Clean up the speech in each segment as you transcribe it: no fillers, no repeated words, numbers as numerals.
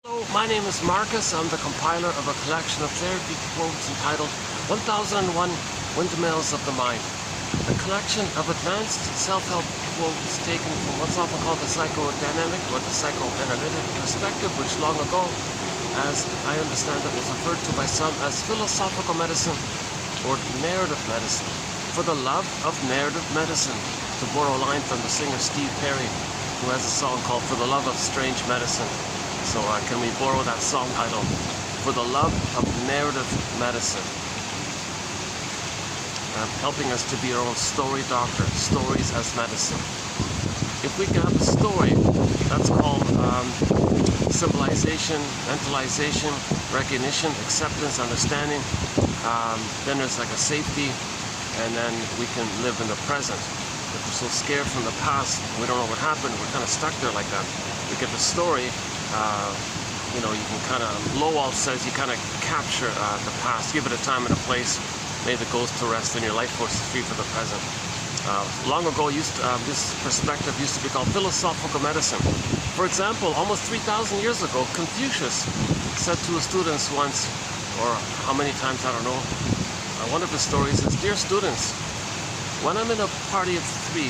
Hello, my name is Marcus. I'm the compiler of a collection of therapy quotes entitled 1001 Windmills of the Mind. A collection of advanced self-help quotes taken from what's often called the psychodynamic or the psychoanalytic perspective, which long ago, as I understand it, was referred to by some as philosophical medicine or narrative medicine. For the love of narrative medicine, to borrow a line from the singer Steve Perry, who has a song called For the Love of Strange Medicine. So can we borrow that song title, For the Love of Narrative Medicine? Helping us to be our own story doctor, stories as medicine. If we can have a story, that's called symbolization, mentalization, recognition, acceptance, understanding. Then there's like a safety, and then we can live in the present. If we're so scared from the past, we don't know what happened, we're kind of stuck there like that. We get the story. You know, you can kind of, Lowell says, you kind of capture the past, give it a time and a place, may the ghost to rest, and your life force is free for the present. Long ago, this perspective used to be called philosophical medicine. For example, almost 3,000 years ago, Confucius said to his students once, or how many times, I don't know, one of his stories is, "Dear students, when I'm in a party of 3,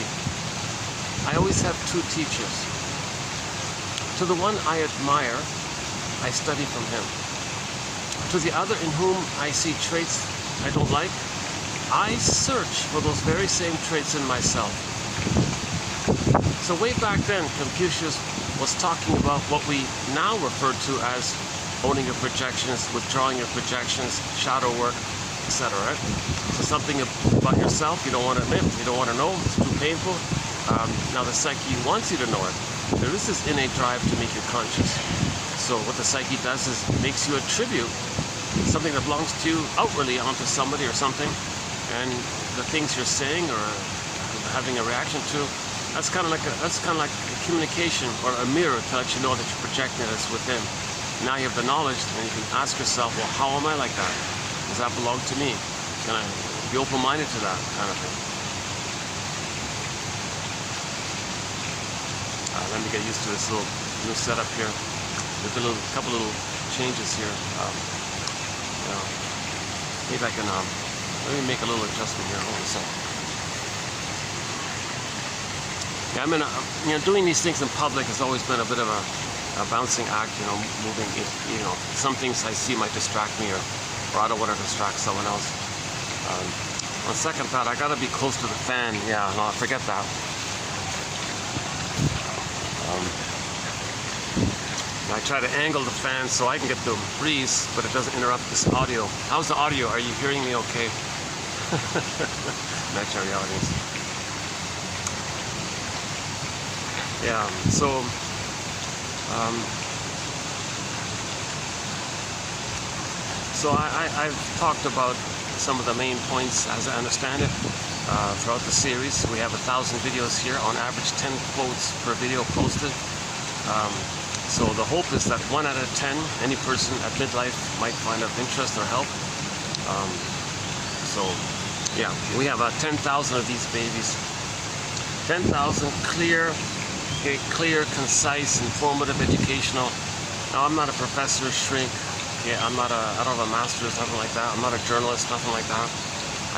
I always have 2 teachers. To the one I admire, I study from him. To the other in whom I see traits I don't like, I search for those very same traits in myself." So way back then, Confucius was talking about what we now refer to as owning your projections, withdrawing your projections, shadow work, etc. Right? So something about yourself you don't want to admit, you don't want to know, it's too painful. Now the psyche wants you to know it. There is this innate drive to make you conscious. So what the psyche does is makes you attribute something that belongs to you outwardly onto somebody or something, and the things you're saying or having a reaction to, that's kind of like a communication or a mirror to let you know that you're projecting this within. Now you have the knowledge, and you can ask yourself, well, how am I like that? Does that belong to me? Can I be open-minded to that kind of thing? Let me get used to this little new setup here. There's a couple little changes here. You know, maybe I can let me make a little adjustment here. Hold on a second. Yeah, I mean, you know, doing these things in public has always been a bit of a bouncing act. You know, moving. You know, some things I see might distract me, or I don't want to distract someone else. On second thought, I gotta be close to the fan. Yeah, no, forget that. I try to angle the fan so I can get the breeze, but it doesn't interrupt this audio. How's the audio? Are you hearing me okay? Natural realities. Yeah, so I've talked about some of the main points as I understand it throughout the series. We have 1,000 videos here, on average 10 quotes per video posted. So the hope is that 1 out of 10, any person at midlife might find of interest or help. So yeah, we have 10,000 of these babies. 10,000 clear, concise, informative, educational. Now I'm not a professor, shrink. Yeah, I don't have a master's, nothing like that. I'm not a journalist, nothing like that.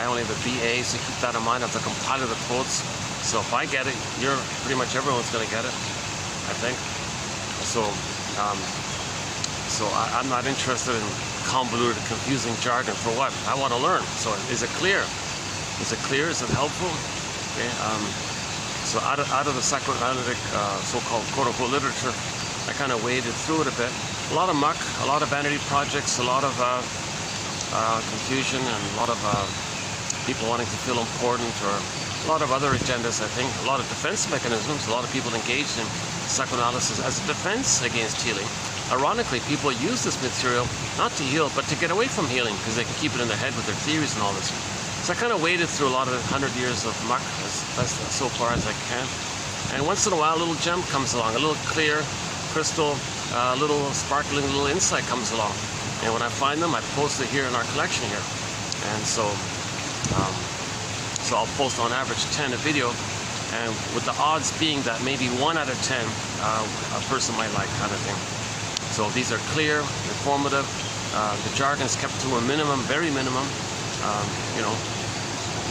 I only have a BA, so keep that in mind. I have to compile the quotes. So if I get it, pretty much everyone's gonna get it, I think. So, I'm not interested in convoluted, confusing jargon. For what? I want to learn. So is it clear? Is it clear? Is it helpful? Okay. So out of the psychoanalytic, so-called quote-unquote literature, I kind of waded through it a bit. A lot of muck, a lot of vanity projects, a lot of confusion, and a lot of people wanting to feel important, or a lot of other agendas, I think. A lot of defense mechanisms. A lot of people engaged in psychoanalysis as a defense against healing. Ironically, people use this material not to heal, but to get away from healing, because they can keep it in their head with their theories and all this. So I kind of waded through a lot of 100 years of muck so far as I can. And once in a while, a little gem comes along, a little clear crystal, a little sparkling little insight comes along. And when I find them, I post it here in our collection here. And so I'll post on average 10 a video. And with the odds being that maybe 1 out of 10 a person might like, kind of thing. So these are clear, informative. The jargon is kept to a minimum, very minimum. You know.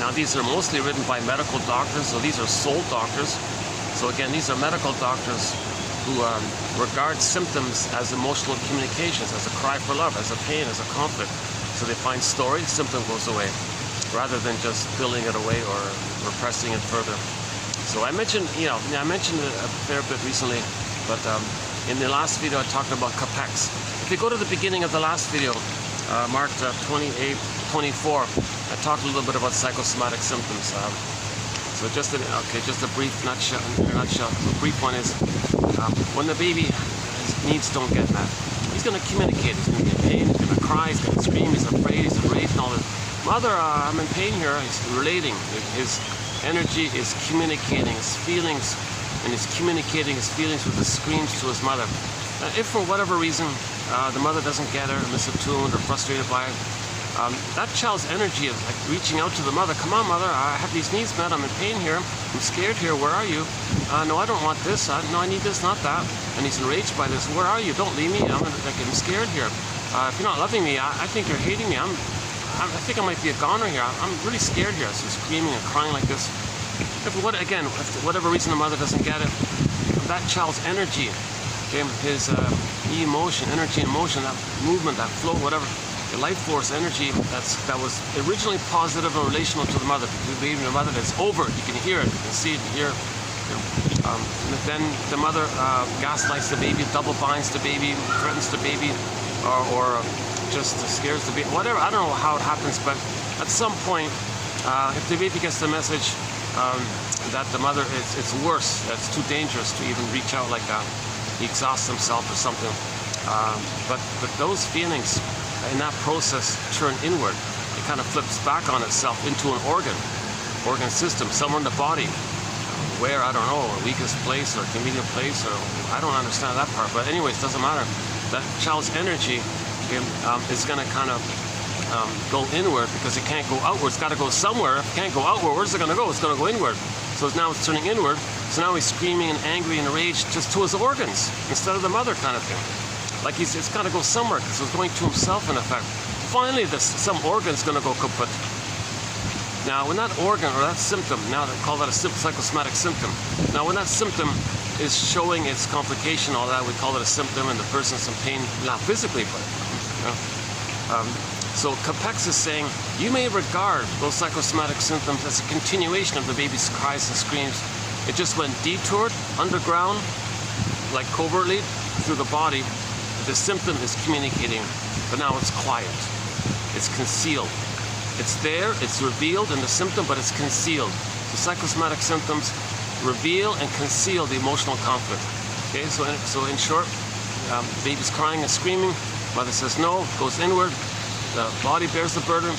Now these are mostly written by medical doctors, so these are soul doctors. So again, these are medical doctors who regard symptoms as emotional communications, as a cry for love, as a pain, as a conflict. So they find story, symptom goes away, rather than just filling it away or repressing it further. So I mentioned, I mentioned it a fair bit recently, but in the last video I talked about capex. If you go to the beginning of the last video, marked 28, 24, I talked a little bit about psychosomatic symptoms. So just a brief nutshell. The brief one is when the baby, his needs don't get met, he's going to communicate. He's going to be in pain. He's going to cry. He's going to scream. He's afraid. He's enraged. And all this. Mother, I'm in pain here. He's relating. His energy is communicating his feelings, and he's communicating his feelings with the screams to his mother. If for whatever reason the mother doesn't get her, misattuned, or frustrated by it, that child's energy of like reaching out to the mother. Come on, mother, I have these needs met. I'm in pain here. I'm scared here. Where are you? No, I don't want this. No, I need this, not that. And he's enraged by this. Where are you? Don't leave me. I'm scared here. If you're not loving me, I think you're hating me. I think I might be a goner here. I'm really scared here. So screaming and crying like this. If for whatever reason the mother doesn't get it, that child's energy, okay, his emotion, energy and motion, that movement, that flow, whatever. The life force energy that was originally positive and relational to the mother. The mother that's over, you can hear it, you can see it, and hear it. Then the mother gaslights the baby, double binds the baby, threatens the baby, or just scares the baby. Whatever, I don't know how it happens, but at some point, if the baby gets the message that the mother, it's worse, that's too dangerous to even reach out like that. He exhausts himself or something. But those feelings in that process turn inward. It kind of flips back on itself into an organ system somewhere in the body. Where, I don't know, a weakest place or a convenient place, or I don't understand that part. But anyways, it doesn't matter. That child's energy is going to kind of go inward because it can't go outward. It's got to go somewhere. If it can't go outward, where's it going to go? It's going to go inward. So now it's turning inward. So now he's screaming and angry and enraged just to his organs instead of the mother kind of thing. Like it's got to go somewhere because it's going to himself in effect. Finally, some organ's going to go kaput. Now, when that organ or that symptom, now they call that a psychosomatic symptom. Now, when that symptom is showing its complication, all that, we call it a symptom, and the person's in pain, not physically, but so capex is saying you may regard those psychosomatic symptoms as a continuation of the baby's cries and screams. It just went detoured, underground, like covertly through the body. The symptom is communicating, but now it's quiet. It's concealed. It's there, it's revealed in the symptom, but it's concealed. So psychosomatic symptoms reveal and conceal the emotional conflict. Okay, so in short, baby's crying and screaming, mother says no, goes inward, the body bears the burden,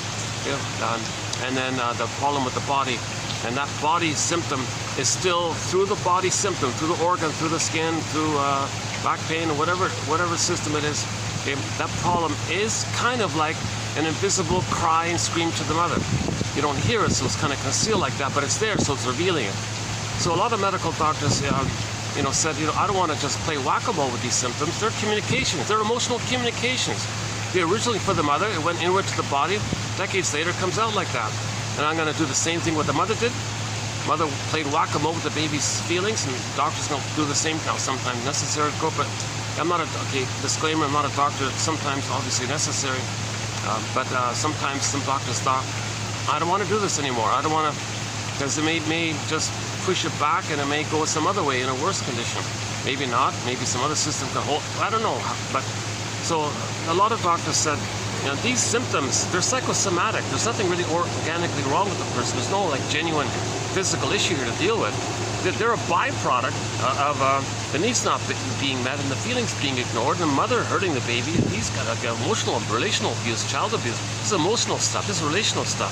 and then the problem with the body. And that body symptom is still through the body symptom, through the organ, through the skin, through back pain, or whatever system it is. Okay, that problem is kind of like an invisible cry and scream to the mother. You don't hear it, so it's kind of concealed like that, but it's there, so it's revealing it. So a lot of medical doctors, said, I don't want to just play whack-a-mole with these symptoms. They're communications. They're emotional communications. They originally for the mother, it went inward to the body. Decades later, it comes out like that. And I'm going to do the same thing what the mother did. Mother played whack-a-mole with the baby's feelings, and doctors don't do the same now. Sometimes necessary to go, but I'm not disclaimer, I'm not a doctor. Sometimes obviously necessary, but sometimes some doctors thought, I don't want to do this anymore. I don't want to, because it may just push it back, and it may go some other way in a worse condition. Maybe not. Maybe some other system can hold. I don't know. But so a lot of doctors said, these symptoms, they're psychosomatic. There's nothing really organically wrong with the person. There's no genuine physical issue here to deal with. They're a byproduct of the needs not being met and the feelings being ignored, and the mother hurting the baby. He's got emotional and relational abuse, child abuse. This is emotional stuff. This is relational stuff.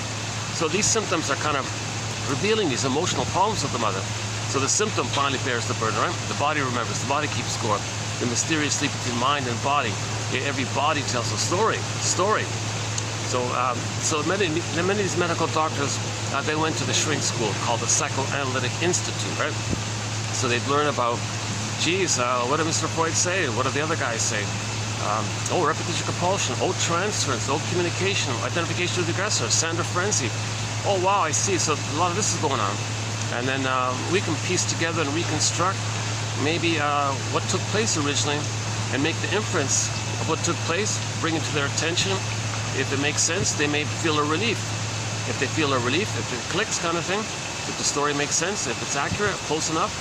So these symptoms are kind of revealing these emotional problems with the mother. So the symptom finally bears the burden, right? The body remembers. The body keeps score. The mysterious sleep between mind and body. Every body tells a story. So many of these medical doctors, they went to the shrink school called the Psychoanalytic Institute, right? So they'd learn about geez, what did Mr. Freud say? What did the other guys say? Repetition compulsion. Transference. Communication. Identification with the aggressor. Sandra frenzy. Oh, wow, I see. So a lot of this is going on. And then we can piece together and reconstruct maybe what took place originally and make the inference of what took place, bring it to their attention. If it makes sense, they may feel a relief. If they feel a relief, if it clicks kind of thing, if the story makes sense, if it's accurate, close enough,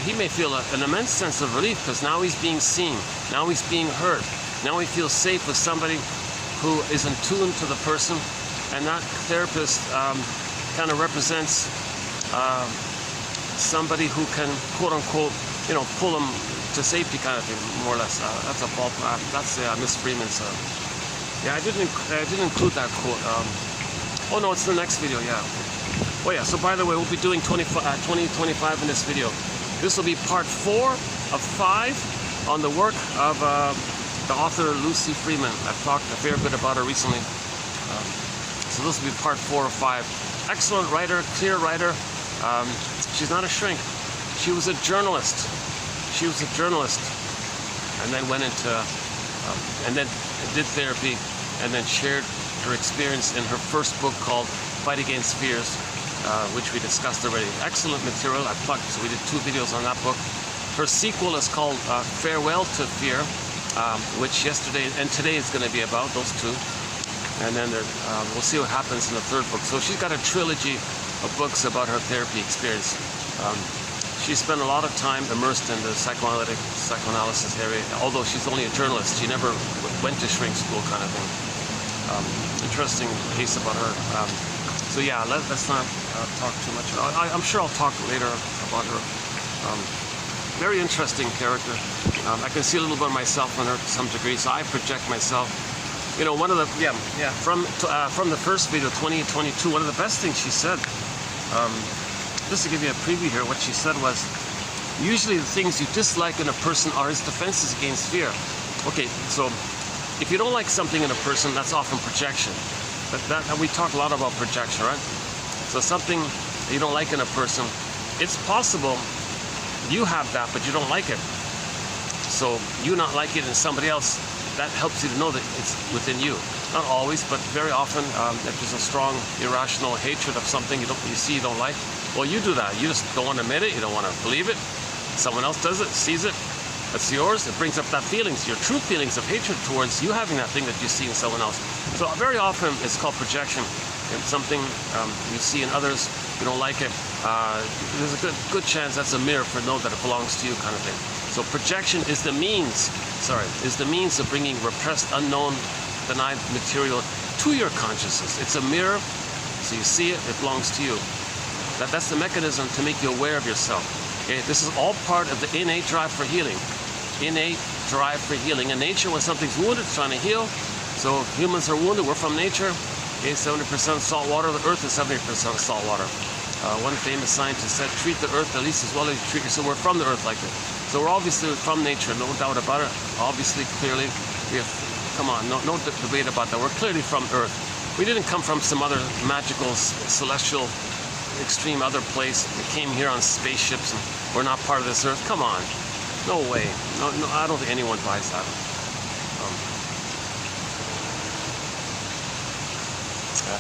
he may feel an immense sense of relief because now he's being seen, now he's being heard, now he feels safe with somebody who is in tune to the person, and that therapist kind of represents somebody who can, quote unquote, pull them to safety kind of thing, more or less. That's a ballpark. That's Miss Freeman's. Yeah, I didn't include that quote. Oh no, it's the next video. Yeah. Oh yeah. So by the way, we'll be doing 25 in this video. This will be part 4 of 5 on the work of the author Lucy Freeman. I've talked a fair bit about her recently. So this will be part 4 of 5. Excellent writer, clear writer. She's not a shrink. She was a journalist. She was a journalist, and then went into, and then did therapy, and then shared her experience in her first book called Fight Against Fears, which we discussed already. Excellent material. I plucked, so we did 2 videos on that book. Her sequel is called Farewell to Fear, which yesterday and today is going to be about, those 2. And then we'll see what happens in the 3rd book. So she's got a trilogy of books about her therapy experience. She spent a lot of time immersed in the psychoanalysis area, although she's only a journalist. She never went to shrink school kind of thing. Interesting piece about her. So yeah, let's not talk too much. I'm sure I'll talk later about her. Very interesting character. I can see a little bit of myself in her to some degree, so I project myself. One of the, from the first video, 2022, one of the best things she said, just to give you a preview here, what she said was, usually the things you dislike in a person are his defenses against fear. Okay, so if you don't like something in a person, that's often projection. We talk a lot about projection, right? So something you don't like in a person, it's possible you have that, but you don't like it. So you not like it in somebody else, that helps you to know that it's within you. Not always, but very often, if there's a strong irrational hatred of something you see you don't like, well, you do that. You just don't want to admit it. You don't want to believe it. Someone else does it, sees it. It's yours. It brings up that feelings, your true feelings of hatred towards you having that thing that you see in someone else. So very often it's called projection. And something you see in others, you don't like it. There's a good chance that's a mirror for know that it belongs to you kind of thing. So projection is the means of bringing repressed, unknown, denied material to your consciousness. It's a mirror, so you see it, it belongs to you. That's the mechanism to make you aware of yourself. Okay? This is all part of the innate drive for healing. Innate drive for healing. In nature, when something's wounded, it's trying to heal. So humans are wounded, we're from nature. Okay, 70% salt water, the earth is 70% salt water. One famous scientist said, treat the earth at least as well as you treat yourself. We're from the earth like that. So we're obviously from nature, no doubt about it. Obviously, clearly, come on, no debate about that. We're clearly from earth. We didn't come from some other magical, celestial, extreme other place. We came here on spaceships and we're not part of this earth. Come on. No way. No, I don't think anyone buys that.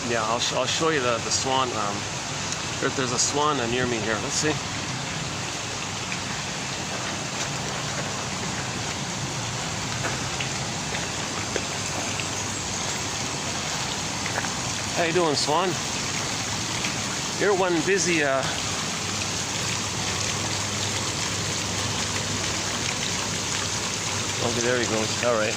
Yeah, I'll show you the swan. There's a swan near me here. Let's see. How you doing, swan? You're one busy. Okay, there he goes. All right.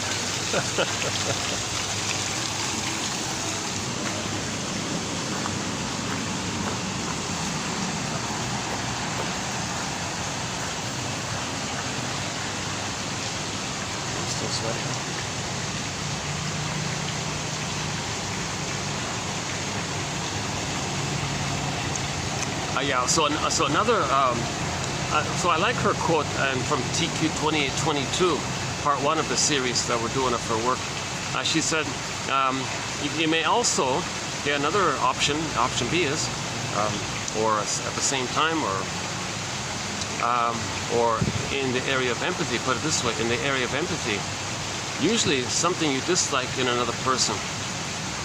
I'm still sweating. Yeah. So another. So I like her quote, and from TQ 2822. Part 1 of the series that we're doing of her work. She said, you may also, another option B is, or at the same time, or or in the area of empathy, put it this way, in the area of empathy, usually something you dislike in another person.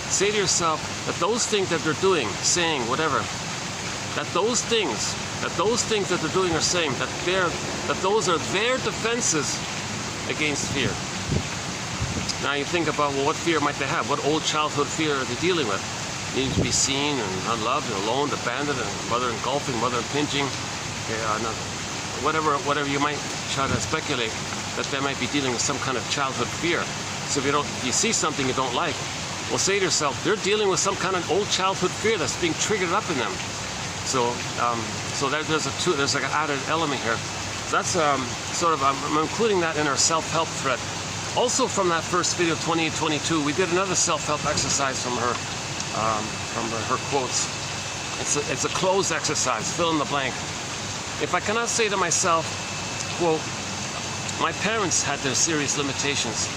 Say to yourself that those things that they're doing, saying, whatever, that those things that they're doing or saying, that those are their defenses against fear. Now you think about, well, what fear might they have? What old childhood fear are they dealing with? Needing to be seen and unloved and alone, abandoned, and mother engulfing, mother impinging, whatever you might try to speculate, that they might be dealing with some kind of childhood fear. So if you see something you don't like, well, say to yourself, they're dealing with some kind of old childhood fear that's being triggered up in them. So there's like an added element here. So that's I'm including that in our self-help thread. Also from that first video, 2822, we did another self-help exercise from her quotes. It's a closed exercise, fill in the blank. If I cannot say to myself, quote, my parents had their serious limitations,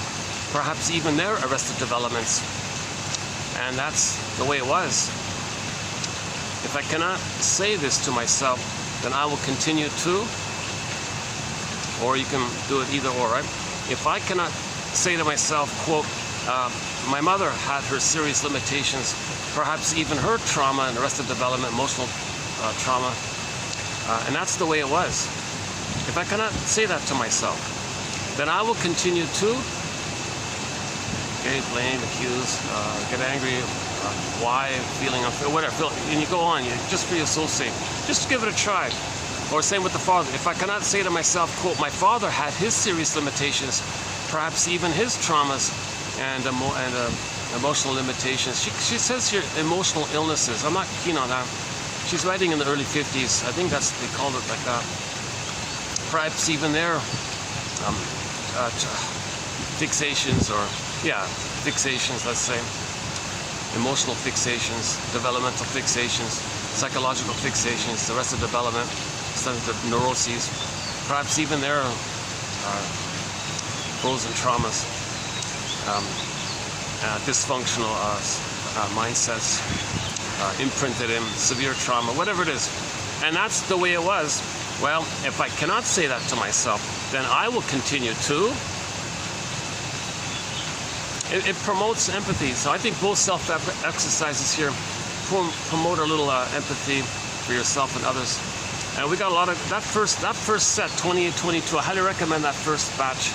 perhaps even their arrested developments, and that's the way it was. If I cannot say this to myself, then I will continue to, or you can do it either or, right? If I cannot say to myself, quote, my mother had her serious limitations, perhaps even her trauma and arrested development, emotional trauma, and that's the way it was. If I cannot say that to myself, then I will continue to blame, accuse, get angry, why, feeling unfair, whatever, and you go on, just for your soul's sake. Just give it a try. Or same with the father. If I cannot say to myself, quote, my father had his serious limitations, perhaps even his traumas and emotional limitations. She says here emotional illnesses. I'm not keen on that. She's writing in the early 50s. I think they called it like that. Perhaps even their fixations, or fixations, let's say. Emotional fixations, developmental fixations, psychological fixations, the rest of development, some of the neuroses, perhaps even their frozen traumas, dysfunctional mindsets, imprinted in, severe trauma, whatever it is. And that's the way it was. Well, if I cannot say that to myself, then I will continue to. It promotes empathy. So I think both self-exercises here promote a little empathy for yourself and others. And we got a lot of that first set, 2822. I highly recommend that first batch,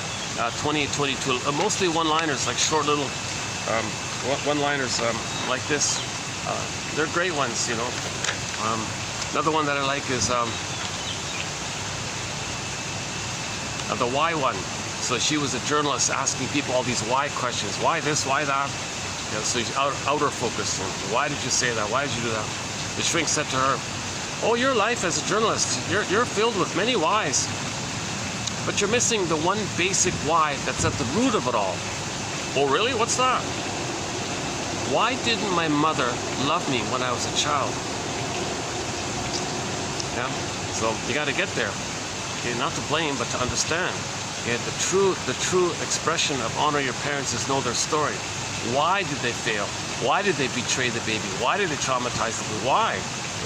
2822. Mostly one-liners, like short little one-liners like this. They're great ones, you know. Another one that I like is the why one. So she was a journalist asking people all these why questions. Why this, why that? You know, so she's outer focus. You know, why did you say that? Why did you do that? The shrink said to her, oh, your life as a journalist, you're filled with many whys. But you're missing the one basic why that's at the root of it all. Oh, really? What's that? Why didn't my mother love me when I was a child? Yeah, so you got to get there. Okay, not to blame, but to understand. Okay, the true expression of honor your parents is know their story. Why did they fail? Why did they betray the baby? Why did they traumatize the baby?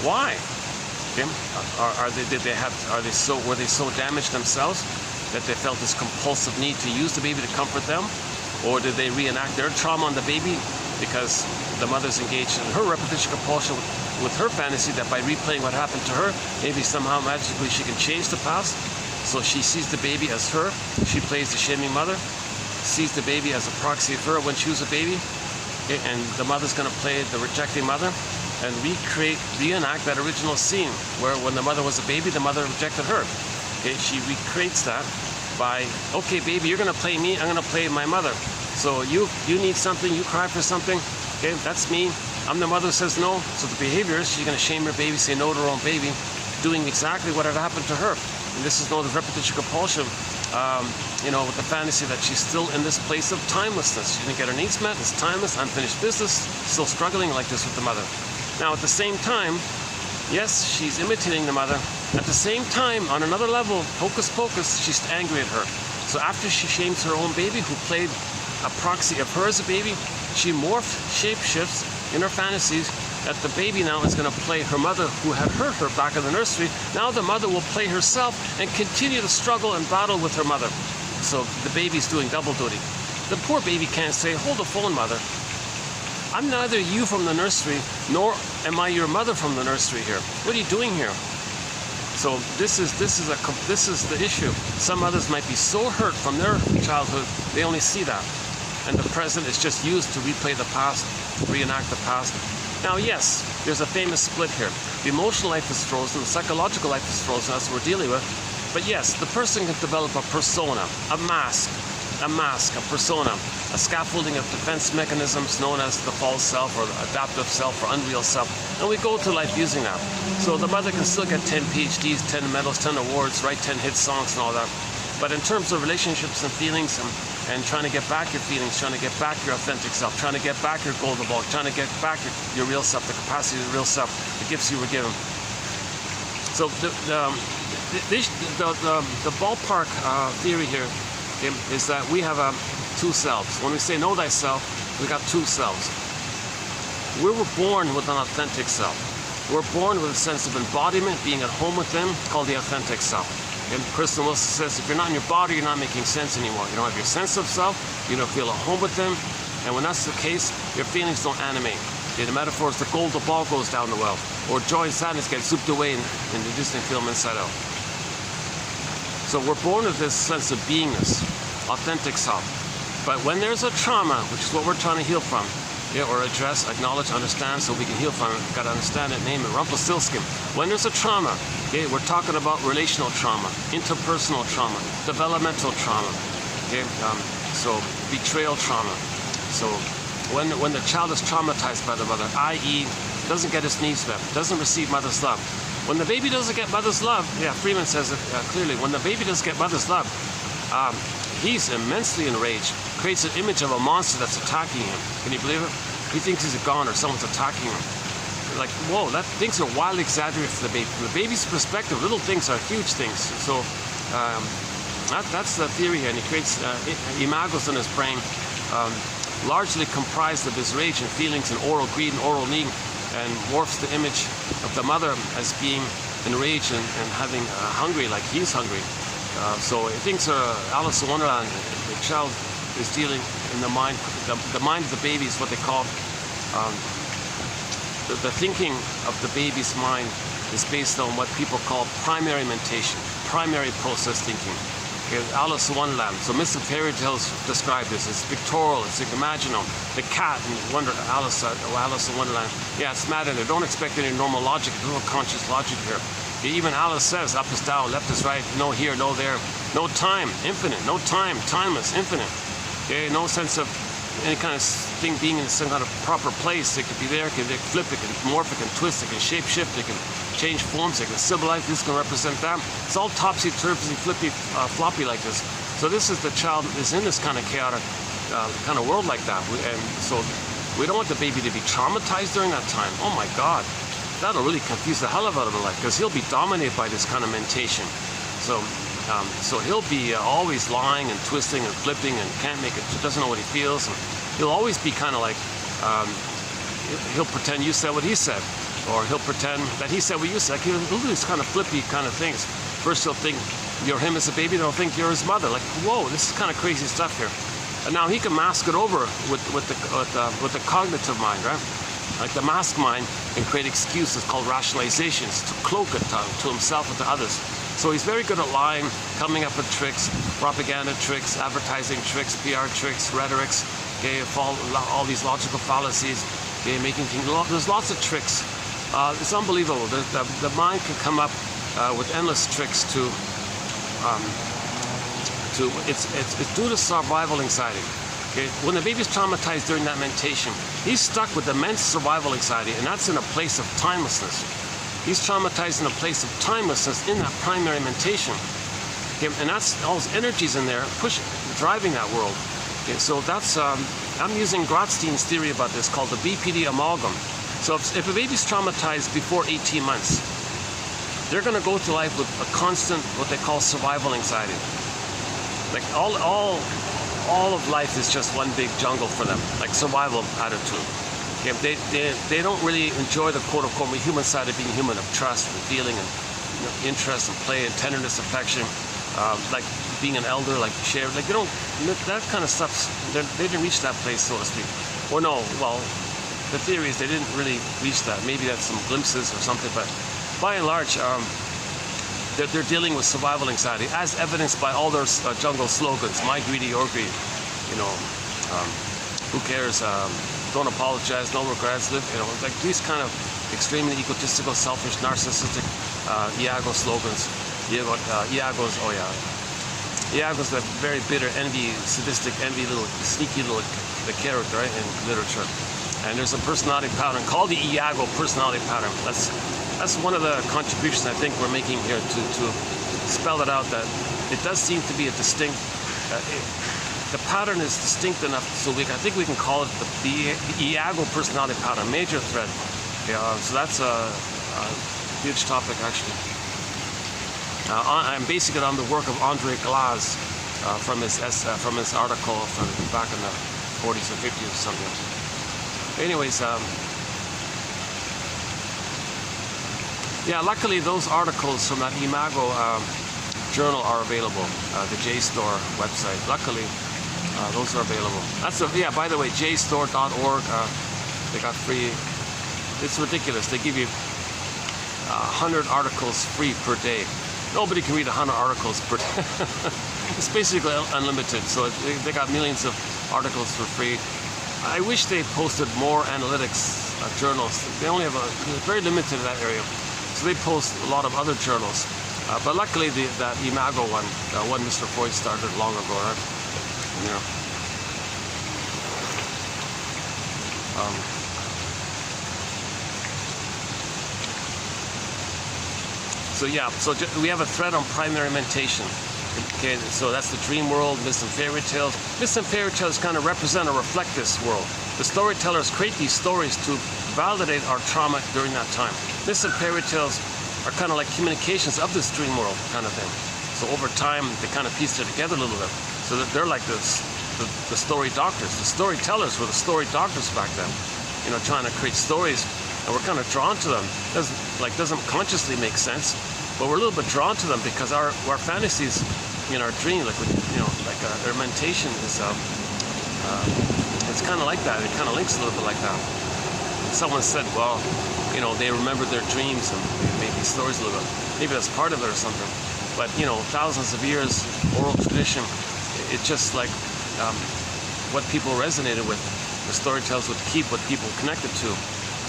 Why? Okay? Were they so damaged themselves that they felt this compulsive need to use the baby to comfort them? Or did they reenact their trauma on the baby because the mother's engaged in her repetition compulsion with her fantasy that by replaying what happened to her, maybe somehow magically she can change the past? So she sees the baby as her. She plays the shaming mother, sees the baby as a proxy of her when she was a baby, okay? And the mother's going to play the rejecting mother and reenact that original scene where when the mother was a baby, the mother rejected her. Okay? She recreates that by, okay, baby, you're going to play me, I'm going to play my mother. So you need something, you cry for something, okay, that's me. I'm the mother who says no. So the behavior is she's going to shame her baby, say no to her own baby, doing exactly what had happened to her. And this is known as repetition compulsion, with the fantasy that she's still in this place of timelessness. She didn't get her needs met, it's timeless, unfinished business, still struggling like this with the mother. Now at the same time, yes, she's imitating the mother. At the same time, on another level, hocus pocus, she's angry at her. So after she shames her own baby, who played a proxy of her as a baby, she shapeshifts in her fantasies that the baby now is going to play her mother who had hurt her back in the nursery. Now the mother will play herself and continue to struggle and battle with her mother. So the baby's doing double duty. The poor baby can't say, hold the phone, mother. I'm neither you from the nursery, nor am I your mother from the nursery here. What are you doing here? So this is the issue. Some mothers might be so hurt from their childhood, they only see that. And the present is just used to replay the past, reenact the past. Now, yes, there's a famous split here. The emotional life is frozen, the psychological life is frozen, that's what we're dealing with. But yes, the person can develop a persona, a mask, a persona, a scaffolding of defense mechanisms known as the false self or the adaptive self or unreal self. And we go through life using that. So the mother can still get 10 PhDs, 10 medals, 10 awards, write 10 hit songs and all that. But in terms of relationships and feelings and trying to get back your feelings, trying to get back your authentic self, trying to get back your golden ball, trying to get back your real self, the capacity of the real self, the gifts you were given. So the ballpark theory here is that we have two selves. When we say know thyself, we got two selves. We were born with an authentic self. We're born with a sense of embodiment, being at home with them, called the authentic self. And Kristen Wilson says, if you're not in your body, you're not making sense anymore. You don't have your sense of self, you don't feel at home with them, and when that's the case, your feelings don't animate. The metaphor is the golden ball goes down the well, or joy and sadness get souped away in the Disney film Inside Out. So we're born with this sense of beingness, authentic self. But when there's a trauma, which is what we're trying to heal from, or address, acknowledge, understand, so we can heal from it. We've got to understand it, name it, Rumpelstiltskin. When there's a trauma, we're talking about relational trauma, interpersonal trauma, developmental trauma, so betrayal trauma. So when the child is traumatized by the mother, i.e. doesn't get his needs met, doesn't receive mother's love. When the baby doesn't get mother's love, Freeman says it clearly, when the baby doesn't get mother's love, he's immensely enraged, creates an image of a monster that's attacking him. Can you believe it? He thinks he's a goner, someone's attacking him. Like, whoa, things are wildly exaggerated for the baby. From the baby's perspective, little things are huge things. So that's the theory here, and he creates imagos in his brain, largely comprised of his rage and feelings and oral greed and oral need, and morphs the image of the mother as being enraged and having hungry, like he's hungry. So things are Alice in Wonderland. The child is dealing in the mind. The mind of the baby is what they call the thinking of the baby's mind is based on what people call primary mentation, primary process thinking. Okay, Alice in Wonderland. So myths and fairy tales describe this. It's pictorial, it's imaginal. The cat in Alice in Wonderland. Yeah, it's mad in there. Don't expect any normal logic, no conscious logic here. Even Alice says, up is down, left is right, no here, no there. No time, infinite. No time, timeless, infinite. Okay, no sense of any kind of thing being in some kind of proper place. It could be there, it can flip, it can morph, it can twist, it can shape shift, it can change forms, it can symbolize, this can represent that. It's all topsy-turvy, flippy, floppy like this. So this is the child is in this kind of chaotic kind of world like that. And so we don't want the baby to be traumatized during that time. Oh my God. That'll really confuse the hell out of him in life, because he'll be dominated by this kind of mentation. So he'll be always lying and twisting and flipping and can't make it, doesn't know what he feels. And he'll always be kind of like, he'll pretend you said what he said, or he'll pretend that he said what you said. He'll do these kind of flippy kind of things. First he'll think you're him as a baby, then he'll think you're his mother. Like, whoa, this is kind of crazy stuff here. And now he can mask it over with the cognitive mind, right? Like the mask mind can create excuses called rationalizations to cloak it to himself and to others. So he's very good at lying, coming up with tricks, propaganda tricks, advertising tricks, PR tricks, rhetorics, okay, all these logical fallacies, okay, making things. There's lots of tricks. It's unbelievable. The mind can come up with endless tricks it's due to survival anxiety. Okay? When the baby's traumatized during that mentation, he's stuck with immense survival anxiety, and that's in a place of timelessness. He's traumatized in a place of timelessness in that primary mentation. Okay? And that's all his energies in there, driving that world. Okay? So that's, I'm using Grotstein's theory about this called the BPD amalgam. So if a baby's traumatized before 18 months, they're going to go through life with a constant, what they call survival anxiety. Like all of life is just one big jungle for them, like survival attitude. Okay, they don't really enjoy the quote-unquote human side of being human, of trust and feeling and interest and play and tenderness, affection, like being an elder, like share, like they don't, that kind of stuff, they didn't reach that place, so to speak. Or no, well, the theory is they didn't really reach that. Maybe that's some glimpses or something, but by and large, they're dealing with survival anxiety, as evidenced by all their jungle slogans: "My greedy, your greed," you know, who cares, don't apologize, no regrets, live, you know, like these kind of extremely egotistical, selfish, narcissistic Iago slogans. Iago's, oh yeah, Iago's that very bitter, sadistic, sneaky little character, right, in literature. And there's a personality pattern called the Iago personality pattern. That's one of the contributions I think we're making here to spell it out, that it does seem to be a distinct, the pattern is distinct enough, so I think we can call it the Iago personality pattern, major thread. So that's a huge topic, actually. I'm basing it on the work of Andre Glass from his article from back in the 40s or 50s or something. Anyways, yeah, luckily those articles from that Imago journal are available, the JSTOR website. Luckily, those are available. Yeah, by the way, jstore.org, they got free. It's ridiculous. They give you 100 articles free per day. Nobody can read 100 articles per day. It's basically unlimited, so they got millions of articles for free. I wish they posted more analytics journals. They only have very limited in that area, so they post a lot of other journals. But luckily, that Imago one Mr. Freud started long ago, right? You know. So yeah, so we have a thread on primary mentation. Okay, so that's the dream world, myths and fairy tales. Myths and fairy tales kind of represent or reflect this world. The storytellers create these stories to validate our trauma during that time. Myths and fairy tales are kind of like communications of this dream world kind of thing. So over time, they kind of piece it together a little bit. So that they're like the story doctors. The storytellers were the story doctors back then. You know, trying to create stories, and we're kind of drawn to them. Doesn't consciously make sense, but we're a little bit drawn to them because our fantasies in our dream, their mentation is it's kind of like that. It kind of links a little bit like that. Someone said, well, you know, they remember their dreams and they make these stories a little bit. Maybe that's part of it or something. But you know, thousands of years oral tradition, it's just like what people resonated with. The storytellers would keep what people connected to.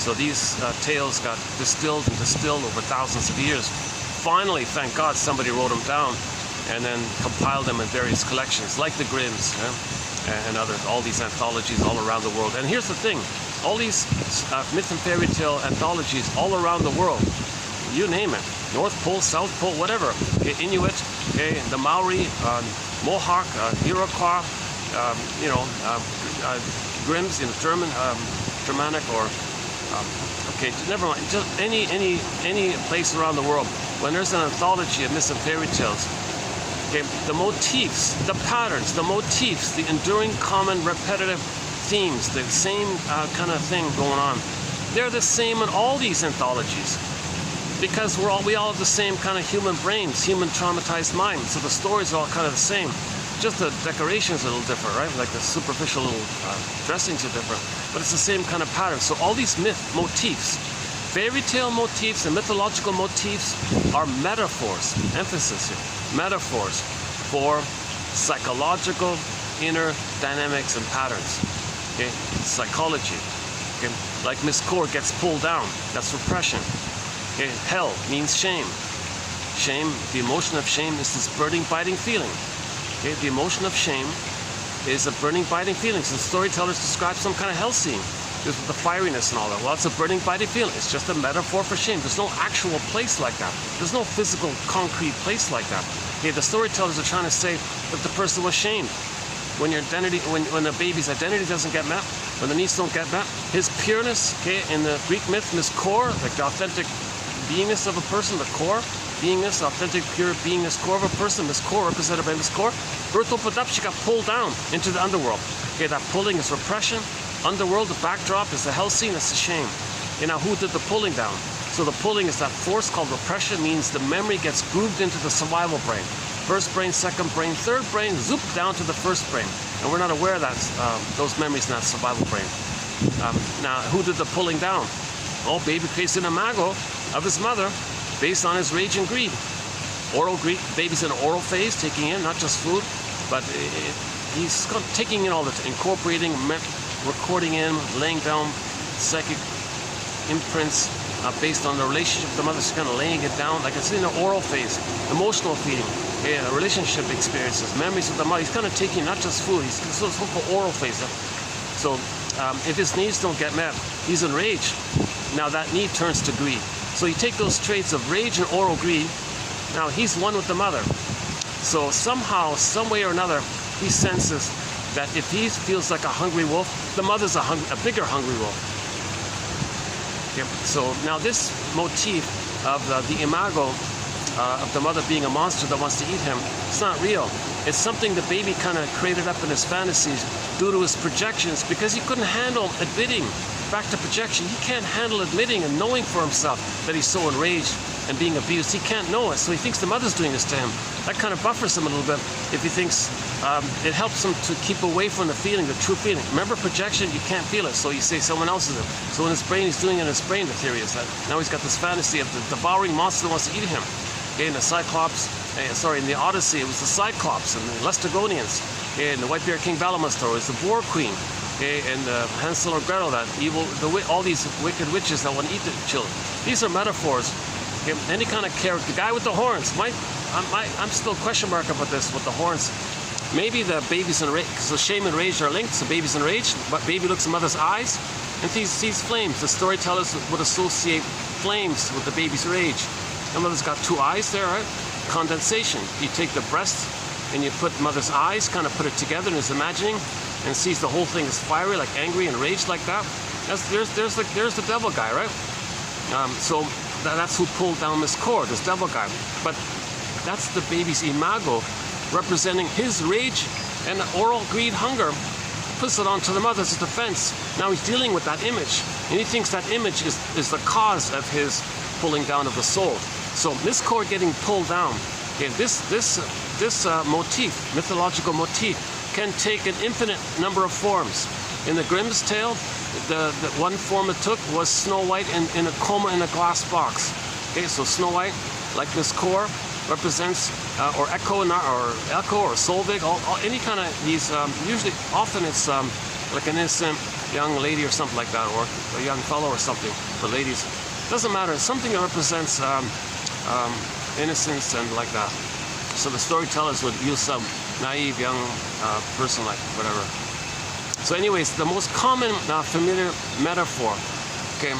So these tales got distilled and distilled over thousands of years. Finally, thank God, somebody wrote them down and then compiled them in various collections, like the Grimms and others, all these anthologies all around the world. And here's the thing, all these myth and fairy tale anthologies all around the world, you name it, North Pole, South Pole, whatever, Inuit, the Maori, Mohawk, Iroquois, Grimms in German, Germanic, or okay, never mind. Just any place around the world, when there's an anthology of myths and fairy tales, okay, the motifs, the patterns, the motifs, the enduring, common, repetitive themes, the same kind of thing going on, they're the same in all these anthologies, because we all have the same kind of human brains, human traumatized minds. So the stories are all kind of the same. Just the decorations are a little different, right? Like the superficial little dressings are different, but it's the same kind of pattern. So all these myth motifs, fairy tale motifs and mythological motifs are metaphors, emphasis here, metaphors for psychological inner dynamics and patterns, okay? Psychology, okay? Like Miss Core gets pulled down, that's repression, okay? Hell means shame. Shame, the emotion of shame is this burning, biting feeling. Okay, the emotion of shame is a burning, biting feeling. So the storytellers describe some kind of hell scene with the fieriness and all that. Well, it's a burning, biting feeling. It's just a metaphor for shame. There's no actual place like that. There's no physical, concrete place like that. Okay, the storytellers are trying to say that the person was shamed. When your identity, when the baby's identity doesn't get met, when the needs don't get met, his pureness, okay, in the Greek myth, Miss Core, like the authentic beingness of a person, the core, beingness, authentic, pure beingness, core of a person, Miss Core, represented by Miss Core, Bertolt She got pulled down into the underworld. Okay, that pulling is repression, underworld, the backdrop is the hell scene, that's the shame. And now who did the pulling down? So the pulling is that force called repression, means the memory gets grooved into the survival brain. First brain, second brain, third brain, zoop down to the first brain. And we're not aware of that, those memories in that survival brain. Now, who did the pulling down? Oh, baby creates an imago of his mother based on his rage and greed. Oral greed, baby's in an oral phase, taking in not just food, but he's taking in all the, incorporating, recording in, laying down psychic imprints based on the relationship with the mother. She's kind of laying it down, like it's in the oral phase, emotional feeding, relationship experiences, memories with the mother. He's kind of taking not just food, he's so called oral phase. So if his needs don't get met, he's enraged. Now that need turns to greed. So you take those traits of rage and oral greed. Now he's one with the mother. So somehow, some way or another, he senses that if he feels like a hungry wolf, the mother's a bigger hungry wolf. Okay. So now this motif of the imago of the mother being a monster that wants to eat him, it's not real. It's something the baby kind of created up in his fantasies due to his projections, because he couldn't handle admitting, back to projection, he can't handle admitting and knowing for himself that he's so enraged and being abused. He can't know it, so he thinks the mother's doing this to him. That kind of buffers him a little bit if he thinks it helps him to keep away from the feeling, the true feeling. Remember, projection, you can't feel it, so you say someone else is it. So in his brain, he's doing it in his brain, the theory is that. Now he's got this fantasy of the devouring monster that wants to eat him. Okay, in the Cyclops, in the Odyssey, it was the Cyclops and the Laestagonians. Okay, in the Whitebeard King Valamon story, it's the Boar Queen. Okay, and Hansel or Gretel, that evil, all these wicked witches that want to eat the children. These are metaphors. Okay, any kind of character, the guy with the horns. I'm still question mark about this with the horns. Maybe the baby's enraged, so shame and rage are linked. So baby's enraged, but baby looks at mother's eyes and sees flames. The storytellers would associate flames with the baby's rage. And mother's got two eyes there, right? Condensation. You take the breast and you put mother's eyes, kind of put it together in his imagining, and sees the whole thing is fiery, like angry and raged like that. There's the devil guy, right? So that's who pulled down this cord, this devil guy. But that's the baby's imago, representing his rage and oral greed, hunger. Puts it onto the mother as a defense. Now he's dealing with that image, and he thinks that image is the cause of his pulling down of the soul. So this cord getting pulled down, okay, this motif, mythological motif, can take an infinite number of forms. In the Grimm's tale, the one form it took was Snow White in a coma in a glass box. Okay, so Snow White, like this core, represents or Echo or Solvig, any kind of these. Usually, often it's like an innocent young lady or something like that, or a young fellow or something for ladies. Doesn't matter. It's something that represents innocence and like that. So the storytellers would use some naive young person, like whatever. So anyways, the most common familiar metaphor, okay,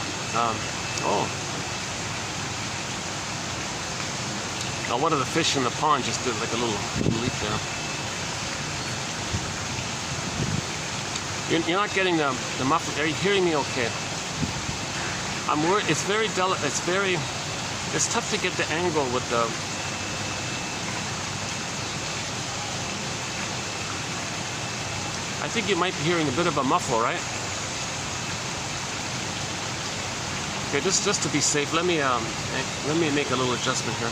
now one of the fish in the pond just did like a little leap there. You're not getting the muffin. Are you hearing me okay? I'm worried. It's very delicate. It's tough to get the angle with the. I think you might be hearing a bit of a muffle, right? Okay, just to be safe, let me make a little adjustment here.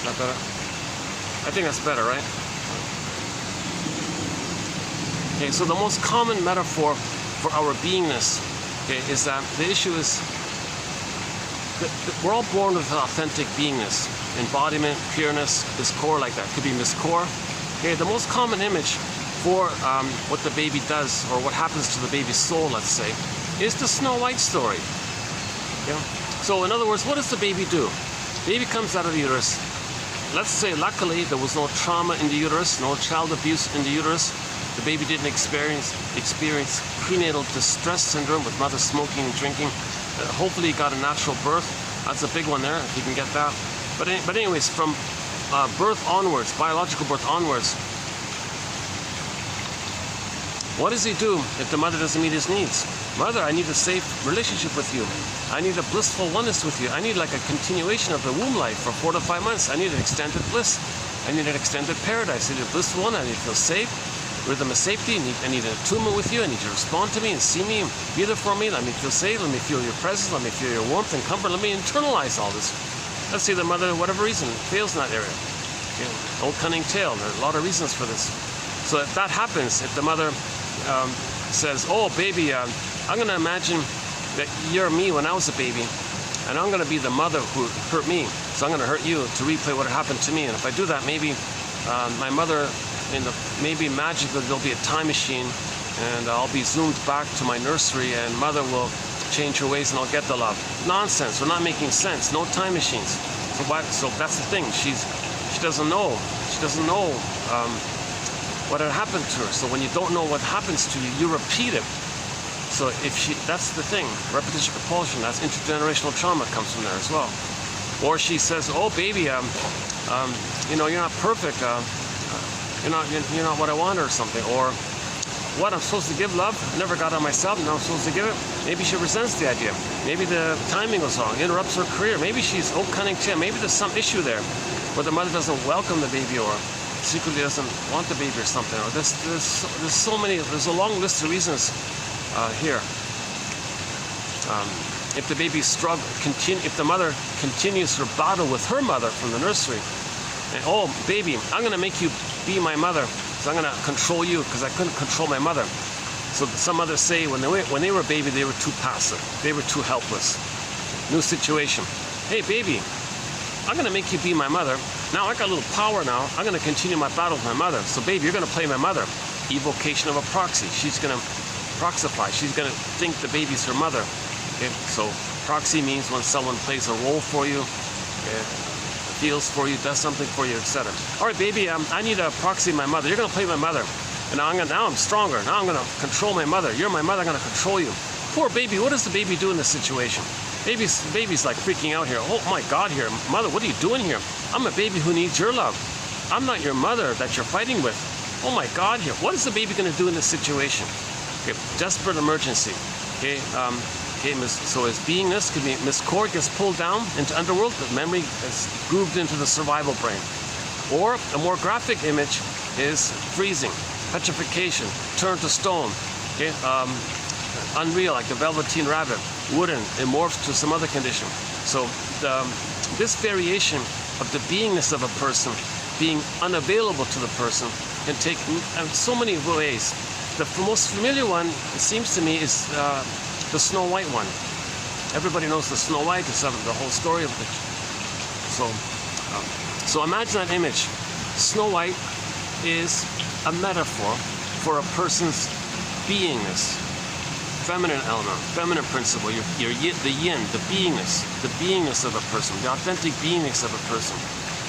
Not better? I think that's better, right? Okay, so the most common metaphor for our beingness, okay, is that the issue is that we're all born with authentic beingness, embodiment, pureness, this core like that. Could be Miss Core. Okay, the most common image for what the baby does, or what happens to the baby's soul, let's say, is the Snow White story. Yeah? So in other words, what does the baby do? Baby comes out of the uterus. Let's say, luckily, there was no trauma in the uterus, no child abuse in the uterus. The baby didn't experience prenatal distress syndrome with mother smoking and drinking. Hopefully, he got a natural birth. That's a big one there, if you can get that. But anyways, from birth onwards, biological birth onwards, what does he do if the mother doesn't meet his needs? Mother, I need a safe relationship with you. I need a blissful oneness with you. I need like a continuation of the womb life for 4 to 5 months. I need an extended bliss. I need an extended paradise. I need a blissful one. I need to feel safe. Rhythm of safety. I need an attunement with you. I need you to respond to me and see me and be there for me. Let me feel safe. Let me feel your presence. Let me feel your warmth and comfort. Let me internalize all this. Let's say the mother, whatever reason, fails in that area. Okay. Old cunning tale. There are a lot of reasons for this. So if that happens, if the mother says, oh baby, I'm going to imagine that you're me when I was a baby, and I'm going to be the mother who hurt me, so I'm going to hurt you to replay what happened to me. And if I do that, maybe my mother, maybe magically there'll be a time machine, and I'll be zoomed back to my nursery, and mother will change her ways, and I'll get the love. Nonsense. We're not making sense. No time machines. So that's the thing. She doesn't know. She doesn't know what had happened to her. So when you don't know what happens to you, you repeat it. So that's the thing. Repetition compulsion. That's intergenerational trauma comes from there as well. Or she says, "Oh baby, you're not perfect. You're not what I want," or something. Or, "What, I'm supposed to give love? I never got it myself. Now I'm supposed to give it." Maybe she resents the idea. Maybe the timing was wrong. Interrupts her career. Maybe she's cunning too. Maybe there's some issue there where the mother doesn't welcome the baby, or secretly doesn't want the baby, or something. Or there's so many. There's a long list of reasons here. If the baby if the mother continues her battle with her mother from the nursery, and, "Oh baby, I'm going to make you be my mother, so I'm going to control you because I couldn't control my mother." So some others say when they were a baby, they were too passive, they were too helpless. New situation. "Hey baby, I'm going to make you be my mother. Now I got a little power now. I'm going to continue my battle with my mother. So baby, you're going to play my mother." Evocation of a proxy. She's going to proxify. She's going to think the baby's her mother. Okay? So proxy means when someone plays a role for you, feels for you, does something for you, etc. "All right, baby, I need a proxy my mother. You're going to play my mother. And now I'm stronger. Now I'm going to control my mother. You're my mother. I'm going to control you." Poor baby. What does the baby do in this situation? Baby's like freaking out here. "Oh my God, here, mother, what are you doing here? I'm a baby who needs your love. I'm not your mother that you're fighting with. Oh my God, here, what is the baby going to do in this situation?" Okay, desperate emergency. Okay, so his beingness could be miscord, gets pulled down into underworld. The memory is grooved into the survival brain. Or a more graphic image is freezing, petrification, turned to stone. Okay, unreal, like the velveteen rabbit. Wooden, it morphs to some other condition. So this variation of the beingness of a person being unavailable to the person can take so many ways. The most familiar one, it seems to me, is the Snow White one. Everybody knows the Snow White. It's the whole story of it. So imagine that image. Snow White is a metaphor for a person's beingness. Feminine element, feminine principle, the yin, the beingness of a person, the authentic beingness of a person.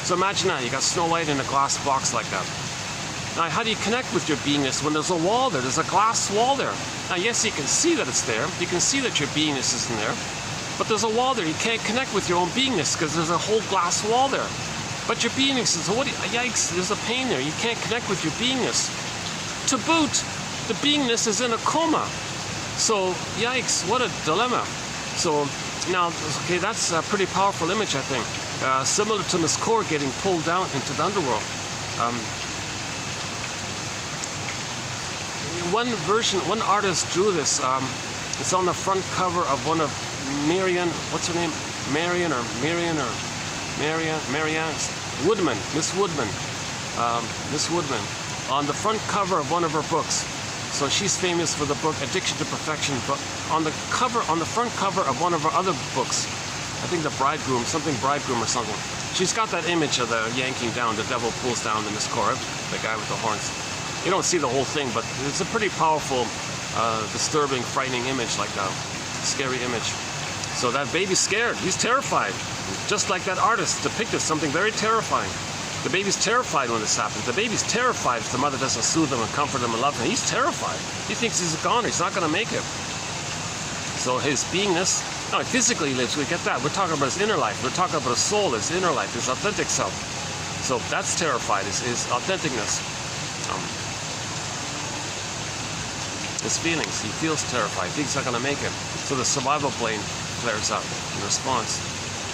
So imagine that, you got Snow White in a glass box like that. Now, how do you connect with your beingness when there's a wall there? There's a glass wall there. Now, yes, you can see that it's there. You can see that your beingness is in there. But there's a wall there. You can't connect with your own beingness because there's a whole glass wall there. But your beingness is, yikes, there's a pain there. You can't connect with your beingness. To boot, the beingness is in a coma. So, yikes, what a dilemma. So, now, okay, that's a pretty powerful image, I think. Similar to Miss Core getting pulled down into the underworld. One artist drew this. It's on the front cover of one of Marianne, what's her name? Marianne Woodman, Miss Woodman. Miss Woodman. On the front cover of one of her books. So she's famous for the book Addiction to Perfection, but on the front cover of one of her other books, I think The Bridegroom, something Bridegroom or something, she's got that image of the yanking down, the devil pulls down the Miss Cora, the guy with the horns. You don't see the whole thing, but it's a pretty powerful, disturbing, frightening image like that, scary image. So that baby's scared, he's terrified, just like that artist depicted something very terrifying. The baby's terrified when this happens. The baby's terrified if the mother doesn't soothe him and comfort him and love him. He's terrified. He thinks he's a goner. He's not going to make it. So his beingness No, physically he lives, we get that. We're talking about his inner life. We're talking about his soul, his inner life, his authentic self. So that's terrified, is authenticness. His feelings, he feels terrified, he thinks he's not going to make it. So the survival plane flares up in response.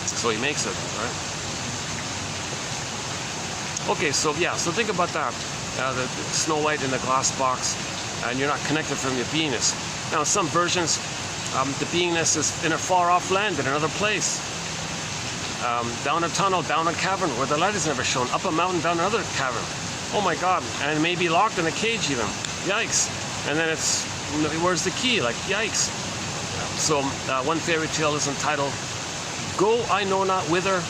So he makes it, right? Okay, so yeah, so think about that. The Snow White in the glass box, and you're not connected from your beingness. Now, in some versions, the beingness is in a far-off land, in another place. Down a tunnel, down a cavern where the light is never shown, up a mountain, down another cavern. Oh my God, and maybe locked in a cage even. Yikes. And then it's, where's the key? Like, yikes. So one fairy tale is entitled, Go I know not whither,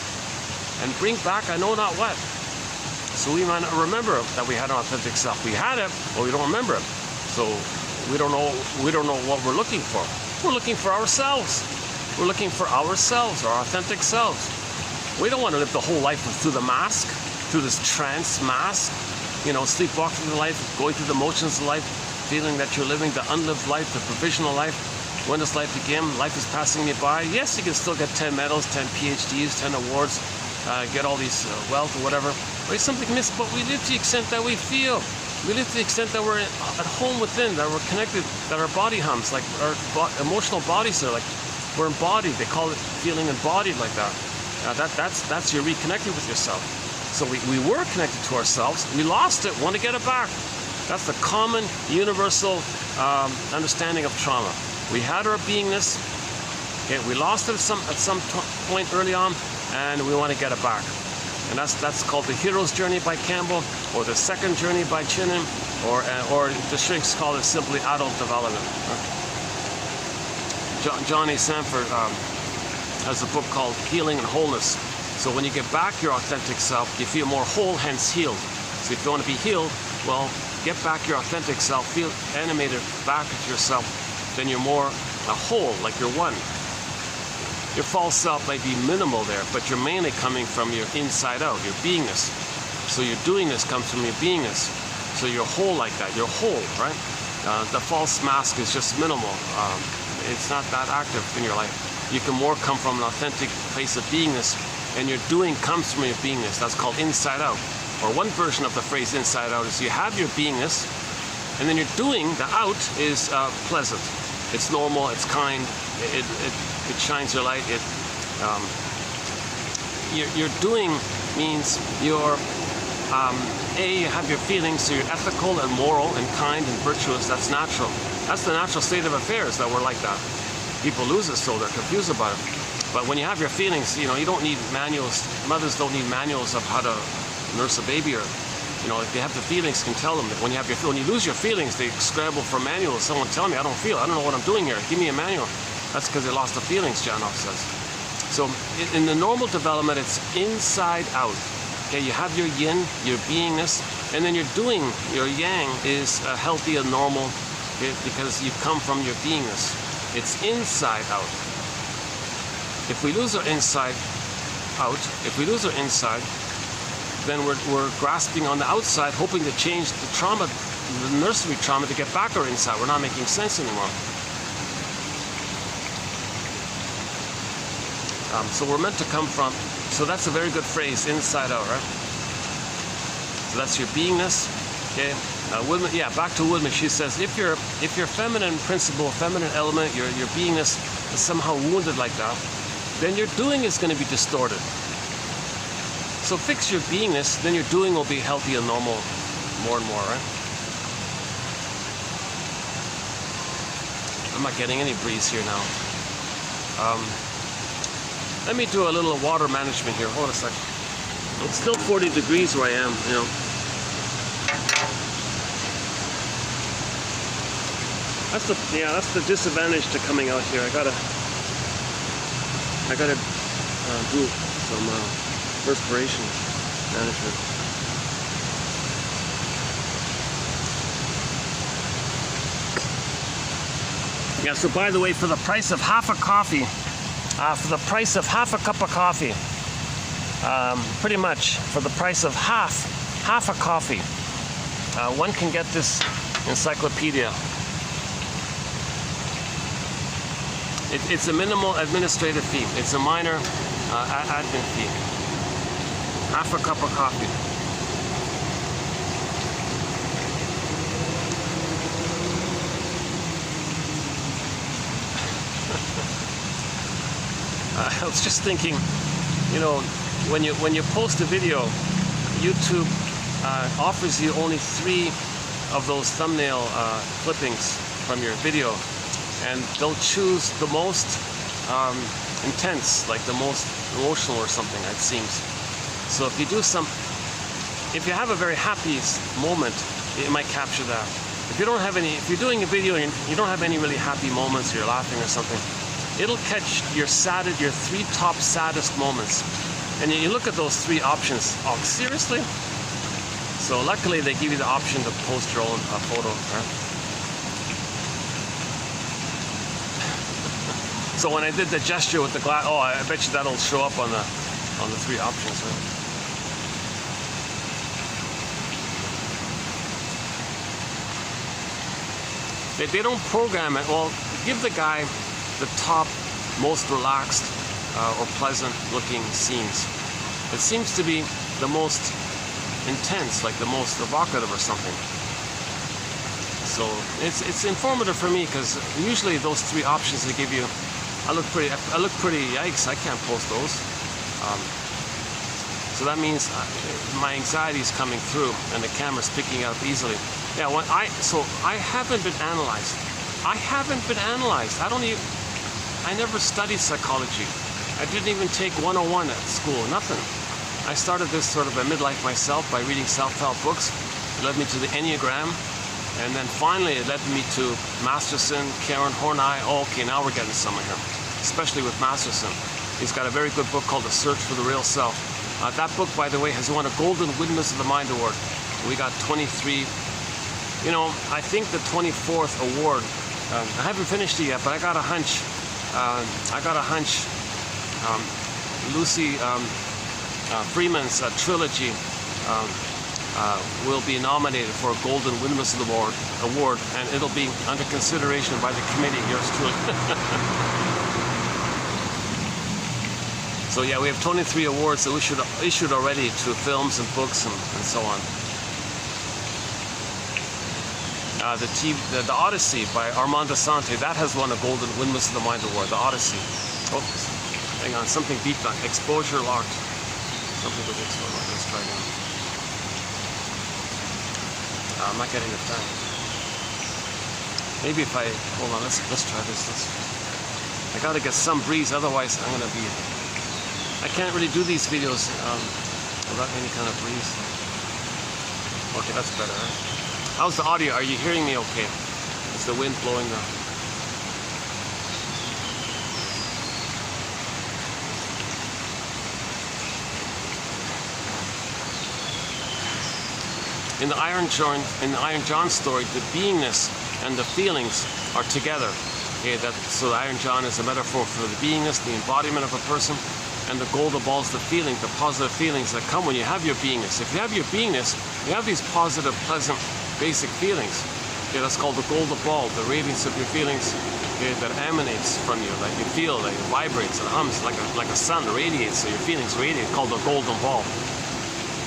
and bring back I know not what. So we might not remember that we had an authentic self. We had it, but we don't remember it. So we don't know what we're looking for. We're looking for ourselves. We're looking for ourselves, our authentic selves. We don't want to live the whole life through the mask, through this trance mask, you know, sleepwalking through life, going through the motions of life, feeling that you're living the unlived life, the provisional life. When does life begin? Life is passing me by. Yes, you can still get 10 medals, 10 PhDs, 10 awards, get all these wealth or whatever. But it's something missed, but we live to the extent that we feel. We live to the extent that we're at home within, that we're connected, that our body hums, like our emotional bodies are like, we're embodied. They call it feeling embodied like that. That's you're reconnecting with yourself. So we were connected to ourselves. We lost it, want to get it back. That's the common, universal understanding of trauma. We had our beingness, okay, we lost it at some point early on, and we want to get it back. And that's called the Hero's Journey by Campbell, or the Second Journey by Chinnen, or the shrinks call it simply adult development. Johnny Sanford has a book called Healing and Wholeness. So when you get back your authentic self, you feel more whole, hence healed. So if you want to be healed, well, get back your authentic self, feel animated back to yourself, then you're more whole, like you're one. Your false self might be minimal there, but you're mainly coming from your inside out, your beingness. So your doingness comes from your beingness. So you're whole like that, you're whole, right? The false mask is just minimal. It's not that active in your life. You can more come from an authentic place of beingness, and your doing comes from your beingness. That's called inside out. Or one version of the phrase inside out is you have your beingness, and then your doing, the out, is pleasant. It's normal, it's kind, it shines your light. Your doing means you're, you have your feelings, so you're ethical and moral and kind and virtuous. That's natural. That's the natural state of affairs, that we're like that. People lose it, so they're confused about it. But when you have your feelings, you know, you don't need manuals. Mothers don't need manuals of how to nurse a baby, or, you know, if they have the feelings, can tell them that when you lose your feelings, they scramble for manuals. Someone tell me, I don't know what I'm doing here. Give me a manual. That's because they lost the feelings, Janoff says. So in the normal development, it's inside out. Okay, you have your yin, your beingness, and then your doing, your yang, is healthy and normal, okay, because you come from your beingness. It's inside out. If we lose our inside out, then we're grasping on the outside, hoping to change the trauma, the nursery trauma, to get back our inside. We're not making sense anymore. So we're meant to come from, so that's a very good phrase, inside out, right? So that's your beingness, okay? Woodman, yeah, back to Woodman, she says, if your feminine principle, feminine element, your beingness is somehow wounded like that, then your doing is going to be distorted. So fix your beingness, then your doing will be healthy and normal more and more, right? I'm not getting any breeze here now. Let me do a little water management here. Hold on a second. It's still 40 degrees where I am, you know. That's the disadvantage to coming out here. I gotta do some perspiration management. Yeah, so by the way, for the price of half a coffee, for the price of half a cup of coffee, pretty much for the price of half a coffee, one can get this encyclopedia. It's a minimal administrative fee. It's a minor admin fee. Half a cup of coffee. I was just thinking, you know, when you post a video, YouTube offers you only 3 of those thumbnail clippings from your video, and they'll choose the most intense, like the most emotional or something, it seems. So if you have a very happy moment, it might capture that. If you're doing a video and you don't have any really happy moments, or you're laughing or something, it'll catch your 3 top saddest moments. And you look at those 3 options. Oh, seriously? So luckily they give you the option to post your own photo. Right? So when I did the gesture with the glass, oh, I bet you that'll show up on the 3 options. Right? They don't program it. Well, give the guy the top, most relaxed or pleasant looking scenes. It seems to be the most intense, like the most evocative or something. So it's informative for me, because usually those 3 options they give you, I look pretty yikes, I can't post those. So that means my anxiety is coming through and the camera's picking it up easily. Yeah, I haven't been analyzed. I never studied psychology. I didn't even take 101 at school, nothing. I started this sort of a midlife myself by reading self-help books. It led me to the Enneagram, and then finally it led me to Masterson, Karen Horney. Oh, okay, now we're getting somewhere here, especially with Masterson. He's got a very good book called The Search for the Real Self. That book, by the way, has won a Golden Windmills of the Mind Award. We got 23, you know, I think the 24th award, I haven't finished it yet, but I got a hunch. Lucy Freeman's trilogy will be nominated for a Golden Windmills of the Award, and it'll be under consideration by the committee. Yours truly. So yeah, we have 23 awards that we issued already to films and books and so on. The Odyssey by Armand Assante, that has won a Golden Windmills of the Mind Award. The Odyssey. Oh, hang on, something beeped on. Exposure locked. Something with exposure locked. Let's try again. I'm not getting it back. Maybe if hold on, let's try this. I gotta get some breeze, otherwise I'm gonna be. I can't really do these videos without any kind of breeze. Okay, that's better. Right? How's the audio? Are you hearing me okay? Is the wind blowing now? In the Iron John story, the beingness and the feelings are together. Okay, so the Iron John is a metaphor for the beingness, the embodiment of a person, and the golden ball is the feeling, the positive feelings that come when you have your beingness. If you have your beingness, you have these positive, pleasant, basic feelings. Okay, that's called the golden ball, the radiance of your feelings, okay, that emanates from you, like you feel, like it vibrates and hums, like a sun radiates, so your feelings radiate, called the golden ball.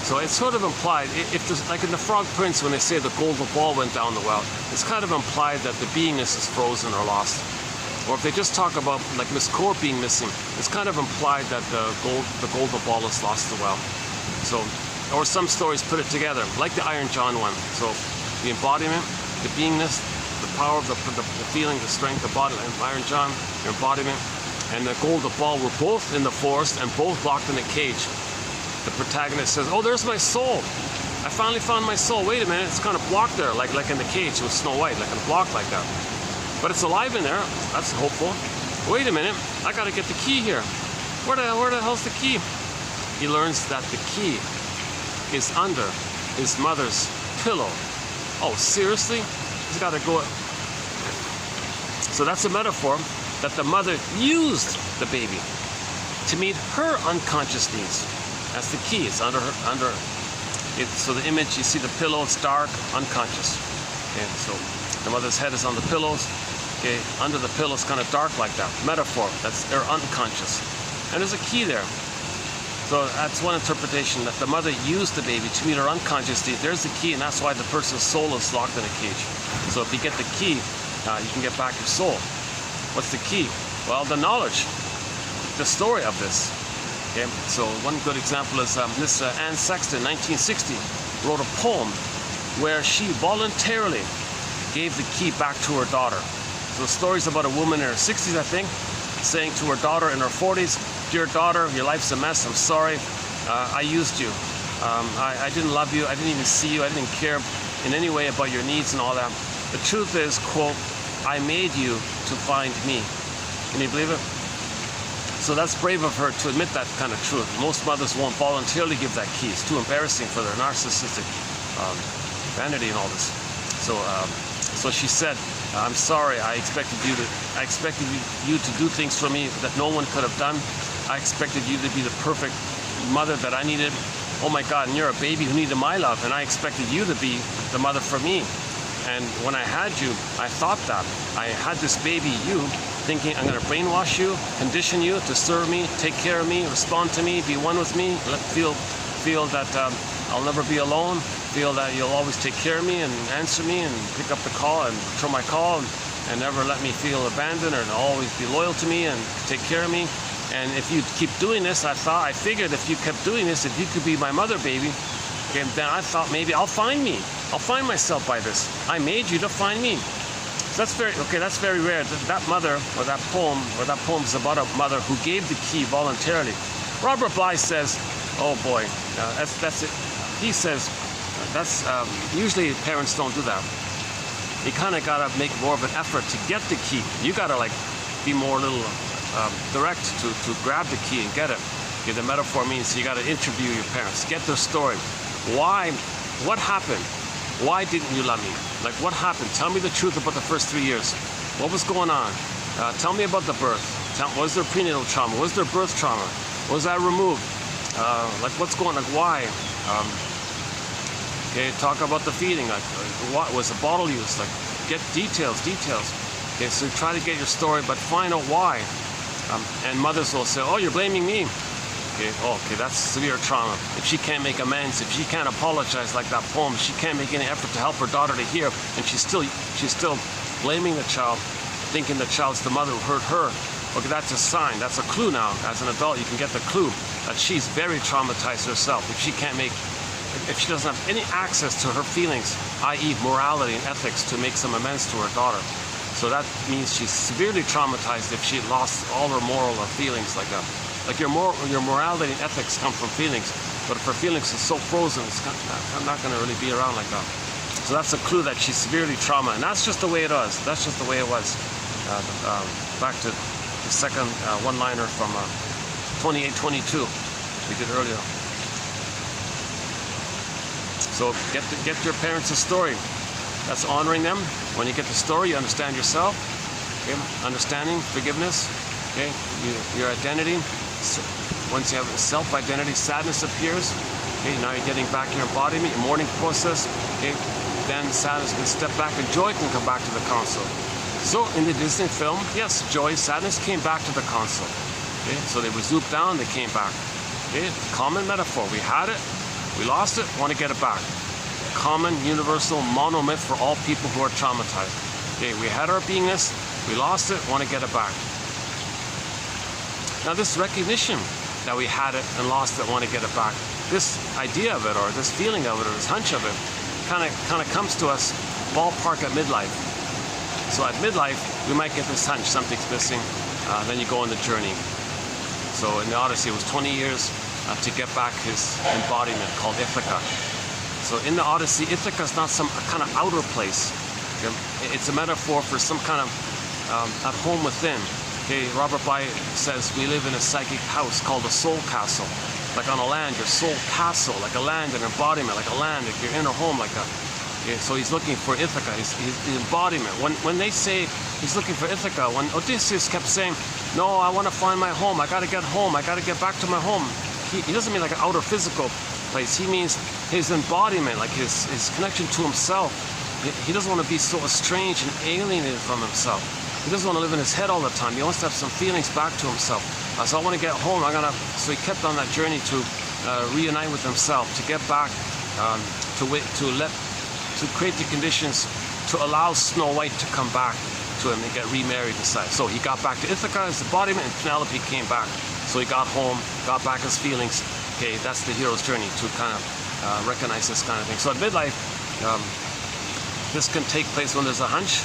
So it's sort of implied, if there's, like in the Frog Prince, when they say the golden ball went down the well, it's kind of implied that the beingness is frozen or lost. Or if they just talk about like Miss Court being missing, it's kind of implied that the golden ball has lost the well. So, or some stories put it together, like the Iron John one. So the embodiment, the beingness, the power of the feeling, the strength, the body, Iron John, your embodiment, and the golden ball were both in the forest and both locked in a cage. The protagonist says, "Oh, there's my soul. I finally found my soul. Wait a minute, it's kind of blocked there, like in the cage with Snow White, like a block like that. But it's alive in there. That's hopeful. Wait a minute, I gotta get the key here. Where the hell's the key?" He learns that the key is under his mother's pillow. Oh, seriously? He's gotta go. So that's a metaphor that the mother used the baby to meet her unconscious needs. That's the key. It's under it. So the image, you see the pillow, it's dark, unconscious. And so the mother's head is on the pillows, Okay, under the pillow is kind of dark like that. Metaphor, that's their unconscious. And there's a key there. So that's one interpretation, that the mother used the baby to meet her unconscious state. There's the key, and that's why the person's soul is locked in a cage. So if you get the key, you can get back your soul. What's the key? Well, the knowledge, the story of this. Okay, so one good example is Miss Anne Sexton, 1960, wrote a poem where she voluntarily gave the key back to her daughter. So the story's about a woman in her 60s, I think, saying to her daughter in her 40s, "Dear daughter, your life's a mess. I'm sorry. I used you. I didn't love you. I didn't even see you. I didn't care in any way about your needs and all that. The truth is, quote, I made you to find me." Can you believe it? So that's brave of her to admit that kind of truth. Most mothers won't voluntarily give that key. It's too embarrassing for their narcissistic vanity and all this. So she said, "I'm sorry. I expected you to do things for me that no one could have done. I expected you to be the perfect mother that I needed. Oh my God, and you're a baby who needed my love, and I expected you to be the mother for me. And when I had you, I thought that. I had this baby, you, thinking I'm going to brainwash you, condition you to serve me, take care of me, respond to me, be one with me, feel that I'll never be alone, feel that you'll always take care of me and answer me and pick up the call and return my call and never let me feel abandoned, or always be loyal to me and take care of me. And if you keep doing this, I figured if you kept doing this, if you could be my mother, baby, okay, then I thought maybe I'll find me. I'll find myself by this. I made you to find me." So that's very rare. That mother, or that poem is about a mother who gave the key voluntarily. Robert Bly says, oh boy, that's it. He says, usually parents don't do that. You kind of gotta make more of an effort to get the key. You gotta be more little direct to grab the key and get it. Okay, the metaphor means you gotta interview your parents, get their story. Why? What happened? Why didn't you love me? Like, what happened? Tell me the truth about the first 3 years. What was going on? Tell me about the birth. Was there prenatal trauma? Was there birth trauma? Was I removed? Like, what's going on? Like, why? Okay, talk about the feeding. Like, what was the bottle use? Like, get details. Okay, so try to get your story, but find out why. And mothers will say, "Oh, you're blaming me." Okay, that's severe trauma. If she can't make amends, if she can't apologize like that poem, she can't make any effort to help her daughter to hear, and she's still blaming the child, thinking the child's the mother who hurt her. Okay, that's a sign, that's a clue now. As an adult, you can get the clue that she's very traumatized herself. If she doesn't have any access to her feelings, i.e. morality and ethics, to make some amends to her daughter. So that means she's severely traumatized if she lost all her moral or feelings like that. Like your morality and ethics come from feelings, but if her feelings are so frozen, it's not going to really be around like that. So that's a clue that she's severely traumatized, and that's just the way it was. That's just the way it was. Back to the second one-liner from 2822 we did earlier. So get your parents a story. That's honoring them. When you get the story, you understand yourself. Okay? Understanding, forgiveness. Okay, your identity. So once you have a self-identity, sadness appears. Okay, now you're getting back your embodiment, your mourning process. Okay, then sadness can step back and joy can come back to the console. So in the Disney film, yes, joy, sadness came back to the console. Okay, so they were zooped down, they came back. Okay, common metaphor. We had it, we lost it, want to get it back. Common, universal, mono myth for all people who are traumatized. Okay, we had our beingness, we lost it, want to get it back. Now this recognition that we had it and lost it, want to get it back, this idea of it, or this feeling of it, or this hunch of it, kind of comes to us ballpark at midlife. So at midlife, we might get this hunch, something's missing, then you go on the journey. So in the Odyssey, it was 20 years to get back his embodiment called Ithaca. So in the Odyssey, Ithaca is not some kind of outer place. Okay? It's a metaphor for some kind of at home within. Okay, Robert Bly says we live in a psychic house called a soul castle. Like on a land, your soul castle, like a land, an embodiment, like a land, like your inner home, like that. Okay, so he's looking for Ithaca, he's the embodiment. When they say he's looking for Ithaca, when Odysseus kept saying, "No, I want to find my home, I got to get home, I got to get back to my home," he doesn't mean like an outer physical place. He means his embodiment, like his connection to himself. He doesn't want to be so estranged and alienated from himself. He doesn't want to live in his head all the time. He wants to have some feelings back to himself. So I want to get home. So he kept on that journey to reunite with himself, to get back, to create the conditions to allow Snow White to come back to him and get remarried inside. So he got back to Ithaca, his embodiment, and Penelope came back. So he got home, got back his feelings. Okay, that's the hero's journey, to kind of recognize this kind of thing. So at midlife, this can take place when there's a hunch.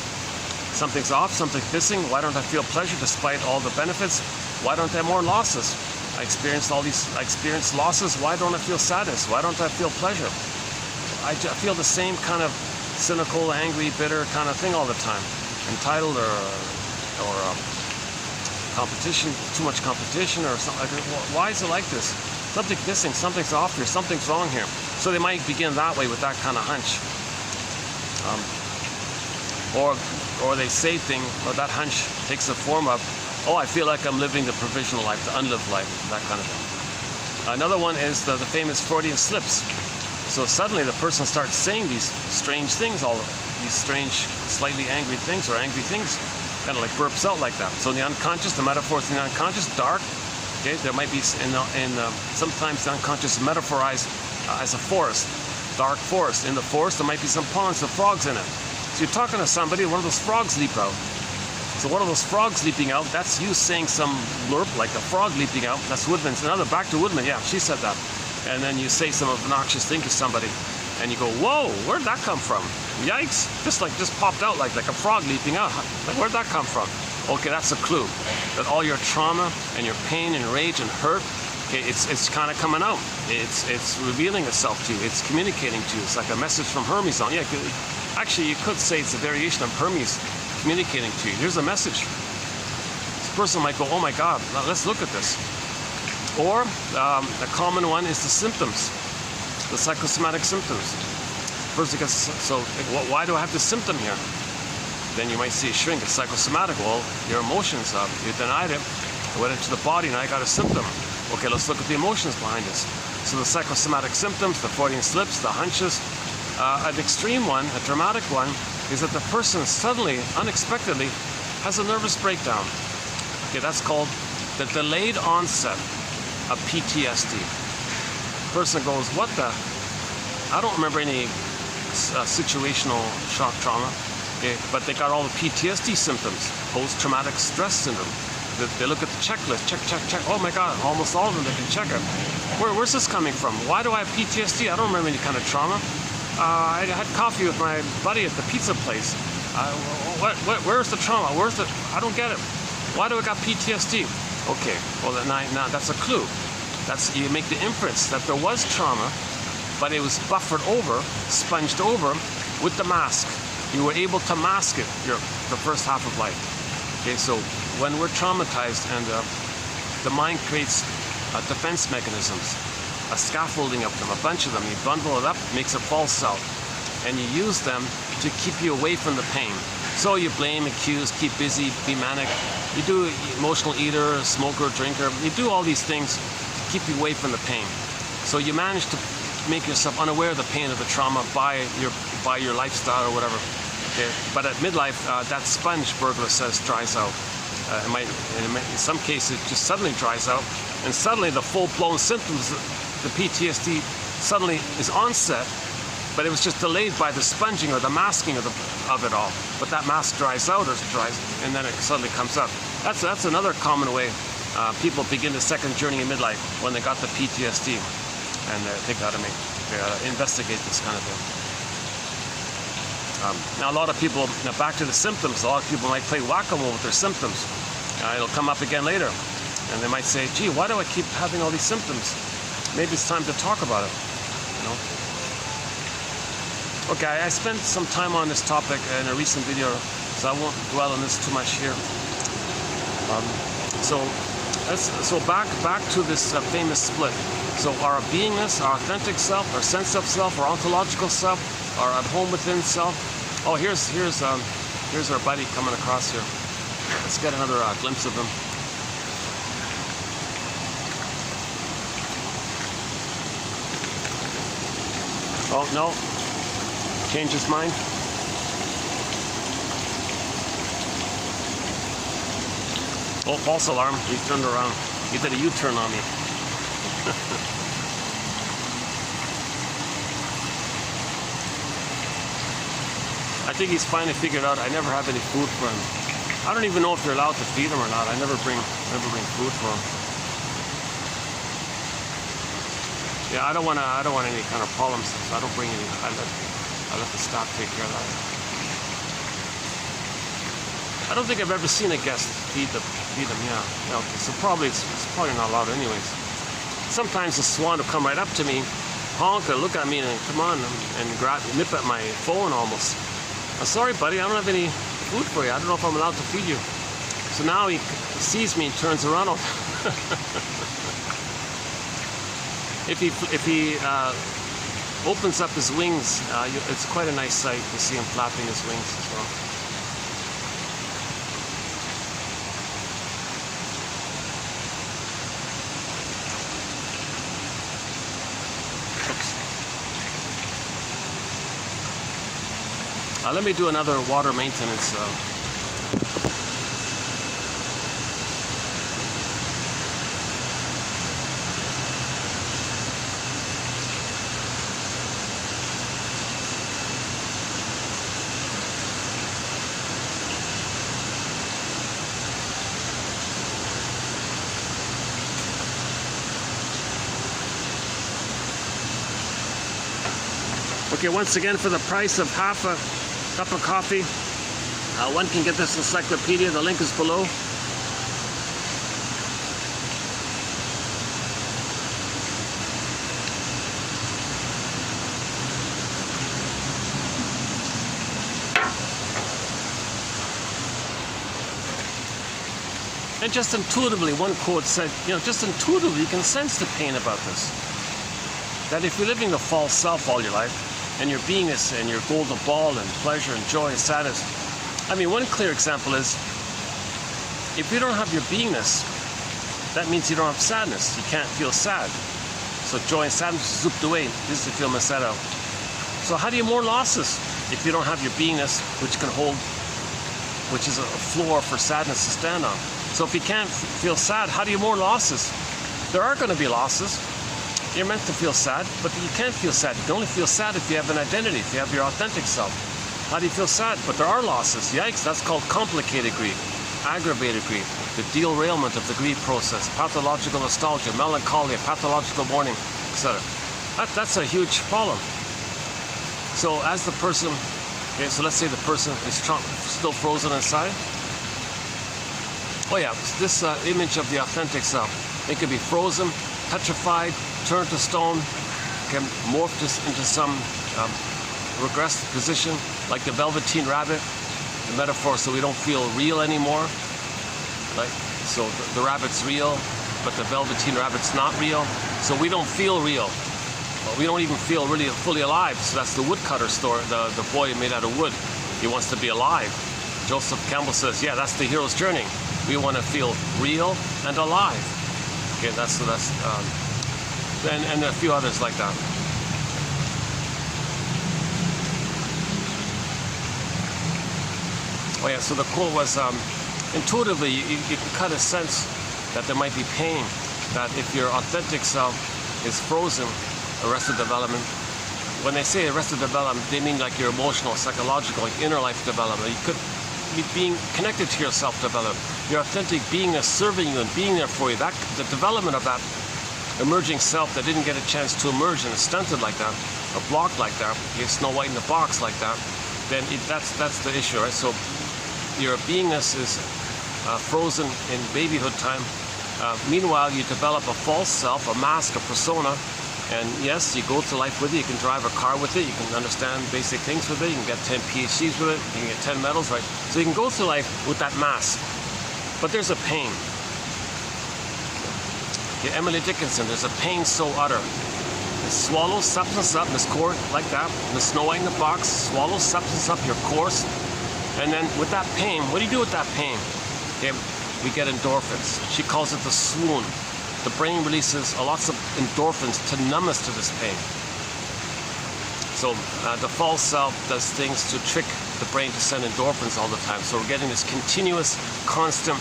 Something's off, something's missing. Why don't I feel pleasure despite all the benefits? Why don't I have more losses? I experienced losses. Why don't I feel sadness? Why don't I feel pleasure? I feel the same kind of cynical, angry, bitter kind of thing all the time. Entitled or competition, too much competition or something. Why is it like this? Something's missing, something's off here, something's wrong here. So they might begin that way with that kind of hunch. Or they say things, or that hunch takes the form of, oh, I feel like I'm living the provisional life, the unlived life, that kind of thing. Another one is the famous Freudian slips. So suddenly the person starts saying these strange things, all these strange, slightly angry things or angry things, kind of like burps out like that. So in the unconscious, the metaphors in the unconscious, dark. Okay, there might be sometimes the unconscious is metaphorized as a forest, dark forest. In the forest, there might be some ponds of frogs in it. So you're talking to somebody, one of those frogs leap out. So one of those frogs leaping out, that's you saying some blurb, like a frog leaping out. That's Woodman's. Another, back to Woodman, yeah, she said that. And then you say some obnoxious thing to somebody, and you go, whoa, where'd that come from? Yikes, just popped out like a frog leaping out. Like, where'd that come from? Okay, that's a clue that all your trauma and your pain and rage and hurt, okay, it's kind of coming out. It's revealing itself to you. It's communicating to you. It's like a message from Hermes on. Yeah, actually, you could say it's a variation of Hermes communicating to you. Here's a message. This person might go, oh my God, let's look at this. Or a common one is the symptoms, the psychosomatic symptoms. Person gets, so why do I have this symptom here? Then you might see a shrink, it's psychosomatic. Well, your emotions, you denied it, it went into the body, now I got a symptom. Okay, let's look at the emotions behind this. So the psychosomatic symptoms, the Freudian slips, the hunches. An extreme one, a dramatic one, is that the person suddenly, unexpectedly, has a nervous breakdown. Okay, that's called the delayed onset of PTSD. The person goes, what the? I don't remember any situational shock trauma, okay, but they got all the PTSD symptoms, post-traumatic stress syndrome. They look at the checklist, check. Oh my God, almost all of them, they can check it. Where's this coming from? Why do I have PTSD? I don't remember any kind of trauma. I had coffee with my buddy at the pizza place. Where's the trauma? I don't get it. Why do I got PTSD? Okay, well now that's a clue. You make the inference that there was trauma, but it was buffered over, sponged over with the mask. You were able to mask it the first half of life. Okay, so when we're traumatized and the mind creates defense mechanisms, a scaffolding of them, a bunch of them, you bundle it up, makes a false self, and you use them to keep you away from the pain. So you blame, accuse, keep busy, be manic. You do emotional eater, smoker, drinker. You do all these things to keep you away from the pain. So you manage to make yourself unaware of the pain of the trauma by your lifestyle or whatever. Okay. But at midlife, that sponge, Burglar says, dries out. In some cases, it just suddenly dries out, and suddenly the full-blown symptoms, the PTSD, suddenly is onset. But it was just delayed by the sponging or the masking of it all. But that mask dries out, and then it suddenly comes up. That's another common way people begin the second journey in midlife, when they got the PTSD, and they gotta investigate this kind of thing. Now a lot of people, back to the symptoms, a lot of people might play whack-a-mole with their symptoms. It'll come up again later, and they might say, gee, why do I keep having all these symptoms? Maybe it's time to talk about it, you know? Okay, I spent some time on this topic in a recent video, so I won't dwell on this too much here. So back to this famous split. So our beingness, our authentic self, our sense of self, our ontological self, our at home within self. Oh, here's our buddy coming across here. Let's get another glimpse of him. Oh no. Change his mind. Oh, false alarm. He turned around. He did a U-turn on me. I think he's finally figured out I never have any food for him. I don't even know if you're allowed to feed him or not. I never bring food for him. Yeah, I don't want any kind of problems, so I don't bring any. I let the staff take care of that. I don't think I've ever seen a guest feed them. Yeah. Okay. So it's probably not allowed anyways. Sometimes the swan will come right up to me, honk, or look at me, and come on and nip at my phone almost. I'm sorry, buddy. I don't have any food for you. I don't know if I'm allowed to feed you. So now he sees me and turns around. If he opens up his wings, it's quite a nice sight to see him flapping his wings as well. Let me do another water maintenance. Okay, once again, for the price of half a cup of coffee, one can get this encyclopedia. The link is below. And just intuitively, one quote said, just intuitively you can sense the pain about this. That if you're living the false self all your life, and your beingness and your golden ball and pleasure and joy and sadness. I mean, one clear example is, if you don't have your beingness, that means you don't have sadness. You can't feel sad. So joy and sadness is zooped away. This is the feel out. So how do you mourn losses if you don't have your beingness, which is a floor for sadness to stand on? So if you can't feel sad, how do you mourn losses? There are going to be losses. You're meant to feel sad, but you can't feel sad. You can only feel sad if you have an identity, if you have your authentic self. How do you feel sad? But there are losses. Yikes, that's called complicated grief, aggravated grief, the derailment of the grief process, pathological nostalgia, melancholia, pathological mourning, etc. That's a huge problem. So as the person, okay, so let's say the person is still frozen inside. Oh yeah, this image of the authentic self. It could be frozen, petrified, turned to stone, can morph this into some regressed position, like the velveteen rabbit, the metaphor, so we don't feel real anymore. Like, so the rabbit's real, but the velveteen rabbit's not real. So we don't feel real. We don't even feel really fully alive. So that's the woodcutter story, the boy made out of wood. He wants to be alive. Joseph Campbell says, yeah, that's the hero's journey. We want to feel real and alive. Okay, and a few others like that. Oh yeah, so the quote was, intuitively, you can kind of sense that there might be pain, that if your authentic self is frozen, arrested development. When they say arrested development, they mean like your emotional, psychological, like inner life development. You could be being connected to your self-development, your authentic beingness serving you and being there for you. That the development of that emerging self that didn't get a chance to emerge and is stunted like that, or blocked like that, you Snow White in the box like that, then that's the issue, right? So your beingness is frozen in babyhood time. Meanwhile, you develop a false self, a mask, a persona, and yes, you go through life with it. You can drive a car with it. You can understand basic things with it. You can get 10 PhDs with it. You can get 10 medals, right? So you can go through life with that mask. But there's a pain. Okay, Emily Dickinson, there's a pain so utter. It swallows substance up, this core like that, the Snow White in the box, swallows substance up your course. And then with that pain, what do you do with that pain? Okay, we get endorphins. She calls it the swoon. The brain releases lots of endorphins to numb us to this pain. So the false self does things to trick the brain to send endorphins all the time. So we're getting this continuous, constant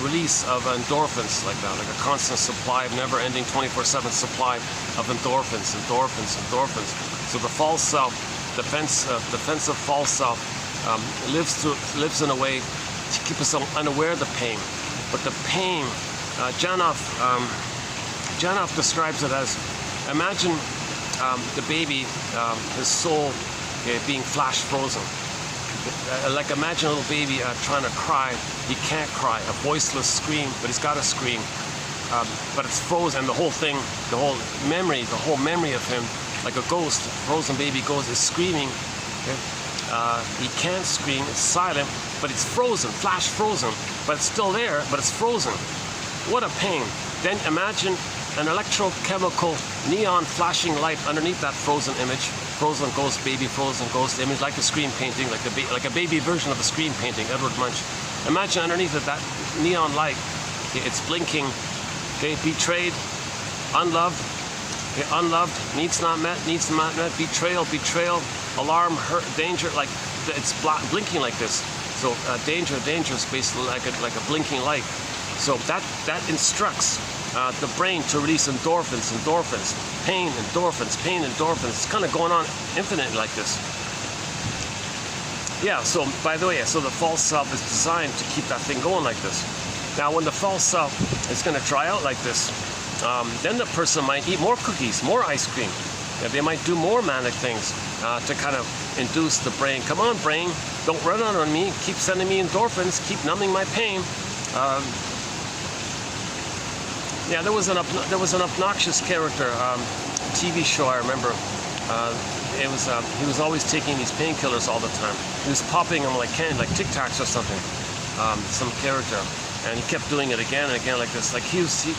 release of endorphins like that, like a constant supply of never-ending 24/7 supply of endorphins. So the false self, defensive false self, lives in a way to keep us unaware of the pain. But the pain, Janoff describes it as, imagine the baby, his soul being flash frozen. Like imagine a little baby trying to cry. He can't cry, a voiceless scream, but he's got to scream. But it's frozen, and the whole memory of him, like a ghost, frozen baby ghost, is screaming. Okay? He can't scream, it's silent, but it's frozen, flash frozen, but it's still there, but it's frozen. What a pain. Then imagine an electrochemical neon flashing light underneath that frozen image. Frozen ghost image, like a screen painting, like a baby version of a screen painting, Edward Munch. Imagine underneath it that neon light, okay, it's blinking, okay, betrayed, unloved, okay, unloved, needs not met, betrayal, alarm, hurt, danger, like it's blinking like this. So danger is basically like a blinking light. So that instructs the brain to release endorphins, pain, endorphins. It's kind of going on infinitely like this. Yeah, so by the way, so the false self is designed to keep that thing going like this. Now when the false self is going to dry out like this, then the person might eat more cookies, more ice cream. Yeah, they might do more manic things to kind of induce the brain. Come on, brain, don't run out on me. Keep sending me endorphins. Keep numbing my pain. Yeah, there was an obnoxious character, TV show I remember. He was always taking these painkillers all the time. He was popping them like candy, like Tic Tacs or something. Some character, and he kept doing it again and again like this. Like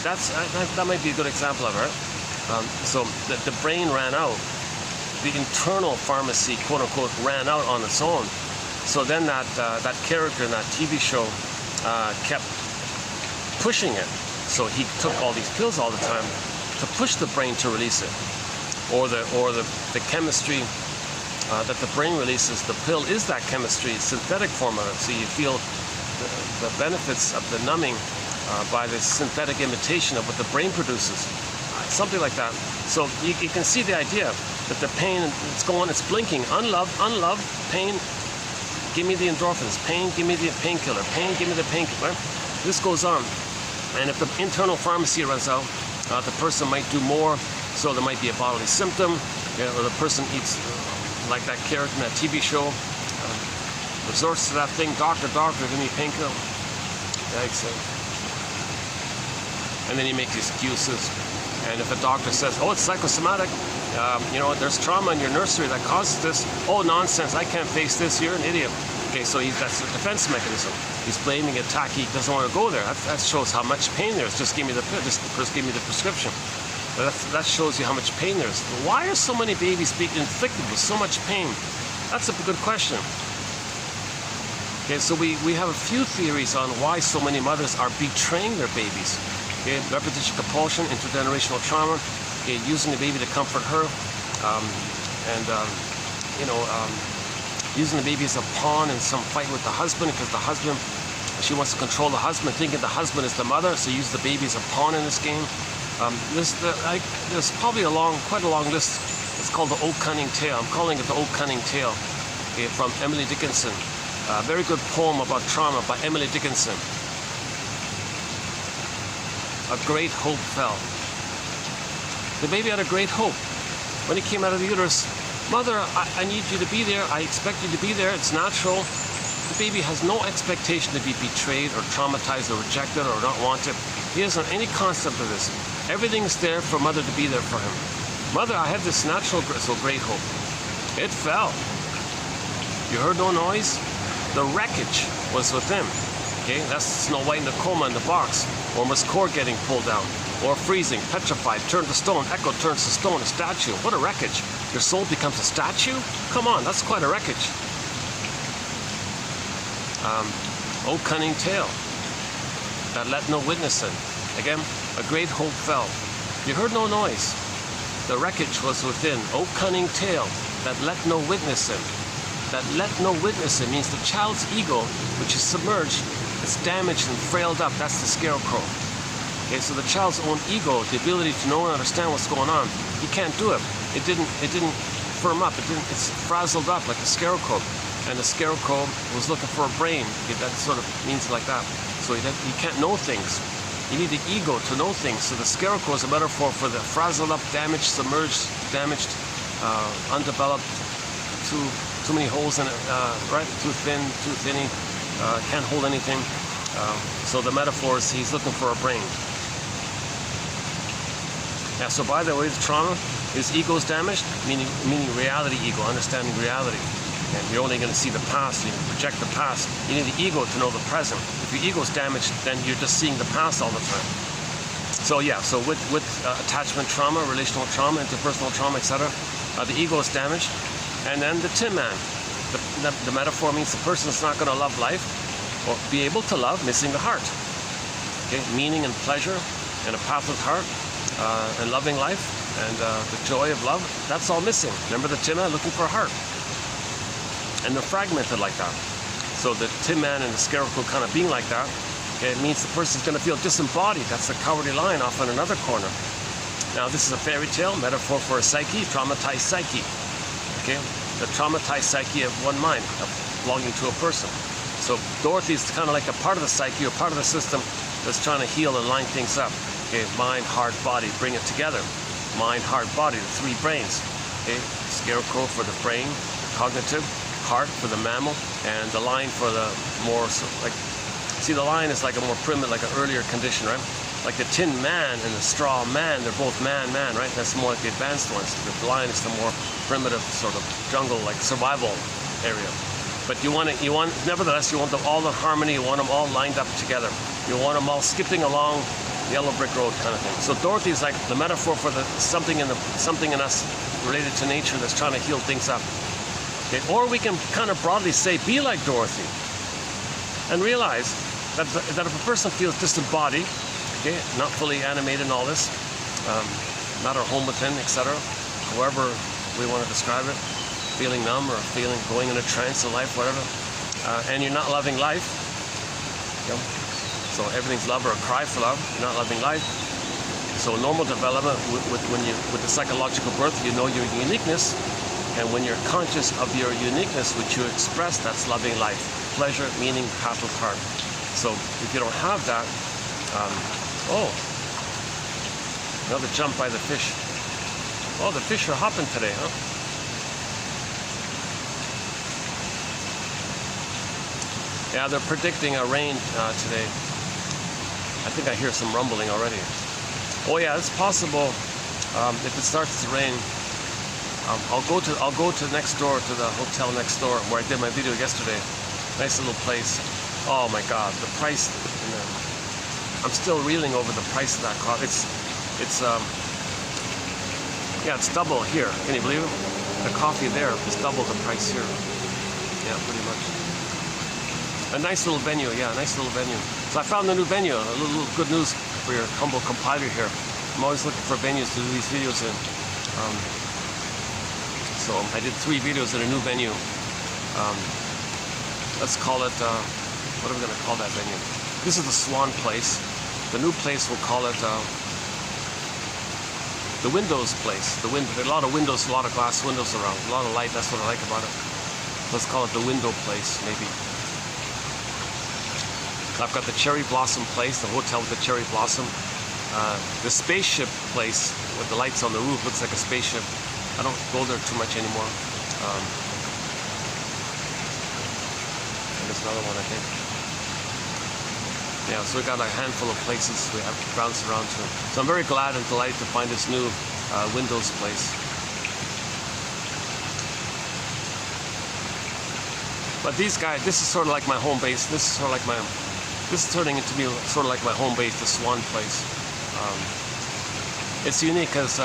that might be a good example of it. Right? So the brain ran out. The internal pharmacy, quote unquote, ran out on its own. So then that character in that TV show kept pushing it. So he took all these pills all the time to push the brain to release it, or the chemistry that the brain releases. The pill is that chemistry, synthetic form of it. So you feel the benefits of the numbing by this synthetic imitation of what the brain produces, something like that. So you can see the idea that the pain, it's blinking, unloved, pain. Give me the endorphins. Pain, give me the painkiller. Pain, give me the painkiller. This goes on. And if the internal pharmacy runs out, the person might do more. So there might be a bodily symptom, or the person eats, like that character in that TV show, resorts to that thing, doctor, give me painkiller. Yikes. And then he makes excuses. And if a doctor says, oh, it's psychosomatic, there's trauma in your nursery that causes this. Oh, nonsense, I can't face this, you're an idiot. Okay, so that's a defense mechanism. He's blaming attack. He doesn't want to go there. That shows how much pain there is. Just give me the prescription. That shows you how much pain there is. Why are so many babies being inflicted with so much pain? That's a good question. Okay, so we have a few theories on why so many mothers are betraying their babies. Okay, repetition compulsion, intergenerational trauma, okay, using the baby to comfort her, using the baby as a pawn in some fight with the husband, because she wants to control the husband, thinking the husband is the mother, so use the baby as a pawn in this game. There's probably quite a long list. It's called the Old Cunning Tale. I'm calling it the Old Cunning Tale, okay, from Emily Dickinson. A very good poem about trauma by Emily Dickinson. A great hope fell. The baby had a great hope. When he came out of the uterus, Mother, I need you to be there. I expect you to be there. It's natural. The baby has no expectation to be betrayed or traumatized or rejected or not wanted. He doesn't have any concept of this. Everything's there for Mother to be there for him. Mother, I had this natural, so great hope. It fell. You heard no noise? The wreckage was with him. Okay, that's Snow White in the coma in the box. Or Miss Core getting pulled down. Or freezing, petrified, turned to stone. Echo turns to stone, a statue. What a wreckage. Your soul becomes a statue? Come on, that's quite a wreckage. O cunning tale that let no witness in. Again, a great hope fell. You heard no noise. The wreckage was within. O cunning tale that let no witness in. That let no witness in means the child's ego, which is submerged, It's damaged and frailed up. That's the scarecrow. Okay, so the child's own ego, the ability to know and understand what's going on, he can't do it. It didn't firm up. It's frazzled up like a scarecrow. And the scarecrow was looking for a brain. Okay, that sort of means like that. So he can't know things. You need the ego to know things. So the scarecrow is a metaphor for the frazzled up, damaged, submerged, damaged, undeveloped, too many holes in it, right? Too thin, too thinny, can't hold anything. So the metaphor is he's looking for a brain. Yeah, so by the way, the trauma is ego is damaged, meaning reality ego, understanding reality. And you're only going to see the past, you project the past. You need the ego to know the present. If your ego is damaged, then you're just seeing the past all the time. So yeah, so with attachment trauma, relational trauma, interpersonal trauma, etc., the ego is damaged. And then the Tin Man. The metaphor means the person is not going to love life or be able to love, missing the heart. Okay, meaning and pleasure and a pathless heart and loving life and the joy of love, that's all missing. Remember the Tin Man looking for a heart. And they're fragmented like that. So the Tin Man and the Scarecrow kind of being like that, okay, it means the person's going to feel disembodied. That's the cowardly lion off in another corner. Now this is a fairy tale, metaphor for a psyche, traumatized psyche. Okay, the traumatized psyche of one mind, of belonging to a person. So Dorothy's kind of like a part of the psyche or part of the system that's trying to heal and line things up. Okay, mind, heart, body, bring it together. Mind, heart, body, the three brains. Okay, Scarecrow for the brain, the cognitive, heart for the mammal, and the lion for the more, see the lion is like a more primitive, like an earlier condition, right? Like the Tin Man and the Straw Man, they're both man, right? That's more like the advanced ones. The lion is the more primitive sort of jungle, like survival area. But nevertheless, you want them all in harmony, you want them all lined up together. You want them all skipping along the yellow brick road kind of thing. So Dorothy is like the metaphor for the something in us related to nature that's trying to heal things up. Okay, or we can kind of broadly say, be like Dorothy, and realize that if a person feels disembodied, okay, not fully animated and all this, not at home within, etc., however we want to describe it, feeling numb or going in a trance of life, whatever, and you're not loving life, you know, so everything's love or a cry for love, you're not loving life. So normal development with the psychological birth, you know your uniqueness. And when you're conscious of your uniqueness, which you express, that's loving life. Pleasure, meaning, path of heart. So if you don't have that, another jump by the fish. Oh, the fish are hopping today, huh? Yeah, they're predicting a rain today. I think I hear some rumbling already. Oh yeah, it's possible if it starts to rain. I'll go to next door, to the hotel next door where I did my video yesterday. Nice little place. Oh my God, the price. I'm still reeling over the price of that coffee. It's double here. Can you believe it? The coffee there is double the price here. Yeah, pretty much. A nice little venue. Yeah, a nice little venue. So I found a new venue. A little good news for your humble compiler here. I'm always looking for venues to do these videos in. So I did 3 videos at a new venue. Let's call it, what are we going to call that venue? This is the Swan Place. The new place, we'll call it the Windows Place. There are a lot of windows, a lot of glass windows around, a lot of light. That's what I like about it. Let's call it the Window Place, maybe. I've got the Cherry Blossom Place, the hotel with the cherry blossom. The Spaceship Place with the lights on the roof looks like a spaceship. I don't go there too much anymore. And there's another one, I think. Yeah, so we got a handful of places we have to bounce around to. So I'm very glad and delighted to find this new Windows place. But these guys, this is sort of like my home base. This is turning into me sort of like my home base, the Swan Place. It's unique because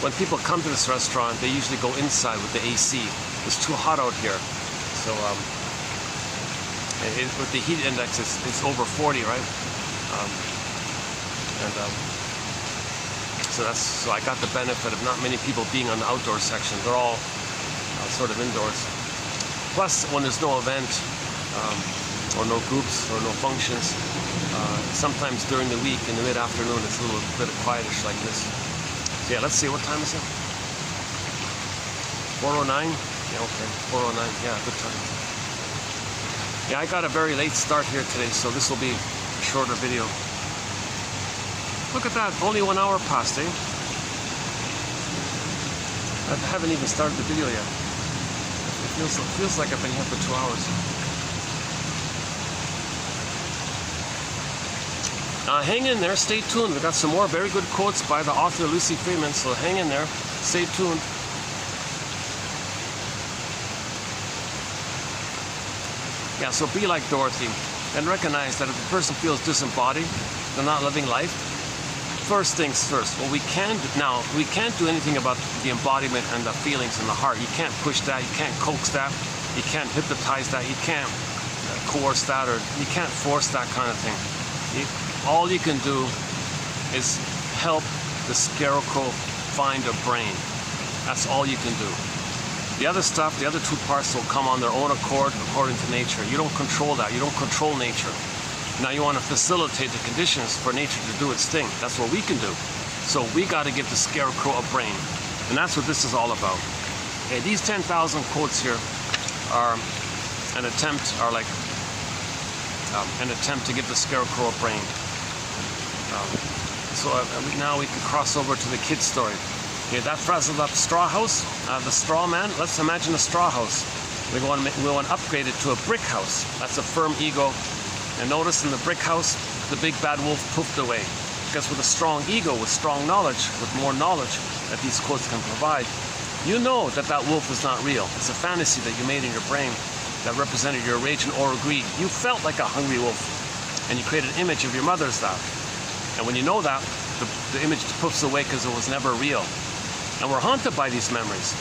when people come to this restaurant, they usually go inside with the AC. It's too hot out here. So with the heat index, it's over 40, right? So I got the benefit of not many people being on the outdoor section. They're all sort of indoors. Plus, when there's no event, or no groups or no functions. Sometimes during the week in the mid-afternoon it's a little bit quietish like this. So yeah, let's see, what time is it? 4:09? Yeah, okay, 4:09, yeah, good time. Yeah, I got a very late start here today, so this will be a shorter video. Look at that, only 1 hour passed, eh? I haven't even started the video yet. It feels like I've been here for 2 hours. Hang in there, stay tuned. We got some more very good quotes by the author Lucy Freeman, so hang in there, stay tuned. Yeah, so be like Dorothy and recognize that if a person feels disembodied, they're not living life. First things first, what we can't do anything about the embodiment and the feelings in the heart. You can't push that, you can't coax that, you can't hypnotize that, you can't coerce that, or you can't force that kind of thing. All you can do is help the scarecrow find a brain. That's all you can do. The other stuff, the other two parts will come on their own accord according to nature. You don't control that. You don't control nature. Now you want to facilitate the conditions for nature to do its thing. That's what we can do. So we got to give the scarecrow a brain. And that's what this is all about. Okay, these 10,000 quotes here are an attempt to give the scarecrow a brain. Now we can cross over to the kid's story. Okay, that frazzled up straw house, the straw man, let's imagine a straw house. We want to upgrade it to a brick house. That's a firm ego. And notice in the brick house, the big bad wolf poofed away. Because with a strong ego, with strong knowledge, with more knowledge that these quotes can provide, you know that that wolf is not real. It's a fantasy that you made in your brain that represented your rage and or greed. You felt like a hungry wolf, and you created an image of your mother as that. And when you know that, the image poofs away because it was never real. And we're haunted by these memories.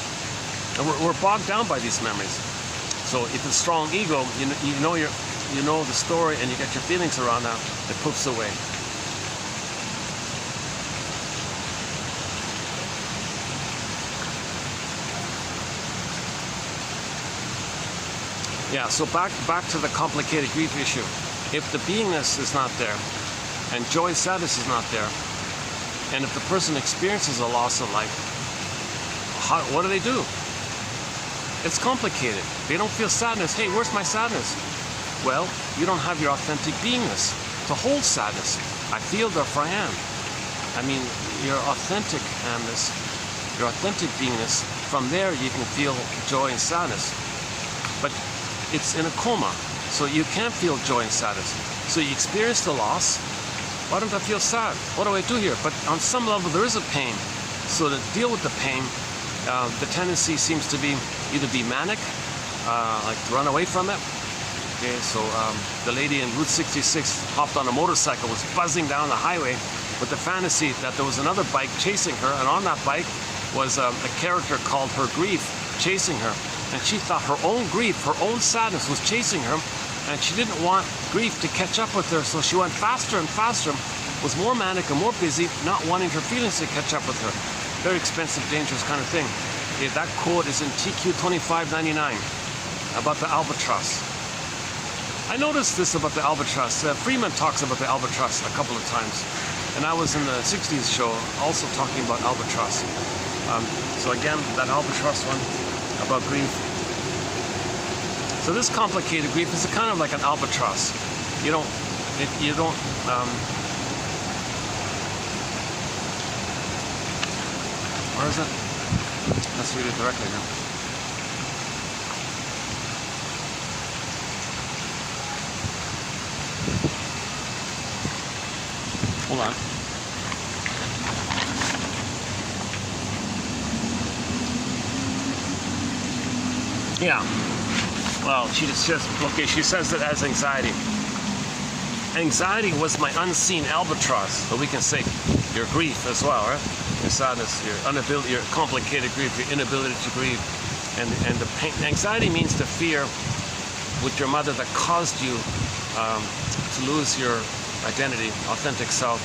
And we're bogged down by these memories. So if it's strong ego, you know the story and you get your feelings around that, it poofs away. Yeah, so back to the complicated grief issue. If the beingness is not there, and joy and sadness is not there, and if the person experiences a loss of life, what do? It's complicated. They don't feel sadness. Hey, where's my sadness? Well, you don't have your authentic beingness to hold sadness. I feel, therefore I am. I mean, your authentic amness, your authentic beingness, from there you can feel joy and sadness. But it's in a coma, so you can't feel joy and sadness. So you experience the loss. Why don't I feel sad? What do I do here? But on some level there is a pain. So to deal with the pain, the tendency seems to be either be manic, like to run away from it. Okay, so the lady in Route 66 hopped on a motorcycle, was buzzing down the highway with the fantasy that there was another bike chasing her, and on that bike was a character called her grief chasing her. And she thought her own grief, her own sadness was chasing her, and she didn't want grief to catch up with her, so she went faster and faster, was more manic and more busy, not wanting her feelings to catch up with her. Very expensive, dangerous kind of thing. Okay, that quote is in TQ 2599 about the albatross. I noticed this about the albatross. Freeman talks about the albatross a couple of times. And I was in the 60s show also talking about albatross. So again, that albatross one about grief. So this complicated grief is kind of like an albatross. Where is it? Let's read it directly here. Hold on. Yeah. Well, she says it as anxiety. Anxiety was my unseen albatross. So we can say your grief as well, right? Your sadness, your inability, your complicated grief, your inability to grieve, and the pain. Anxiety means the fear with your mother that caused you to lose your identity, authentic self.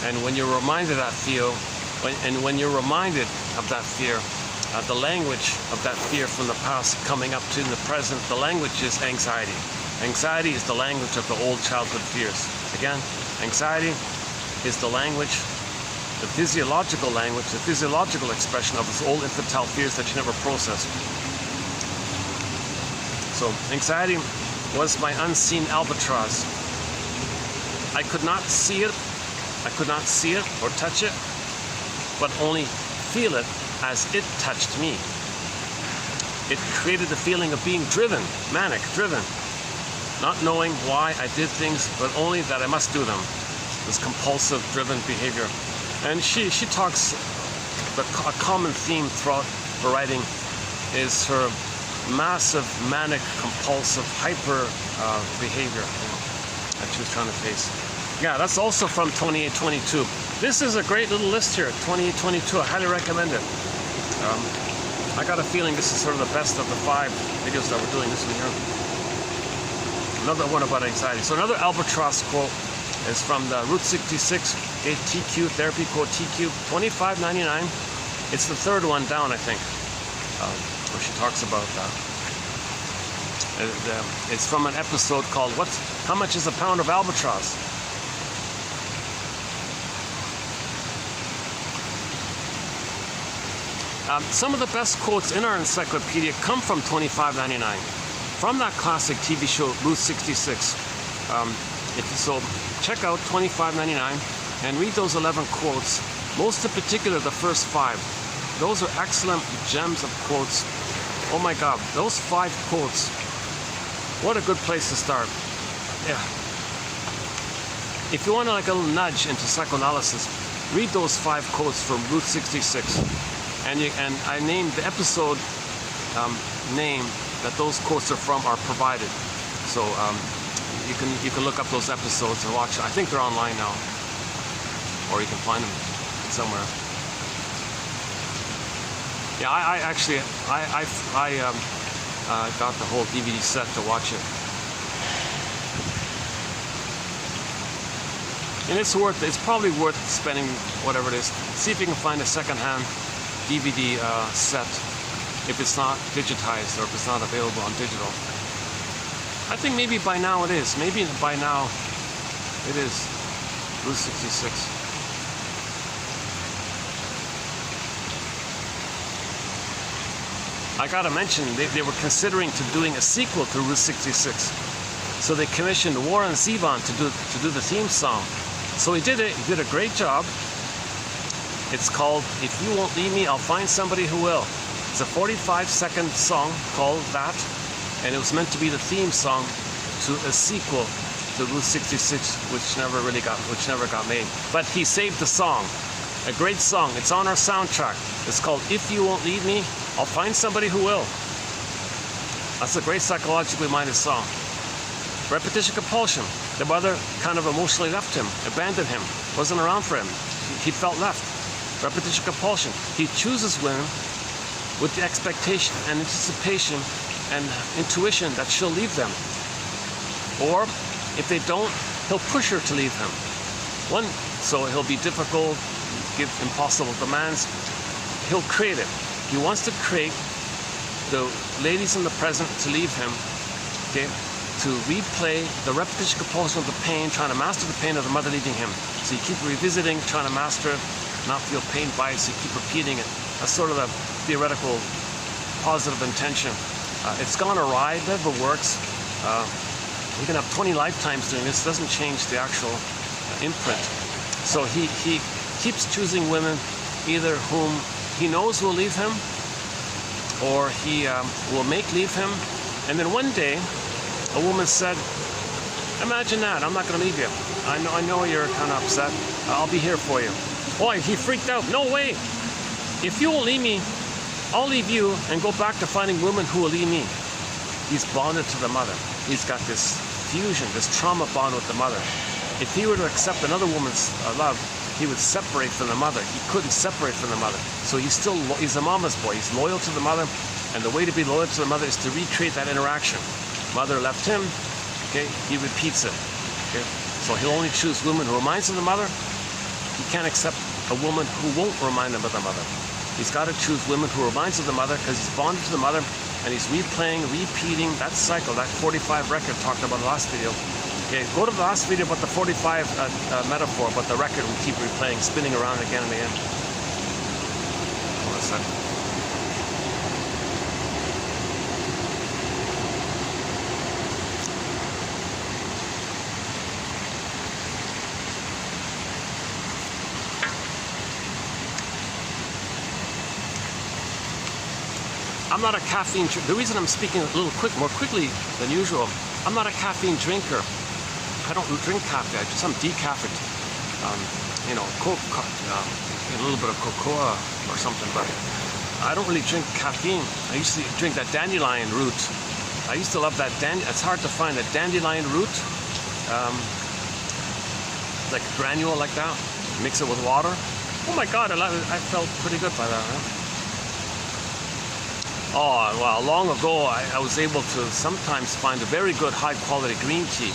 And when you're reminded of that fear, when you're reminded of that fear, the language of that fear from the past coming up to the present, the language is anxiety. Anxiety is the language of the old childhood fears. Again, anxiety is the language, the physiological language, the physiological expression of those old infantile fears that you never processed. So anxiety was my unseen albatross. I could not see it, or touch it, but only feel it as it touched me. It created the feeling of being driven, manic, driven, not knowing why I did things, but only that I must do them. This compulsive, driven behavior. And she talks, a common theme throughout her writing is her massive, manic, compulsive, hyper behavior that she was trying to face. Yeah, that's also from 2822. This is a great little list here, 2822. I highly recommend it. I got a feeling this is sort of the best of the 5 videos that we're doing this one here. Another one about anxiety. So another albatross quote is from the Route 66 TQ therapy quote TQ, $25.99. It's the 3rd one down, I think, where she talks about that. It's from an episode called How Much is a Pound of Albatross? Some of the best quotes in our encyclopedia come from $25.99, from that classic TV show, Route 66. So check out $25.99 and read those 11 quotes, most in particular the first 5. Those are excellent gems of quotes. Oh my God, those 5 quotes. What a good place to start. Yeah. If you want like a little nudge into psychoanalysis, read those 5 quotes from Route 66. And I named the episode name that those quotes are from are provided. So you can look up those episodes and watch. I think they're online now, or you can find them somewhere. Yeah, I got the whole DVD set to watch it, and it's probably worth spending whatever it is. See if you can find a secondhand DVD set if it's not digitized or if it's not available on digital. I think maybe by now it is. Maybe by now it is. Route 66. I gotta mention, they were considering doing a sequel to Route 66. So they commissioned Warren Zevon to do the theme song. So he did it. He did a great job. It's called If You Won't Leave Me, I'll Find Somebody Who Will. It's a 45-second song called that, and it was meant to be the theme song to a sequel to Route 66, which never got made. But he saved the song. A great song. It's on our soundtrack. It's called If You Won't Leave Me, I'll Find Somebody Who Will. That's a great psychologically minded song. Repetition compulsion. The mother kind of emotionally left him, abandoned him, wasn't around for him. He felt left. Repetition compulsion. He chooses women with the expectation and anticipation and intuition that she'll leave them. Or if they don't, he'll push her to leave him. So he'll be difficult, give impossible demands. He'll create it. He wants to create the ladies in the present to leave him, okay, to replay the repetition compulsion of the pain, trying to master the pain of the mother leaving him. So you keep revisiting, trying to master it, not feel pain by it, so you keep repeating it. That's sort of the theoretical positive intention. It's gone awry, it never works. You can have 20 lifetimes doing this, it doesn't change the actual imprint. So he keeps choosing women either whom he knows will leave him, or he will make leave him. And then one day, a woman said, imagine that, I'm not going to leave you. I know you're kind of upset. I'll be here for you. Boy, he freaked out. No way. If you won't leave me, I'll leave you and go back to finding women who will leave me. He's bonded to the mother. He's got this fusion, this trauma bond with the mother. If he were to accept another woman's love, he would separate from the mother. He couldn't separate from the mother. So he's a mama's boy. He's loyal to the mother. And the way to be loyal to the mother is to recreate that interaction. Mother left him, okay, he repeats it. Okay? So he'll only choose women who reminds him of the mother. He can't accept a woman who won't remind him of the mother. He's got to choose women who reminds of the mother because he's bonded to the mother, and he's replaying, repeating that cycle, that 45 record talked about in the last video. Okay, go to the last video about the 45 metaphor, about the record we keep replaying, spinning around again and again. Hold on a second. I'm not a caffeine drinker. The reason I'm speaking a little more quickly than usual, I'm not a caffeine drinker. I don't drink coffee. I just some decaffered, Coke, a little bit of cocoa or something. But I don't really drink caffeine. I used to drink that dandelion root. I used to love that it's hard to find that dandelion root, like granule like that. Mix it with water. Oh my God, I felt pretty good by that. Huh? Oh, well, long ago I was able to sometimes find a very good high quality green tea.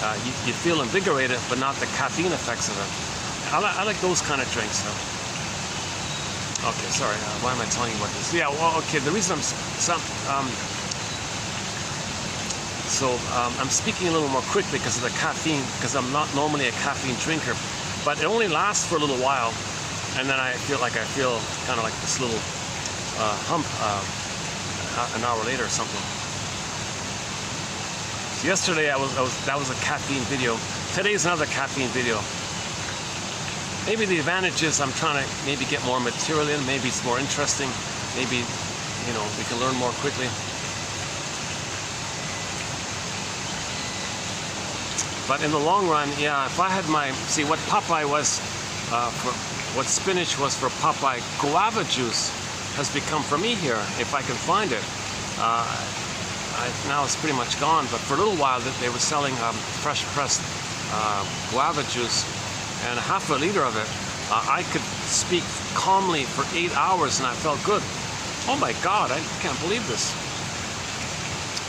You feel invigorated, but not the caffeine effects of it. I like those kind of drinks. Okay, sorry, why am I telling you about this? Yeah, well, okay, the reason I'm speaking a little more quickly because of the caffeine, because I'm not normally a caffeine drinker, but it only lasts for a little while, and then I feel kind of like this little hump an hour later or something. So yesterday that was a caffeine video. Today's another caffeine video. Maybe the advantage is I'm trying to maybe get more material in. Maybe it's more interesting. Maybe we can learn more quickly. But in the long run, yeah, if I had see what Popeye was what spinach was for Popeye, guava juice has become for me here, if I can find it. Now it's pretty much gone, but for a little while they were selling fresh pressed guava juice, and half a liter of it. I could speak calmly for 8 hours and I felt good. Oh my God, I can't believe this.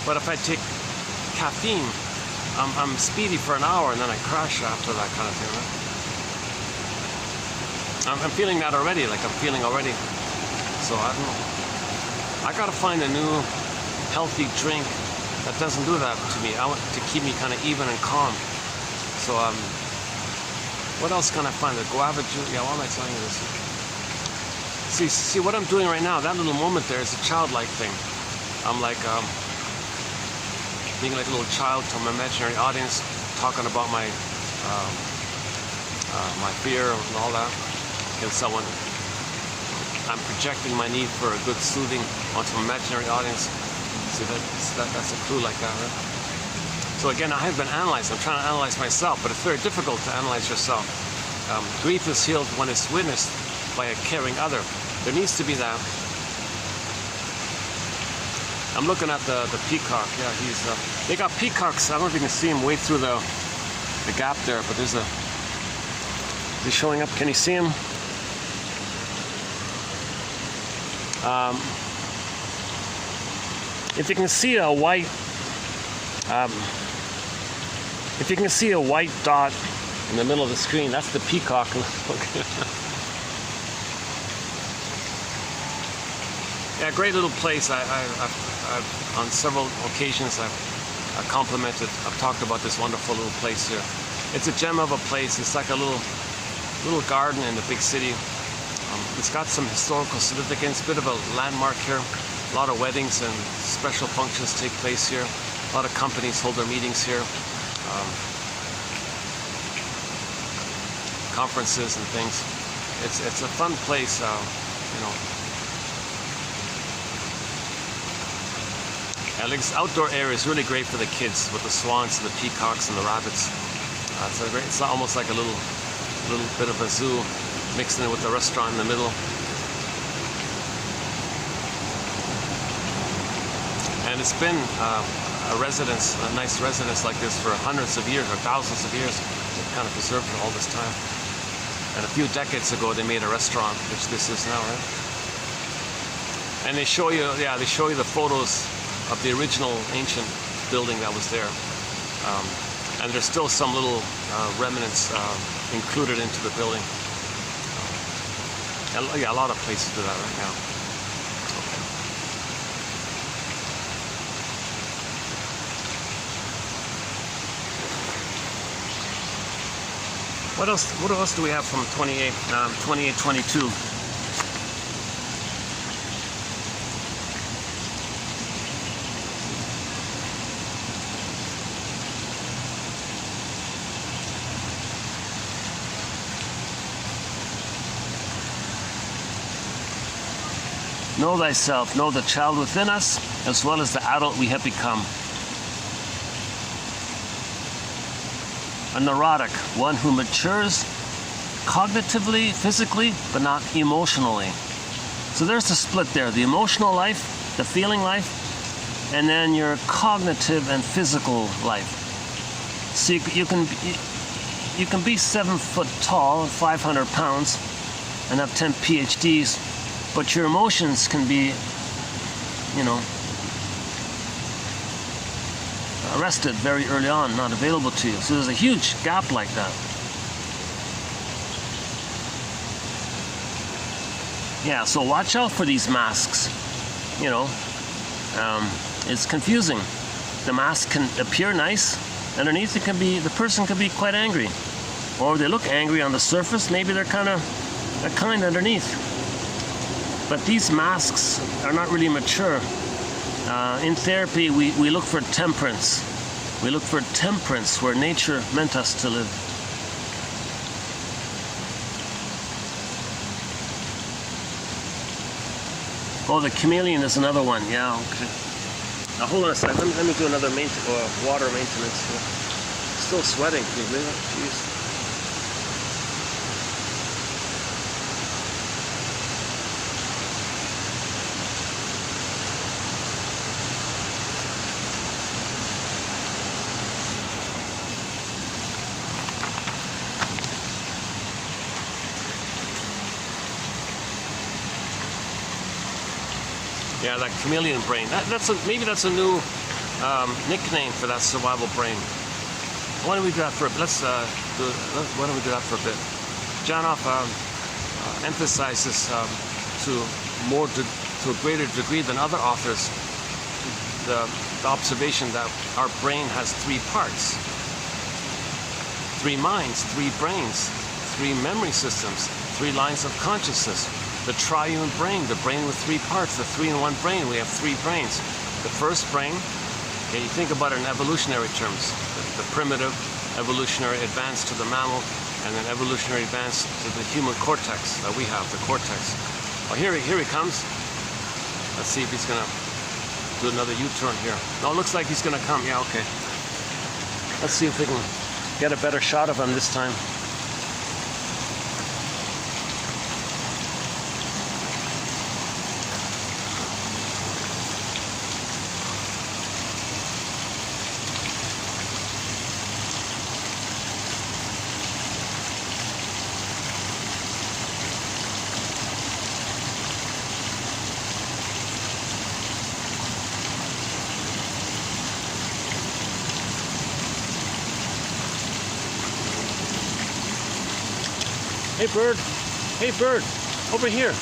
But if I take caffeine, I'm speedy for an hour and then I crash after that kind of thing. Right? I'm feeling that already, like I'm feeling already. So I don't know. I gotta find a new healthy drink that doesn't do that to me. I want to keep me kind of even and calm. So what else can I find? The guava juice. Yeah, why am I telling you this? See what I'm doing right now. That little moment there is a childlike thing. I'm like being like a little child to my imaginary audience, talking about my my fear and all that against someone. I'm projecting my need for a good soothing onto an imaginary audience. See, that's a clue like that, right? So again, I have been analyzed. I'm trying to analyze myself, but it's very difficult to analyze yourself. Grief is healed when it's witnessed by a caring other. There needs to be that. I'm looking at the peacock. Yeah, they got peacocks. I don't know if you can see him way through the gap there, but there's he's showing up. Can you see him? If you can see a white, dot in the middle of the screen, that's the peacock. Yeah, great little place. I've on several occasions I've complimented. I've talked about this wonderful little place here. It's a gem of a place. It's like a little garden in the big city. It's got some historical significance, bit of a landmark here. A lot of weddings and special functions take place here. A lot of companies hold their meetings here. Conferences and things. It's a fun place, And this outdoor area is really great for the kids with the swans and the peacocks and the rabbits. It's almost like a little bit of a zoo, mixing it with the restaurant in the middle. And it's been a nice residence like this for hundreds of years or thousands of years. They've kind of preserved it all this time. And a few decades ago, they made a restaurant, which this is now, right? And they show you the photos of the original ancient building that was there. And there's still some little remnants included into the building. Yeah, a lot of places do that right now. Okay. What else do we have from 2822? Know thyself, know the child within us, as well as the adult we have become. A neurotic, one who matures cognitively, physically, but not emotionally. So there's the split there, the emotional life, the feeling life, and then your cognitive and physical life. So you can be 7 foot tall, 500 pounds, and have 10 PhDs, but your emotions can be, arrested very early on, not available to you. So there's a huge gap like that. Yeah, so watch out for these masks. It's confusing. The mask can appear nice. Underneath, the person can be quite angry. Or they look angry on the surface, maybe they're kind underneath. But these masks are not really mature. In therapy, we look for temperance. We look for temperance where nature meant us to live. Oh, the chameleon is another one. Yeah, okay. Now hold on a second. Let me do another water maintenance here. Still sweating. Can you believe it? Jeez. Yeah, that chameleon brain. Maybe that's a new nickname for that survival brain. Why don't we do that for a bit? Why don't we do that for a bit? Janoff emphasizes to a greater degree than other authors the observation that our brain has 3 parts, 3 minds, 3 brains, 3 memory systems, 3 lines of consciousness. The triune brain, the brain with 3 parts, the 3-in-1 brain. We have 3 brains. The first brain, okay, you think about it in evolutionary terms, the primitive evolutionary advance to the mammal, and then evolutionary advance to the human cortex that we have, the cortex. Oh, here he comes. Let's see if he's gonna do another U-turn here. No, it looks like he's gonna come. Yeah, okay. Let's see if we can get a better shot of him this time. Hey bird, over here.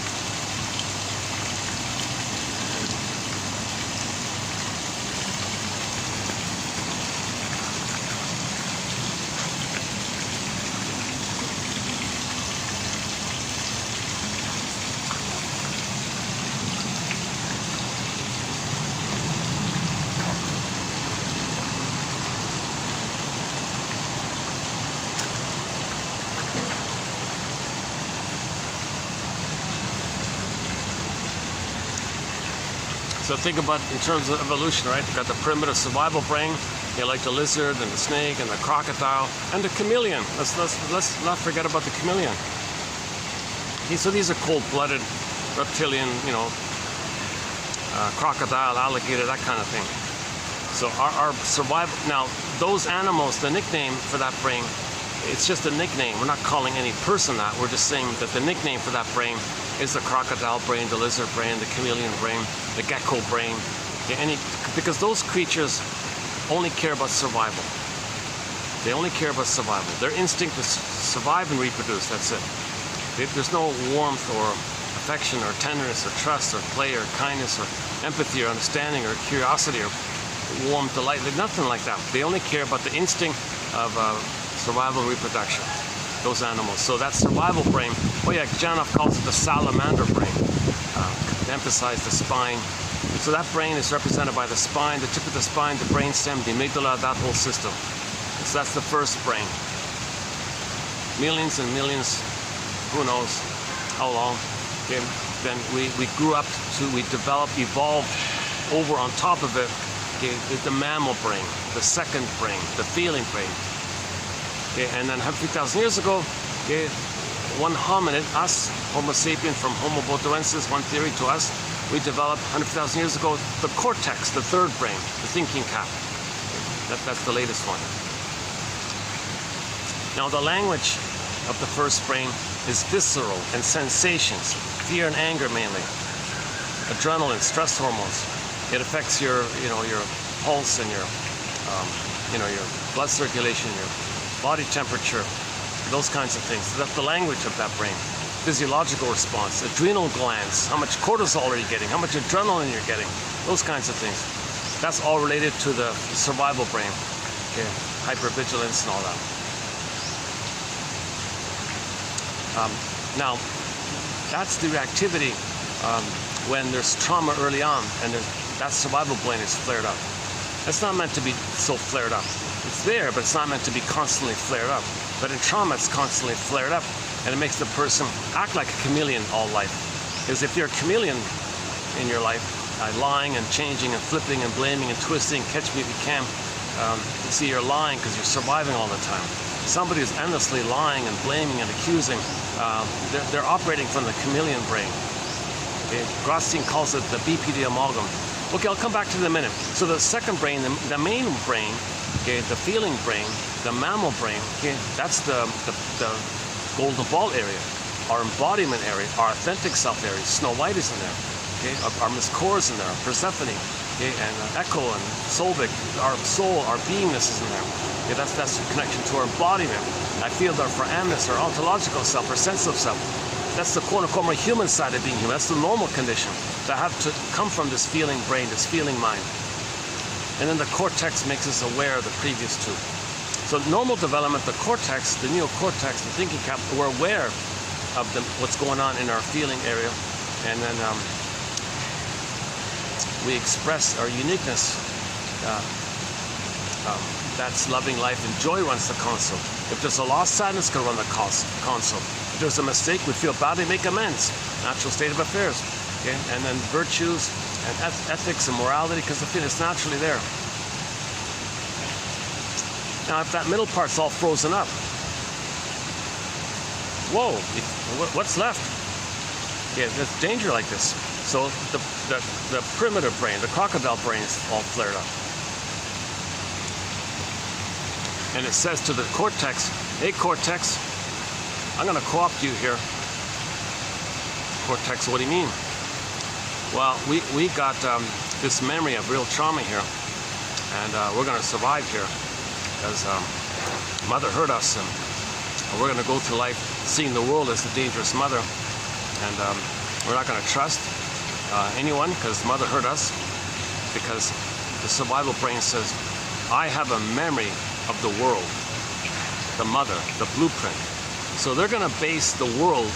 So think about in terms of evolution, right? You've got the primitive survival brain, like the lizard and the snake and the crocodile and the chameleon. Let's not forget about the chameleon. So these are cold-blooded, reptilian, crocodile, alligator, that kind of thing. So our survival, now those animals, the nickname for that brain, it's just a nickname. We're not calling any person that. We're just saying that the nickname for that brain is the crocodile brain, the lizard brain, the chameleon brain, the gecko brain, because those creatures only care about survival. They only care about survival. Their instinct is survive and reproduce, that's it. There's no warmth or affection or tenderness or trust or play or kindness or empathy or understanding or curiosity or warm delight. Nothing like that. They only care about the instinct of survival and reproduction, those animals. So that survival brain, oh yeah, Janov calls it the salamander brain, to emphasize the spine. So that brain is represented by the spine, the tip of the spine, the brainstem, the amygdala, that whole system. So that's the first brain. Millions and millions, who knows how long. Okay. Then we grew up to, we developed, evolved over on top of it, okay, the mammal brain, the second brain, the feeling brain. Okay, and then 150,000 years ago, okay, one hominid, us, Homo sapien from Homo botoensis, one theory to us, we developed 100,000 years ago the cortex, the third brain, the thinking cap. That's the latest one. Now the language of the first brain is visceral and sensations, fear and anger mainly, adrenaline, stress hormones. It affects your pulse and your blood circulation, your body temperature, those kinds of things. That's the language of that brain. Physiological response, adrenal glands, how much cortisol are you getting, how much adrenaline you're getting, those kinds of things. That's all related to the survival brain, okay, hypervigilance and all that. Now, that's the reactivity when there's trauma early on and that survival brain is flared up. It's not meant to be so flared up. It's there, but it's not meant to be constantly flared up. But in trauma, it's constantly flared up, and it makes the person act like a chameleon all life. Because if you're a chameleon in your life, lying and changing and flipping and blaming and twisting, catch me if you can, you see you're lying because you're surviving all the time. Somebody who's endlessly lying and blaming and accusing, they're operating from the chameleon brain. Okay? Grotstein calls it the BPD amalgam. Okay, I'll come back to it in a minute. So the second brain, the main brain, okay, the feeling brain, the mammal brain, okay, that's the golden ball area, our embodiment area, our authentic self area. Snow White is in there, okay, our Miss Core is in there, Persephone, okay, and Echo and Solvik, our soul, our beingness is in there. Okay, that's the connection to our embodiment. I feel that for Amnes, our ontological self, our sense of self. That's the quote-unquote more human side of being human. That's the normal condition that have to come from this feeling brain, this feeling mind. And then the cortex makes us aware of the previous two. So normal development, the cortex, the neocortex, the thinking cap, we're aware of what's going on in our feeling area. And then we express our uniqueness. That's loving life, and joy runs the console. If there's a loss, sadness can run the console. If there's a mistake, we feel badly, make amends. Natural state of affairs. Okay? And then virtues and ethics and morality, because the feeling is naturally there. Now, if that middle part's all frozen up, whoa, what's left? Yeah, there's danger like this. So the primitive brain, the crocodile brain, is all flared up. And it says to the cortex, hey cortex, I'm going to co-opt you here. Cortex, what do you mean? Well, we got this memory of real trauma here, and we're going to survive here because mother hurt us, and we're going to go through life seeing the world as the dangerous mother, and we're not going to trust anyone because mother hurt us, because the survival brain says, I have a memory of the world, the mother, the blueprint. So they're going to base the world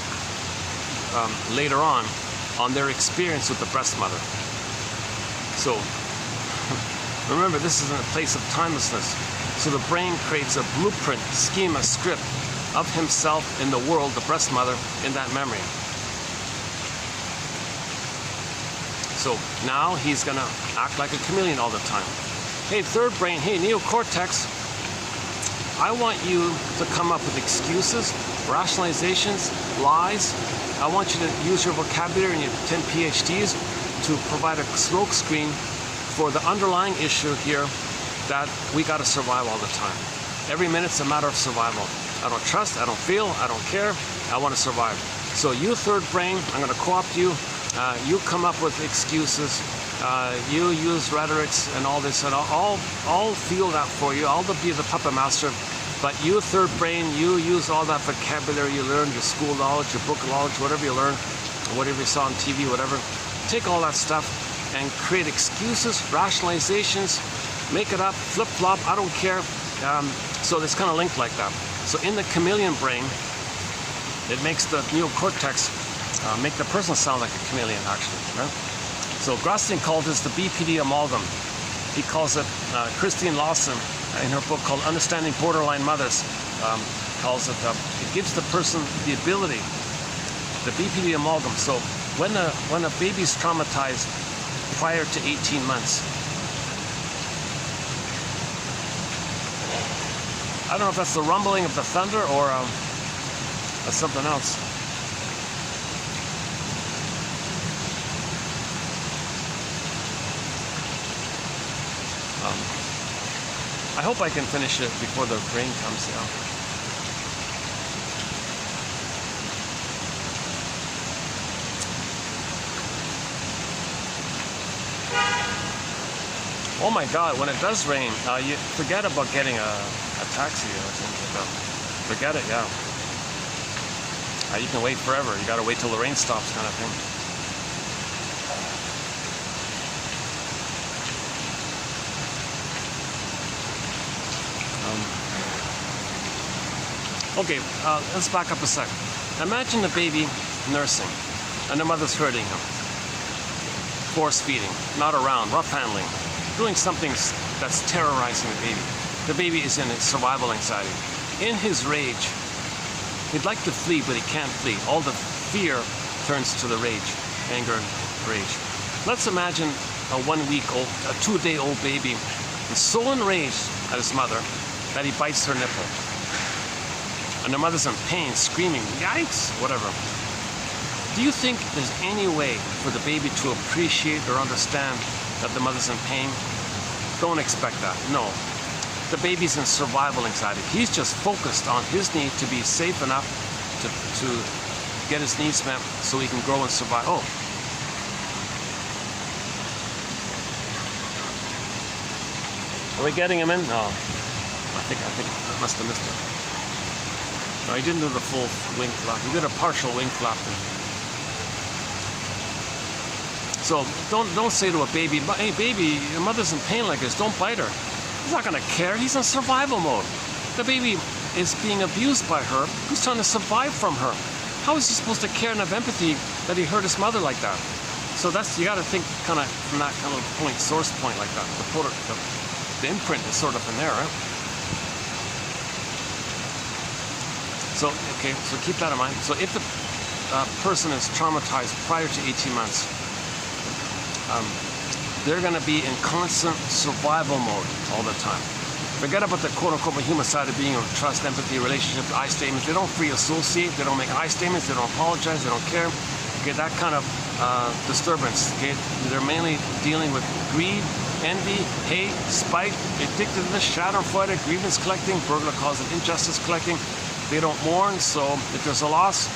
later on their experience with the breast mother. So remember, this is in a place of timelessness. So the brain creates a blueprint, schema, script of himself in the world, the breast mother, in that memory. So now he's going to act like a chameleon all the time. Hey, third brain, hey, neocortex, I want you to come up with excuses, rationalizations, lies. I want you to use your vocabulary and your 10 PhDs to provide a smoke screen for the underlying issue here that we got to survive all the time. Every minute's a matter of survival. I don't trust, I don't feel, I don't care, I want to survive. So you third brain, I'm going to co-opt you. You come up with excuses. You use rhetorics and all this, and I'll feel that for you. I'll be the puppet master, But you, third brain, you use all that vocabulary you learned, your school knowledge, your book knowledge, whatever you learned, whatever you saw on TV, whatever. Take all that stuff and create excuses, rationalizations, make it up, flip-flop, I don't care. So it's kind of linked like that. So in the chameleon brain, it makes the neocortex make the person sound like a chameleon, actually. Right? So Grosstein called this the BPD amalgam. He calls it, Christine Lawson, in her book called Understanding Borderline Mothers, calls it, it gives the person the ability, the BPD amalgam. So when a baby's traumatized prior to 18 months, I don't know if that's the rumbling of the thunder or that's something else. I hope I can finish it before the rain comes down. Oh my God, when it does rain, you forget about getting a taxi or something like that. Forget it, yeah. You can wait forever. You gotta wait till the rain stops, kind of thing. Okay, let's back up a sec. Imagine the baby nursing, and the mother's hurting him. Force feeding, not around, rough handling, doing something that's terrorizing the baby. The baby is in survival anxiety. In his rage, he'd like to flee, but he can't flee. All the fear turns to the rage, anger, rage. Let's imagine a 1 week old, a 2-day-old baby is so enraged at his mother that he bites her nipple. And the mother's in pain, screaming, yikes, whatever. Do you think there's any way for the baby to appreciate or understand that the mother's in pain? Don't expect that, no. The baby's in survival anxiety. He's just focused on his need to be safe enough to get his needs met so he can grow and survive. Oh. Are we getting him in? No. I think I must have missed it. No, he didn't do the full wing flap. He did a partial wing flap. So don't say to a baby, hey baby, your mother's in pain like this, don't bite her. He's not gonna care, he's in survival mode. The baby is being abused by her, he's trying to survive from her. How is he supposed to care and have empathy that he hurt his mother like that? So that's, you gotta think kind of from that kind of point, source point like that. The imprint is sort of in there, right? So, okay, so keep that in mind. So if the person is traumatized prior to 18 months, they're going to be in constant survival mode all the time. Forget about the quote-unquote human side of being of trust, empathy, relationship, I statements. They don't free associate, they don't make I statements, they don't apologize, they don't care. Okay, that kind of disturbance. Okay, they're mainly dealing with greed, envy, hate, spite, addictiveness, schadenfreude, grievance collecting, Bergler calls it injustice collecting. They don't mourn, so if there's a loss,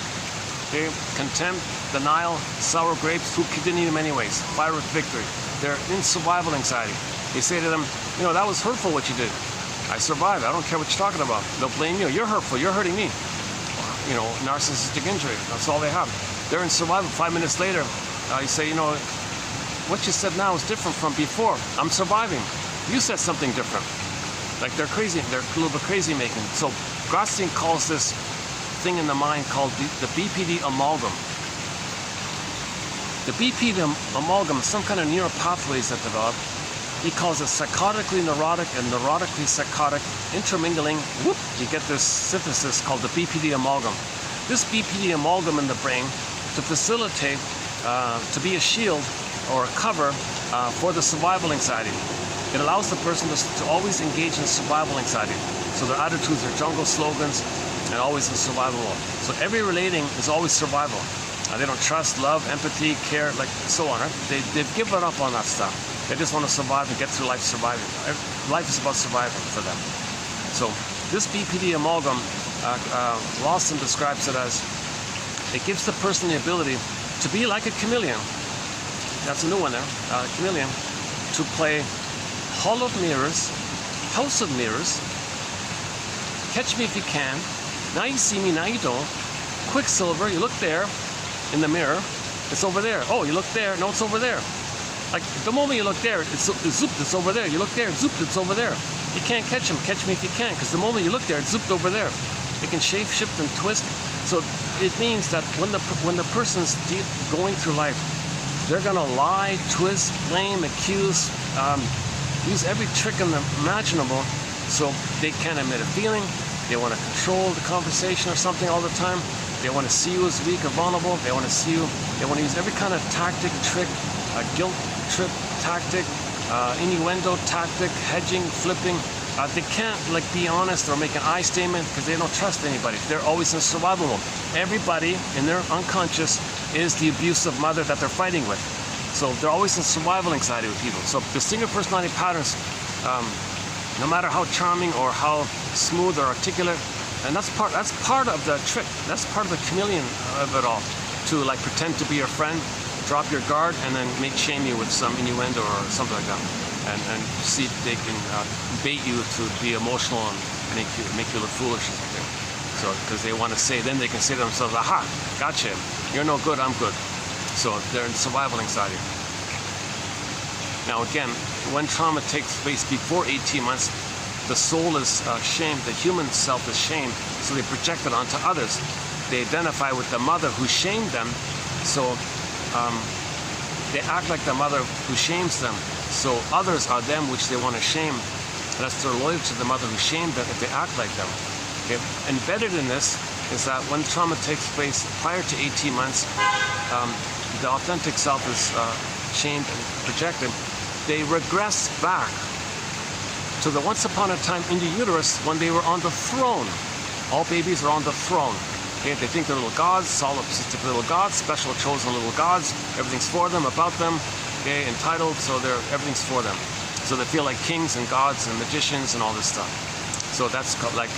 okay, contempt, denial, sour grapes, who didn't eat them anyways, fire with victory. They're in survival anxiety. They say to them, you know, that was hurtful what you did. I survived, I don't care what you're talking about. They'll blame you, you're hurtful, you're hurting me. You know, narcissistic injury, that's all they have. They're in survival. 5 minutes later, you say, you know, what you said now is different from before. I'm surviving. You said something different. Like they're crazy, they're a little bit crazy making. So Grosstein calls this thing in the mind called the BPD amalgam. The BPD amalgam is some kind of neural pathways that develop. He calls it psychotically neurotic and neurotically psychotic intermingling. Whoop, you get this synthesis called the BPD amalgam. This BPD amalgam in the brain to facilitate, to be a shield or a cover for the survival anxiety. It allows the person to always engage in survival anxiety. So their attitudes are jungle slogans and always in survival mode. So every relating is always survival. They don't trust, love, empathy, care, like so on. Right? They've given up on that stuff. They just want to survive and get through life surviving. Life is about surviving for them. So this BPD amalgam, Lawson describes it as, it gives the person the ability to be like a chameleon. That's a new one there, chameleon, to play Hall of Mirrors, House of Mirrors, Catch me if you can. Now you see me, now you don't. Quicksilver, you look there in the mirror, it's over there. Oh, you look there, no, it's over there. Like the moment you look there, it's zooped, it's over there. You look there, it's zooped, it's over there. You can't catch him. Catch me if you can, because the moment you look there, it's zooped over there. It can shape, shift, and twist. So it means that when the person's going through life, they're gonna lie, twist, blame, accuse, use every trick imaginable, so they can't admit a feeling. They want to control the conversation or something all the time. They want to see you as weak or vulnerable. They want to see you. They want to use every kind of tactic, trick, guilt trip tactic, innuendo tactic, hedging, flipping. They can't like be honest or make an I statement because they don't trust anybody. They're always in survival mode. Everybody in their unconscious is the abusive mother that they're fighting with. So they're always in survival anxiety with people. So distinguished personality patterns, no matter how charming or how smooth or articulate, and that's part of the trick. That's part of the chameleon of it all. To like pretend to be your friend, drop your guard, and then shame you with some innuendo or something like that, and see if they can bait you to be emotional and make you look foolish or something. So because they want to say, then they can say to themselves, "Aha, gotcha. You're no good. I'm good." So they're in survival anxiety. Now again, when trauma takes place before 18 months, the soul is shamed, the human self is shamed, so they project it onto others. They identify with the mother who shamed them, so they act like the mother who shames them, so others are them which they want to shame. That's their loyalty to the mother who shamed them if they act like them. Okay? Embedded in this is that when trauma takes place prior to 18 months, the authentic self is shamed and projected. They regress back to the once upon a time in the uterus when they were on the throne. All babies are on the throne. Okay? They think they're little gods, solipsistic little gods, special chosen little gods. Everything's for them, about them. Okay? Entitled, so everything's for them. So they feel like kings and gods and magicians and all this stuff. So that's like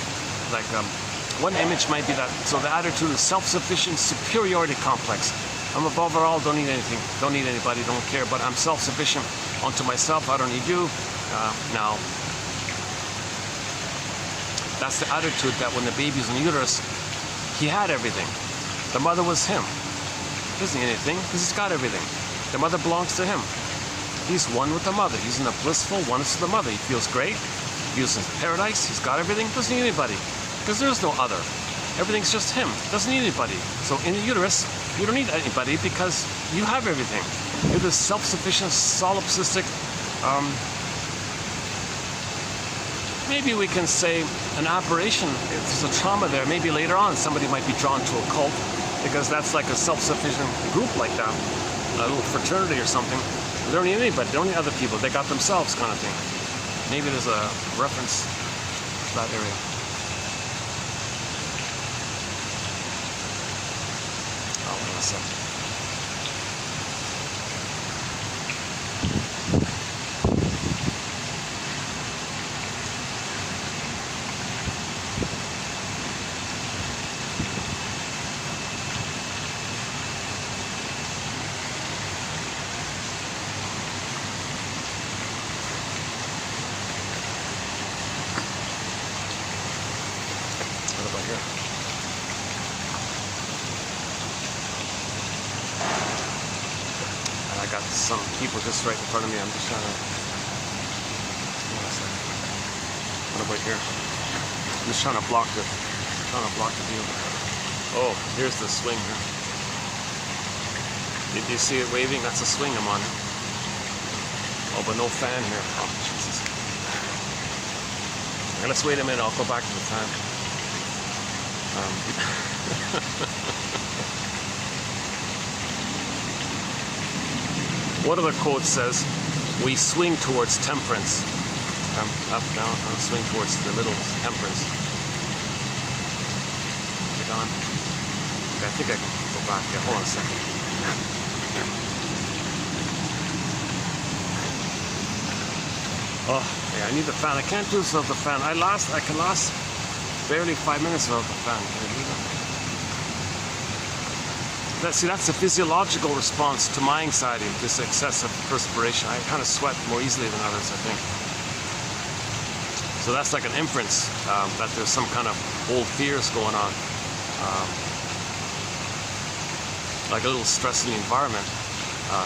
one image might be that. So the attitude is self-sufficient superiority complex. I'm above all, don't need anything, don't need anybody, don't care, but I'm self-sufficient unto myself, I don't need you. Now, that's the attitude that when the baby's in the uterus, he had everything. The mother was him. He doesn't need anything because he's got everything. The mother belongs to him. He's one with the mother. He's in a blissful oneness with the mother. He feels great. He feels in paradise. He's got everything. Doesn't need anybody because there's no other. Everything's just him. Doesn't need anybody. So in the uterus, you don't need anybody because you have everything. You're this self-sufficient, solipsistic, maybe we can say an aberration. If there's a trauma there, maybe later on somebody might be drawn to a cult because that's like a self-sufficient group like that, a little fraternity or something. They don't need anybody. They don't need other people. They got themselves kind of thing. Maybe there's a reference to that area. Oh, hold on a second. Got some people just right in front of me. I'm just trying to. What about here? I'm just trying to block the view. Oh, here's the swing here. Did you see it waving? That's a swing I'm on. Oh, but no fan here. Oh, Jesus. Okay, let's wait a minute. I'll go back to the fan. One of the quotes says, "We swing towards temperance." Up, down, swing towards the middle, temperance. Is it on? Okay, I think I can go back. Yeah, hold on a second. Oh, yeah, I need the fan. I can't do this without the fan. I can last barely 5 minutes without the fan. Can I do that? That's a physiological response to my anxiety, this excessive perspiration. I kind of sweat more easily than others, I think. So that's like an inference that there's some kind of old fears going on, like a little stress in the environment,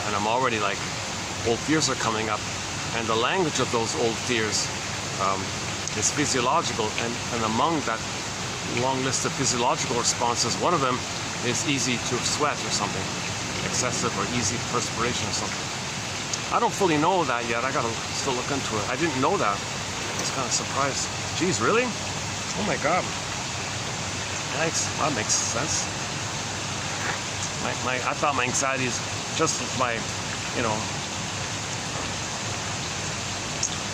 and I'm already like, old fears are coming up, and the language of those old fears is physiological, and among that long list of physiological responses, one of them is easy to sweat or something, excessive or easy perspiration or something. I don't fully know that yet. I gotta still look into it. I didn't know that. I was kind of surprised. Geez, really? Oh my God. Yikes. That makes sense. I thought my anxiety is just my, you know,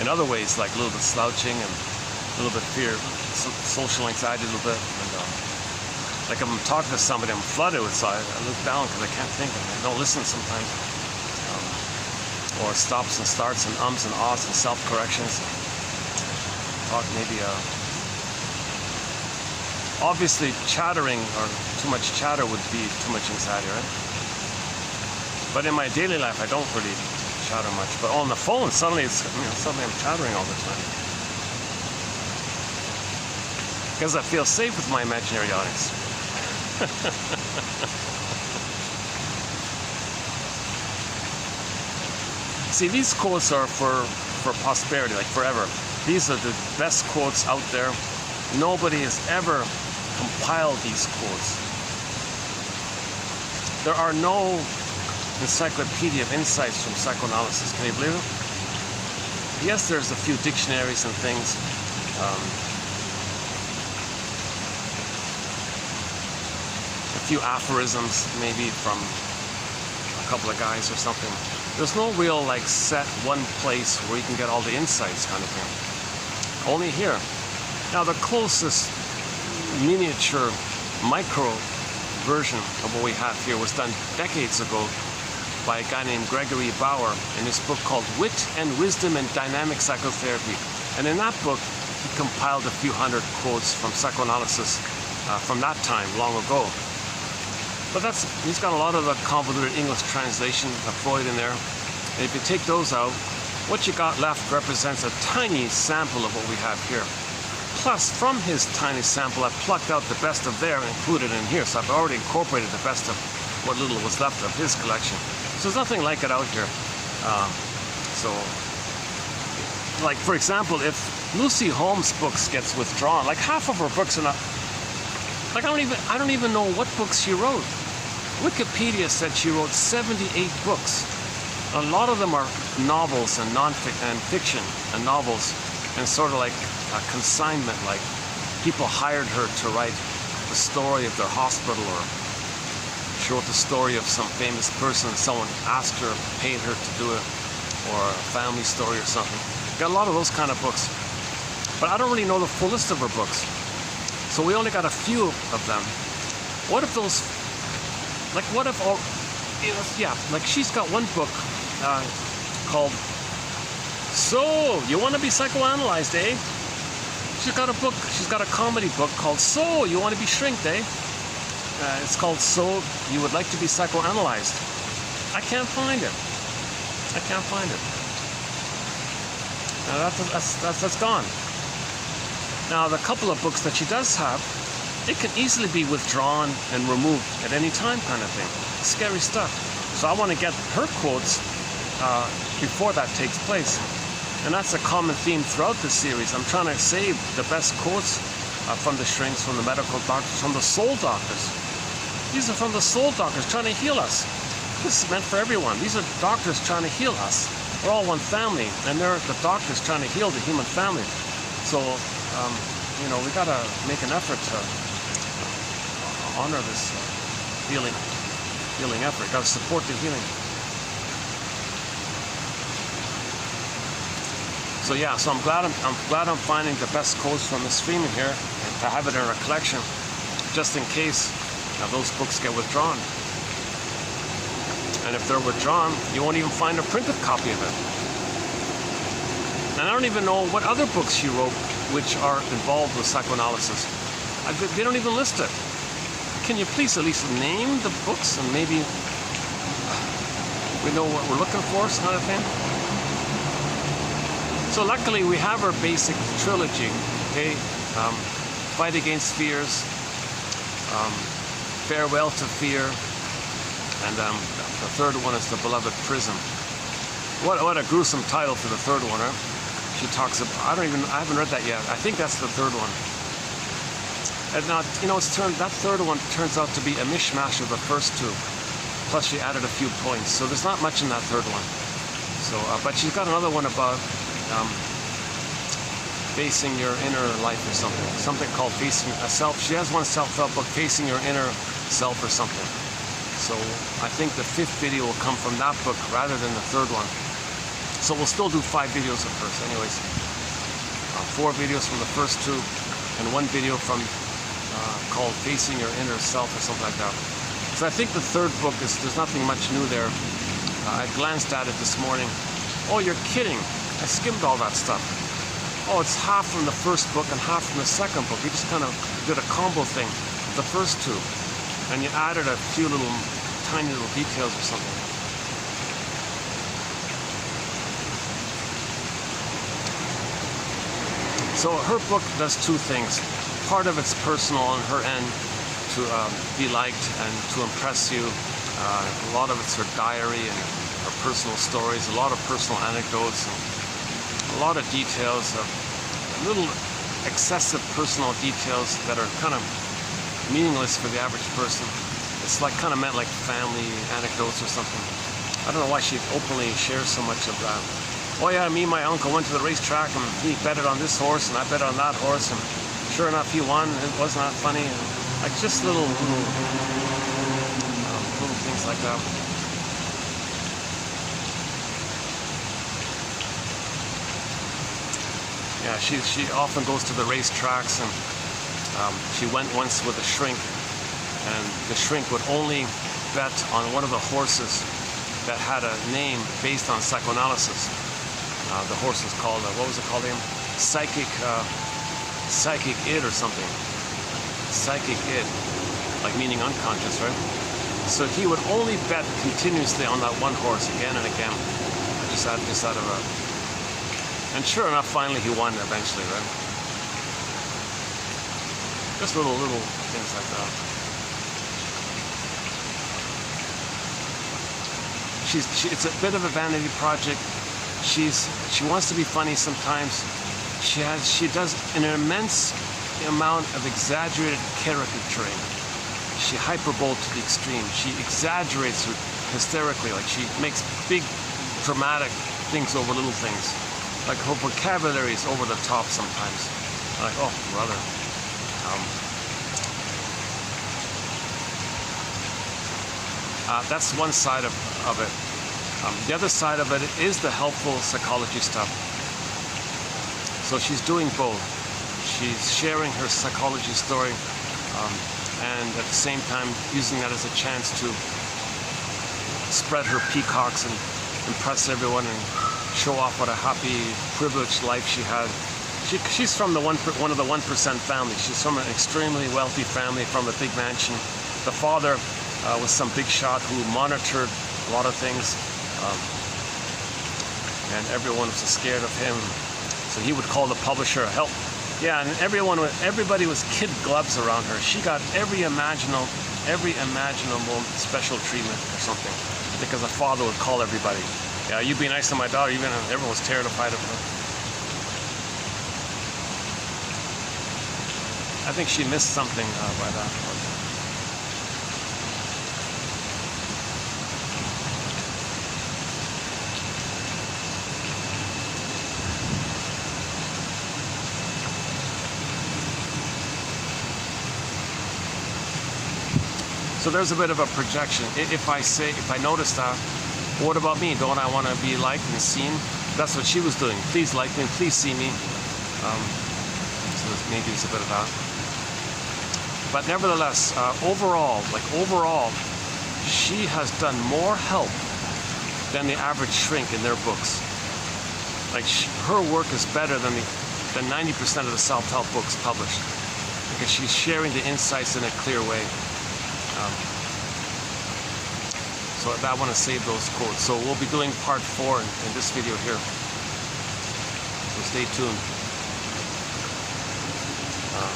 in other ways, like a little bit slouching and a little bit fear, social anxiety a little bit. And, like if I'm talking to somebody, I'm flooded with, so I look down because I can't think and I don't listen sometimes. Or stops and starts and ums and ahs and self-corrections. Talk maybe, obviously chattering or too much chatter would be too much anxiety, right? But in my daily life, I don't really chatter much. But on the phone, suddenly it's, you know, suddenly I'm chattering all the time. Because I feel safe with my imaginary audience. See, these quotes are for prosperity, like forever. These are the best quotes out there. Nobody has ever compiled these quotes. There are no encyclopedia of insights from psychoanalysis. Can you believe it? Yes, there's a few dictionaries and things. A few aphorisms, maybe from a couple of guys or something. There's no real like set one place where you can get all the insights kind of thing. Only here. Now the closest miniature micro version of what we have here was done decades ago by a guy named Gregory Bauer in his book called Wit and Wisdom in Dynamic Psychotherapy. And in that book, he compiled a few hundred quotes from psychoanalysis from that time, long ago. But he's got a lot of the convoluted English translation of Freud in there. And if you take those out, what you got left represents a tiny sample of what we have here. Plus, from his tiny sample, I've plucked out the best of there and included in here. So I've already incorporated the best of what little was left of his collection. So there's nothing like it out here. Like for example, if Lucy Holmes' books gets withdrawn, like half of her books are not. Like I don't even know what books she wrote. Wikipedia said she wrote 78 books. A lot of them are novels and fiction and novels, and sort of like a consignment, like people hired her to write the story of their hospital, or she wrote the story of some famous person, someone asked her, paid her to do it, or a family story or something. Got a lot of those kind of books. But I don't really know the full list of her books. So we only got a few of them. What if those, like what if, oh, yeah, like she's got one book called So, You Want to Be Psychoanalyzed, eh? She's got a comedy book called So, You Want to Be Shrinked, eh? It's called So, You Would Like to Be Psychoanalyzed. I can't find it. I can't find it. Now that's gone. Now, the couple of books that she does have, it can easily be withdrawn and removed at any time kind of thing. Scary stuff. So I want to get her quotes before that takes place. And that's a common theme throughout the series. I'm trying to save the best quotes from the shrinks, from the medical doctors, from the soul doctors. These are from the soul doctors trying to heal us. This is meant for everyone. These are doctors trying to heal us. We're all one family, and they're the doctors trying to heal the human family. So, you know, we got to make an effort to honor this healing effort. Got to support the healing. So yeah, so I'm glad I'm finding the best quotes from the streaming here, and to have it in our collection, just in case those books get withdrawn. And if they're withdrawn, you won't even find a printed copy of it. And I don't even know what other books she wrote which are involved with psychoanalysis. They don't even list it. Can you please at least name the books, and maybe we know what we're looking for, kind of thing? So luckily we have our basic trilogy, okay? Fight Against Fears, Farewell to Fear, and the third one is The Beloved Prison. What a gruesome title for the third one, right? She talks about, I haven't read that yet. I think that's the third one. And now, you know, that third one turns out to be a mishmash of the first two. Plus she added a few points, so there's not much in that third one. So, but she's got another one about facing your inner life or something called Facing a Self. She has one self-help book, Facing Your Inner Self or something. So I think the 5th video will come from that book rather than the third one. So we'll still do 5 videos at first anyways. 4 videos from the first 2 and 1 video from called Facing Your Inner Self or something like that. So I think the third book there's nothing much new there. I glanced at it this morning. Oh, you're kidding. I skimmed all that stuff. Oh, it's half from the first book and half from the second book. You just kind of did a combo thing, the first 2. And you added a few tiny little details or something. So her book does 2 things. Part of it's personal on her end to be liked and to impress you. A lot of it's her diary and her personal stories, a lot of personal anecdotes, and a lot of details, of little excessive personal details that are kind of meaningless for the average person. It's like kind of meant like family anecdotes or something. I don't know why she openly shares so much of that. Oh yeah, me and my uncle went to the racetrack and he betted on this horse and I bet on that horse and sure enough he won. It was not funny. And like just little things like that. Yeah, she often goes to the racetracks, and she went once with a shrink, and the shrink would only bet on one of the horses that had a name based on psychoanalysis. The horse was called, what was it called again? Psychic id or something. Psychic id, like meaning unconscious, right? So he would only bet continuously on that one horse again and again, just out of a... And sure enough, finally he won eventually, right? Just little things like that. It's a bit of a vanity project. She wants to be funny sometimes. She does an immense amount of exaggerated caricaturing. She hyperbole to the extreme. She exaggerates hysterically, like she makes big dramatic things over little things. Like her vocabulary is over the top sometimes. I'm like, oh brother. That's one side of it. The other side of it is the helpful psychology stuff. So she's doing both. She's sharing her psychology story and at the same time using that as a chance to spread her peacocks and impress everyone and show off what a happy, privileged life she had. She's from one of the 1% family. She's from an extremely wealthy family from a big mansion. The father was some big shot who monitored a lot of things, and everyone was scared of him. So he would call the publisher, help. Yeah, and everybody was kid gloves around her. She got every imaginable special treatment or something, because the father would call everybody. Yeah, you be nice to my daughter. Everyone was terrified of her. I think she missed something by that. So there's a bit of a projection. If I notice that, what about me? Don't I want to be liked and seen? That's what she was doing. Please like me, please see me. So maybe it's a bit of that. But nevertheless, overall, she has done more help than the average shrink in their books. Like her work is better than 90% of the self-help books published, because she's sharing the insights in a clear way. So I want to save those quotes. So we'll be doing part 4 in this video here. So stay tuned.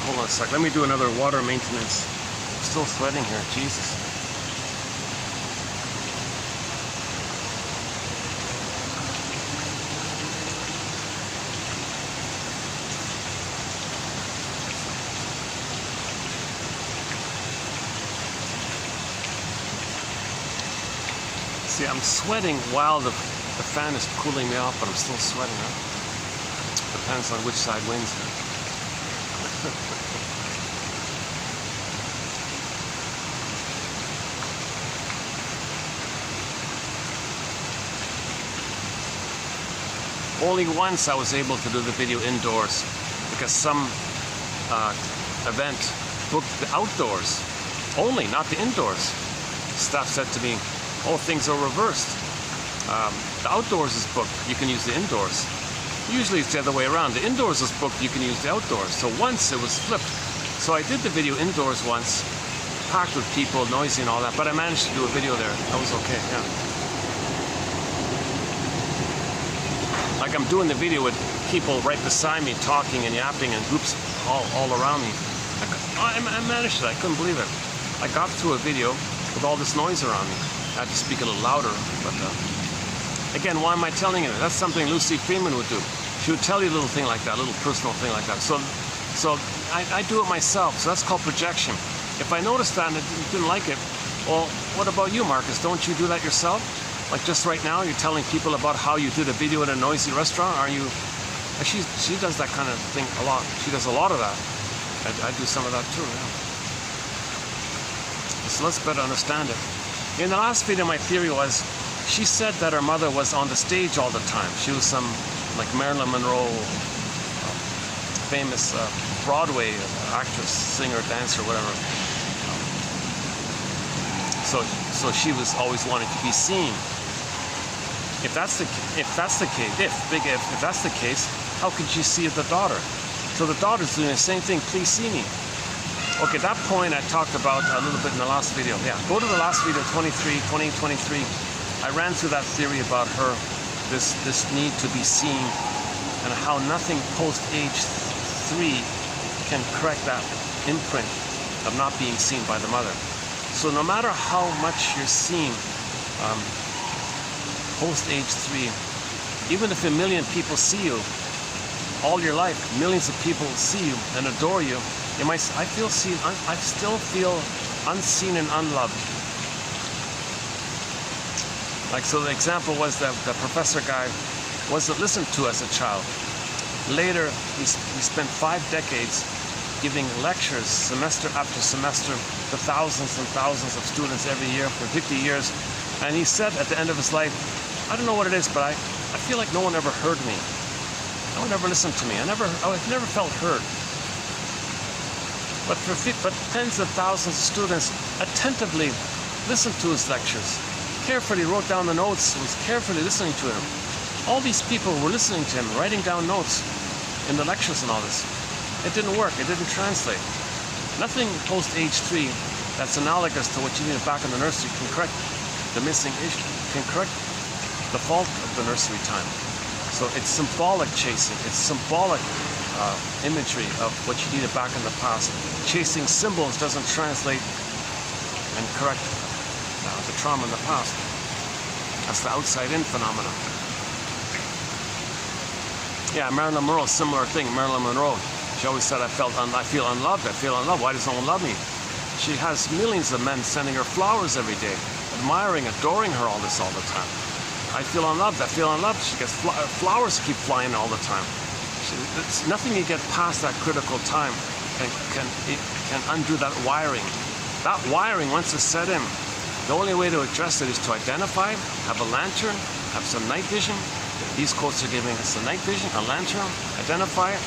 Hold on a sec. Let me do another water maintenance. I'm still sweating here. Jesus. See, I'm sweating while the fan is cooling me off, but I'm still sweating. Huh? Depends on which side wins. Only once I was able to do the video indoors because some event booked the outdoors only, not the indoors. Staff said to me, "Oh, things are reversed. The outdoors is booked. You can use the indoors." Usually it's the other way around. The indoors is booked. You can use the outdoors. So once it was flipped. So I did the video indoors once, packed with people, noisy and all that. But I managed to do a video there. That was okay. Yeah. Like I'm doing the video with people right beside me talking and yapping and groups all around me. I managed it. I couldn't believe it. I got through a video with all this noise around me. I had to speak a little louder, but again, why am I telling you that? That's something Lucy Freeman would do. She would tell you a little thing like that, a little personal thing like that. So I do it myself. So that's called projection. If I noticed that and didn't like it, well, what about you, Marcus? Don't you do that yourself? Like just right now, you're telling people about how you did a video in a noisy restaurant. Are you? She does that kind of thing a lot. She does a lot of that. I do some of that too. Yeah. So let's better understand it. In the last video, my theory was, she said that her mother was on the stage all the time. She was some, like Marilyn Monroe, famous Broadway actress, singer, dancer, whatever. So she was always wanting to be seen. If that's the case, how could she see the daughter? So the daughter's doing the same thing. Please see me. Okay, that point I talked about a little bit in the last video. Yeah, go to the last video, 23. I ran through that theory about her, this need to be seen, and how nothing post age 3 can correct that imprint of not being seen by the mother. So no matter how much you're seen post age 3, even if 1 million people see you all your life, millions of people see you and adore you, I still feel unseen and unloved. Like, so the example was that the professor guy wasn't listened to as a child. Later, he spent 5 decades giving lectures semester after semester to thousands and thousands of students every year for 50 years. And he said at the end of his life, I don't know what it is, but I feel like no one ever heard me. No one ever listened to me. I've never felt heard. But tens of thousands of students attentively listened to his lectures, carefully wrote down the notes, was carefully listening to him. All these people were listening to him, writing down notes in the lectures and all this. It didn't work. It didn't translate. Nothing post age 3 that's analogous to what you need back in the nursery can correct the missing issue, can correct the fault of the nursery time. So it's symbolic chasing. It's symbolic imagery of what you needed back in the past. Chasing symbols doesn't translate and correct the trauma in the past. That's the outside-in phenomenon. Yeah, Marilyn Monroe, similar thing. Marilyn Monroe, she always said, I feel unloved. Why does no one love me? She has millions of men sending her flowers every day, admiring, adoring her all the time. I feel unloved. She gets flowers keep flying all the time. It's nothing you get past that critical time can undo that wiring. That wiring, once it's set in, the only way to address it is to identify, have a lantern, have some night vision. These quotes are giving us a night vision, a lantern, identify it,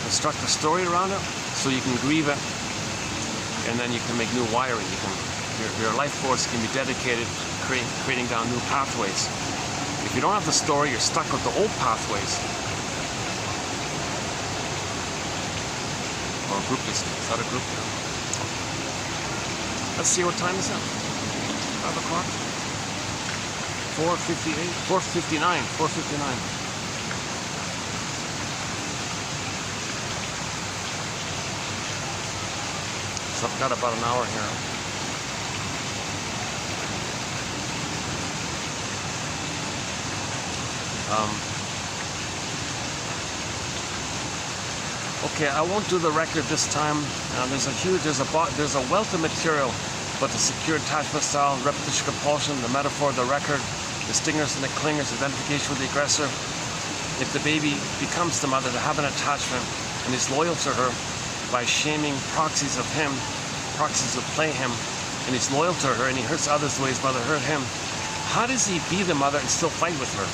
construct a story around it, so you can grieve it, and then you can make new wiring. Your life force can be dedicated to creating down new pathways. If you don't have the story, you're stuck with the old pathways. Or a group is that a group? Let's see what time is it. 5 o'clock. 4:58. 4:59. 4:59. So I've got about an hour here. Okay, I won't do the record this time. There's a wealth of material about the secure attachment style, repetition compulsion, the metaphor, the record, the stingers and the clingers, identification with the aggressor. If the baby becomes the mother to have an attachment and is loyal to her by shaming proxies of him, proxies of play him, and he's loyal to her and he hurts others the way his mother hurt him, how does he be the mother and still fight with her?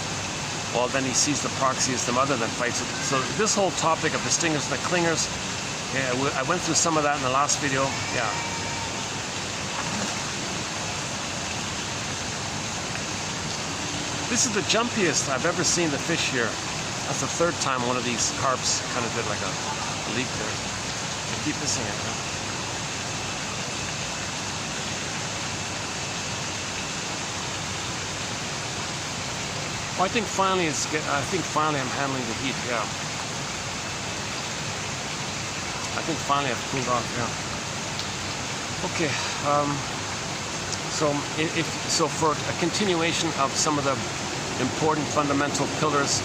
Well, then he sees the proxy as the mother, then fights with her. So this whole topic of the stingers and the clingers, yeah, I went through some of that in the last video. Yeah. This is the jumpiest I've ever seen the fish here. That's the third time one of these carps kind of did like a leap there. I keep missing it. Huh? Well, I think finally I'm handling the heat. Yeah. I think finally I've cooled off. Yeah. Okay. So for a continuation of some of the important fundamental pillars,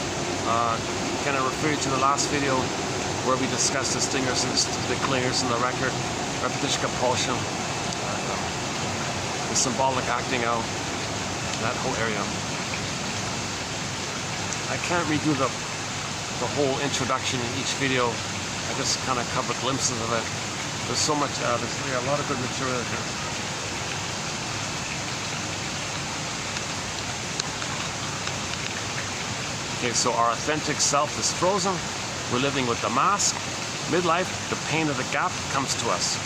can I refer you to the last video where we discussed the stingers and the clingers and the record, repetition compulsion, the symbolic acting out, that whole area. I can't redo the whole introduction in each video. I just kind of cover glimpses of it. There's so much, there's a lot of good material here. Okay, so our authentic self is frozen. We're living with the mask. Midlife, the pain of the gap comes to us.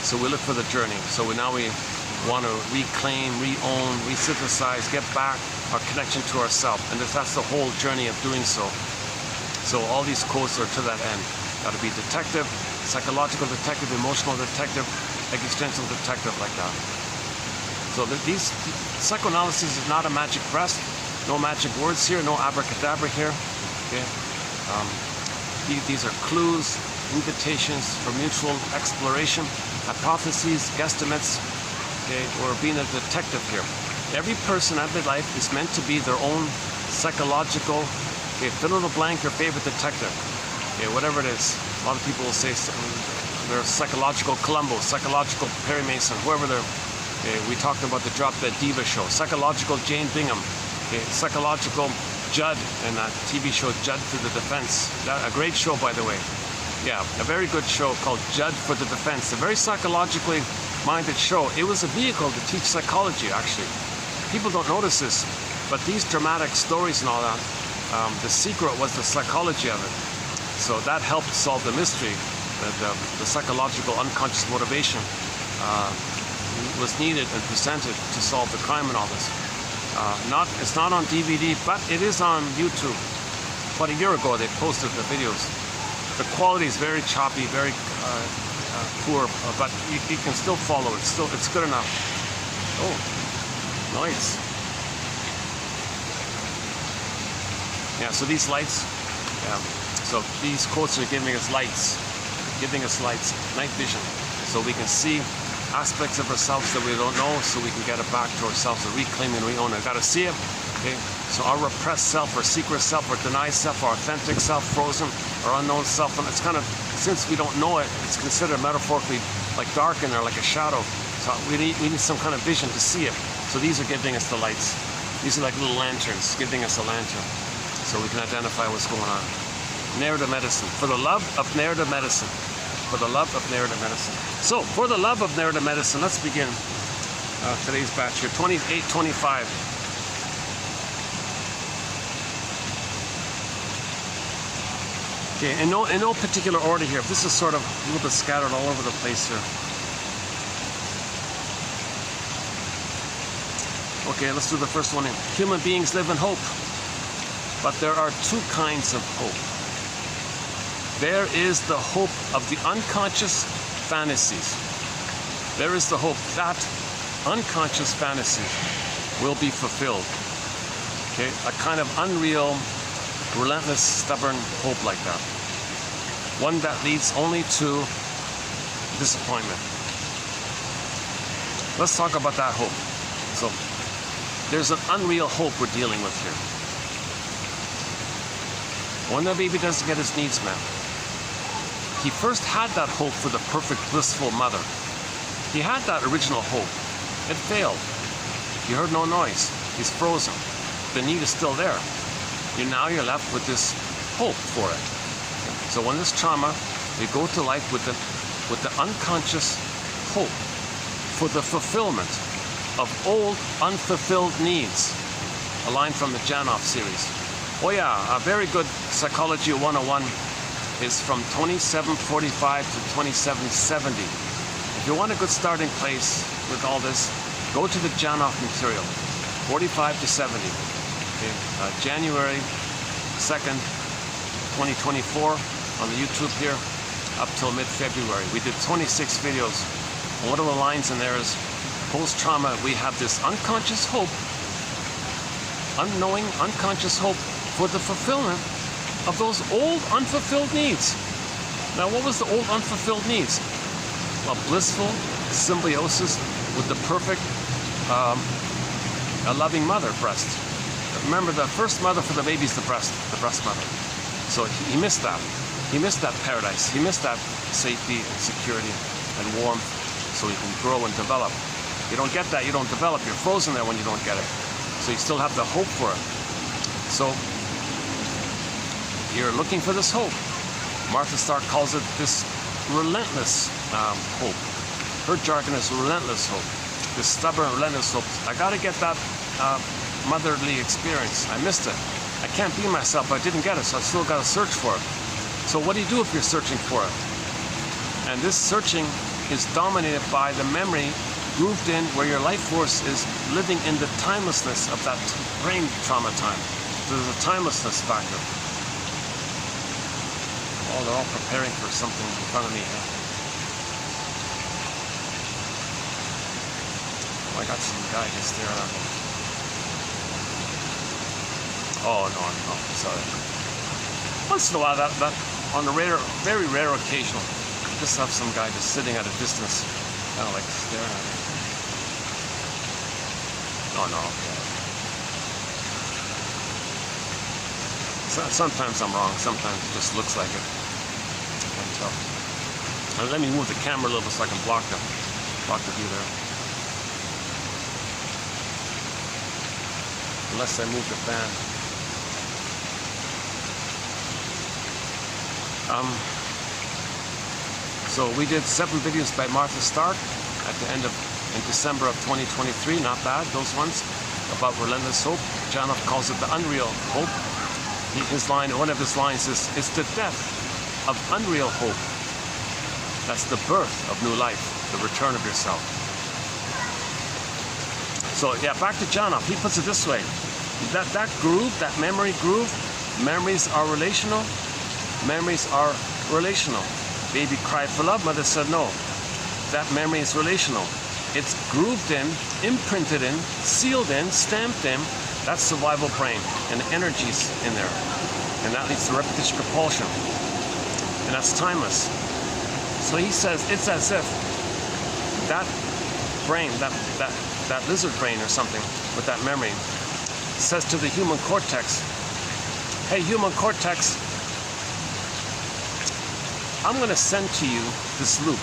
So we look for the journey. So now we want to reclaim, re-own, resynthesize, get back our connection to ourself. And that's the whole journey of doing so. So all these quotes are to that end. Got to be detective, psychological detective, emotional detective, existential detective, like that. So these psychoanalysis is not a magic breast. No magic words here, no abracadabra here. Okay. These are clues, invitations for mutual exploration, hypotheses, guesstimates. Okay, we're being a detective here. Every person at midlife is meant to be their own psychological, okay, fill in the blank, your favorite detective. Okay, whatever it is. A lot of people will say they're psychological Columbo, psychological Perry Mason, whoever they're. Okay, we talked about the Drop Dead Diva show, psychological Jane Bingham. Okay, psychological Judd in that TV show Judd for the Defense. A great show, by the way. Yeah, a very good show called Judd for the Defense. A very psychologically minded show. It was a vehicle to teach psychology, actually. People don't notice this, but these dramatic stories and all that, the secret was the psychology of it. So that helped solve the mystery. The psychological unconscious motivation was needed and presented to solve the crime and all this. It's not on DVD, but it is on YouTube. About a year ago, they posted the videos. The quality is very choppy, very poor, but you can still follow it. It's good enough. Oh, nice. Yeah. So these lights. Yeah. So these quotes are giving us lights, night vision, so we can see aspects of ourselves that we don't know, so we can get it back to ourselves and reclaim and re-own it. Got to see it. Okay. So our repressed self, our secret self, our denied self, our authentic self, frozen, our unknown self, and it's kind of, since we don't know it, it's considered metaphorically like dark in there, like a shadow. So we need some kind of vision to see it. So these are giving us the lights. These are like little lanterns, giving us a lantern, so we can identify what's going on. Narrative medicine. For the love of narrative medicine. For the love of narrative medicine. So, for the love of narrative medicine, let's begin today's batch here. 2825. Okay, in no particular order here. This is sort of a little bit scattered all over the place here. Okay, let's do the first one. Human beings live in hope, but there are two kinds of hope. There is the hope of the unconscious fantasies. There is the hope that unconscious fantasies will be fulfilled. Okay, a kind of unreal, relentless, stubborn hope like that. One that leads only to disappointment. Let's talk about that hope. So there's an unreal hope we're dealing with here. When the baby doesn't get his needs met, he first had that hope for the perfect, blissful mother. He had that original hope. It failed. He heard no noise. He's frozen. The need is still there. Now you're left with this hope for it. So when this trauma, they go to life with the unconscious hope for the fulfillment of old, unfulfilled needs. A line from the Janov series. Oh yeah, a very good Psychology 101 is from 2745 to 2770. If you want a good starting place with all this, go to the Janov material, 45 to 70. Okay. January 2nd, 2024 on the YouTube here, up till mid-February. We did 26 videos. And one of the lines in there is, post-trauma, we have this unconscious hope, unknowing, unconscious hope for the fulfillment of those old, unfulfilled needs. Now, what was the old, unfulfilled needs? Well, blissful symbiosis with the perfect, a loving mother breast. Remember, the first mother for the baby is the breast mother. So he missed that. He missed that paradise. He missed that safety and security and warmth so he can grow and develop. You don't get that, you don't develop. You're frozen there when you don't get it. So you still have the hope for it. So you're looking for this hope. Martha Stark calls it this relentless hope. Her jargon is relentless hope. This stubborn, relentless hope. I got to get that motherly experience. I missed it. I can't be myself. I didn't get it, so I still got to search for it. So what do you do if you're searching for it? And this searching is dominated by the memory grooved in where your life force is living in the timelessness of that brain trauma time. There's a timelessness factor. Oh, they're all preparing for something in front of me here. Oh, I got some guy just staring at me. Oh, no, sorry. Once in a while, that on a rare, very rare occasion, just have some guy just sitting at a distance, kind of like staring at me. Oh, no. So, sometimes I'm wrong. Sometimes it just looks like it. I can't tell. Now, let me move the camera a little bit so I can block the view there. Unless I move the fan. So we did 7 videos by Martha Stark at the end of in December of 2023. Not bad, those ones about relentless hope. Janov calls it the unreal hope. One of his lines is, "It's the death of unreal hope. That's the birth of new life, the return of yourself." So yeah, back to Janov. He puts it this way: that groove, that memory groove, memories are relational. Memories are relational. Baby cried for love, mother said no. That memory is relational. It's grooved in, imprinted in, sealed in, stamped in. That's survival brain, and the energy's in there. And that leads to repetition compulsion. And that's timeless. So he says it's as if that brain, that lizard brain or something with that memory, says to the human cortex, "Hey, human cortex, I'm going to send to you this loop.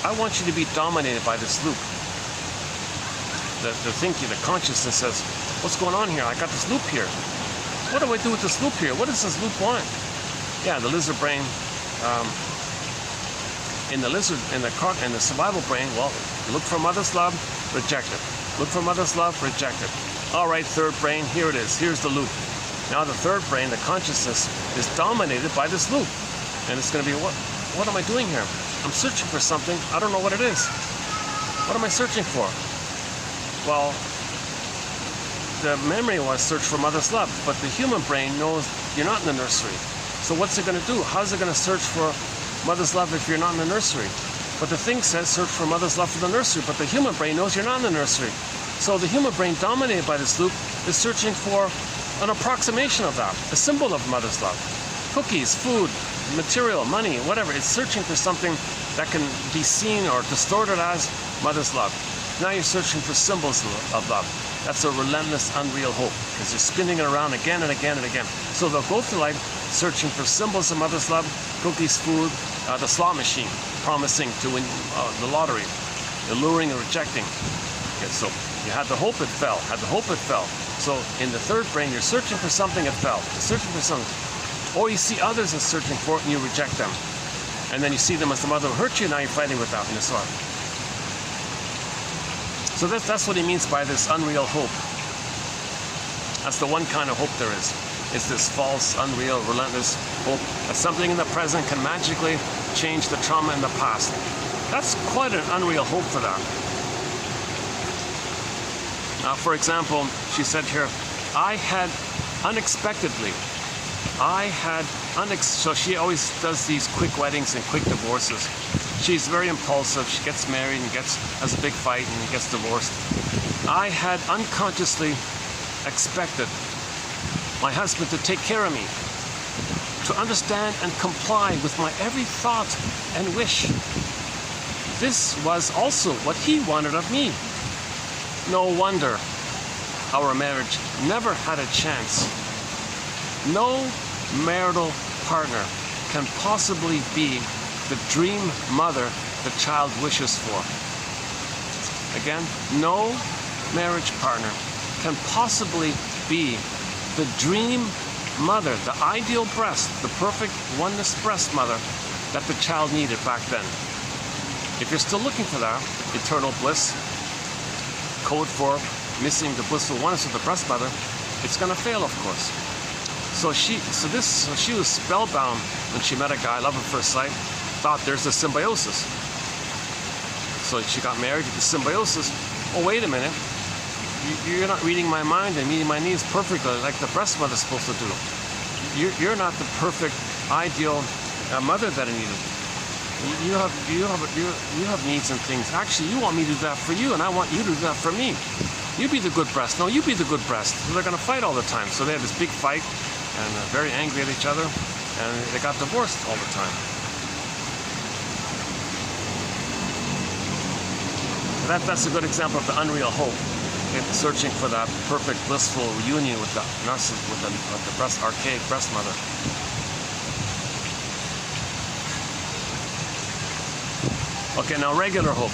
I want you to be dominated by this loop." The thinking, the consciousness says, "What's going on here? I got this loop here. What do I do with this loop here? What does this loop want?" Yeah, the lizard brain, in the survival brain, well, look for mother's love, reject it. Look for mother's love, reject it. All right, third brain, here it is. Here's the loop. Now the third brain, the consciousness, is dominated by this loop. And it's going to be, what am I doing here? I'm searching for something. I don't know what it is. What am I searching for? Well, the memory was search for mother's love, but the human brain knows you're not in the nursery. So what's it going to do? How's it going to search for mother's love if you're not in the nursery? But the thing says search for mother's love for the nursery, but the human brain knows you're not in the nursery. So the human brain, dominated by this loop, is searching for an approximation of that, a symbol of mother's love. cookies, food, material, money, whatever. It's searching for something that can be seen or distorted as mother's love. Now you're searching for symbols of love. That's a relentless, unreal hope, because you're spinning it around again and again and again. So they'll go through life searching for symbols of mother's love, cookies, food, the slot machine, promising to win the lottery, alluring and rejecting. Okay, so you had the hope, it fell. Had the hope, it fell. So in the third brain, you're searching for something, it fell. You're searching for something. Or you see others are searching for it and you reject them. And then you see them as the mother who hurt you, now you're fighting with that and so on. So that's what he means by this unreal hope. That's the one kind of hope there is. It's this false, unreal, relentless hope that something in the present can magically change the trauma in the past. That's quite an unreal hope for that. For example, she said here, so she always does these quick weddings and quick divorces. She's very impulsive. She gets married and has a big fight and gets divorced. I had unconsciously expected my husband to take care of me, to understand and comply with my every thought and wish. This was also what he wanted of me. No wonder our marriage never had a chance. No marital partner can possibly be the dream mother the child wishes for. Again, no marriage partner can possibly be the dream mother, the ideal breast, the perfect oneness breast mother that the child needed back then. If you're still looking for that eternal bliss, code for missing the blissful oneness of the breast mother, it's going to fail, of course. So she was spellbound when she met a guy, love at first sight, thought there's a symbiosis. So she got married to the symbiosis. Oh, wait a minute. You're not reading my mind and meeting my needs perfectly like the breast mother's supposed to do. You're not the perfect, ideal mother that I needed. You have needs and things. Actually, you want me to do that for you, and I want you to do that for me. You be the good breast. No, you be the good breast. So they're going to fight all the time. So they had this big fight and very angry at each other, and they got divorced all the time. That's a good example of the unreal hope. It's searching for that perfect, blissful reunion with the archaic breast mother. Okay, now regular hope.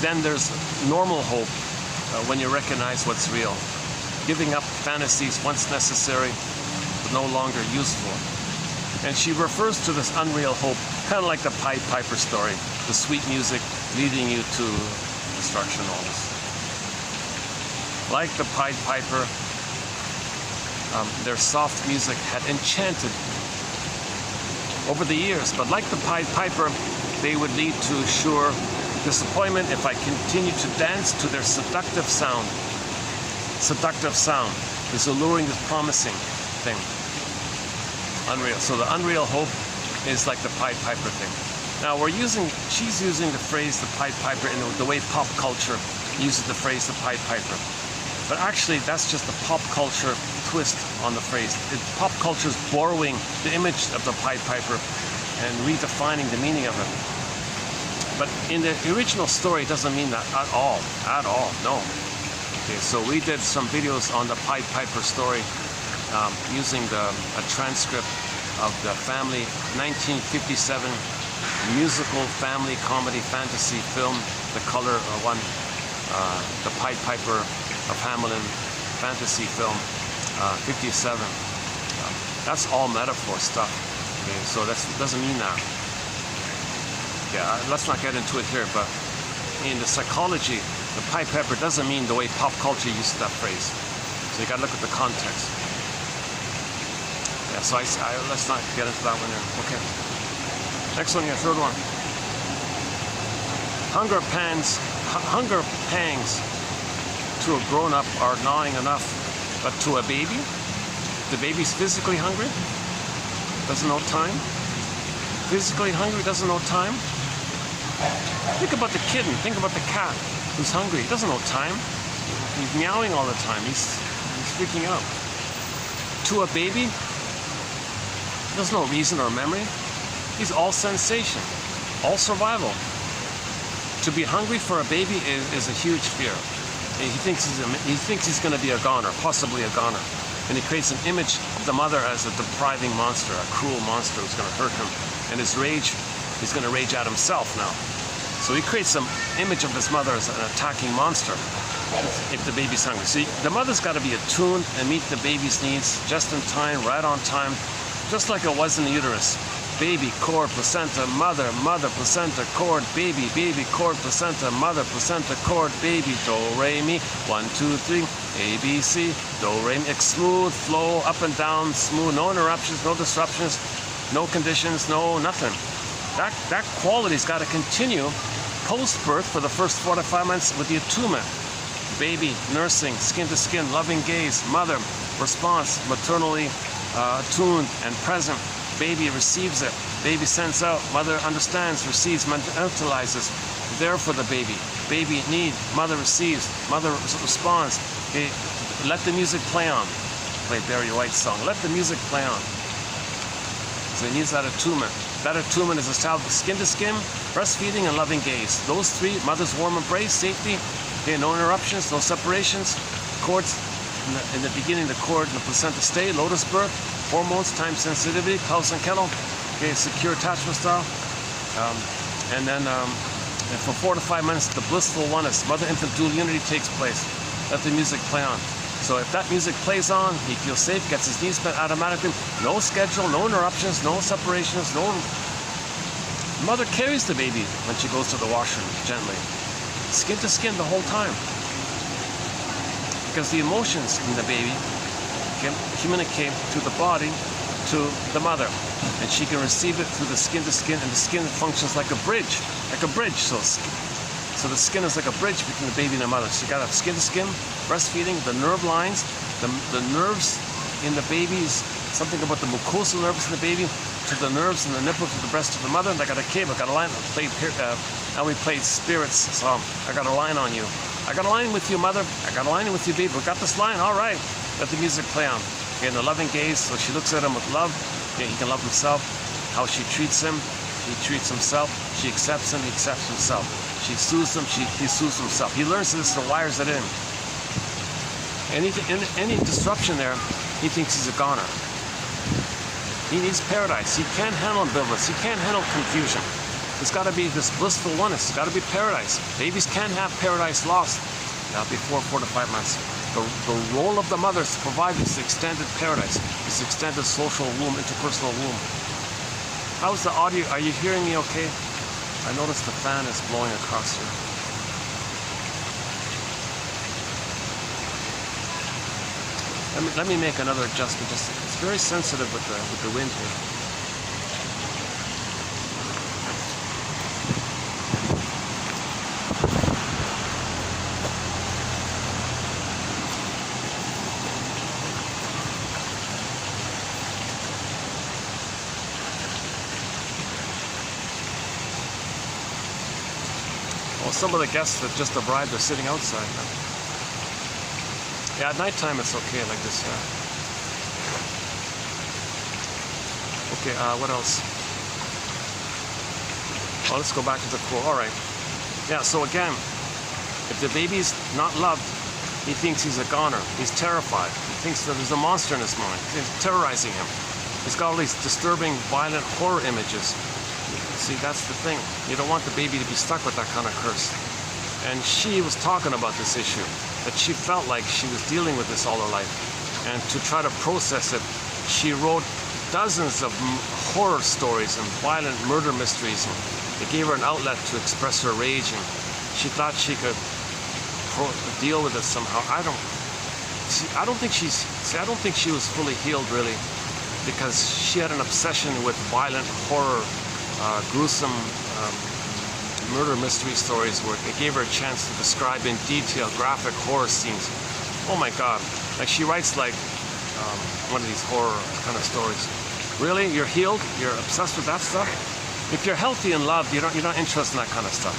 Then there's normal hope when you recognize what's real. Giving up fantasies once necessary, but no longer useful. And she refers to this unreal hope, kind of like the Pied Piper story, the sweet music leading you to destruction, all this. Like the Pied Piper, their soft music had enchanted over the years, but like the Pied Piper, they would lead to sure disappointment if I continue to dance to their seductive sound. Seductive sound, this alluring, this promising thing. Unreal. So the unreal hope is like the Pied Piper thing. Now she's using the phrase the Pied Piper in the way pop culture uses the phrase the Pied Piper. But actually, that's just a pop culture twist on the phrase. Pop culture is borrowing the image of the Pied Piper and redefining the meaning of it. But in the original story, it doesn't mean that at all, no. Okay, so we did some videos on the Pied Piper story using a transcript of the family 1957 musical family comedy fantasy film, the color one, the Pied Piper of Hamelin fantasy film, 57. That's all metaphor stuff. Okay, so that doesn't mean that. Yeah, let's not get into it here, but in the psychology, the Pied Piper doesn't mean the way pop culture uses that phrase. So you gotta look at the context. Yeah, so let's not get into that one here. Okay. Next one here, third one. Hunger pangs to a grown-up are gnawing enough, but to a baby, the baby's physically hungry, doesn't know time. Physically hungry, doesn't know time. Think about the kitten, think about the cat who's hungry, he doesn't know time. He's meowing all the time, he's freaking out. To a baby, There's no reason or memory. He's all sensation, all survival. To be hungry for a baby is a huge fear. He thinks he's going to be a goner, possibly a goner. And he creates an image of the mother as a depriving monster, a cruel monster who's going to hurt him. And his rage, he's going to rage at himself now. So he creates some image of his mother as an attacking monster if the baby's hungry. See, the mother's got to be attuned and meet the baby's needs just in time, right on time, just like it was in the uterus. Baby, cord, placenta, mother, mother, placenta, cord, baby, baby, cord, placenta, mother, placenta, cord, baby, do, re, mi, 1, 2, 3, A, B, C, do, re, mi, smooth flow, up and down, smooth, no interruptions, no disruptions, no conditions, no nothing. That quality's got to continue post-birth for the first 4 to 5 months with the attunement. Baby, nursing, skin to skin, loving gaze, mother, response, maternally attuned and present. Baby receives it. Baby sends out. Mother understands, receives, mentalizes. There for the baby. Baby need. Mother receives. Mother responds. Okay. Let the music play on. Play Barry White's song. Let the music play on. So he needs that attunement. That attunement is established skin to skin, breastfeeding, and loving gaze. Those three, mother's warm embrace, safety, okay, no interruptions, no separations. Cords, in the beginning, the cord and the placenta stay, lotus birth, hormones, time sensitivity, house and kennel, okay, secure attachment style. And then for 4 to 5 months, the blissful oneness, mother-infant dual unity takes place. Let the music play on. So if that music plays on, he feels safe, gets his needs met automatically. No schedule, no interruptions, no separations, no... Mother carries the baby when she goes to the washroom, gently. Skin to skin the whole time. Because the emotions in the baby can communicate through the body to the mother. And she can receive it through the skin to skin, and the skin functions like a bridge. So the skin is like a bridge between the baby and the mother. So you got to have skin to skin, breastfeeding, the nerve lines, the nerves in the baby's, something about the mucosal nerves in the baby, to the nerves in the nipple to the breast of the mother. And I got a cable, I got a line. And we played spirits, so I got a line on you. I got a line with you, mother. I got a line with you, baby. We got this line, all right. Let the music play on. Okay, and the loving gaze, so she looks at him with love. Okay, he can love himself. How she treats him, he treats himself. She accepts him, he accepts himself. She soothes him, he soothes himself. He learns this and wires it in. Any disruption there, he thinks he's a goner. He needs paradise. He can't handle ambivalence. He can't handle confusion. It's got to be this blissful oneness. It's got to be paradise. Babies can't have paradise lost before 4 to 5 months. The role of the mother is to provide this extended paradise, this extended social womb, interpersonal womb. How's the audio? Are you hearing me okay? I noticed the fan is blowing across here. Let me make another adjustment. It's very sensitive with the wind here. Well, some of the guests that just arrived are sitting outside now. Yeah, at nighttime it's okay like this, yeah. Okay, what else? Oh, let's go back to the quote. All right. Yeah, so again, if the baby's not loved, he thinks he's a goner. He's terrified. He thinks that there's a monster in his mind. He's terrorizing him. He's got all these disturbing, violent horror images. See, that's the thing. You don't want the baby to be stuck with that kind of curse. And she was talking about this issue, that she felt like she was dealing with this all her life. And to try to process it, she wrote dozens of horror stories and violent murder mysteries. And it gave her an outlet to express her rage, and she thought she could deal with it somehow. I don't think she was fully healed, really, because she had an obsession with violent horror, gruesome murder mystery stories where it gave her a chance to describe in detail graphic horror scenes. Oh my God! Like she writes like one of these horror kind of stories. Really, you're healed? You're obsessed with that stuff? If you're healthy and loved, you're not interested in that kind of stuff.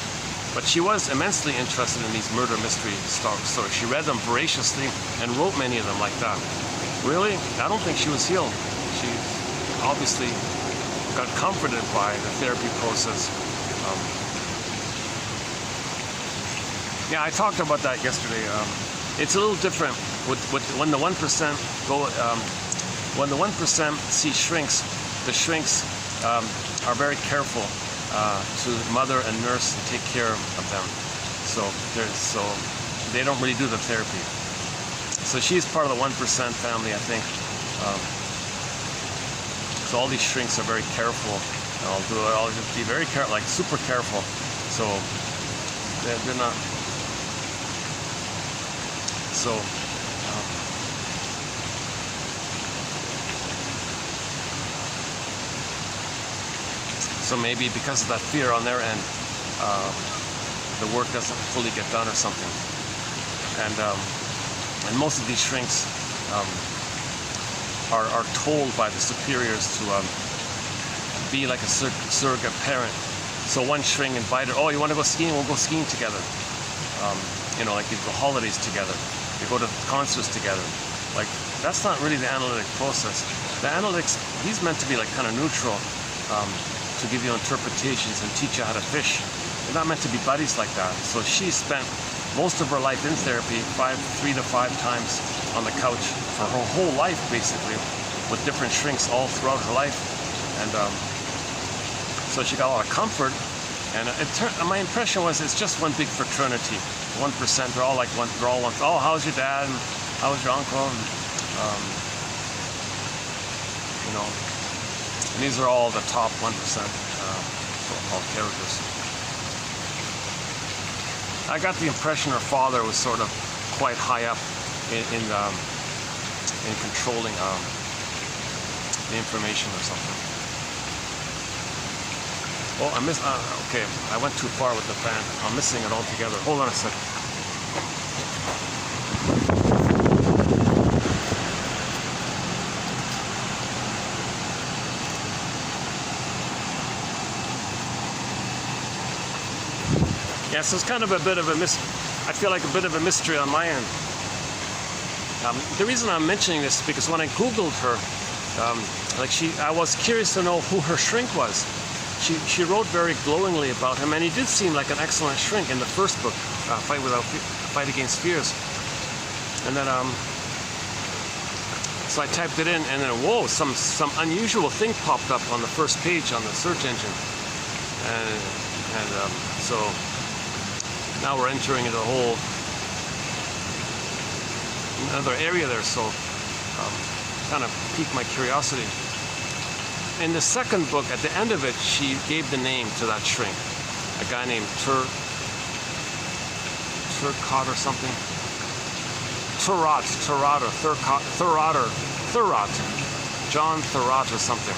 But she was immensely interested in these murder mystery stories. She read them voraciously and wrote many of them like that. Really? I don't think she was healed. obviously got comforted by the therapy process. Yeah, I talked about that yesterday. It's a little different with when the 1% go. When the 1% see shrinks, the shrinks are very careful to mother and nurse and take care of them. So they don't really do the therapy. So she's part of the 1% family, I think. So all these shrinks are very careful. I'll just be very careful, like super careful. So they're not. So. So maybe because of that fear on their end, the work doesn't fully get done or something. And most of these shrinks are told by the superiors to be like a surrogate parent. So one shrink invited, oh, you want to go skiing? We'll go skiing together. Like you go holidays together. You go to concerts together. Like, that's not really the analytic process. The analytics, he's meant to be like kind of neutral, to give you interpretations and teach you how to fish. They're not meant to be buddies like that. So she spent most of her life in therapy, 3 to 5 times on the couch for her whole life, basically, with different shrinks all throughout her life. And so she got a lot of comfort. And my impression was it's just one big fraternity. 1%, they're all like one. They're all one. Oh, how's your dad? And how's your uncle? And, and these are all the top 1% so-called characters. I got the impression her father was sort of quite high up in controlling the information or something. Oh, I missed. Okay, I went too far with the fan. I'm missing it altogether. Hold on a second. Yeah, so it's kind of a bit of a I feel like a bit of a mystery on my end. The reason I'm mentioning this is because when I Googled her, I was curious to know who her shrink was. She wrote very glowingly about him, and he did seem like an excellent shrink in the first book, Fight Against Fears. And then, so I typed it in, and then whoa, some unusual thing popped up on the first page on the search engine, and so now we're entering into a whole another area there. So kind of piqued my curiosity. In the second book, at the end of it, she gave the name to that shrink, a guy named Turcot or something. Thurat, John Thurat or something.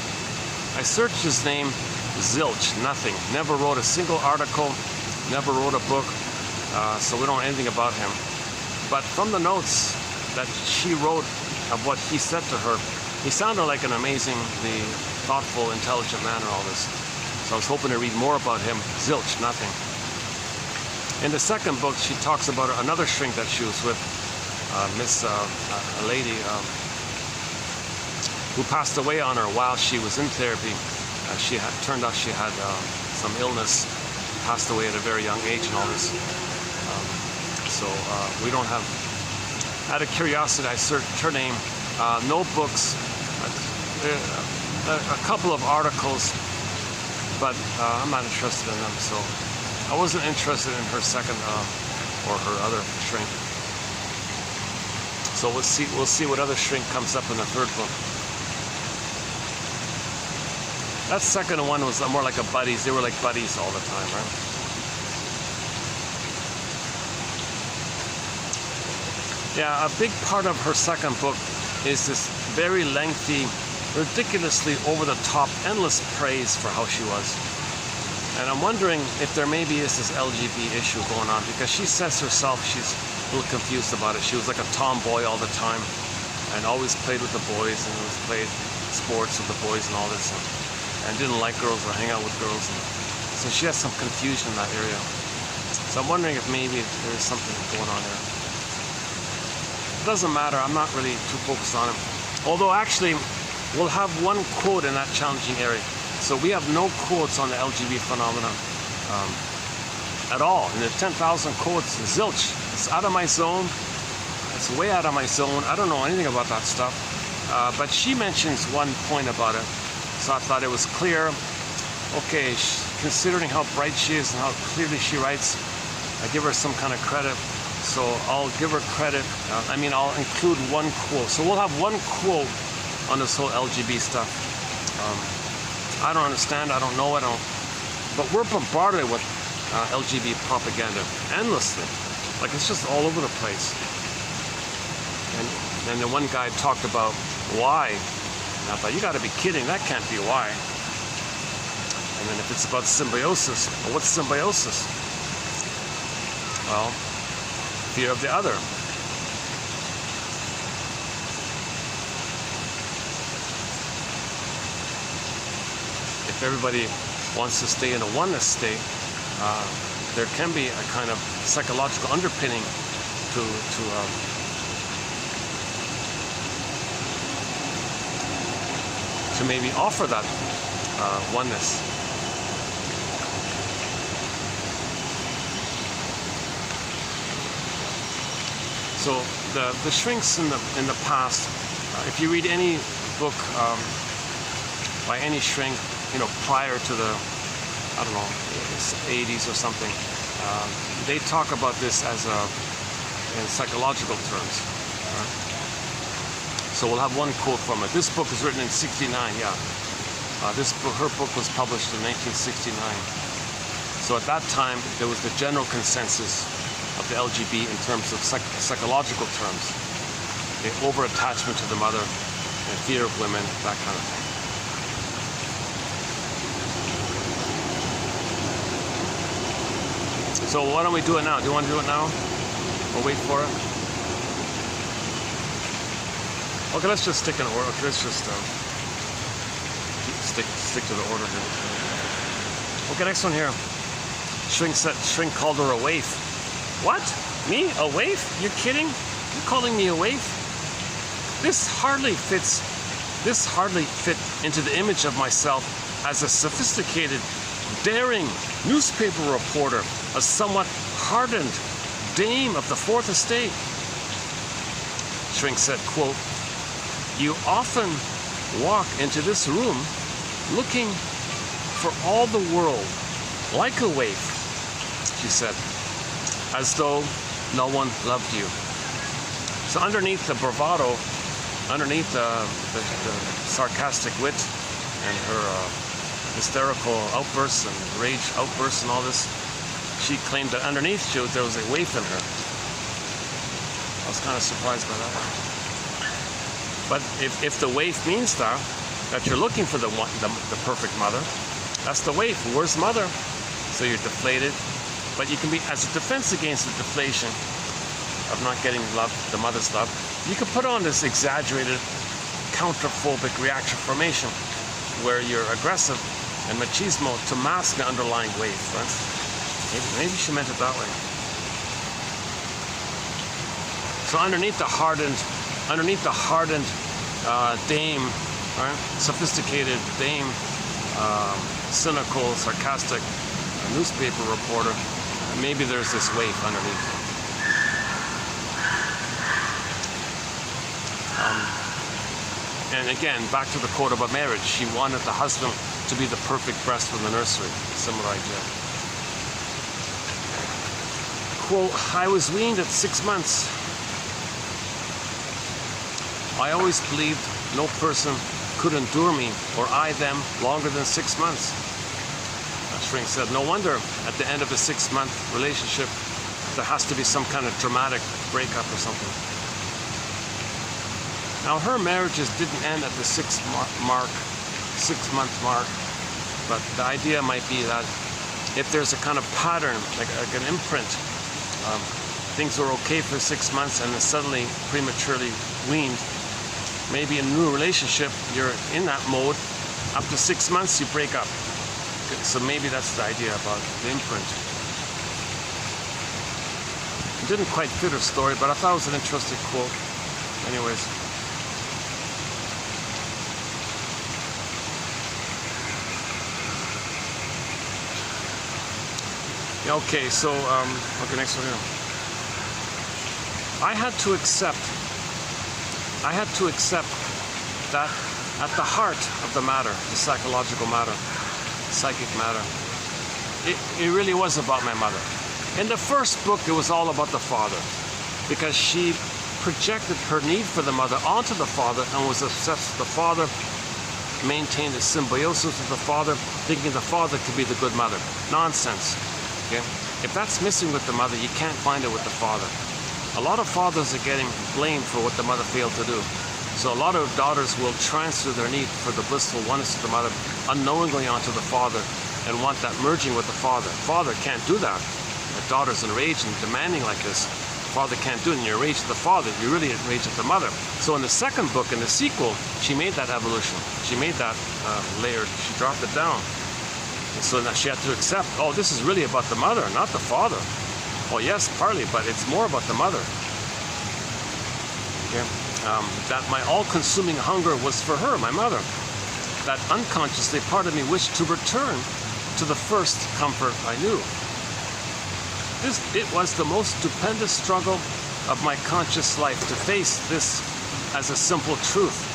I searched his name, zilch, nothing. Never wrote a single article, never wrote a book, so we don't know anything about him. But from the notes that she wrote of what he said to her, he sounded like an amazingly thoughtful, intelligent man and all this. So I was hoping to read more about him. Zilch, nothing. In the second book, she talks about another shrink that she was with, a lady who passed away on her while she was in therapy. Turned out she had some illness, passed away at a very young age and all this. So we don't have, out of curiosity, I searched her name, no books, a couple of articles, but I'm not interested in them, so I wasn't interested in her second or her other shrink. So we'll see what other shrink comes up in the third book. That second one was more like a buddies. They were like buddies all the time, right? Yeah, a big part of her second book is this very lengthy, ridiculously over-the-top, endless praise for how she was. And I'm wondering if there maybe is this LGBT issue going on, because she says herself she's a little confused about it. She was like a tomboy all the time and always played with the boys and always played sports with the boys and all this, and didn't like girls or hang out with girls. And so she has some confusion in that area. So I'm wondering if maybe there's something going on there. It doesn't matter. I'm not really too focused on him. Although actually, we'll have one quote in that challenging area. So we have no quotes on the LGBT phenomenon at all. And the 10,000 quotes, zilch. It's out of my zone. It's way out of my zone. I don't know anything about that stuff. But she mentions one point about it. So I thought it was clear. Okay, considering how bright she is and how clearly she writes, I give her some kind of credit. So I'll give her credit. I'll include one quote. So we'll have one quote on this whole LGBT stuff. I don't understand. I don't know. But we're bombarded with LGBT propaganda endlessly. Like, it's just all over the place. And then the one guy talked about why. And I thought, you got to be kidding. That can't be why. And then if it's about symbiosis, well, what's symbiosis? Well, fear of the other. If everybody wants to stay in a oneness state, there can be a kind of psychological underpinning to maybe offer that oneness. So the shrinks in the past, if you read any book by any shrink, prior to the, I don't know, 80s or something, they talk about this as in psychological terms. Right? So we'll have one quote from it. This book is written in '69. Yeah, her book was published in 1969. So at that time, there was the general consensus of the LGBT in terms of psychological terms, the over-attachment to the mother, and fear of women, that kind of thing. So why don't we do it now? Do you want to do it now? Or wait for it? Okay, let's just stick in order. Okay, let's just stick to the order here. Okay, next one here. Shrink called her a waif. What? Me? A waif? You're kidding? You're calling me a waif? This hardly fit into the image of myself as a sophisticated, daring newspaper reporter, a somewhat hardened dame of the Fourth Estate. Shrink said, quote, "You often walk into this room looking for all the world like a waif," she said, "as though no one loved you." So underneath the bravado, underneath the sarcastic wit and her hysterical outbursts and rage outbursts and all this, she claimed that underneath there was a waif in her. I was kind of surprised by that. But if the waif means that you're looking for the perfect mother, that's the waif. Where's mother? So you're deflated. But you can be, as a defense against the deflation of not getting love, the mother's love, you can put on this exaggerated counterphobic reaction formation where you're aggressive and machismo to mask the underlying waif. Right? Maybe she meant it that way. So underneath the hardened dame, right? Sophisticated dame, cynical, sarcastic newspaper reporter, maybe there's this waif underneath. And again, back to the quote about marriage. She wanted the husband to be the perfect breast from the nursery. Similar idea. Quote, "I was weaned at 6 months. I always believed no person could endure me or I them longer than 6 months." Shrink said, no wonder at the end of a 6-month relationship there has to be some kind of dramatic breakup or something. Now her marriages didn't end at the 6-month mark, but the idea might be that if there's a kind of pattern, like an imprint, things are okay for 6 months and then suddenly prematurely weaned, maybe in a new relationship you're in that mode, up to 6 months you break up. So maybe that's the idea about the imprint. It didn't quite fit her story, but I thought it was an interesting quote. Anyways. Okay, so, okay, next one here. I had to accept that at the heart of the matter, the psychological matter, psychic matter, it really was about my mother. In the first book, it was all about the father, because she projected her need for the mother onto the father and was obsessed with the father, maintained a symbiosis with the father, thinking the father could be the good mother. Nonsense. Okay? If that's missing with the mother, you can't find it with the father. A lot of fathers are getting blamed for what the mother failed to do. So a lot of daughters will transfer their need for the blissful oneness of the mother unknowingly onto the father and want that merging with the father. Father can't do that. If daughter's enraged and demanding like this, father can't do it, and you're enraged at the father, you're really enraged at the mother. So in the second book, in the sequel, she made that evolution. She made that layer, she dropped it down. And so now she had to accept, oh, this is really about the mother, not the father. Well, yes, partly, but it's more about the mother. Okay? That my all-consuming hunger was for her, my mother. That unconsciously part of me wished to return to the first comfort I knew. It was the most stupendous struggle of my conscious life to face this as a simple truth.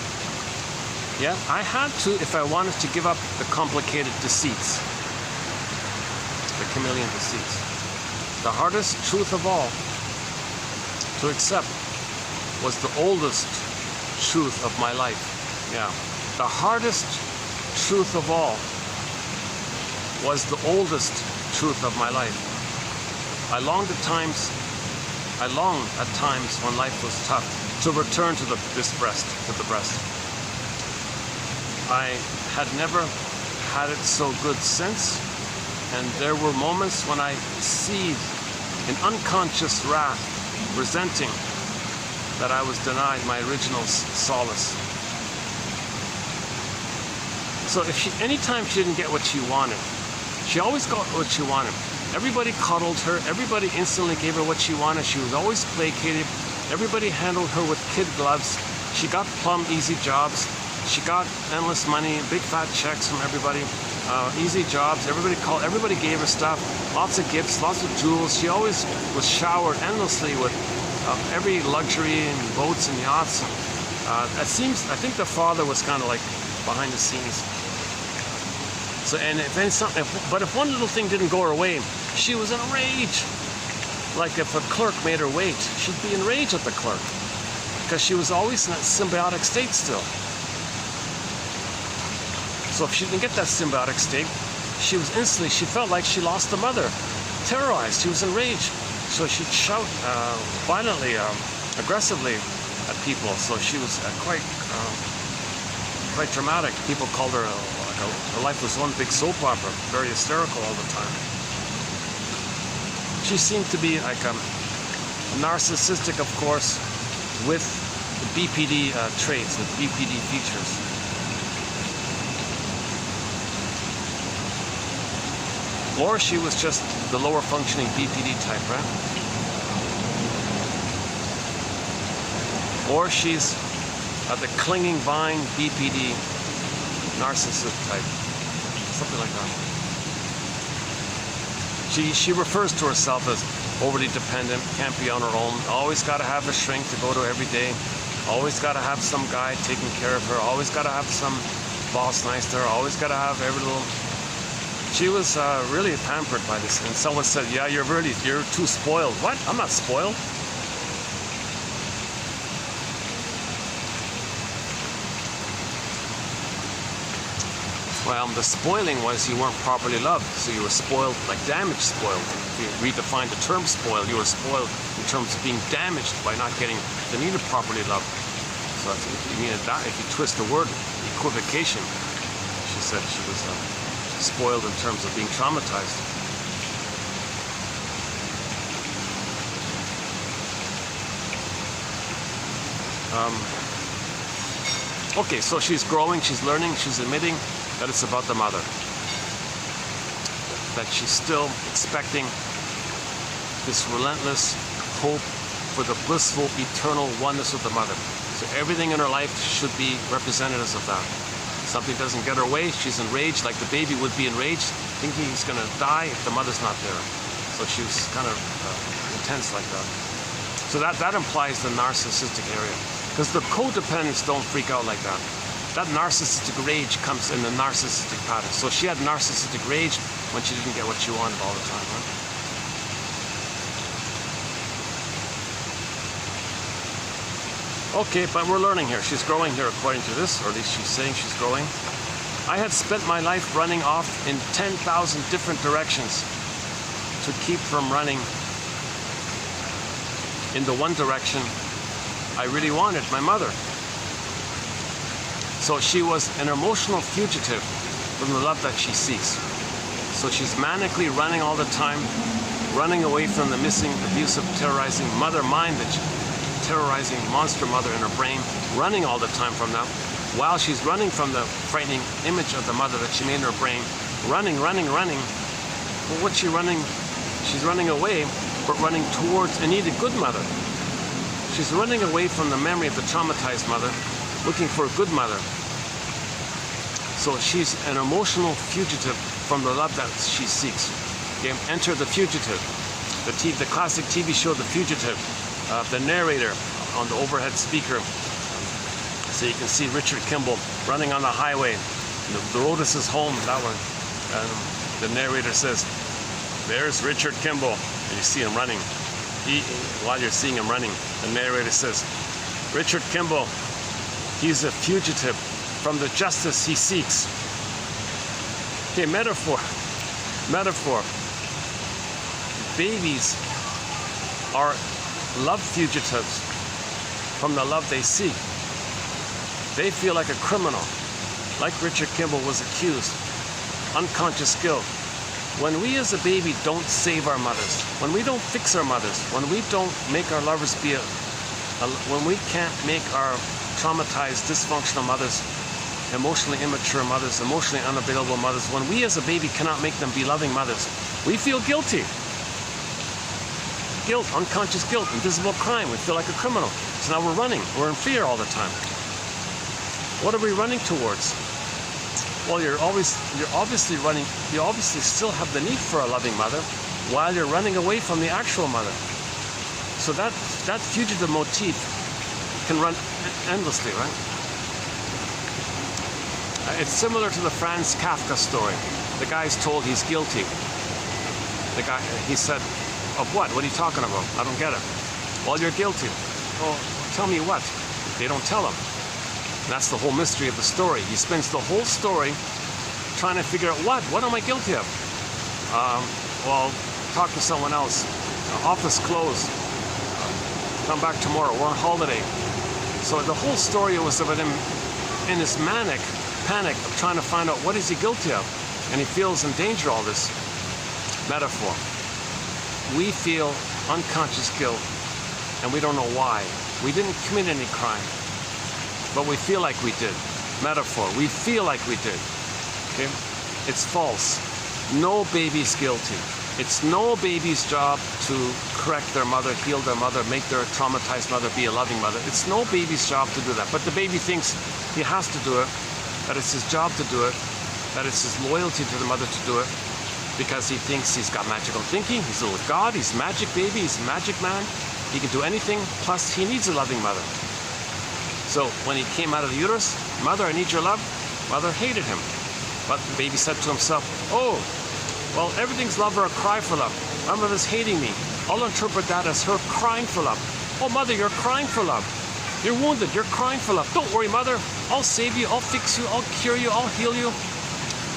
Yet I had to if I wanted to give up the complicated deceits, the chameleon deceits. The hardest truth of all to accept was the oldest truth of my life. Yeah. The hardest truth of all was the oldest truth of my life. I longed at times when life was tough to return to the breast. I had never had it so good since, and there were moments when I seethed in unconscious wrath, resenting that I was denied my original solace. So anytime she didn't get what she wanted, she always got what she wanted. Everybody cuddled her. Everybody instantly gave her what she wanted. She was always placated. Everybody handled her with kid gloves. She got plum easy jobs. She got endless money, big fat checks from everybody, easy jobs. Everybody gave her stuff, lots of gifts, lots of jewels. She always was showered endlessly with every luxury and boats and yachts. I think the father was kind of like behind the scenes. So, but if one little thing didn't go her way, she was in a rage. Like if a clerk made her wait, she'd be enraged at the clerk because she was always in that symbiotic state still. So if she didn't get that symbiotic state, she felt like she lost the mother, terrorized. She was enraged. So she'd shout violently, aggressively at people. So she was quite dramatic. People called her her life was one big soap opera, very hysterical all the time. She seemed to be like narcissistic, of course, with the BPD traits, the BPD features. Or she was just the lower functioning BPD type, right? Or she's the clinging vine BPD narcissist type, something like that. She refers to herself as overly dependent, can't be on her own, always got to have a shrink to go to every day, always got to have some guy taking care of her, always got to have some boss nice to her, always got to have every little. She was really pampered by this, and someone said, "Yeah, you're too spoiled." What? I'm not spoiled. Well, the spoiling was you weren't properly loved, so you were spoiled, like damaged spoiled. If you redefine the term spoiled, you were spoiled in terms of being damaged by not getting the needed properly loved. So if you mean that, if you twist the word, equivocation, she said she was spoiled in terms of being traumatized. Okay, so she's growing, she's learning, she's admitting that it's about the mother. That she's still expecting this relentless hope for the blissful, eternal oneness with the mother. So everything in her life should be representatives of that. Something doesn't get her way, she's enraged, like the baby would be enraged, thinking he's going to die if the mother's not there. So she was kind of intense like that. So that implies the narcissistic area. Because the codependents don't freak out like that. That narcissistic rage comes in the narcissistic pattern. So she had narcissistic rage when she didn't get what she wanted all the time, right? Okay, but we're learning here. She's growing here according to this, or at least she's saying she's growing. I had spent my life running off in 10,000 different directions to keep from running in the one direction I really wanted, my mother. So she was an emotional fugitive from the love that she seeks. So she's manically running all the time, running away from the missing, abusive, terrorizing mother mind, that terrorizing monster mother in her brain, running all the time from that, while she's running from the frightening image of the mother that she made in her brain, running. Well, what's she running? She's running away, but running towards a needed good mother. She's running away from the memory of the traumatized mother, looking for a good mother. So she's an emotional fugitive from the love that she seeks. Okay? Enter the fugitive. The classic TV show, The Fugitive. The narrator on the overhead speaker. So you can see Richard Kimball running on the highway. The road is his home, that one. And the narrator says, "There's Richard Kimball." And you see him running. While you're seeing him running, the narrator says, "Richard Kimball, he's a fugitive from the justice he seeks." Okay, metaphor. Babies are love fugitives from the love they seek. They feel like a criminal, like Richard Kimball was accused. Unconscious guilt. When we as a baby don't save our mothers, when we don't fix our mothers, when we don't make our lovers be when we can't make our traumatized, dysfunctional mothers, emotionally immature mothers, emotionally unavailable mothers, when we as a baby cannot make them be loving mothers, we feel guilty. Guilt, unconscious guilt, invisible crime. We feel like a criminal. So now we're running. We're in fear all the time. What are we running towards? Well, you're obviously running. You obviously still have the need for a loving mother, while you're running away from the actual mother. So that fugitive motif can run endlessly, right? It's similar to the Franz Kafka story. The guy's told he's guilty. He said, "Of what? What are you talking about? I don't get it." "Well, you're guilty." "Well, tell me what?" They don't tell him. And that's the whole mystery of the story. He spends the whole story trying to figure out what am I guilty of? Well, talk to someone else. Office closed. Come back tomorrow. We're on holiday. So the whole story was about him in this manic panic of trying to find out what is he guilty of. And he feels in danger, all this. Metaphor. We feel unconscious guilt, and we don't know why. We didn't commit any crime, but we feel like we did. Metaphor. We feel like we did. Okay? It's false. No baby's guilty. It's no baby's job to correct their mother, heal their mother, make their traumatized mother be a loving mother. It's no baby's job to do that. But the baby thinks he has to do it, that it's his job to do it, that it's his loyalty to the mother to do it, because he thinks he's got magical thinking, he's a little god, he's magic baby, he's a magic man, he can do anything, plus he needs a loving mother. So when he came out of the uterus, "Mother, I need your love," mother hated him. But the baby said to himself, "Oh, well, everything's love or a cry for love. My mother's hating me. I'll interpret that as her crying for love. Oh, mother, you're crying for love. You're wounded, you're crying for love. Don't worry, mother. I'll save you, I'll fix you, I'll cure you, I'll heal you."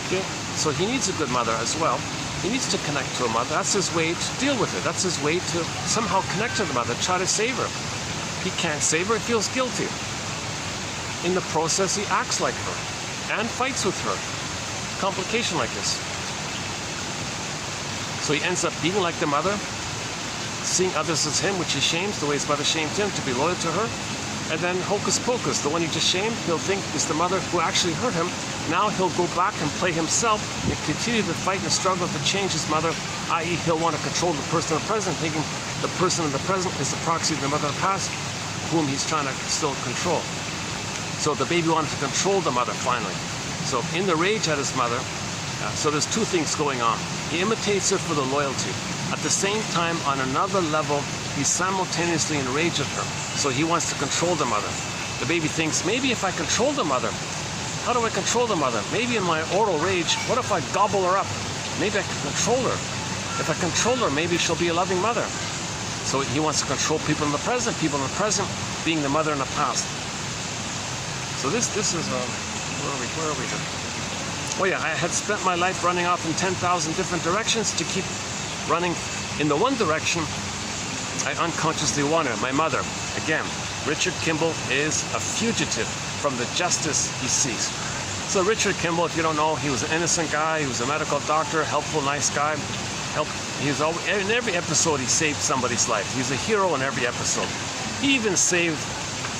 Okay? So he needs a good mother as well. He needs to connect to a mother. That's his way to deal with it. That's his way to somehow connect to the mother, try to save her. He can't save her, he feels guilty. In the process, he acts like her and fights with her. Complication like this. So he ends up being like the mother, seeing others as him, which he shames, the way his mother shamed him, to be loyal to her. And then hocus pocus, the one he just shamed, he'll think is the mother who actually hurt him. Now he'll go back and play himself and continue to fight and struggle to change his mother, i.e. he'll want to control the person in the present, thinking the person in the present is the proxy of the mother in the past, whom he's trying to still control. So the baby wanted to control the mother finally. So in the rage at his mother, so there's two things going on. He imitates her for the loyalty. At the same time, on another level, he's simultaneously enraged at her. So he wants to control the mother. The baby thinks, maybe if I control the mother, how do I control the mother? Maybe in my oral rage, what if I gobble her up? Maybe I can control her. If I control her, maybe she'll be a loving mother. So he wants to control people in the present being the mother in the past. So this is, where are we here? Oh yeah, I had spent my life running off in 10,000 different directions to keep running in the one direction I unconsciously wanted, my mother. Again, Richard Kimball is a fugitive from the justice he seeks. So Richard Kimball, if you don't know, he was an innocent guy, he was a medical doctor, helpful, nice guy. In every episode he saved somebody's life. He's a hero in every episode. He even saved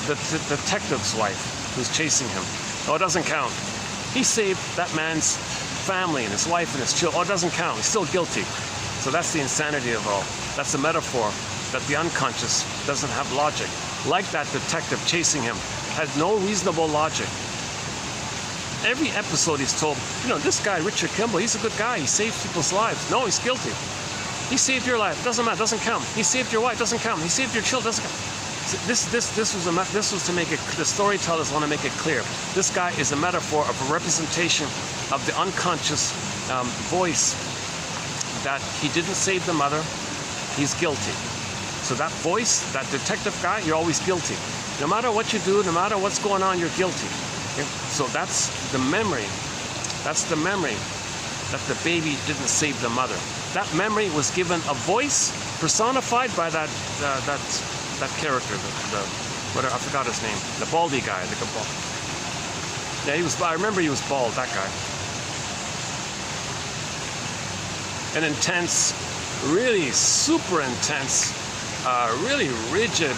the detective's wife who's chasing him. Oh, it doesn't count. He saved that man's family and his wife and his children. Oh, it doesn't count. He's still guilty. So that's the insanity of all. That's the metaphor that the unconscious doesn't have logic. Like that detective chasing him had no reasonable logic. Every episode he's told, this guy, Richard Kimball, he's a good guy. He saves people's lives. No, he's guilty. He saved your life. Doesn't matter. Doesn't count. He saved your wife. Doesn't count. He saved your children. Doesn't count. This was to make it. The storytellers want to make it clear. This guy is a metaphor of a representation of the unconscious voice that he didn't save the mother. He's guilty. So that voice, that detective guy, you're always guilty. No matter what you do, no matter what's going on, you're guilty. Okay? So that's the memory. That's the memory that the baby didn't save the mother. That memory was given a voice personified by that character, I forgot his name, the baldy guy. Yeah, I remember he was bald, that guy. An intense, really super intense, really rigid,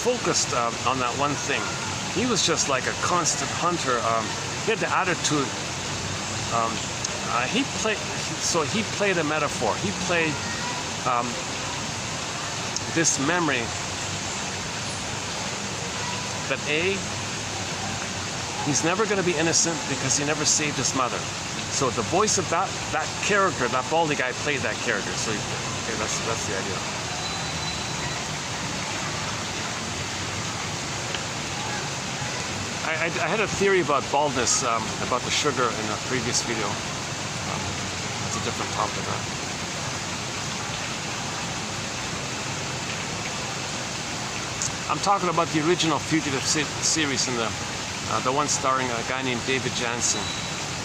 focused on that one thing. He was just like a constant hunter. He had the attitude. He played a metaphor. He played this memory that he's never going to be innocent because he never saved his mother. So the voice of that character, that baldy guy, played that character. So that's the idea. I had a theory about baldness, about the sugar in a previous video. That's a different topic. I'm talking about the original Fugitive series, in the one starring a guy named David Jansen.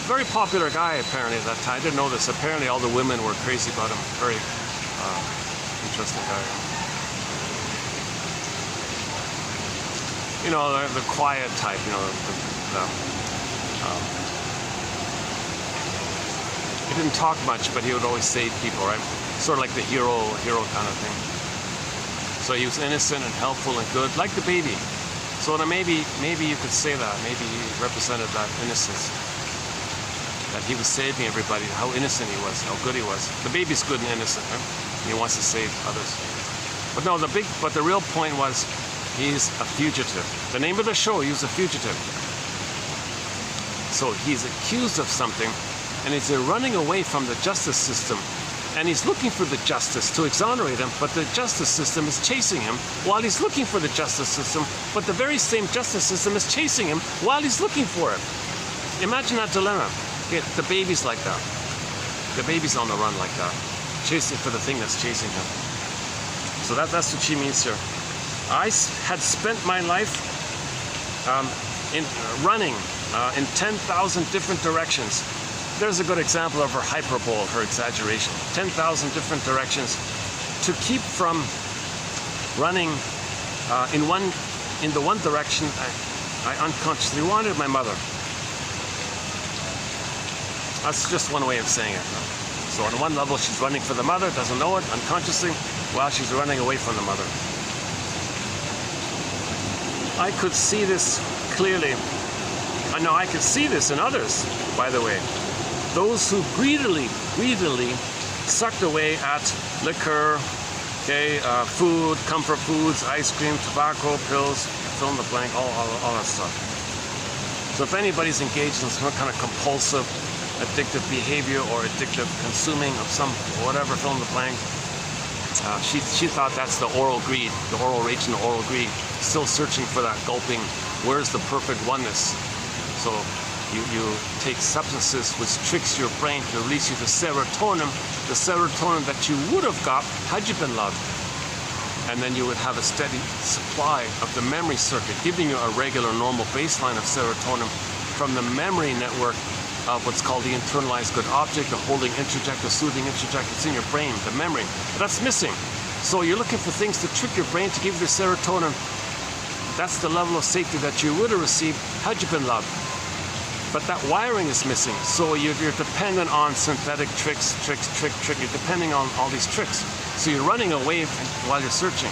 Very popular guy apparently at that time. I didn't know this. Apparently all the women were crazy about him. Very interesting guy. The quiet type, he didn't talk much, but he would always save people, right? Sort of like the hero kind of thing. So he was innocent and helpful and good, like the baby. So maybe you could say that. Maybe he represented that innocence. That he was saving everybody, how innocent he was, how good he was. The baby's good and innocent, right? He wants to save others. But no, the real point was, he's a fugitive. The name of the show, he was a fugitive. So he's accused of something, and he's running away from the justice system. And he's looking for the justice to exonerate him, but the justice system is chasing him while he's looking for the justice system, but the very same justice system is chasing him while he's looking for it. Imagine that dilemma. The baby's like that. The baby's on the run like that, chasing for the thing that's chasing him. So that's what she means here. I had spent my life in running in 10,000 different directions. There's a good example of her hyperbole, her exaggeration. 10,000 different directions to keep from running in the one direction I unconsciously wanted, my mother. That's just one way of saying it. So on one level, she's running for the mother, doesn't know it, unconsciously, while she's running away from the mother. I could see this clearly. I know I could see this in others, by the way. Those who greedily sucked away at liquor, food, comfort foods, ice cream, tobacco, pills, fill in the blank, all that stuff. So if anybody's engaged in some kind of compulsive addictive behavior or addictive consuming of some whatever, fill in the blank. She thought that's the oral greed, the oral rage and the oral greed. Still searching for that gulping, where's the perfect oneness? So you take substances which tricks your brain to release you the serotonin that you would have got had you been loved. And then you would have a steady supply of the memory circuit, giving you a regular, normal baseline of serotonin from the memory network of what's called the internalized good object, the holding interject, the soothing interject. It's in your brain, the memory. But that's missing. So you're looking for things to trick your brain to give you the serotonin. That's the level of safety that you would have received had you been loved. But that wiring is missing. So you're dependent on synthetic tricks. You're depending on all these tricks. So you're running away while you're searching.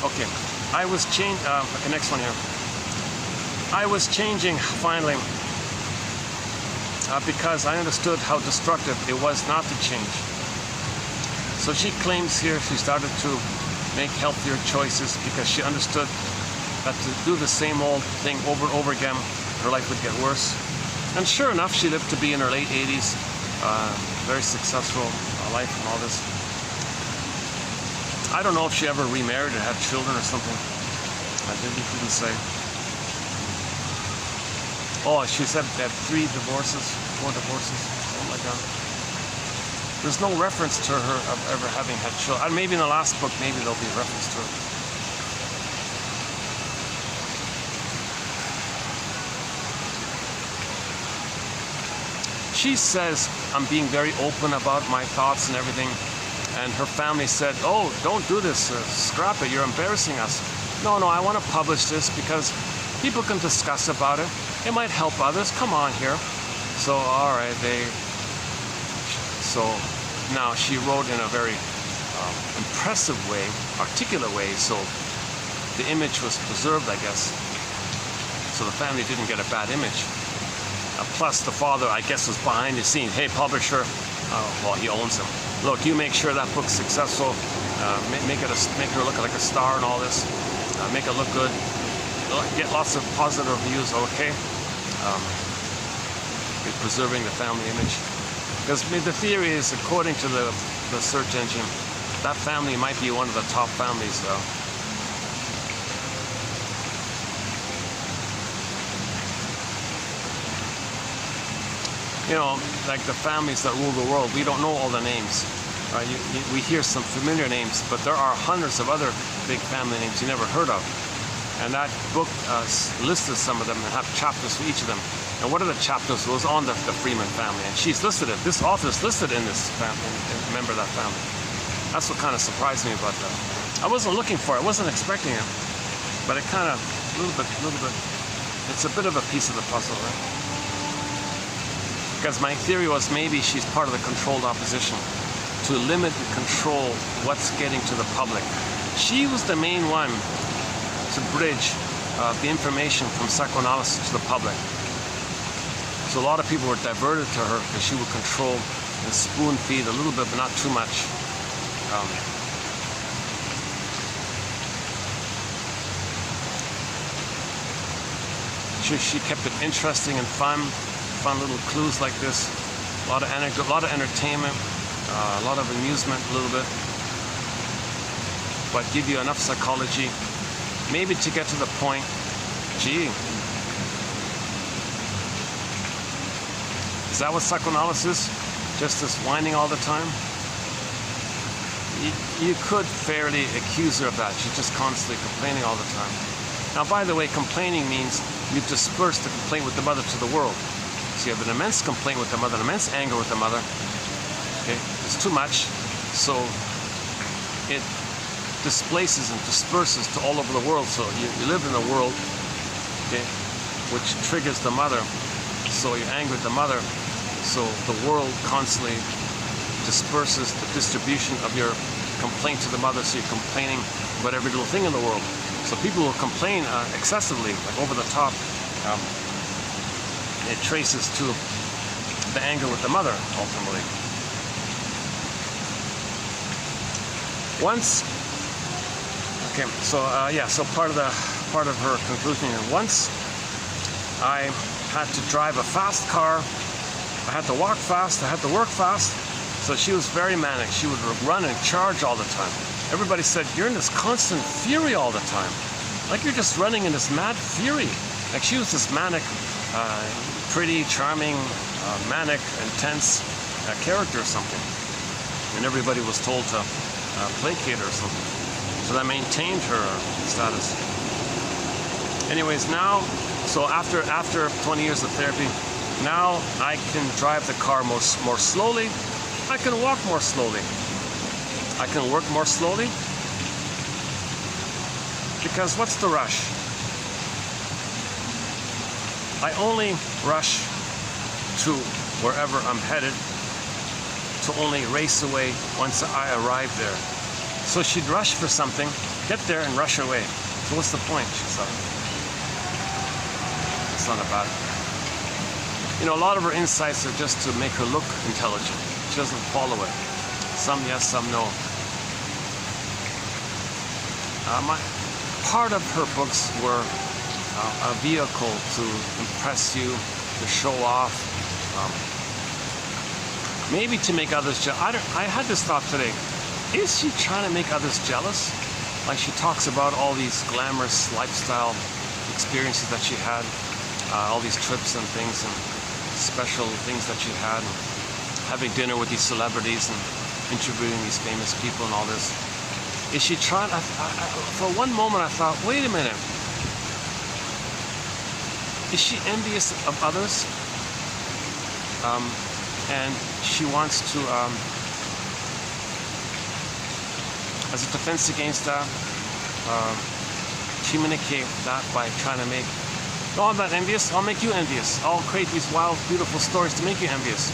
Okay, I was changing. Okay, next one here. I was changing finally because I understood how destructive it was not to change. So she claims here she started to make healthier choices because she understood that to do the same old thing over and over again, her life would get worse. And sure enough, she lived to be in her late 80s, very successful life and all this. I don't know if she ever remarried or had children or something. I didn't say. Oh, she said that 4 divorces, something like that. There's no reference to her of ever having had children. Maybe in the last book, maybe there'll be a reference to it. She says, I'm being very open about my thoughts and everything. And her family said, oh, don't do this, scrap it, you're embarrassing us. No, I want to publish this because people can discuss about it. It might help others, come on here. So, all right, so now she wrote in a very impressive way, articulate way, so the image was preserved, I guess. So the family didn't get a bad image. Plus the father, I guess, was behind the scenes. Hey, publisher, well, he owns him. Look, you make sure that book's successful. Make her look like a star and all this. Make it look good. Get lots of positive reviews. Okay. You're preserving the family image. Because the theory is, according to the search engine, that family might be one of the top families. You know, like the families that rule the world, we don't know all the names. We hear some familiar names, but there are hundreds of other big family names you never heard of. And that book listed some of them and have chapters for each of them. And one of the chapters was on the Freeman family, and she's listed it. This author is listed in this family, a member of that family. That's what kind of surprised me about that. I wasn't looking for it, I wasn't expecting it, but it kind of, a little bit, it's a bit of a piece of the puzzle, right? Because my theory was maybe she's part of the controlled opposition to limit and control what's getting to the public. She was the main one to bridge the information from psychoanalysis to the public. So a lot of people were diverted to her because she would control and spoon feed a little bit, but not too much. She kept it interesting and fun little clues like this, a lot of anecdote, a lot of entertainment, a lot of amusement, a little bit, but give you enough psychology, maybe to get to the point, gee, is that what psychoanalysis is? Just this whining all the time? You could fairly accuse her of that. She's just constantly complaining all the time. Now, by the way, complaining means you disperse the complaint with the mother to the world. So you have an immense complaint with the mother, an immense anger with the mother. Okay, it's too much, so it displaces and disperses to all over the world. So you live in a world, okay, which triggers the mother. So you anger the mother. So the world constantly disperses the distribution of your complaint to the mother. So you're complaining about every little thing in the world. So people will complain excessively, like over the top. It traces to the anger with the mother, ultimately. Once Okay, so yeah, so part of her conclusion here. Once I had to drive a fast car, I had to walk fast, I had to work fast. So she was very manic. She would run and charge all the time. Everybody said, you're in this constant fury all the time. Like you're just running in this mad fury. Like she was this manic, pretty, charming, manic, intense character or something. And everybody was told to placate her or something. So that maintained her status. Anyways, now, so after 20 years of therapy, now I can drive the car more slowly. I can walk more slowly. I can work more slowly. Because what's the rush? I only rush to wherever I'm headed to only race away once I arrive there. So she'd rush for something, get there and rush away. So what's the point? She thought. It's not about it. You know, a lot of her insights are just to make her look intelligent. She doesn't follow it. Some yes, some no. Part of her books were a vehicle to impress you, to show off, maybe to make others jealous. I had this thought today. Is she trying to make others jealous? Like she talks about all these glamorous lifestyle experiences that she had, all these trips and things and special things that she had, and having dinner with these celebrities and interviewing these famous people and all this. Is she trying? For one moment I thought, wait a minute. Is she envious of others? And she wants to, as a defense against that, communicate that by trying to make, no, I'm not envious, I'll make you envious. I'll create these wild, beautiful stories to make you envious.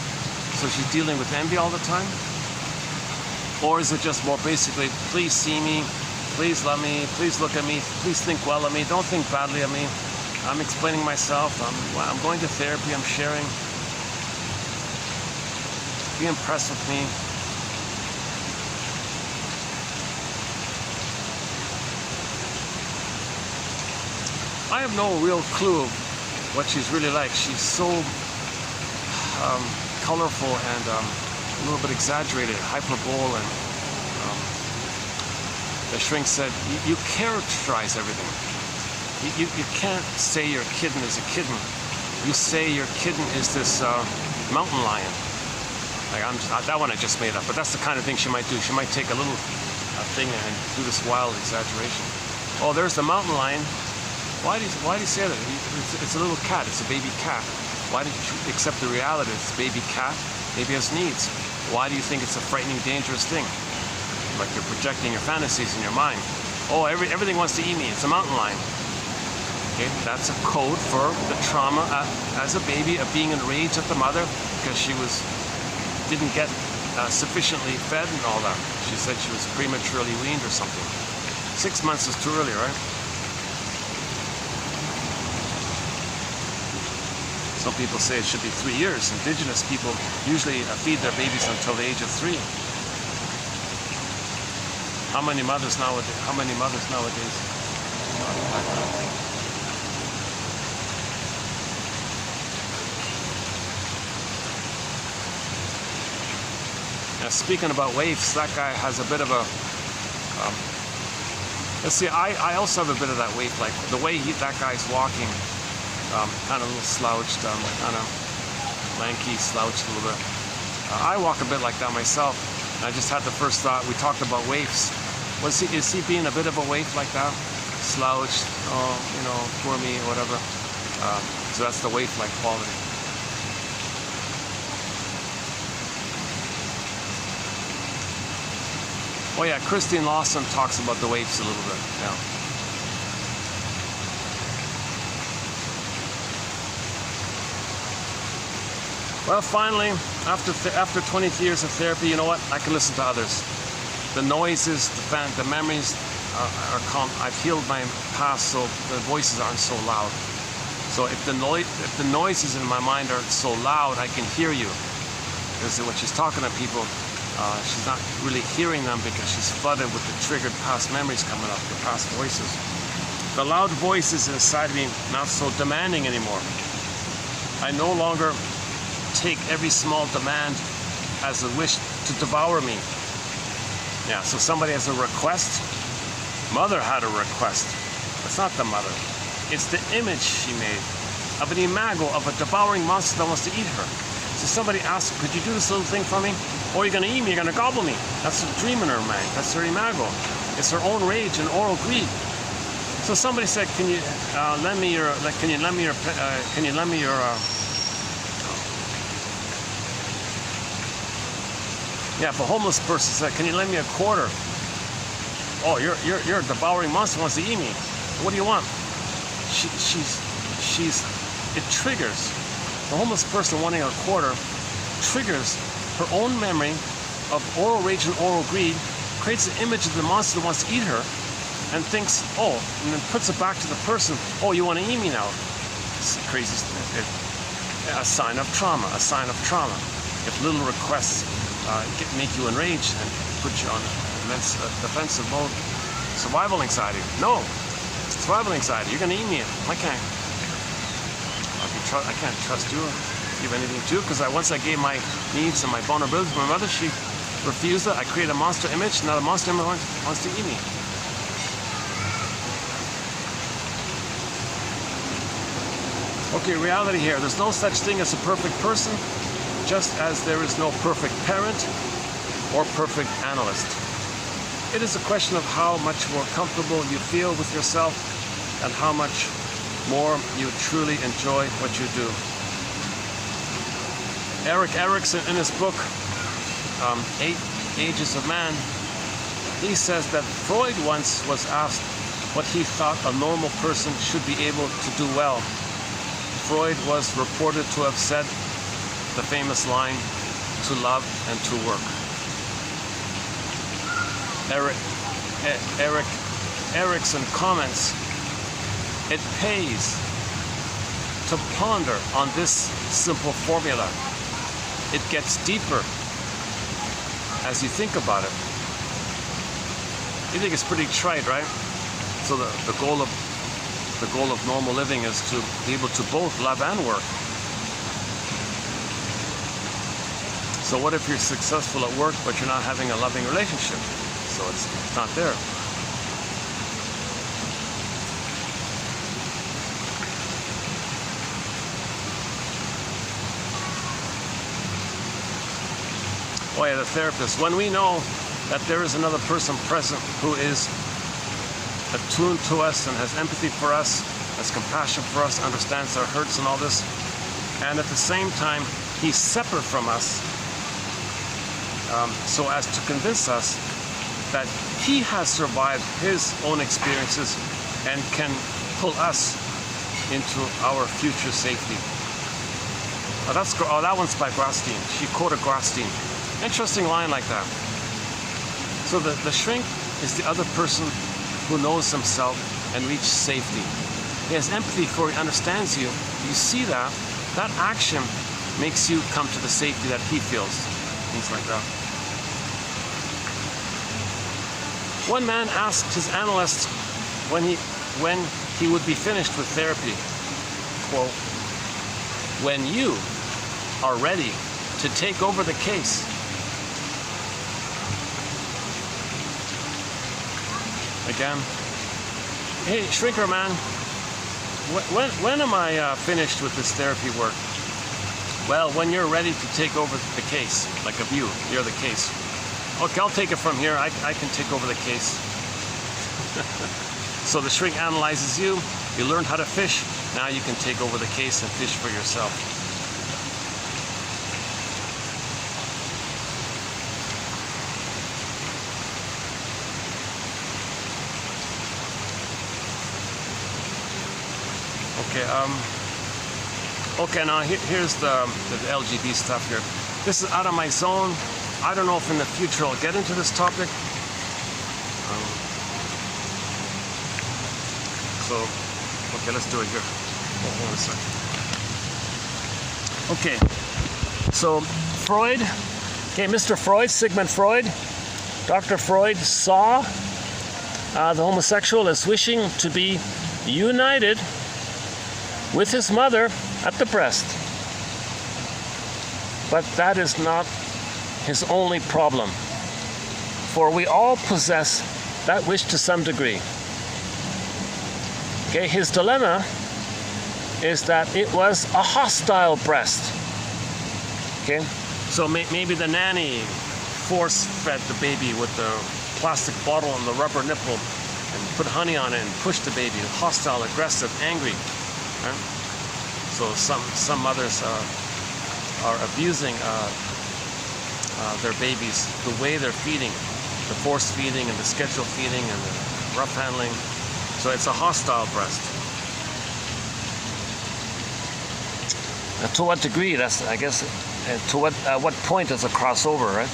So she's dealing with envy all the time? Or is it just more basically, please see me, please love me, please look at me, please think well of me, don't think badly of me. I'm explaining myself, I'm going to therapy, I'm sharing. Be impressed with me. I have no real clue of what she's really like. She's so colorful and a little bit exaggerated, hyperbole, and the shrink said, you characterize everything. You can't say your kitten is a kitten. You say your kitten is this mountain lion. Like that one I just made up, but that's the kind of thing she might do. She might take a little thing and do this wild exaggeration. Oh, there's the mountain lion. Why do you say that? It's a little cat. It's a baby cat. Why did you accept the reality? It's a baby cat. Maybe has needs. Why do you think it's a frightening, dangerous thing? Like you're projecting your fantasies in your mind. Oh, everything wants to eat me. It's a mountain lion. Okay, that's a code for the trauma as a baby of being enraged at the mother because she didn't get sufficiently fed and all that. She said she was prematurely weaned or something. 6 months is too early, right? Some people say it should be 3 years. Indigenous people usually feed their babies until the age of 3. How many mothers nowadays? Now, speaking about waifs, that guy has a bit of a. Let's see. I also have a bit of that waif, like the way that guy's walking, kind of a little slouched, kind of lanky, slouched a little bit. I walk a bit like that myself. I just had the first thought. We talked about waifs. Is he being a bit of a waif like that? Slouched, poor me, whatever. So that's the waif-like quality. Oh yeah, Christine Lawson talks about the waifs a little bit. Yeah. Well, finally, after 20 years of therapy, you know what? I can listen to others. The noises, the memories are calm. I've healed my past, so the voices aren't so loud. So if the noises in my mind are so loud, I can hear you. Because when she's talking to people, She's not really hearing them because she's flooded with the triggered past memories coming up, the past voices. The loud voices inside me not so demanding anymore. I no longer take every small demand as a wish to devour me. Yeah, so somebody has a request. Mother had a request. It's not the mother. It's the image she made of an imago of a devouring monster that wants to eat her. So somebody asked, could you do this little thing for me? Or you're going to eat me, you're going to gobble me. That's a dream in her mind. That's her imago. It's her own rage and oral greed. So somebody said, can you lend me your, yeah, if a homeless person said, can you lend me a quarter? Oh, you're a devouring monster who wants to eat me. What do you want? It triggers. The homeless person wanting a quarter triggers her own memory of oral rage and oral greed, creates an image of the monster that wants to eat her, and thinks, oh, and then puts it back to the person, oh, you want to eat me now? It's crazy. A sign of trauma, a sign of trauma. If little requests make you enraged and put you on immense defensive mode, survival anxiety. No, survival anxiety. You're going to eat me. I can't trust you or give anything to you because once I gave my needs and my vulnerability to my mother, she refused it. I created a monster image. Now the monster image wants to eat me. Okay, reality here. There's no such thing as a perfect person, just as there is no perfect parent or perfect analyst. It is a question of how much more comfortable you feel with yourself and how much more you truly enjoy what you do. Erik Erikson, in his book, 8 Ages of Man, he says that Freud once was asked what he thought a normal person should be able to do well. Freud was reported to have said the famous line, to love and to work. Erik Erikson comments, it pays to ponder on this simple formula. It gets deeper as you think about it. You think it's pretty trite, right? So the goal of normal living is to be able to both love and work. So what if you're successful at work but you're not having a loving relationship? So it's not there. Oh yeah, the therapist. When we know that there is another person present who is attuned to us and has empathy for us, has compassion for us, understands our hurts and all this, and at the same time, he's separate from us, so as to convince us that he has survived his own experiences and can pull us into our future safety. That one's by Grosstein. She quoted Grosstein. Interesting line like that. So the shrink is the other person who knows himself and reaches safety. He has empathy for you, understands you. You see that. That action makes you come to the safety that he feels. Things like that. One man asked his analyst when he would be finished with therapy, quote, when you are ready to take over the case, again, hey, shrinker man, when am I finished with this therapy work? Well, when you're ready to take over the case, like you're the case. Okay, I'll take it from here. I can take over the case. So the shrink analyzes you. You learned how to fish. Now you can take over the case and fish for yourself. Okay, now here's the LGB stuff here. This is out of my zone. I don't know if in the future I'll get into this topic. Okay, let's do it here. Hold on a second. Okay, so Freud Okay, Mr. Freud, Sigmund Freud, Dr. Freud saw the homosexual as wishing to be united with his mother at the breast. But that is not his only problem, for we all possess that wish to some degree. Okay, his dilemma is that it was a hostile breast. Okay, so maybe the nanny force-fed the baby with the plastic bottle and the rubber nipple and put honey on it and pushed the baby. Hostile, aggressive, angry. Right? So some mothers are abusing their babies, the way they're feeding, the force feeding and the schedule feeding and the rough handling. So it's a hostile breast. To what degree? That's, I guess, to what point does it cross over, right?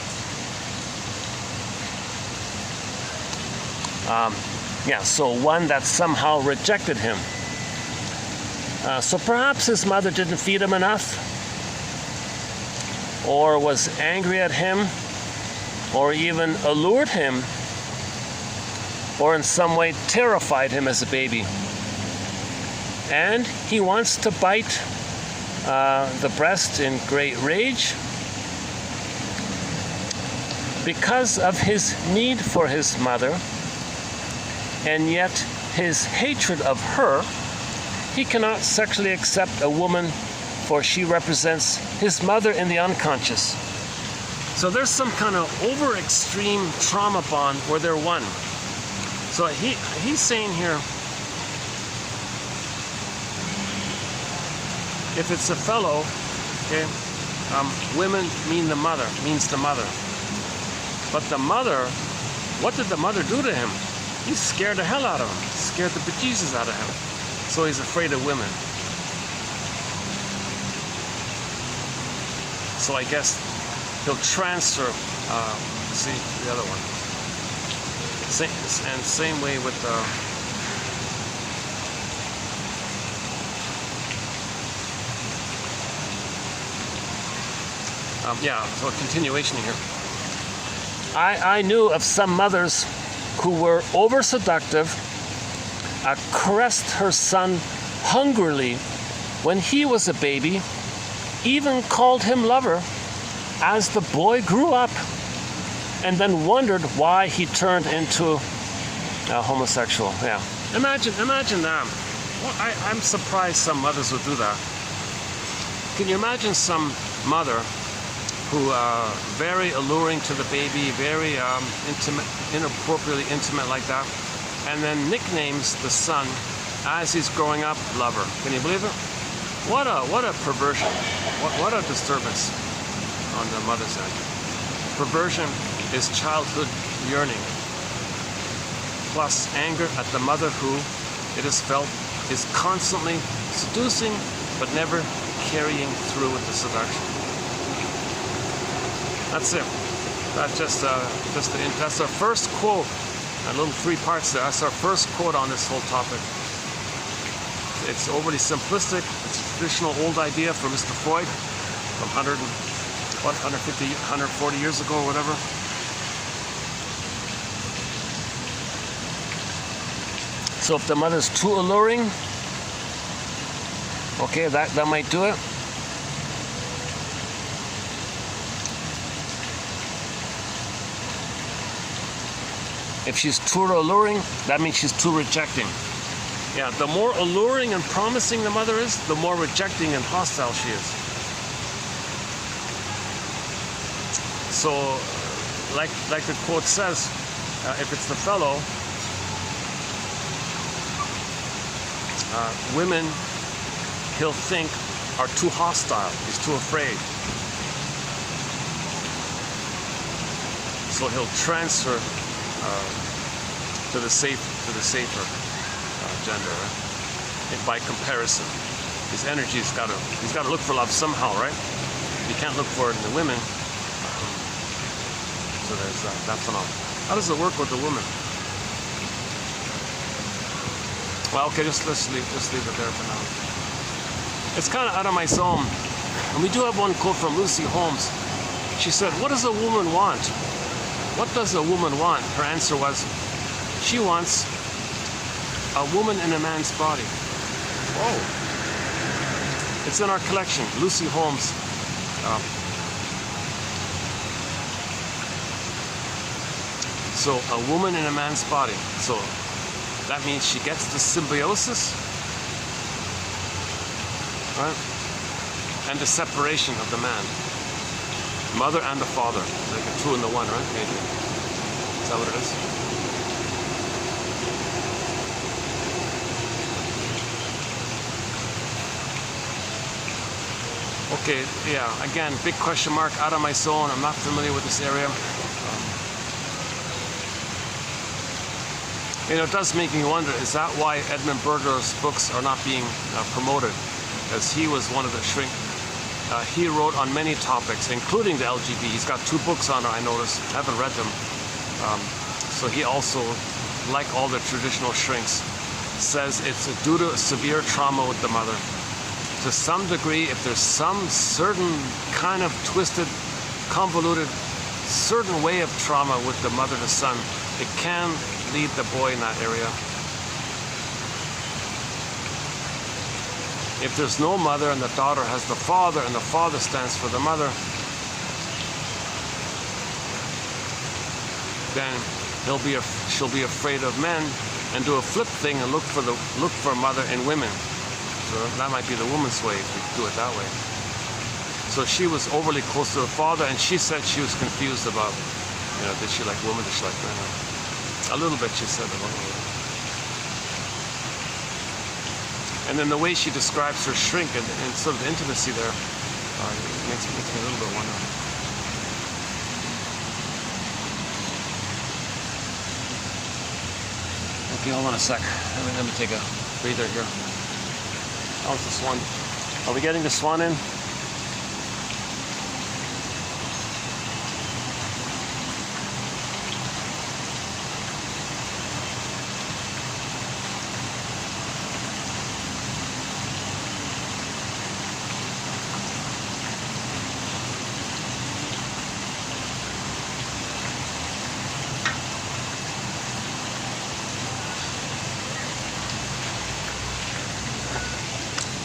Yeah, so one that somehow rejected him. So perhaps his mother didn't feed him enough, or was angry at him, or even allured him, or in some way terrified him as a baby. And he wants to bite the breast in great rage because of his need for his mother, and yet his hatred of her. He cannot sexually accept a woman, for she represents his mother in the unconscious. So there's some kind of over extreme trauma bond where they're one. So he's saying here, if it's a fellow, okay, women means the mother. But the mother, what did the mother do to him? He scared the hell out of him, scared the bejesus out of him. So he's afraid of women. So I guess he'll transfer, see the other one. Same way with yeah, so a continuation here. I knew of some mothers who were over seductive, caressed her son hungrily when he was a baby, even called him lover as the boy grew up, and then wondered why he turned into a homosexual. Yeah, imagine that. Well, I'm surprised some mothers would do that. Can you imagine some mother who very alluring to the baby, very intimate, inappropriately intimate like that, and then nicknames the son as he's growing up lover? Can you believe it? What a perversion! What a disturbance on the mother's end. Perversion is childhood yearning, plus anger at the mother who, it is felt, is constantly seducing but never carrying through with the seduction. That's it. That's our first quote. A little 3 parts there. That's our first quote on this whole topic. It's overly simplistic. It's a traditional old idea from Mr. Freud from 150, 140 years ago or whatever. So if the mother's too alluring, okay, that might do it. If she's too alluring, that means she's too rejecting. Yeah, the more alluring and promising the mother is, the more rejecting and hostile she is. So, like the quote says, if it's the fellow, women he'll think are too hostile. He's too afraid. So he'll transfer to the safer gender, right? By comparison, his energy's got to look for love somehow, right? You can't look for it in the women. So there's that phenomenon. How does it work with the woman? Well, okay, let's leave it there for now. It's kind of out of my zone, and we do have one quote from Lucy Holmes. She said, what does a woman want? What does a woman want? Her answer was, she wants a woman in a man's body. Oh. It's in our collection, Lucy Holmes. So a woman in a man's body. So that means she gets the symbiosis, right? And the separation of the man. Mother and the father. Like a two in the one, right? Maybe. Is that what it is? Okay, yeah, again, big question mark, out of my zone. I'm not familiar with this area. You know, it does make me wonder, is that why Edmund Burger's books are not being promoted? Because he was one of the shrink. He wrote on many topics, including the LGBT. He's got 2 books on it, I noticed. I haven't read them. So he also, like all the traditional shrinks, says it's due to severe trauma with the mother. To some degree, if there's some certain kind of twisted, convoluted, certain way of trauma with the mother to son, it can lead the boy in that area. If there's no mother and the daughter has the father and the father stands for the mother, then she'll be afraid of men and do a flip thing and look for mother in women. So that might be the woman's way if we do it that way. So she was overly close to the father, and she said she was confused about, you know, did she like women, did she like men? A little bit, she said. And then the way she describes her shrink and sort of the intimacy there makes me a little bit wonder. Okay, hold on a sec. Let me take a breather here. How's the swan? Are we getting the swan in?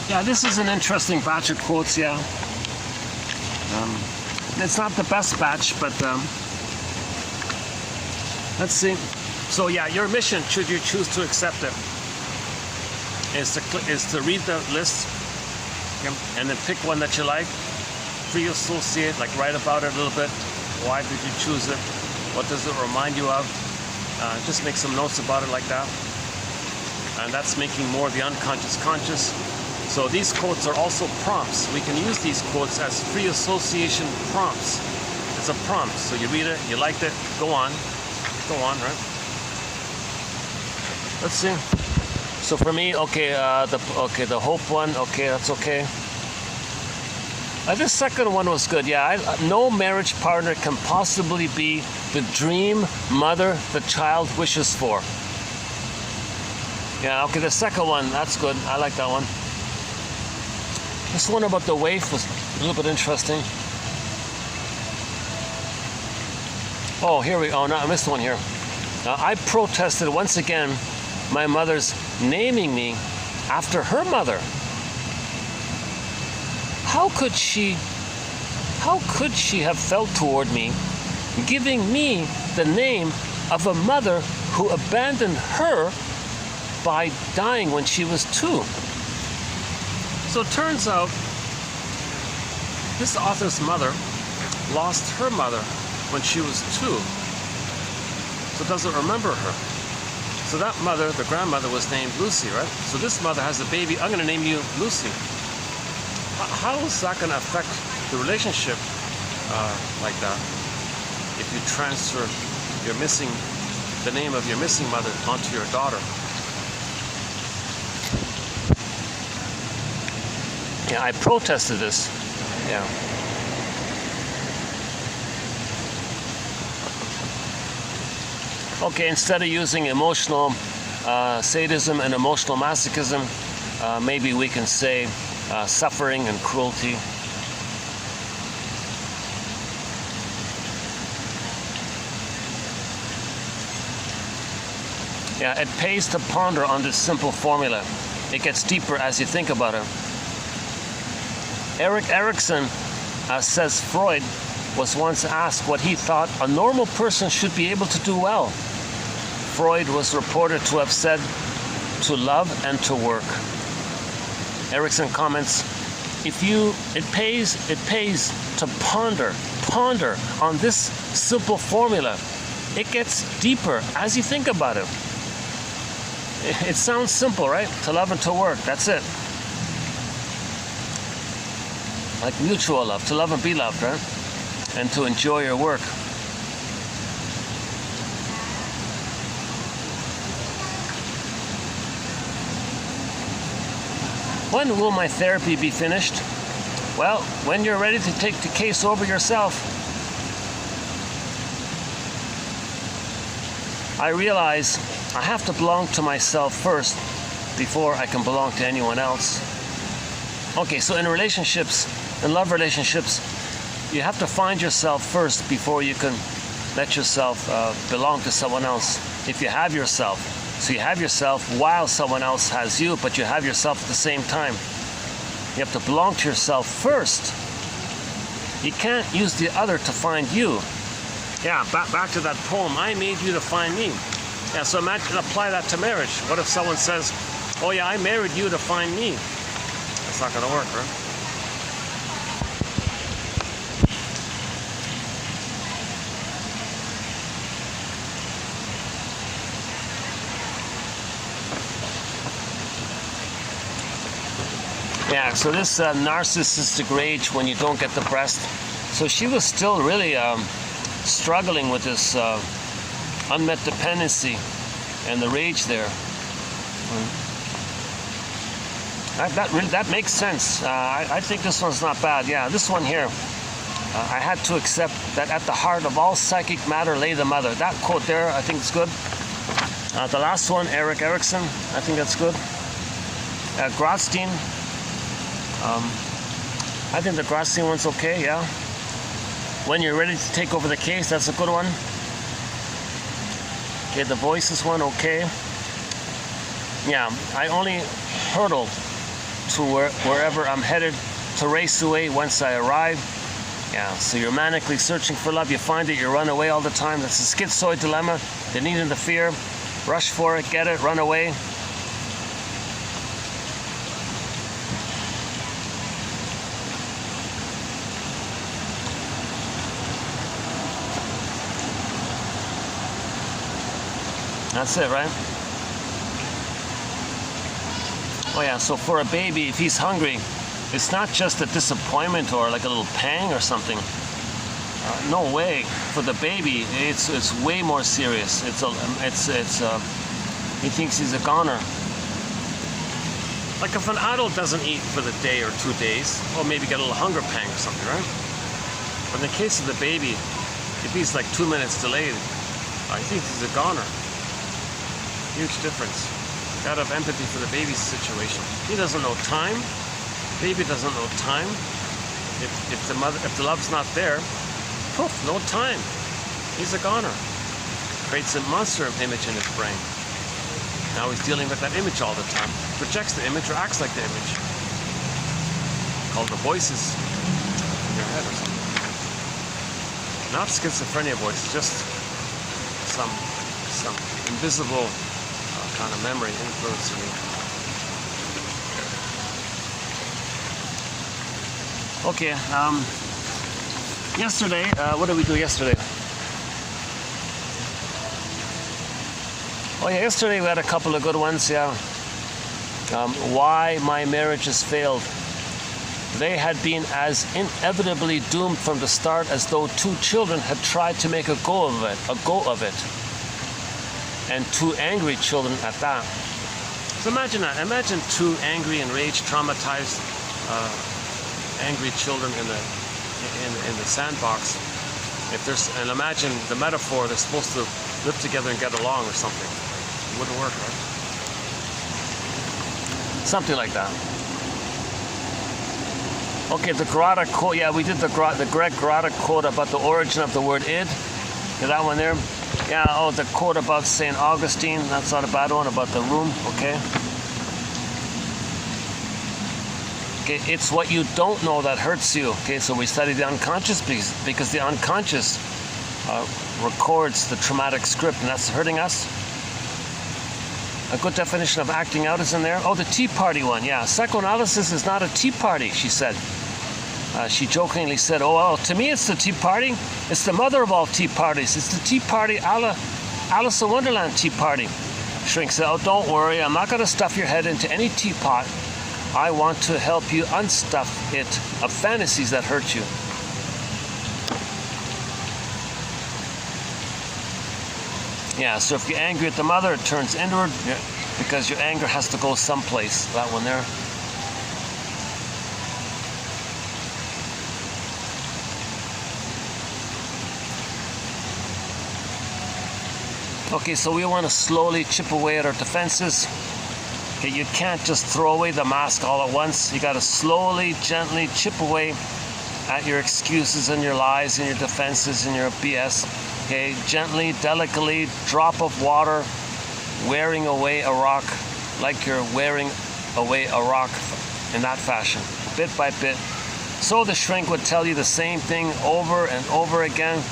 Yeah, this is an interesting batch of quotes, yeah. It's not the best batch, but let's see. So yeah, your mission, should you choose to accept it, is to read the list and then pick one that you like, free associate, like write about it a little bit. Why did you choose it? What does it remind you of? Just make some notes about it like that. And that's making more of the unconscious conscious. So these quotes are also prompts. We can use these quotes as free association prompts. It's a prompt. So you read it, you liked it, go on, right? Let's see. So for me, okay, the hope one, okay, that's okay. This second one was good. Yeah, no marriage partner can possibly be the dream mother the child wishes for. Yeah, okay, the second one, that's good. I like that one. This one about the waif was a little bit interesting. Oh, here we go. Oh, no, I missed one here. I protested once again my mother's naming me after her mother. How could she have felt toward me, giving me the name of a mother who abandoned her by dying when she was 2? So it turns out this author's mother lost her mother when she was 2, so doesn't remember her. So that mother, the grandmother, was named Lucy, right? So this mother has a baby. I'm going to name you Lucy. How is that going to affect the relationship like that if you transfer the name of your missing mother onto your daughter? Yeah, I protested this. Yeah. Okay, instead of using emotional sadism and emotional masochism, maybe we can say suffering and cruelty. Yeah, it pays to ponder on this simple formula. It gets deeper as you think about it. Erik Erikson says Freud was once asked what he thought a normal person should be able to do well. Freud was reported to have said, to love and to work. Erikson comments, it pays to ponder on this simple formula. It gets deeper as you think about it. It sounds simple, right? To love and to work, that's it. Like mutual love, to love and be loved, right? And to enjoy your work. When will my therapy be finished? Well, when you're ready to take the case over yourself. I realize I have to belong to myself first before I can belong to anyone else. Okay, so in relationships, in love relationships, you have to find yourself first before you can let yourself belong to someone else. If you have yourself. So you have yourself while someone else has you, but you have yourself at the same time. You have to belong to yourself first. You can't use the other to find you. Yeah, back to that poem, I made you to find me. Yeah, so imagine, apply that to marriage. What if someone says, oh yeah, I married you to find me? That's not gonna work, right? Yeah, so this narcissistic rage when you don't get the breast. So she was still really struggling with this unmet dependency and the rage there. That makes sense. I think this one's not bad. Yeah, this one here. I had to accept that at the heart of all psychic matter lay the mother. That quote there, I think it's good. The last one, Erik Erikson, I think that's good. Grotstein. I think the Grotstein one's okay, yeah. When you're ready to take over the case, that's a good one. Okay, the Voices one, okay. Yeah, I only hurtle to wherever I'm headed to race away once I arrive. Yeah, so you're manically searching for love. You find it, you run away all the time. That's the schizoid dilemma. The need and the fear. Rush for it, get it, run away. That's it, right? Oh yeah, so for a baby, if he's hungry, it's not just a disappointment or like a little pang or something. No way. For the baby, it's way more serious. He thinks he's a goner. Like if an adult doesn't eat for the day or 2 days, or maybe get a little hunger pang or something, right? But in the case of the baby, if he's like 2 minutes delayed, I think he's a goner. Huge difference. Gotta have empathy for the baby's situation. He doesn't know time. Baby doesn't know time. If the love's not there, poof, no time. He's a goner. Creates a monster image in his brain. Now he's dealing with that image all the time. Projects the image or acts like the image. Called the voices in your head or something. Not schizophrenia voices, just some invisible kind of memory influencing you. Okay, yesterday, what did we do yesterday? Oh yeah, yesterday we had a couple of good ones, yeah. Why my marriages failed. They had been as inevitably doomed from the start as though 2 children had tried to make a go of it. And 2 angry children at that. So imagine that. Imagine 2 angry, enraged, traumatized, angry children in the sandbox. And imagine the metaphor, they're supposed to live together and get along or something. It wouldn't work, right? Something like that. Okay, the Grotta quote. Yeah, we did the Greg Grotta quote about the origin of the word id. Yeah, that one there. Yeah, oh, the quote about St. Augustine, that's not a bad one, about the room, okay? Okay, it's what you don't know that hurts you. Okay, so we study the unconscious because the unconscious records the traumatic script, and that's hurting us. A good definition of acting out is in there. Oh, the tea party one, yeah. Psychoanalysis is not a tea party, she said. She jokingly said, oh, well, to me it's the tea party. It's the mother of all tea parties. It's the tea party a la Alice in Wonderland tea party. Shrink said, oh, don't worry. I'm not going to stuff your head into any teapot. I want to help you unstuff it of fantasies that hurt you. Yeah, so if you're angry at the mother, it turns inward because your anger has to go someplace. That one there. Okay, so we want to slowly chip away at our defenses. Okay, you can't just throw away the mask all at once. You got to slowly, gently chip away at your excuses and your lies and your defenses and your BS. Okay, gently, delicately, drop of water, wearing away a rock, like you're wearing away a rock in that fashion, bit by bit. So the shrink would tell you the same thing over and over again,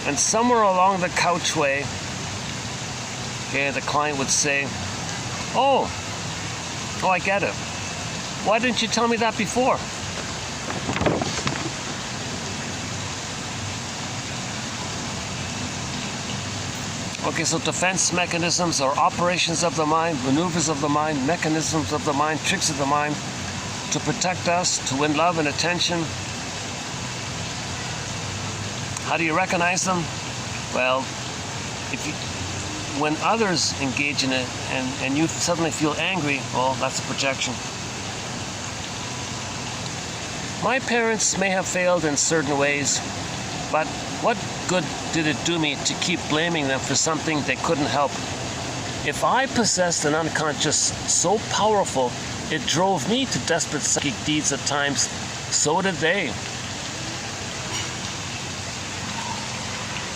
and somewhere along the couchway, okay, the client would say, oh, I get it. Why didn't you tell me that before? Okay, so defense mechanisms are operations of the mind, maneuvers of the mind, mechanisms of the mind, tricks of the mind to protect us, to win love and attention. How do you recognize them? Well, when others engage in it and you suddenly feel angry, well, that's a projection. My parents may have failed in certain ways, but what good did it do me to keep blaming them for something they couldn't help? If I possessed an unconscious so powerful it drove me to desperate psychic deeds at times, so did they.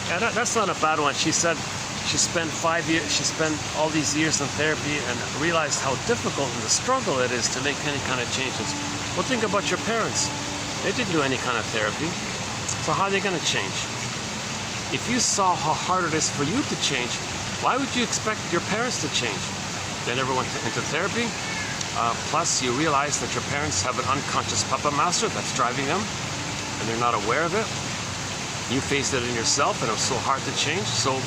Yeah, that's not a bad one. She said she spent all these years in therapy and realized how difficult and the struggle it is to make any kind of changes. Well, think about your parents. They didn't do any kind of therapy. So how are they going to change? If you saw how hard it is for you to change, why would you expect your parents to change? They never went into therapy. Plus, you realize that your parents have an unconscious puppet master that's driving them, and they're not aware of it. You faced it in yourself, and it was so hard to change. So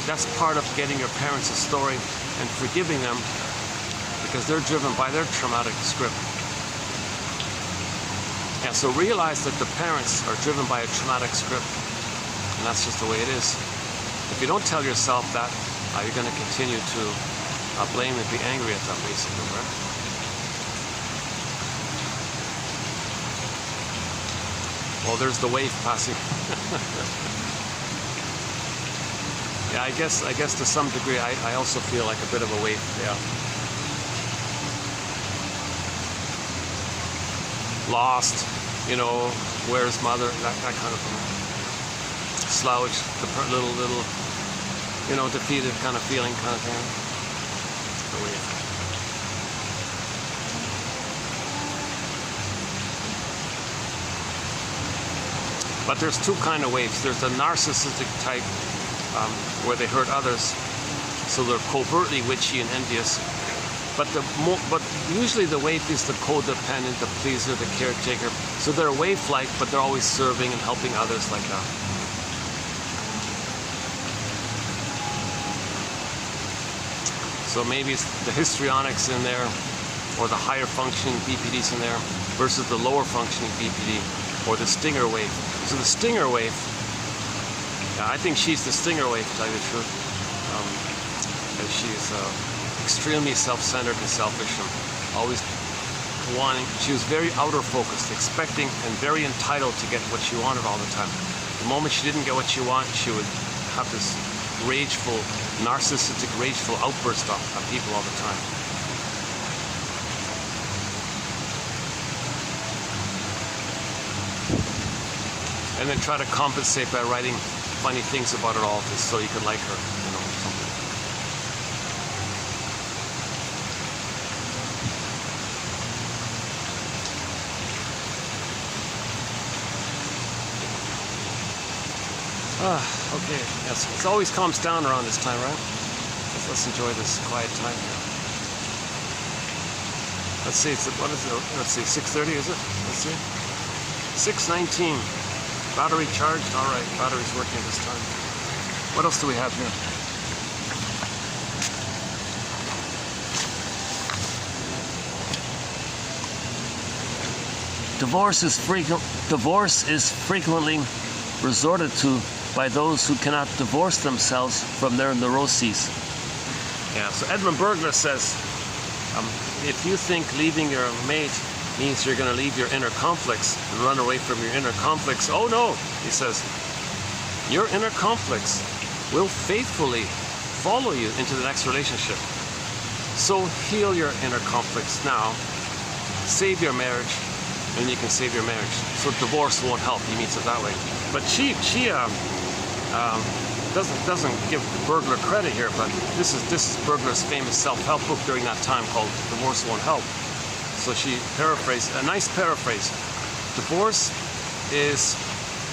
that's part of getting your parents a story and forgiving them, because they're driven by their traumatic script. Yeah, so realize that the parents are driven by a traumatic script, and that's just the way it is. If you don't tell yourself that, you're going to continue to blame and be angry at them, basically, right? Well, there's the wave passing. Yeah, I guess to some degree, I also feel like a bit of a wave. Yeah. Lost, where's mother, that kind of thing. Slouch, the little, defeated kind of feeling kind of thing. The wave. But there's two kind of waves. There's the narcissistic type, where they hurt others, so they're covertly witchy and envious. But usually the wave is the codependent, the pleaser, the caretaker. So they're wave-like, but they're always serving and helping others like that. So maybe it's the histrionics in there, or the higher functioning BPDs in there, versus the lower functioning BPD, or the stinger wave. So the stinger wave, yeah, I think she's the stinger wave, to tell you the truth. And she's extremely self-centered and selfish, and always wanting. She was very outer focused, expecting and very entitled to get what she wanted all the time. The moment she didn't get what she wanted, she would have this rageful, narcissistic, rageful outburst on people all the time. and then try to compensate by writing funny things about it all, just so you could like her, you know, something. Okay, yes, it always calms down around this time, right? Let's enjoy this quiet time here. Let's see, what is it? Let's see, 6:30 is it? Let's see. 6:19. Battery charged. All right, battery's working this time. What else do we have here? Divorce is frequently resorted to by those who cannot divorce themselves from their neuroses. Yeah, so Edmund Burglar says, if you think leaving your mate means you're going to leave your inner conflicts and run away from your inner conflicts, oh no, he says, your inner conflicts will faithfully follow you into the next relationship. So heal your inner conflicts now, save your marriage, and you can save your marriage. So divorce won't help, he means it that way. But she doesn't give Burglar credit here, but this is Burglar's famous self-help book during that time called Divorce Won't Help. So she paraphrased, a nice paraphrase. Divorce is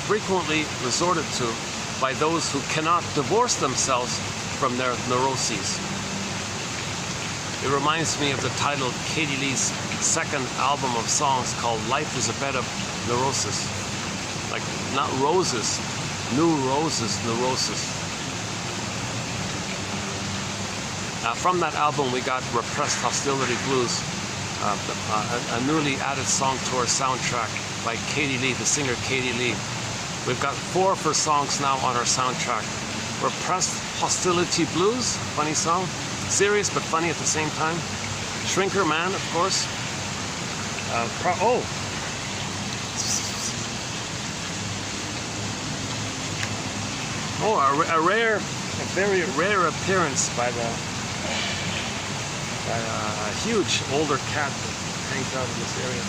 frequently resorted to by those who cannot divorce themselves from their neuroses. It reminds me of the title of Katie Lee's second album of songs called Life is a Bed of Neurosis. Like, not roses, new roses, neurosis. From that album we got Repressed Hostility Blues, a newly added song to our soundtrack by Katie Lee, the singer Katie Lee. We've got 4 of her songs now on our soundtrack. Repressed Hostility Blues, funny song. Serious but funny at the same time. Shrinker Man, of course. A very rare appearance by a huge older cat that hangs out in this area.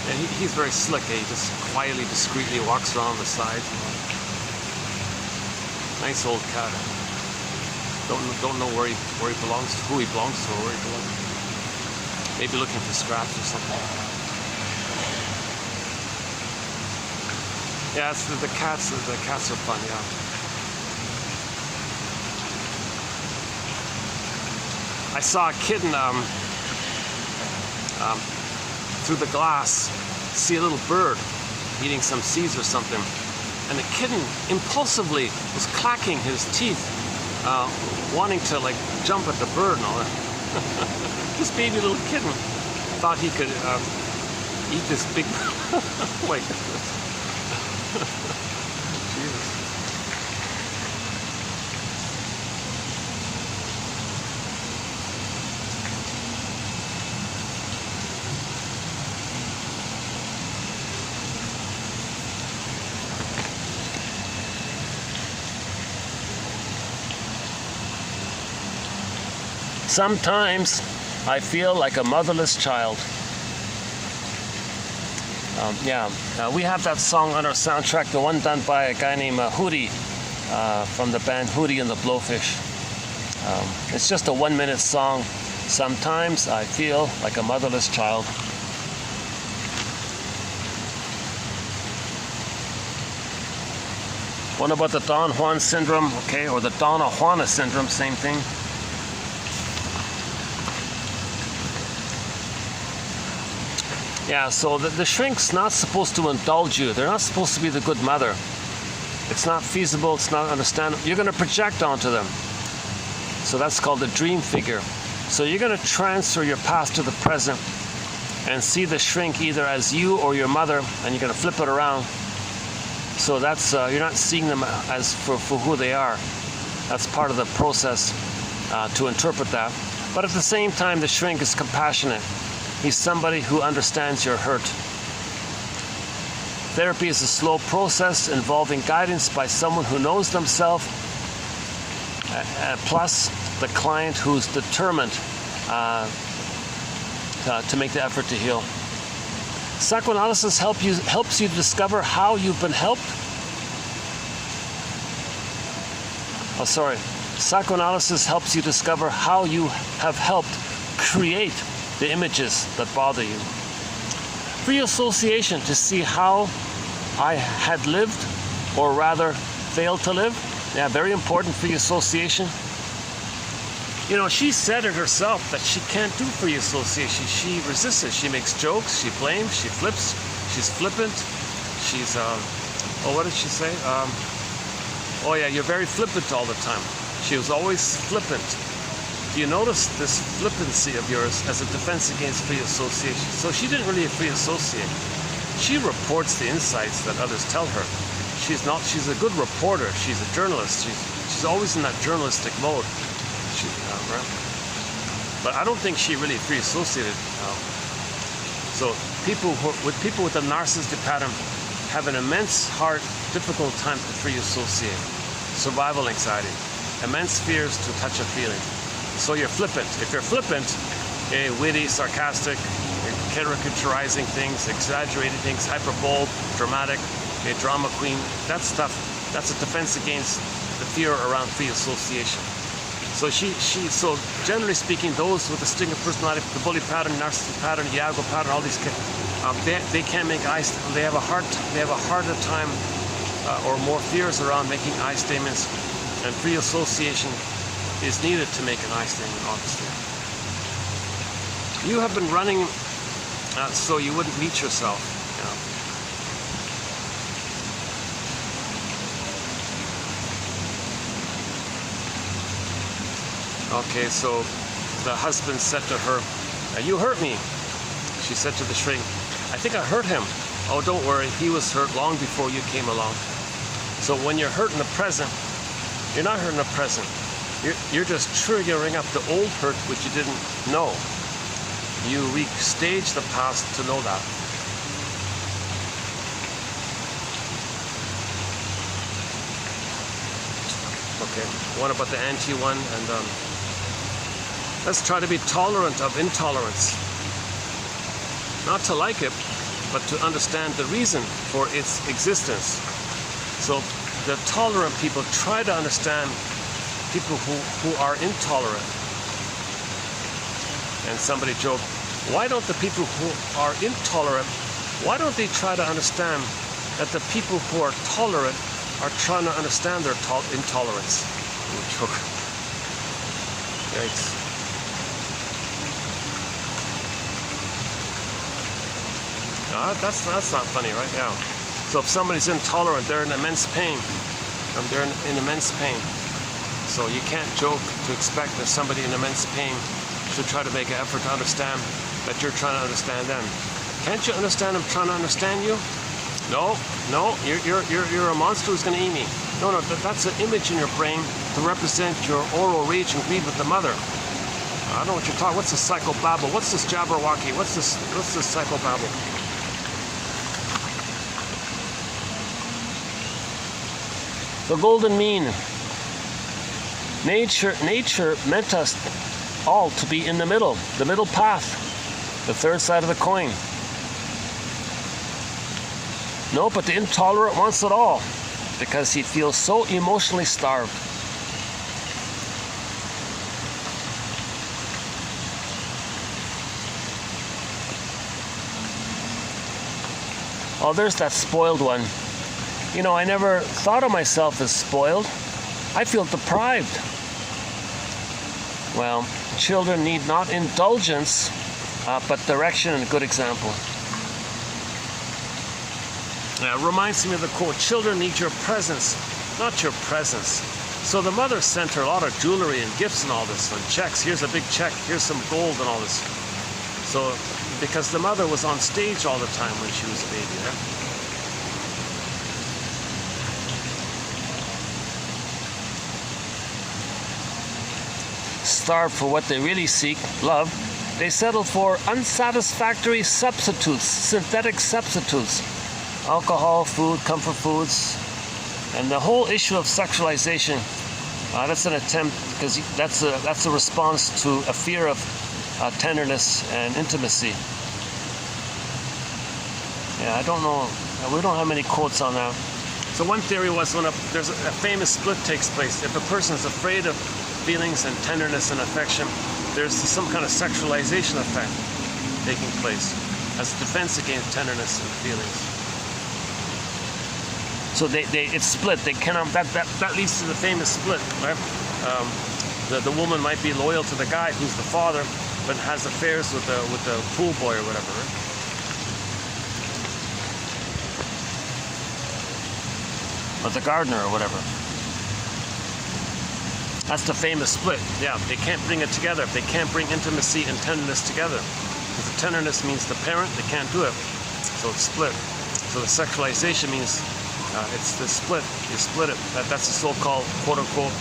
Yeah, he's very slick. He just quietly, discreetly walks around the sides. Nice old cat. Don't know where he belongs to, who he belongs to, or where he belongs to. Maybe looking for scraps or something. Yeah, it's the cats are fun, yeah. I saw a kitten through the glass see a little bird eating some seeds or something, and the kitten impulsively was clacking his teeth, wanting to like jump at the bird and all that. This baby little kitten thought he could eat this big like Jesus. Sometimes I feel like a motherless child. We have that song on our soundtrack, the one done by a guy named Hootie from the band Hootie and the Blowfish. It's just a 1-minute song. Sometimes I feel like a motherless child. What about the Don Juan syndrome, okay, or the Donna Juana syndrome, same thing. Yeah, so the shrink's not supposed to indulge you. They're not supposed to be the good mother. It's not feasible, it's not understandable. You're going to project onto them. So that's called the dream figure. So you're going to transfer your past to the present and see the shrink either as you or your mother, and you're going to flip it around. So that's, you're not seeing them as for who they are. That's part of the process to interpret that. But at the same time, the shrink is compassionate. He's somebody who understands your hurt. Therapy is a slow process involving guidance by someone who knows themselves, plus the client who's determined to make the effort to heal. Psychoanalysis helps you discover how you've been helped. Oh, sorry. Psychoanalysis helps you discover how you have helped create the images that bother you. Free association to see how I had lived, or rather failed to live. Yeah, very important, free association. You know, she said it herself that she can't do free association. She resists it. She makes jokes, she blames, she flips, she's flippant. She's, what did she say? Oh yeah, you're very flippant all the time. She was always flippant. Do you notice this flippancy of yours as a defense against free association? So she didn't really free associate. She reports the insights that others tell her. She's a good reporter. She's a journalist. She's always in that journalistic mode. Right? But I don't think she really free associated. So people with a narcissistic pattern have an immense, difficult time to free associate. Survival anxiety, immense fears to touch a feeling. So you're flippant. If you're flippant, witty, sarcastic, caricaturizing things, exaggerating things, hyperbole, dramatic, a drama queen, that stuff, that's a defense against the fear around free association. So so generally speaking, those with the stinger personality, the bully pattern, narcissistic pattern, Iago pattern, all these, they can't make they have a harder time or more fears around making I statements, and free association is needed to make an I statement, obviously. You have been running so you wouldn't meet yourself. You know. Okay, so the husband said to her, "You hurt me." She said to the shrink, "I think I hurt him." "Oh, don't worry, he was hurt long before you came along." So when you're hurt in the present, you're not hurt in the present. You're just triggering up the old hurt which you didn't know. You restage the past to know that. Okay, what about the anti one? And let's try to be tolerant of intolerance. Not to like it, but to understand the reason for its existence. So the tolerant people try to understand people who are intolerant. And somebody joked, why don't the people who are intolerant, why don't they try to understand that the people who are tolerant are trying to understand their intolerance? Yikes. That's not funny, right? Yeah. So if somebody's intolerant, they're in immense pain. They're in immense pain. So you can't joke to expect that somebody in immense pain should try to make an effort to understand that you're trying to understand them. Can't you understand them trying to understand you? No, you're a monster who's going to eat me. No, that's an image in your brain to represent your oral rage and greed with the mother. I don't know what you're talking. What's this psychobabble? What's this jabberwocky? What's this psychobabble? The golden mean. Nature meant us all to be in the middle path, the third side of the coin. No, but the intolerant wants it all because he feels so emotionally starved. Oh, there's that spoiled one. You know, I never thought of myself as spoiled. I feel deprived. Well, children need not indulgence, but direction and a good example. It reminds me of the quote, children need your presence, not your presence. So the mother sent her a lot of jewelry and gifts and all this, and checks. Here's a big check, here's some gold and all this. So, because the mother was on stage all the time when she was a baby, right? Starved for what they really seek, love, they settle for unsatisfactory substitutes, synthetic substitutes, alcohol, food, comfort foods, and the whole issue of sexualization. That's an attempt, because that's a response to a fear of tenderness and intimacy. Yeah, I don't know. We don't have many quotes on that. So one theory was when there's a famous split takes place. If a person is afraid of feelings and tenderness and affection, there's some kind of sexualization effect taking place as a defense against tenderness and feelings. So it's split. They cannot. That leads to the famous split, right? The woman might be loyal to the guy who's the father, but has affairs with the pool boy or whatever. Right? Or the gardener or whatever. That's the famous split. Yeah, they can't bring it together. They can't bring intimacy and tenderness together. Because the tenderness means the parent, they can't do it. So it's split. So the sexualization means it's the split. You split it. That's the so-called quote-unquote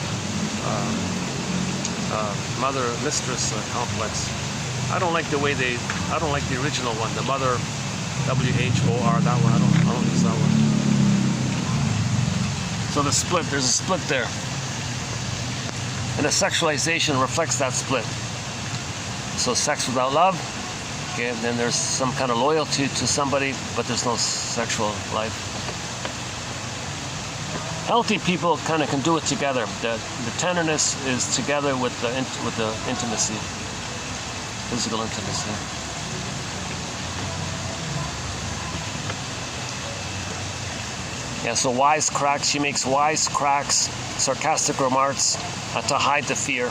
mother-mistress complex. I don't like the original one, the mother, W-H-O-R, that one. I don't use that one. So the split, there's a split there. And the sexualization reflects that split. So sex without love, okay, and then there's some kind of loyalty to somebody, but there's no sexual life. Healthy people kind of can do it together. The tenderness is together with the intimacy, physical intimacy. Yeah, so wise cracks. She makes wise cracks, sarcastic remarks to hide the fear.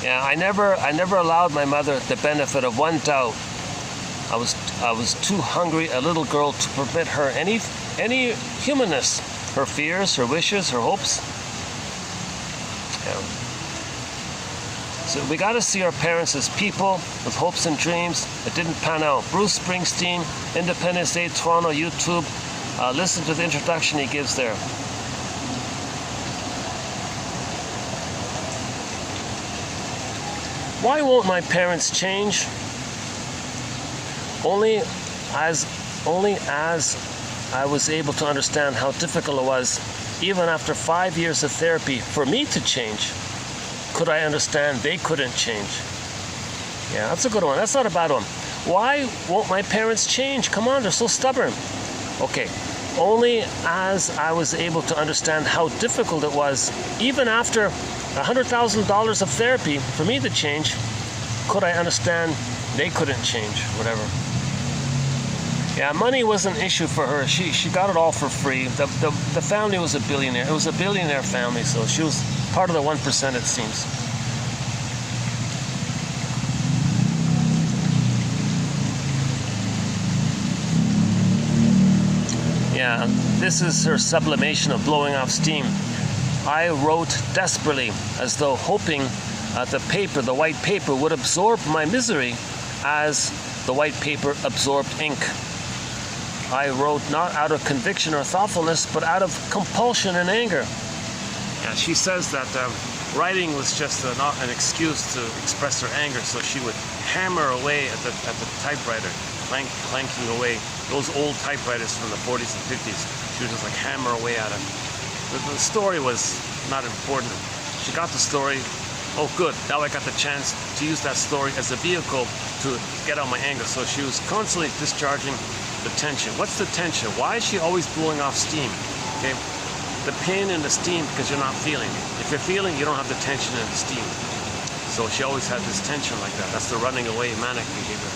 Yeah, I never allowed my mother the benefit of one doubt. I was too hungry a little girl to permit her any humanness, her fears, her wishes, her hopes. Yeah. So we got to see our parents as people with hopes and dreams that didn't pan out. Bruce Springsteen, Independence Day, Toronto, YouTube. Listen to the introduction he gives there. Why won't my parents change? Only as I was able to understand how difficult it was, even after 5 years of therapy, for me to change. Could I understand they couldn't change? Yeah, that's a good one. That's not a bad one. Why won't my parents change? Come on, they're so stubborn. Okay, only as I was able to understand how difficult it was, even after $100,000 of therapy, for me to change, could I understand they couldn't change, whatever. Yeah, money was an issue for her. She got it all for free. The family was a billionaire. It was a billionaire family, so she was part of the 1%, it seems. Yeah, this is her sublimation of blowing off steam. I wrote desperately, as though hoping the white paper would absorb my misery as the white paper absorbed ink. I wrote not out of conviction or thoughtfulness, but out of compulsion and anger. Yeah, she says that writing was just not an excuse to express her anger, so she would hammer away at the typewriter, clanking away. Those old typewriters from the 40s and 50s, she would just like hammer away at it. The story was not important. She got the story. Oh, good. Now I got the chance to use that story as a vehicle to get out my anger. So she was constantly discharging the tension. What's the tension? Why is she always blowing off steam? Okay. The pain and the steam because you're not feeling. If you're feeling, you don't have the tension and the steam. So she always had this tension like that. That's the running away manic behavior.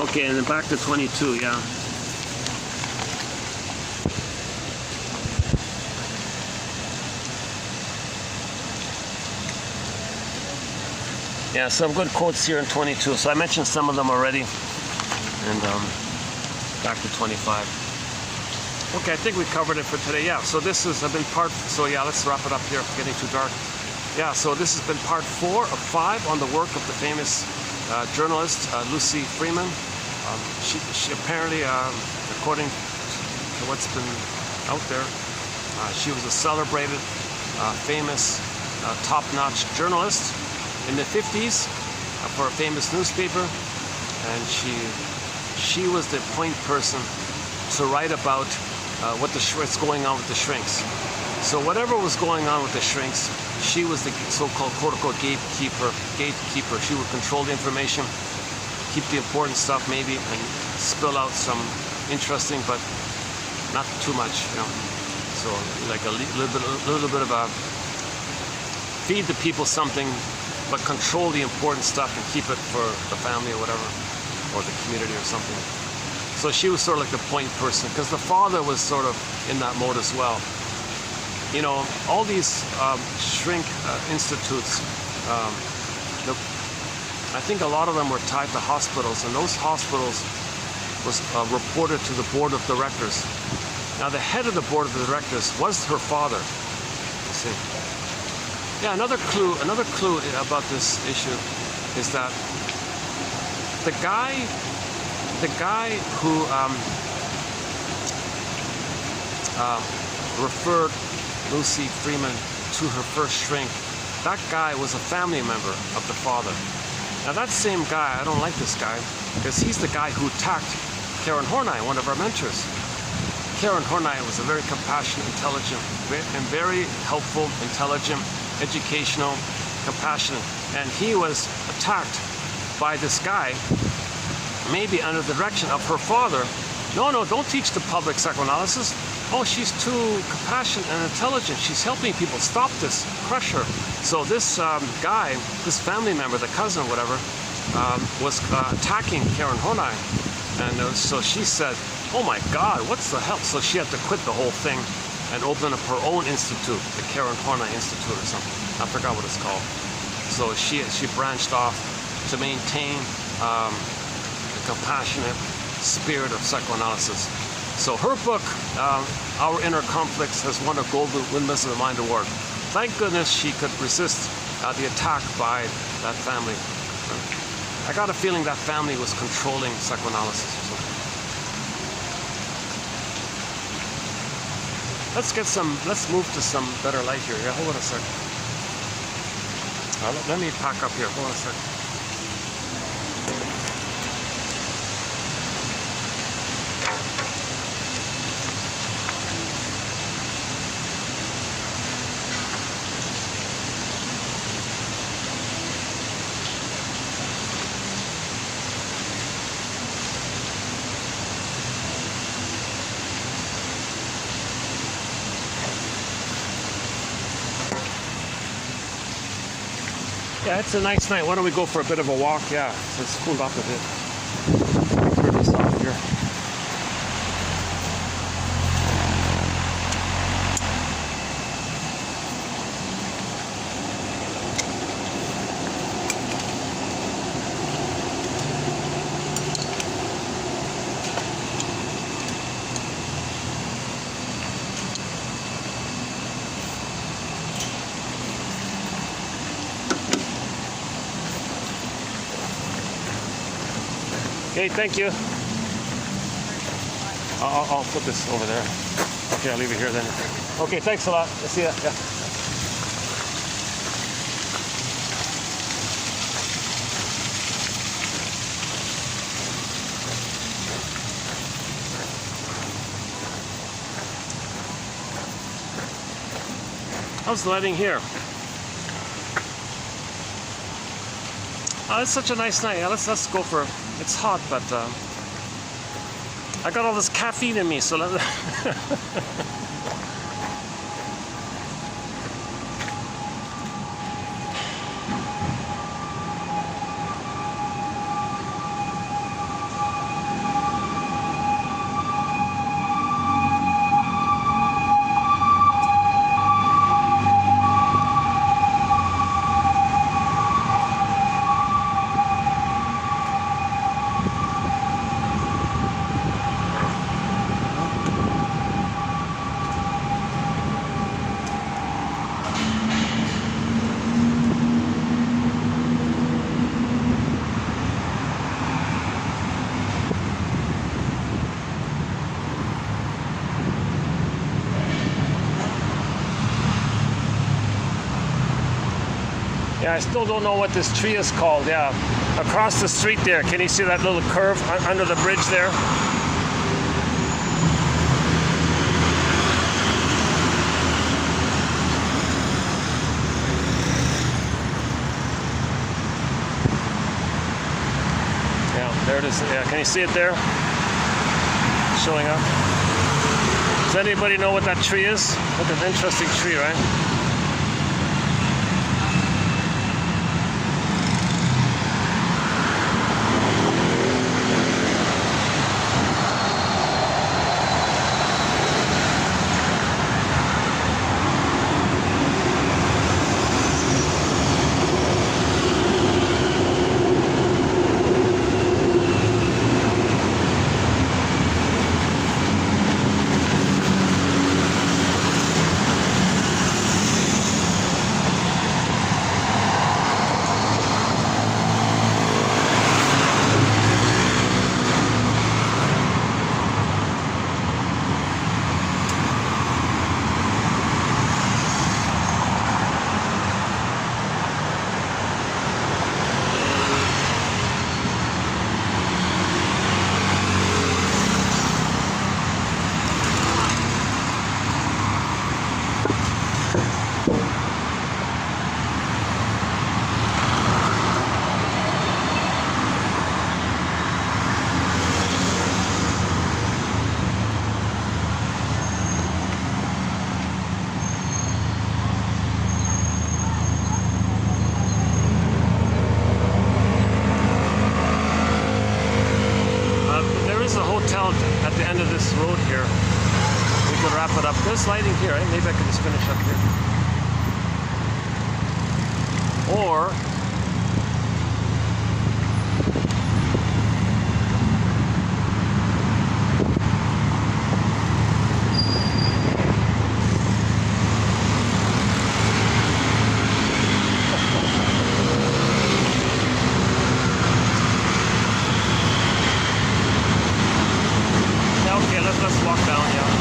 Okay, and then back to 22, yeah. Yeah, some good quotes here in 22. So I mentioned some of them already. And back to 25. Okay, I think we covered it for today. Yeah, so this has been so yeah, let's wrap it up here. It's getting too dark. Yeah, so this has been part 4 of 5 on the work of the famous journalist Lucy Freeman. She apparently, according to what's been out there, she was a celebrated, famous, top-notch journalist in the 50s for a famous newspaper, and she was the point person to write about what's going on with the shrinks. So whatever was going on with the shrinks, she was the so-called quote-unquote gatekeeper. She would control the information, keep the important stuff maybe, and spill out some interesting, but not too much, you know. So like a little bit of a feed the people something, but control the important stuff and keep it for the family or whatever, or the community or something. So she was sort of like the point person, because the father was sort of in that mode as well. You know, all these shrink institutes, I think a lot of them were tied to hospitals, and those hospitals was reported to the board of directors. Now the head of the board of directors was her father, you see. Yeah, another clue about this issue is that the guy who referred Lucy Freeman to her first shrink, that guy was a family member of the father. Now that same guy, I don't like this guy, because he's the guy who attacked Karen Horney, one of our mentors. Karen Horney was a very compassionate, intelligent, and very helpful, intelligent, educational, compassionate, and he was attacked by this guy, maybe under the direction of her father. No, don't teach the public psychoanalysis. Oh, she's too compassionate and intelligent. She's helping people. Stop this. Crush her. So this guy, this family member, the cousin or whatever, was attacking Karen Horney. And so she said, oh my God, what's the hell? So she had to quit the whole thing and open up her own institute, the Karen Horney Institute or something. I forgot what it's called. So she branched off to maintain the compassionate spirit of psychoanalysis. So her book, Our Inner Conflicts, has won a Golden Windmills of the Mind Award. Thank goodness she could resist the attack by that family. I got a feeling that family was controlling psychoanalysis or something. Let's move to some better light here. Yeah, hold on a sec. Let me pack up here. Hold on a sec. Yeah, it's a nice night. Why don't we go for a bit of a walk? Yeah, so it's cooled up a bit. Turn this off here. Okay, thank you. I'll put this over there. Okay, I'll leave it here then. Okay, thanks a lot. I'll see ya. Yeah. How's the lighting here? Oh, it's such a nice night. Yeah, let's go for. It's hot, but I got all this caffeine in me, so let. Yeah, I still don't know what this tree is called. Yeah, across the street there. Can you see that little curve under the bridge there? is it? Yeah, can you see it there? Showing up. Does anybody know what that tree is? Look at an interesting tree, right? At the end of this road here, we could wrap it up. There's lighting here, right? Maybe I could just finish up here. Or let's walk down, yeah.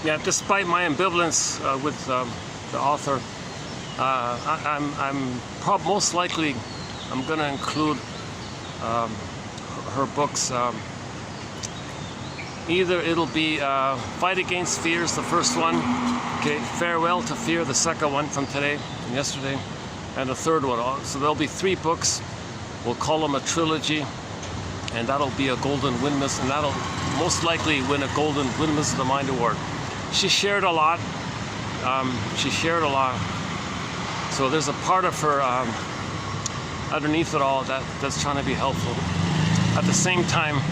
Yeah, despite my ambivalence with the author, I'm most likely I'm going to include her books. Either it'll be Fight Against Fears, the first one, okay, Farewell to Fear, the second one from today and yesterday, and the third one. So there'll be 3 books. We'll call them a trilogy, and that'll be a Golden Windmills, and that'll most likely win a Golden Windmills of the Mind Award. She shared a lot. So there's a part of her underneath it all that's trying to be helpful. At the same time,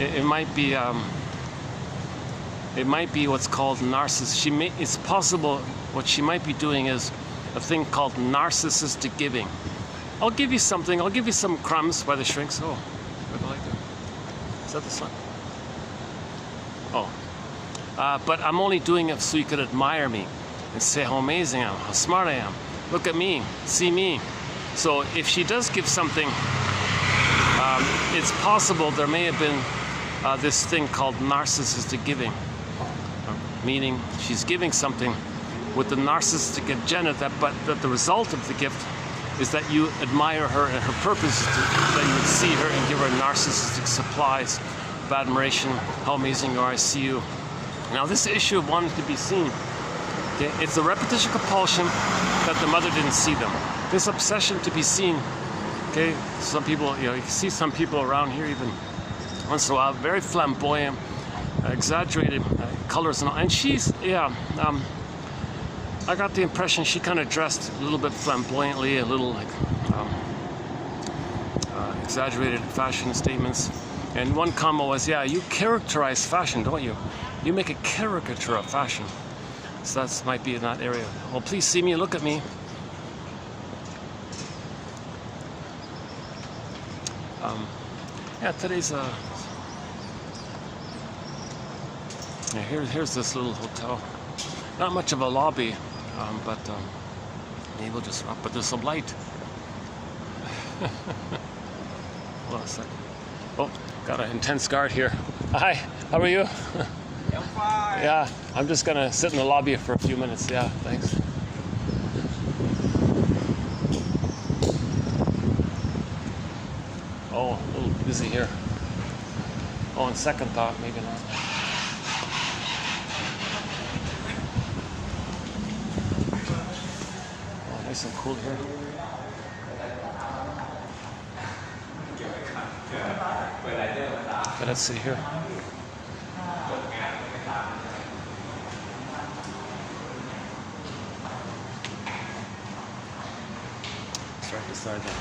it might be what's called narcissist. It's possible what she might be doing is a thing called narcissistic giving. I'll give you something. I'll give you some crumbs by the shrinks. Oh, I like that. Is that the sun? Oh. But I'm only doing it so you could admire me and say how amazing I am, how smart I am. Look at me, see me. So if she does give something, it's possible there may have been this thing called narcissistic giving, meaning she's giving something with the narcissistic agenda, but that the result of the gift is that you admire her, and her purpose is that you would see her and give her narcissistic supplies of admiration. How amazing you are, I see you. Now this issue of wanting to be seen, okay, it's a repetition compulsion that the mother didn't see them. This obsession to be seen, okay, some people, you can see some people around here even once in a while, very flamboyant, exaggerated colors and all. And she's, I got the impression she kind of dressed a little bit flamboyantly, a little like exaggerated fashion statements. And one comment was, yeah, you characterize fashion, don't you? You make a caricature of fashion. So that might be in that area. Well, please see me, look at me. Yeah, today's here's this little hotel. Not much of a lobby, but maybe we'll just but there's some light. Hold on a second. Oh, got an intense guard here. Hi, how are you? I'm fine. Yeah, I'm just gonna sit in the lobby for a few minutes. Yeah, thanks. Oh, a little busy here. Oh, on second thought, maybe not. Oh, nice and cool here. Okay, let's see here.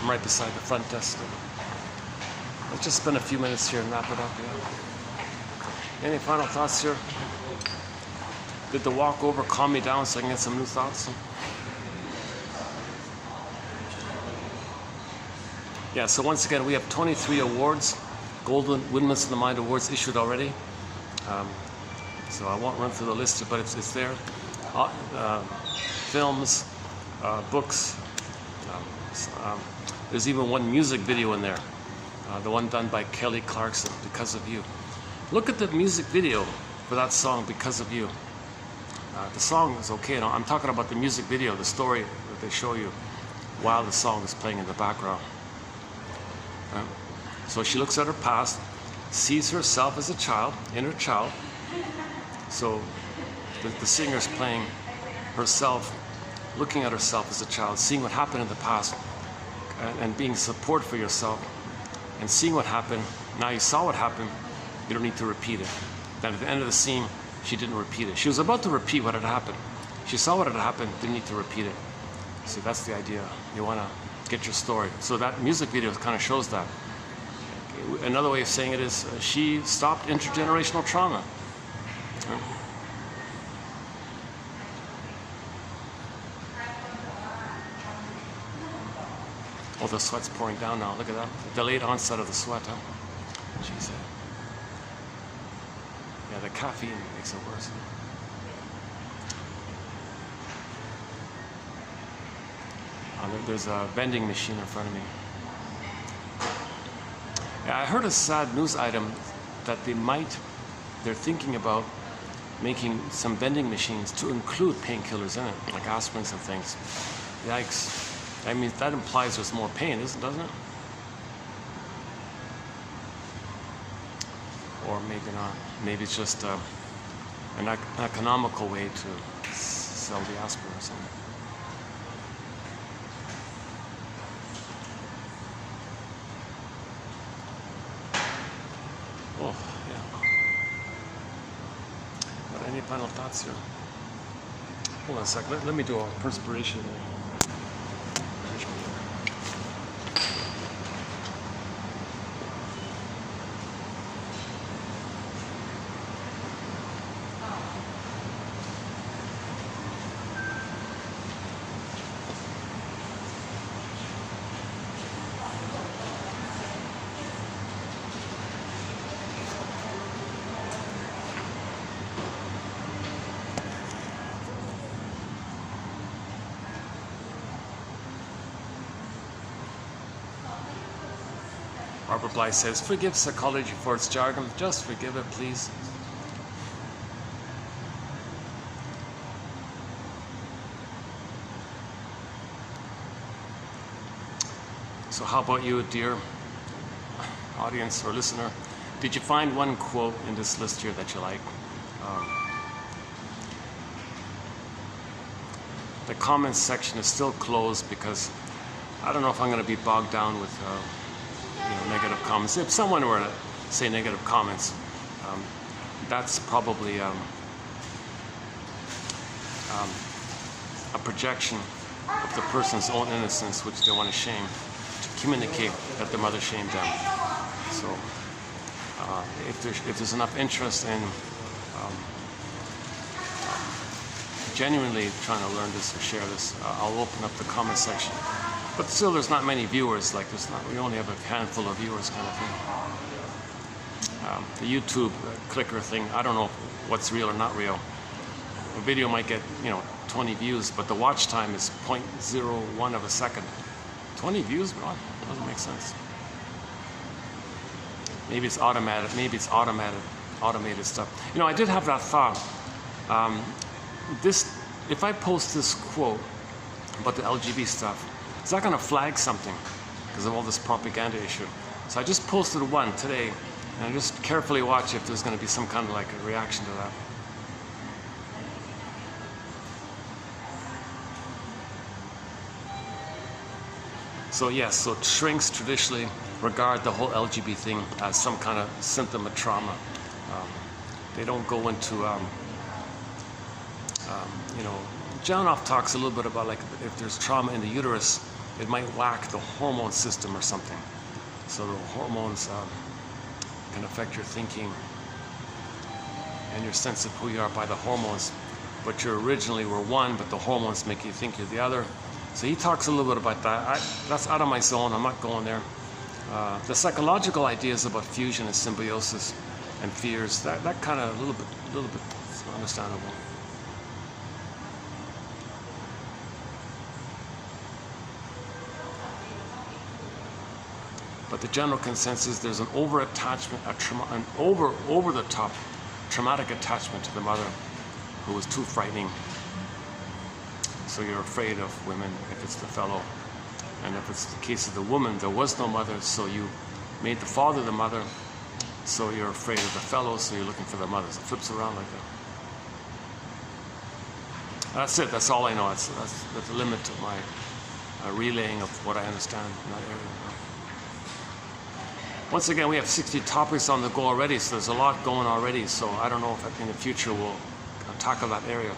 I'm right beside the front desk. Let's just spend a few minutes here and wrap it up. Yeah. Any final thoughts here? Did the walk over calm me down so I can get some new thoughts? Yeah, so once again, we have 23 awards, Golden Windmills of the Mind Awards issued already. So I won't run through the list, but it's there. Films, books. There's even one music video in there, the one done by Kelly Clarkson, Because of You. Look at the music video for that song, Because of You. The song is okay. I'm talking about the music video, the story that they show you while the song is playing in the background. So she looks at her past, sees herself as a child, inner child. So the singer's playing herself, looking at herself as a child, seeing what happened in the past, and being support for yourself, and seeing what happened. Now you saw what happened, you don't need to repeat it. Then at the end of the scene, she didn't repeat it. She was about to repeat what had happened. She saw what had happened, didn't need to repeat it. So that's the idea. You want to get your story. So that music video kind of shows that. Another way of saying it is she stopped intergenerational trauma. Oh, the sweat's pouring down now. Look at that. Delayed onset of the sweat, huh? Jeez. Yeah, the caffeine makes it worse. There's a vending machine in front of me. Yeah, I heard a sad news item that they're thinking about making some vending machines to include painkillers in it, like aspirins and things. Yikes. I mean, that implies there's more pain, doesn't it? Or maybe not. Maybe it's just an economical way to sell the aspirin or something. Oh, yeah. But any final thoughts here? Hold on a second. Let me do a perspiration. Robert Bly says, forgive psychology for its jargon. Just forgive it, please. So how about you, dear audience or listener? Did you find one quote in this list here that you like? The comments section is still closed because I don't know if I'm going to be bogged down with negative comments. If someone were to say negative comments, that's probably a projection of the person's own innocence, which they want to shame, to communicate that their mother shamed them. So if there's enough interest in genuinely trying to learn this or share this, I'll open up the comment section. But still, there's not many viewers. Like we only have a handful of viewers, kind of thing. The YouTube clicker thing, I don't know what's real or not real. A video might get 20 views, but the watch time is 0.01 of a second. 20 views? Well, doesn't make sense. Maybe it's automatic. Maybe it's automated stuff. I did have that thought. If I post this quote about the LGB stuff, it's not going to flag something because of all this propaganda issue. So I just posted one today, and I just carefully watch if there's going to be some kind of like a reaction to that. So yes, so shrinks traditionally regard the whole LGBT thing as some kind of symptom of trauma. They don't go into Janoff talks a little bit about like if there's trauma in the uterus, it might whack the hormone system or something. So the hormones can affect your thinking and your sense of who you are by the hormones. But you originally were one, but the hormones make you think you're the other. So he talks a little bit about that. That's out of my zone. I'm not going there. The psychological ideas about fusion and symbiosis and fears, that kind of a little bit is understandable. But the general consensus, there's an over-attachment, an over-the-top traumatic attachment to the mother who was too frightening. So you're afraid of women if it's the fellow. And if it's the case of the woman, there was no mother, so you made the father the mother, so you're afraid of the fellow, so you're looking for the mother. So it flips around like that. That's it. That's all I know. That's the limit of my relaying of what I understand in that area. Once again, we have 60 topics on the go already, so there's a lot going already. So I don't know if in the future we'll tackle that area.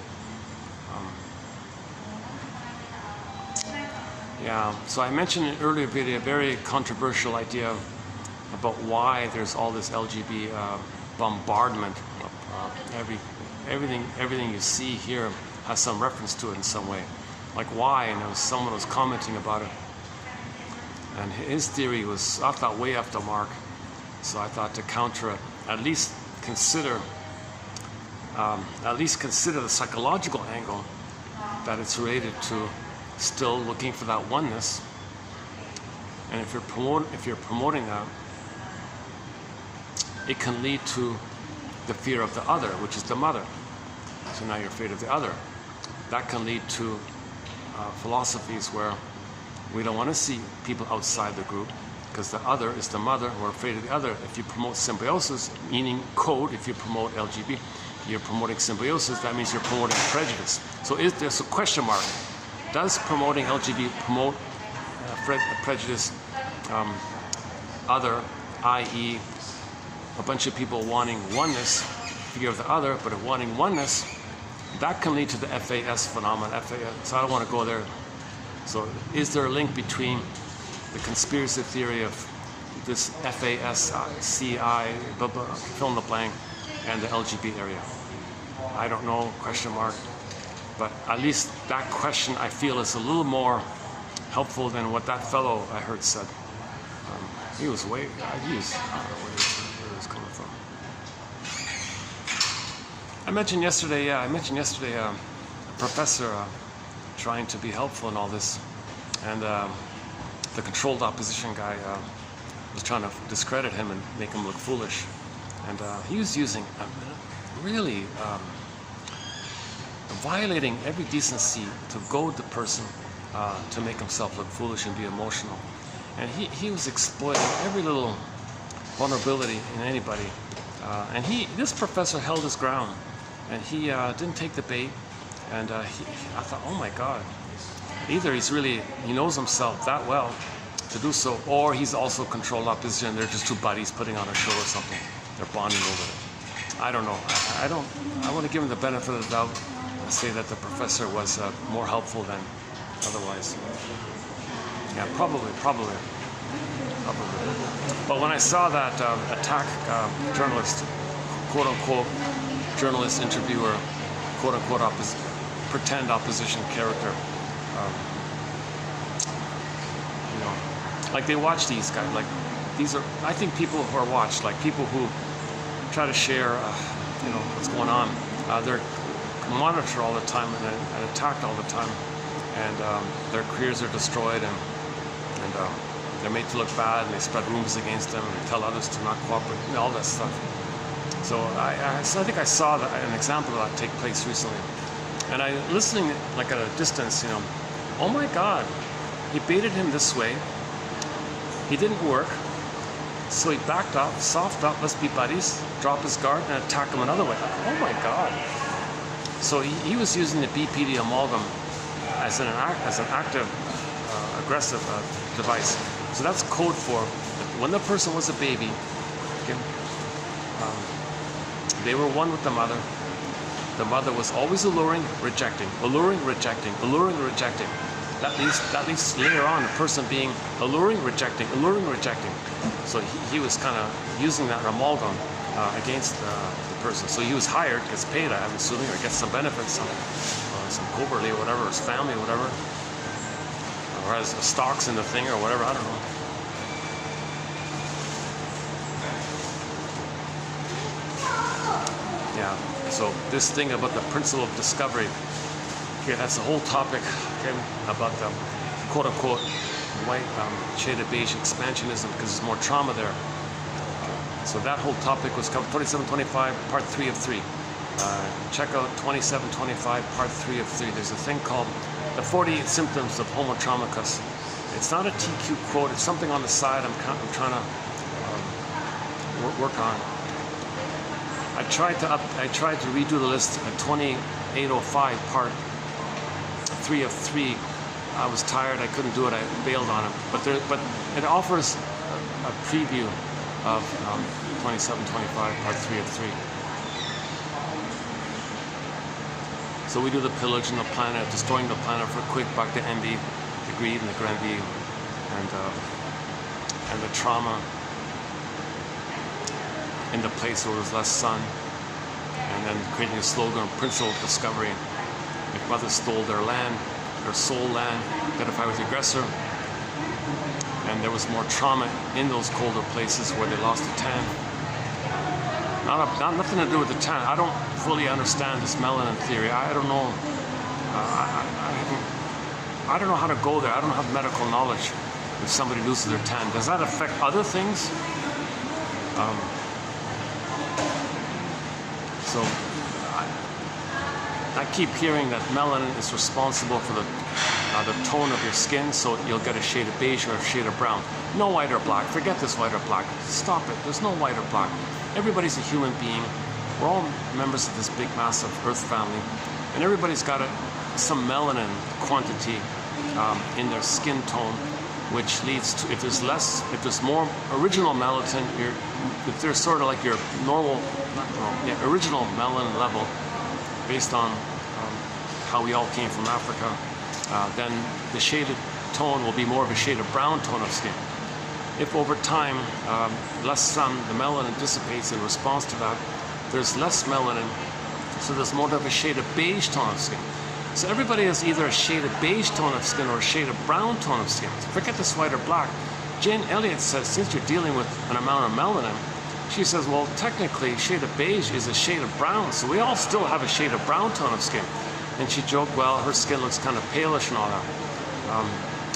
Yeah, so I mentioned in an earlier video a very controversial idea about why there's all this LGBT bombardment. Everything you see here has some reference to it in some way. Like why? And someone was commenting about it. And his theory was, I thought, way off the mark. So I thought to counter it, at least consider the psychological angle that it's related to still looking for that oneness. And if you're promoting that, it can lead to the fear of the other, which is the mother. So now you're afraid of the other. That can lead to philosophies where we don't want to see people outside the group because the other is the mother. We're afraid of the other. If you promote symbiosis, meaning code, if you promote LGBT, you're promoting symbiosis. That means you're promoting prejudice. So there's a question mark. Does promoting LGBT promote prejudice, other, i.e. a bunch of people wanting oneness, fear of the other, but wanting oneness, that can lead to the FAS phenomenon. So I don't want to go there. So is there a link between the conspiracy theory of this FASCI, fill in the blank, and the LGBT area? I don't know, question mark. But at least that question I feel is a little more helpful than what that fellow I heard said. He was I don't know where he was coming from. I mentioned yesterday a professor trying to be helpful in all this, and the controlled opposition guy was trying to discredit him and make him look foolish. And he was using really violating every decency to goad the person to make himself look foolish and be emotional. And he was exploiting every little vulnerability in anybody. And this professor held his ground, and he didn't take the bait. And I thought, oh my God, either he knows himself that well to do so, or he's also controlled opposition and they're just two buddies putting on a show or something. They're bonding over it. I don't know. I want to give him the benefit of the doubt and say that the professor was more helpful than otherwise. Yeah, probably. But when I saw that attack journalist, quote-unquote journalist interviewer, quote-unquote pretend opposition character, like they watch these guys, like these are, I think people who are watched, like people who try to share, what's going on. They're monitored all the time and attacked all the time, and their careers are destroyed, and they're made to look bad, and they spread rumors against them, and they tell others to not cooperate, all that stuff. So I think I saw an example of that take place recently, and I listening like at a distance, oh my God, he baited him this way. He didn't work, so he backed off, softened up, let's be buddies, drop his guard, and attack him another way. Oh my God. So he was using the BPD amalgam as an active, aggressive device. So that's code for when the person was a baby, okay, they were one with the mother. The mother was always alluring, rejecting, alluring, rejecting, alluring, rejecting. That leads later on the person being alluring, rejecting, alluring, rejecting. So he was kind of using that amalgam against the person. So he was hired, gets paid, I'm assuming, or gets some benefits, some covertly or whatever, his family or whatever, or has stocks in the thing or whatever, I don't know. Yeah, so this thing about the principle of discovery, okay, that's the whole topic, okay, about the quote-unquote white shaded beige expansionism, because there's more trauma there. So that whole topic was covered 2725, part 3 of 3. Check out 2725, part 3 of 3. There's a thing called the 48 symptoms of Homo Traumicus. It's not a TQ quote, it's something on the side I'm trying to work on. I tried to redo the list at 2805, part 3 of 3. I was tired, I couldn't do it, I bailed on it. But it offers a preview of 2725, part 3 of 3. So we do the pillage and the planet, destroying the planet for a quick buck, the envy, the greed, and the grandier, and the trauma in the place where there's less sun, and then creating a slogan, principle of discovery. If mothers stole their land, their soul land, identify with the aggressor, and there was more trauma in those colder places where they lost the tan. Nothing to do with the tan. I don't fully understand this melanin theory. I don't know. I don't know how to go there. I don't have medical knowledge. If somebody loses their tan, does that affect other things? So I keep hearing that melanin is responsible for the tone of your skin, so you'll get a shade of beige or a shade of brown. No white or black. Forget this white or black. Stop it. There's no white or black. Everybody's a human being. We're all members of this big, massive Earth family, and everybody's got some melanin quantity in their skin tone, which leads to, if there's more original melatonin, if there's sort of like your normal, original melanin level, based on how we all came from Africa, then the shaded tone will be more of a shade of brown tone of skin. If over time, less sun, the melanin dissipates in response to that, there's less melanin, so there's more of a shade of beige tone of skin. So everybody has either a shade of beige tone of skin or a shade of brown tone of skin. Forget this white or black. Jane Elliott says, since you're dealing with an amount of melanin, she says, well, technically, shade of beige is a shade of brown, so we all still have a shade of brown tone of skin. And she joked, well, her skin looks kind of palish and all that.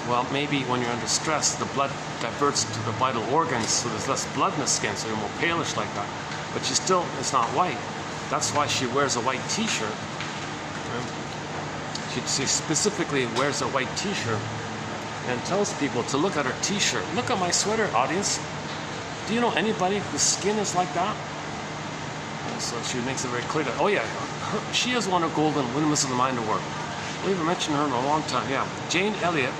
Well, maybe when you're under stress, the blood diverts to the vital organs, so there's less blood in the skin, so you're more palish like that. But it's not white. That's why she wears a white t-shirt. She specifically wears a white t-shirt and tells people to look at her t-shirt. Look at my sweater, audience. Do you know anybody whose skin is like that? And so she makes it very clear that, oh yeah, she has won a golden Windmills of the Mind award. We haven't mentioned her in a long time. Yeah, Jane Elliott,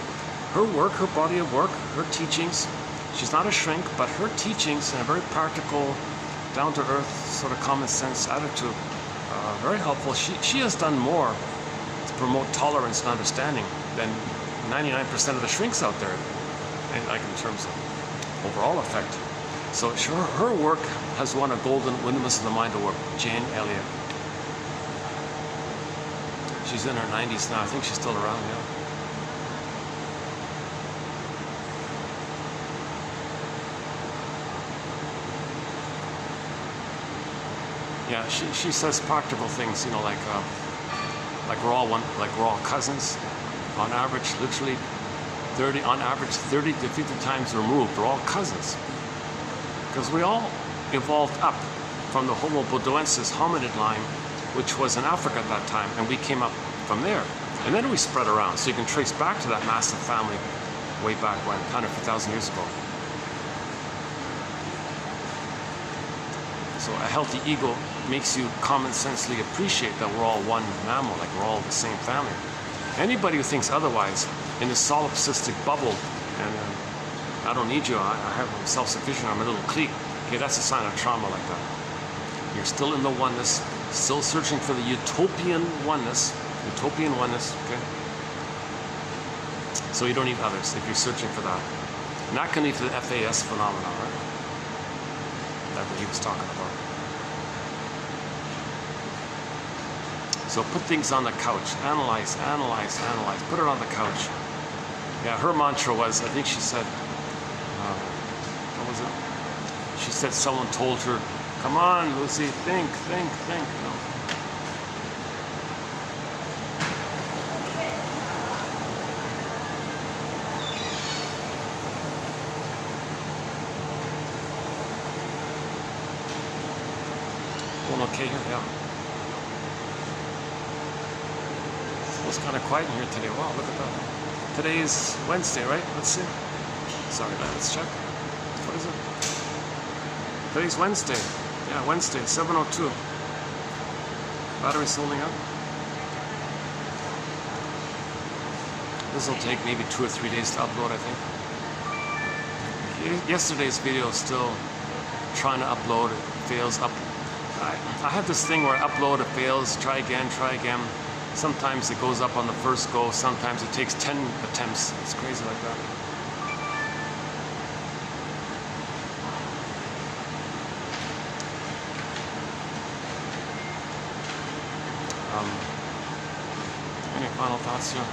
her work, her body of work, her teachings. She's not a shrink, but her teachings in a very practical, down-to-earth, sort of common sense attitude, very helpful. She has done more to promote tolerance and understanding than 99% of the shrinks out there, and like in terms of overall effect. So her work has won a golden Windmills of the Mind award. Jane Elliott. She's in her 90s now. I think she's still around, yeah. Yeah, she says practical things, you know, like we're all cousins. On average, literally 30 to 50 times removed. We're all cousins. Because we all evolved up from the Homo bodoensis hominid line, which was in Africa at that time, and we came up from there. And then we spread around, so you can trace back to that massive family way back when, kind of 1,000 years ago. So a healthy ego makes you common sensely appreciate that we're all one mammal, like we're all the same family. Anybody who thinks otherwise, in this solipsistic bubble, and I don't need you, I'm self-sufficient, I'm a little clique, okay, that's a sign of trauma like that. You're still in the oneness, still searching for the utopian oneness, okay? So you don't need others if you're searching for that. And that can lead to the FAS phenomenon, right? That's what he was talking about. So put things on the couch, analyze, put it on the couch. Yeah, her mantra was, I think she said, what was it? She said someone told her, come on, Lucy, think, you know. Going okay here? Yeah. It's kind of quiet in here today. Wow, look at that. Today is Wednesday, right? Let's see. Sorry, let's check. What is it? Today's Wednesday. Yeah, Wednesday, 7:02. Battery's holding up. This will take maybe 2 or 3 days to upload, I think. Yesterday's video is still trying to upload. It fails. I have this thing where I upload, it fails, try again. Sometimes it goes up on the first go, sometimes it takes 10 attempts. It's crazy like that. Any final thoughts here?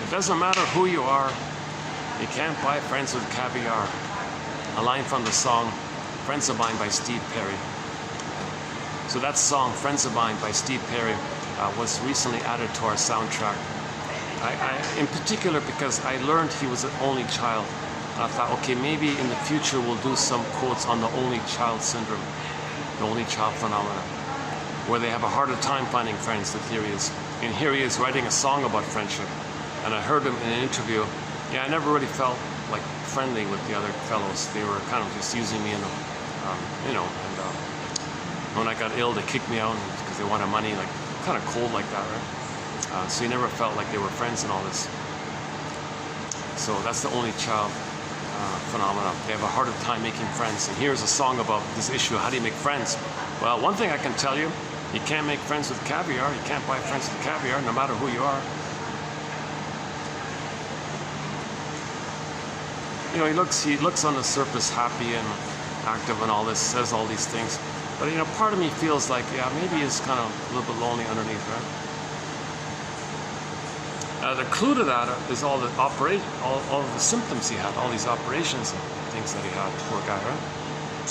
It doesn't matter who you are, you can't buy friends with caviar. A line from the song Friends of Mine by Steve Perry. So that song, Friends of Mine by Steve Perry, was recently added to our soundtrack. In particular because I learned he was an only child. And I thought, okay, maybe in the future we'll do some quotes on the only child syndrome, the only child phenomenon, where they have a harder time finding friends, the theory is. And here he is writing a song about friendship. And I heard him in an interview. Yeah, I never really felt like friendly with the other fellows. They were kind of just using me, you know. And when I got ill, they kicked me out because they wanted money, like kind of cold like that, right? So you never felt like they were friends and all this. So that's the only child phenomenon. They have a harder time making friends. And here's a song about this issue: how do you make friends? Well, one thing I can tell you: you can't make friends with caviar. You can't buy friends with caviar, no matter who you are. You know, he looks on the surface happy and active and all this, says all these things. But, you know, part of me feels like, yeah, maybe he's kind of a little bit lonely underneath, right? The clue to that is all the all the symptoms he had, all these operations and things that he had. Poor guy, right?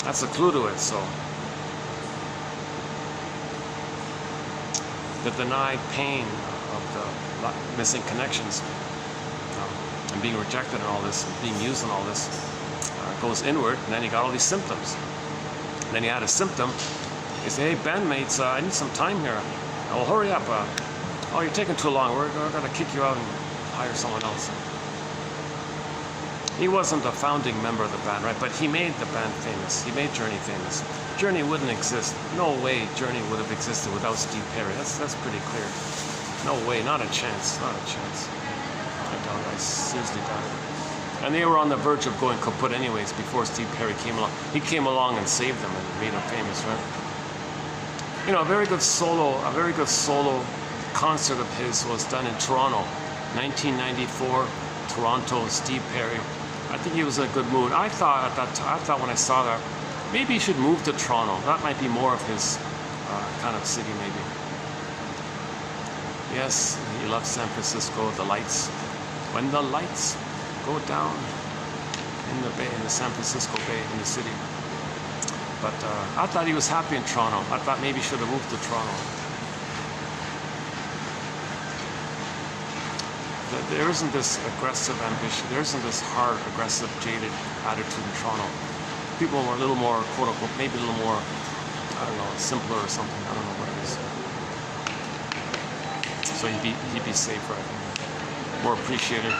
That's a clue to it. So the denied pain of the missing connections and being rejected and all this, and being used and all this, goes inward, and then he got all these symptoms. And then he had a symptom. He said, "Hey, bandmates, I need some time here. Oh, hurry up. Oh, you're taking too long. We're going to kick you out and hire someone else." He wasn't a founding member of the band, right? But he made the band famous. He made Journey famous. Journey wouldn't exist. No way Journey would have existed without Steve Perry. That's pretty clear. No way. Not a chance. Not a chance. I doubt it. I seriously doubt it. And they were on the verge of going kaput anyways before Steve Perry came along. He came along and saved them and made them famous, right? You know, a very good solo concert of his was done in Toronto, 1994, Toronto, Steve Perry. I think he was in a good mood. I thought at that time, when I saw that, maybe he should move to Toronto. That might be more of his kind of city, maybe. Yes, he loves San Francisco, the lights. When the lights go down in the bay, in the San Francisco Bay, in the city. But I thought he was happy in Toronto. I thought maybe he should have moved to Toronto. There isn't this aggressive ambition. There isn't this hard, aggressive, jaded attitude in Toronto. People were a little more, quote unquote, maybe a little more, I don't know, simpler or something. I don't know what it is. So he'd be safer, I think. More appreciated.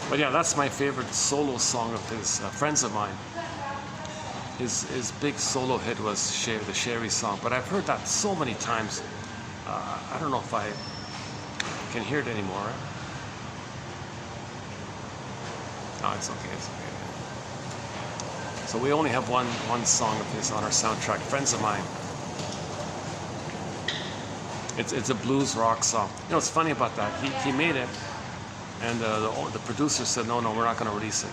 But yeah, that's my favorite solo song of his. Friends of Mine. His big solo hit was the Sherry song, but I've heard that so many times. I don't know if I can hear it anymore. Right? No, it's okay. It's okay. So we only have one song of his on our soundtrack, Friends of Mine. It's a blues rock song. You know, it's funny about that. He made it, and the producer said, no, we're not going to release it.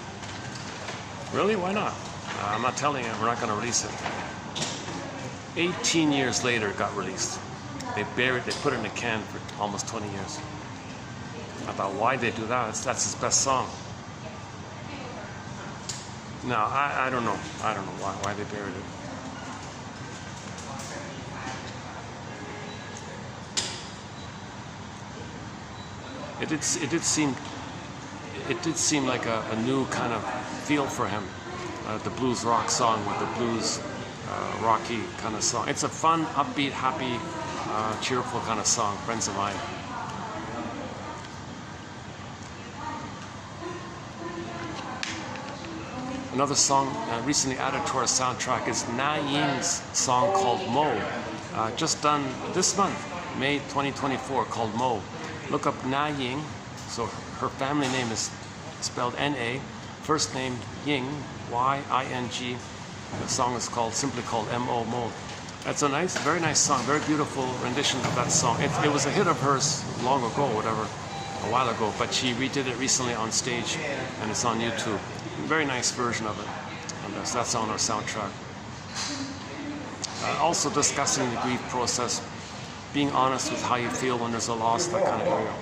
Really? Why not? I'm not telling you, we're not going to release it. 18 years later, it got released. They put it in a can for almost 20 years. I thought, why'd they do that? That's his best song. No, I don't know. I don't know why they buried it. It did seem like a new kind of feel for him. The blues rock song with the blues rocky kind of song. It's a fun, upbeat, happy, cheerful kind of song, Friends of Mine. Another song recently added to our soundtrack is Na Ying's song called Mo. Just done this month, May 2024, called Mo. Look up Na Ying. So her family name is spelled N-A. First name Ying, Y-I-N-G. The song is simply called M-O, Mo. That's a nice, very nice song, very beautiful rendition of that song. It was a hit of hers long ago, whatever, a while ago, but she redid it recently on stage, and it's on YouTube. Very nice version of it, and that's on our soundtrack. Also discussing the grief process, being honest with how you feel when there's a loss, that kind of area.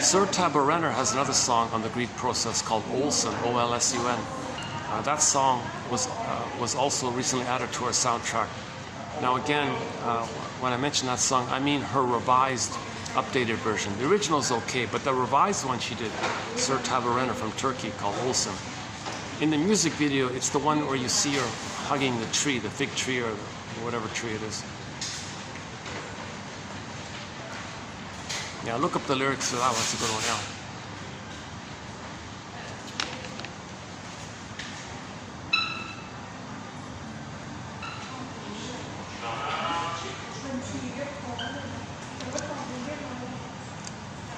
Sir Tabarenner has another song on the grief process called Olsen, O-L-S-U-N. That song was also recently added to our soundtrack. Now again, when I mention that song, I mean her revised, updated version. The original is okay, but the revised one she did, Sir Tabarenner from Turkey, called Olsen. In the music video, it's the one where you see her hugging the tree, the fig tree or whatever tree it is. Yeah, look up the lyrics to that one. That's a good one, yeah.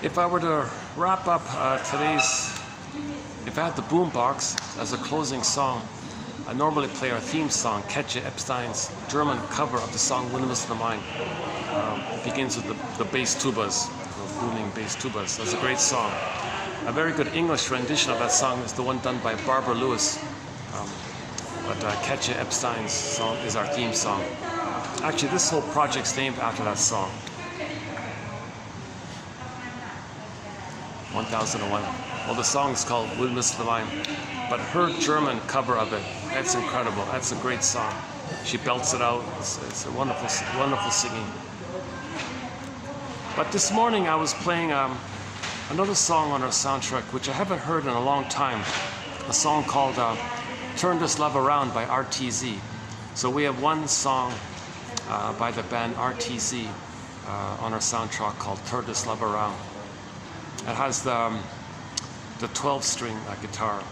If I were to wrap up if I had the boombox as a closing song, I normally play our theme song, Katja Epstein's German cover of the song Windmills in the Mind. It begins with the bass tubas, the booming bass tubas. That's a great song. A very good English rendition of that song is the one done by Barbara Lewis. But Katja Epstein's song is our theme song. Actually, this whole project's named after that song. 1001. Well, the song is called Windmills, but her German cover of it, that's incredible. That's a great song. She belts it out. It's a wonderful, wonderful singing. But this morning I was playing another song on our soundtrack, which I haven't heard in a long time. A song called Turn This Love Around by RTZ. So we have one song by the band RTZ on our soundtrack called Turn This Love Around. It has the 12-string guitar,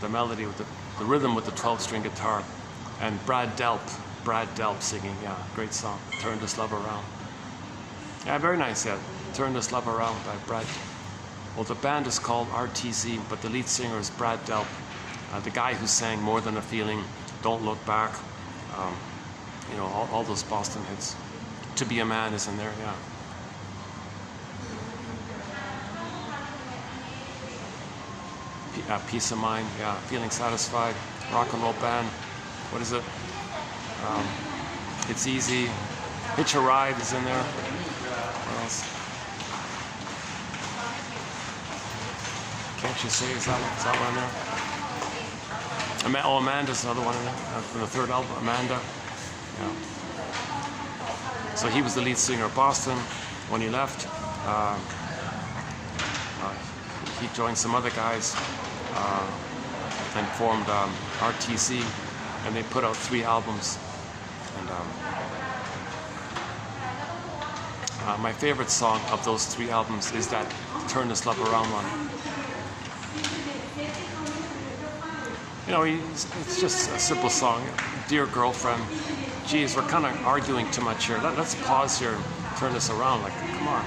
the melody with the rhythm with the 12-string guitar, and Brad Delp singing. Yeah, great song. Turn This Love Around. Yeah, very nice. Yeah, Turn This Love Around by Brad. Well, the band is called RTZ, but the lead singer is Brad Delp, the guy who sang More Than a Feeling, Don't Look Back, you know, all those Boston hits. To Be a Man is in there. Yeah. Peace of Mind, yeah, Feeling Satisfied, Rock and Roll Band, what is it? It's Easy, Hitch a Ride is in there. What else? Can't You Say, is that one in there? Amanda's another one in there, from the third album, Amanda. Yeah. So he was the lead singer of Boston when he left. He joined some other guys and formed RTZ, and they put out 3 albums. And my favorite song of those 3 albums is that Turn This Love Around one. You know, it's just a simple song. Dear girlfriend, geez, we're kind of arguing too much here. Let's pause here and turn this around. Like, come on.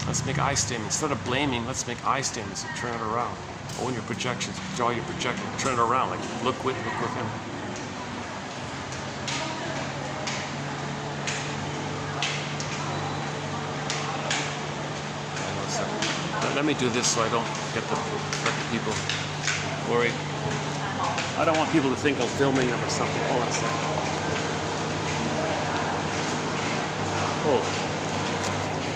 Let's make I statements. Instead of blaming, let's make I statements and turn it around. Own your projections. Draw your projection. Turn it around. Like, look with him. Let me do this so I don't get the people worried. I don't want people to think I'm filming them or something. Hold on a second. Oh.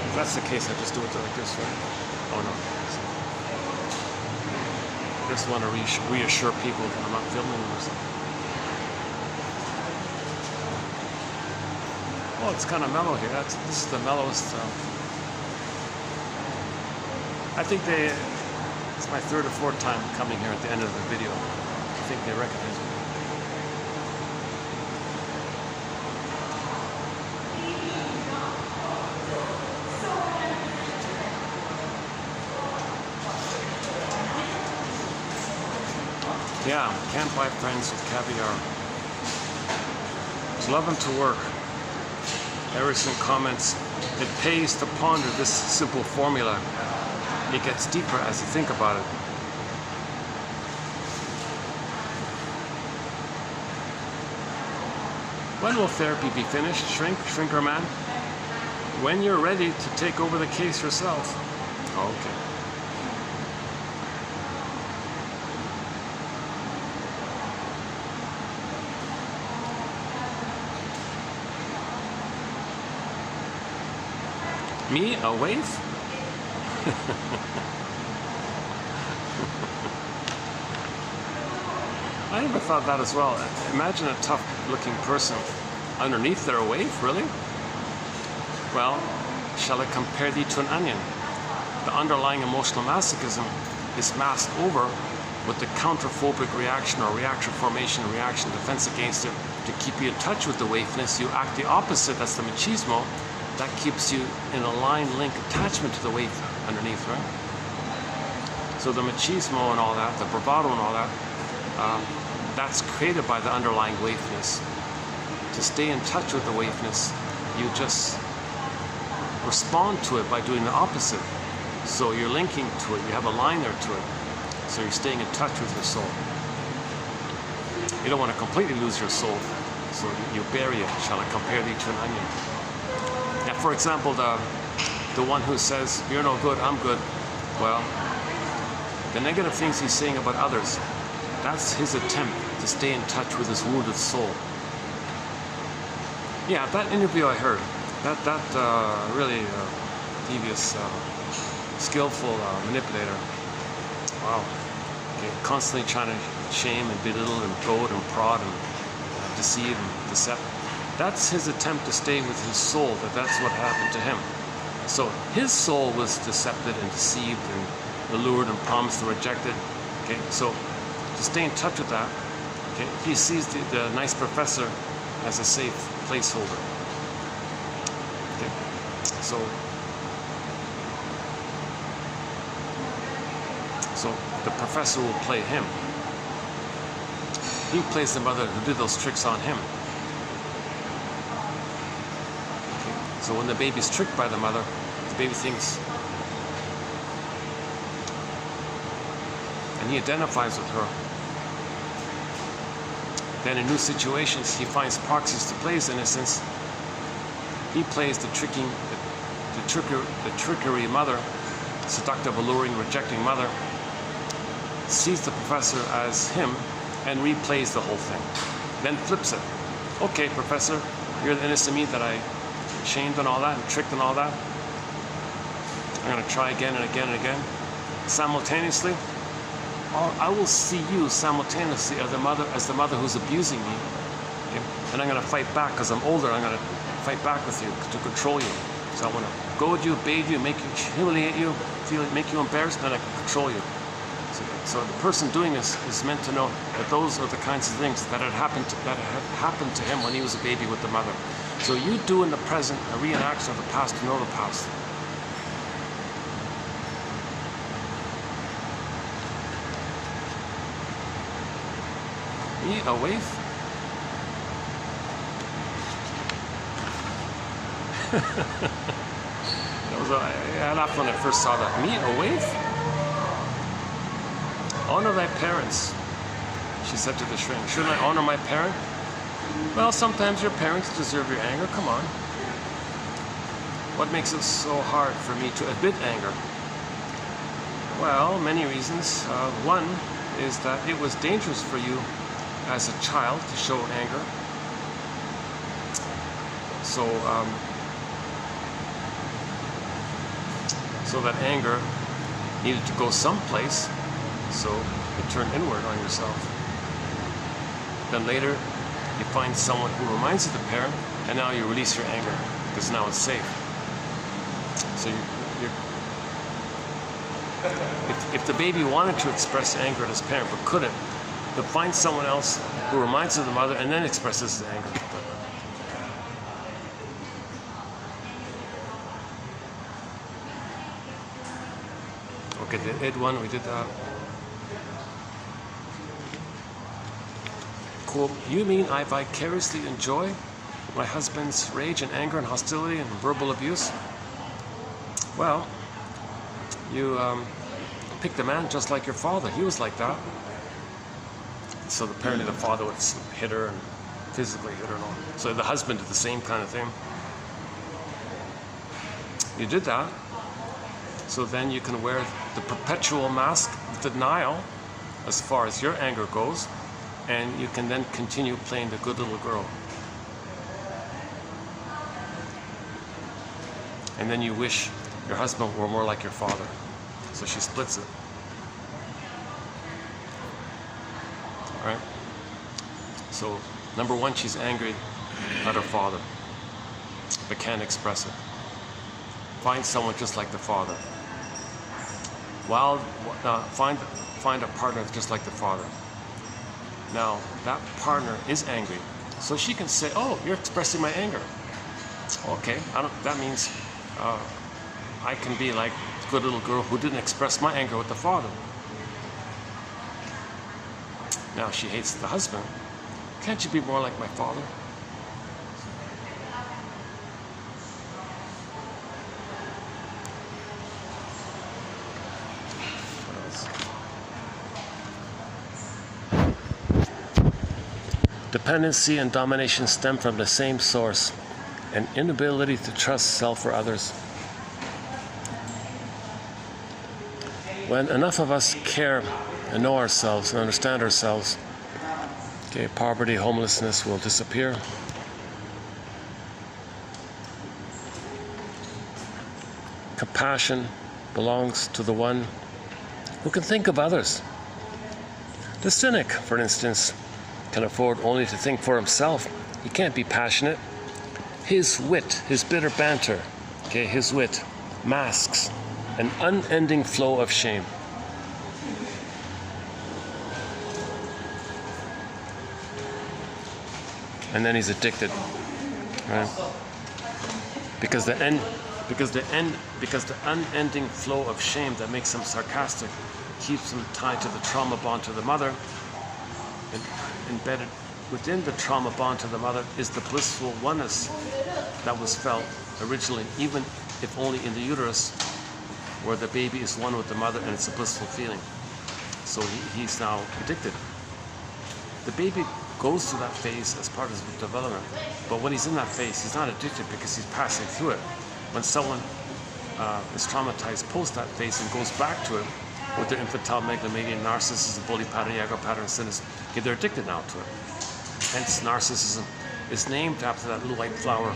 If that's the case, I just do it like this, right? Oh no. I just want to reassure people that I'm not filming them or something. Oh, it's kind of mellow here. This is the mellowest. I think it's my 3rd or 4th time coming here at the end of the video. I think they recognize me. Yeah, can't buy friends with caviar. Love them to work. Harrison comments, it pays to ponder this simple formula. It gets deeper as you think about it. When will therapy be finished? Shrinker man? When you're ready to take over the case yourself. Oh, okay. Me? A waif? I never thought that as well. Imagine a tough-looking person. Underneath they're a waif, really? Well, shall I compare thee to an onion? The underlying emotional masochism is masked over with the counterphobic reaction or reaction formation, reaction defense against it. To keep you in touch with the waifness, you act the opposite. That's the machismo. That keeps you in a line link attachment to the waif underneath, right? So the machismo and all that, the bravado and all that, that's created by the underlying waifness. To stay in touch with the waifness, you just respond to it by doing the opposite. So you're linking to it, you have a line there to it. So you're staying in touch with your soul. You don't want to completely lose your soul, so you bury it. Shall I compare thee to an onion? Now, for example, the one who says, you're no good, I'm good. Well, the negative things he's saying about others, that's his attempt stay in touch with his wounded soul. Yeah, that interview I heard, that really devious, skillful manipulator. Wow. Okay, constantly trying to shame and belittle and goad and prod and deceive and decept. That's his attempt to stay with his soul, that's what happened to him. So his soul was decepted and deceived and allured and promised and rejected. Okay, so to stay in touch with that, okay, he sees the nice professor as a safe placeholder. Okay, so the professor will play him. He plays the mother who did those tricks on him. Okay, so when the baby's tricked by the mother, the baby thinks, and he identifies with her. Then in new situations, he finds proxies to play his innocence. He plays the trickery mother, seductive, alluring, rejecting mother, sees the professor as him, and replays the whole thing. Then flips it. Okay, professor, you're the innocent me that I shamed and all that, and tricked and all that. I'm going to try again and again and again. Simultaneously, I will see you simultaneously as the mother who's abusing me, okay? And I'm going to fight back because I'm older. I'm going to fight back with you to control you. So I want to goad you, bait you, make you, humiliate you, make you embarrassed, and then I can control you. So the person doing this is meant to know that those are the kinds of things that had happened to him when he was a baby with the mother. So you do in the present a reenaction of the past to know the past. Me a waif? I laughed when I first saw that. Me a waif? Honor thy parents, she said to the shrink. Shouldn't I honor my parent? Well, sometimes your parents deserve your anger. Come on. What makes it so hard for me to admit anger? Well, many reasons. One is that it was dangerous for you as a child to show anger. So that anger needed to go someplace. So you turn inward on yourself. Then later, you find someone who reminds you of the parent, and now you release your anger because now it's safe. So if the baby wanted to express anger at his parent but couldn't, he'll find someone else who reminds him of the mother and then expresses his anger. Okay, the id one, we did that. Quote, you mean I vicariously enjoy my husband's rage and anger and hostility and verbal abuse? Well, you picked a man just like your father. He was like that. So apparently the father would hit her and physically hit her and all. So the husband did the same kind of thing. You did that. So then you can wear the perpetual mask of denial as far as your anger goes. And you can then continue playing the good little girl. And then you wish your husband were more like your father. So she splits it. All right? So, number one, she's angry at her father, but can't express it. Find someone just like the father. Find a partner just like the father. Now, that partner is angry, so she can say, oh, you're expressing my anger. Okay, that means I can be like the good little girl who didn't express my anger with the father. Now she hates the husband. Can't you be more like my father? Dependency and domination stem from the same source, an inability to trust self or others. When enough of us care and know ourselves and understand ourselves, Okay, poverty, homelessness will disappear. Compassion belongs to the one who can think of others. The cynic, for instance, can afford only to think for himself. He can't be passionate. His wit, his bitter banter, okay, his wit masks an unending flow of shame. And then he's addicted, right? Because the unending flow of shame that makes him sarcastic keeps him tied to the trauma bond to the mother. And embedded within the trauma bond to the mother is the blissful oneness that was felt originally, even if only in the uterus, where the baby is one with the mother and it's a blissful feeling. So he's now addicted. The baby goes through that phase as part of his development, but when he's in that phase, he's not addicted because he's passing through it. When someone is traumatized post that phase and goes back to it with their infantile megalomania, narcissism, bully pattern, ego pattern, cynicism, okay, they're addicted now to it. Hence, narcissism is named after that little white flower.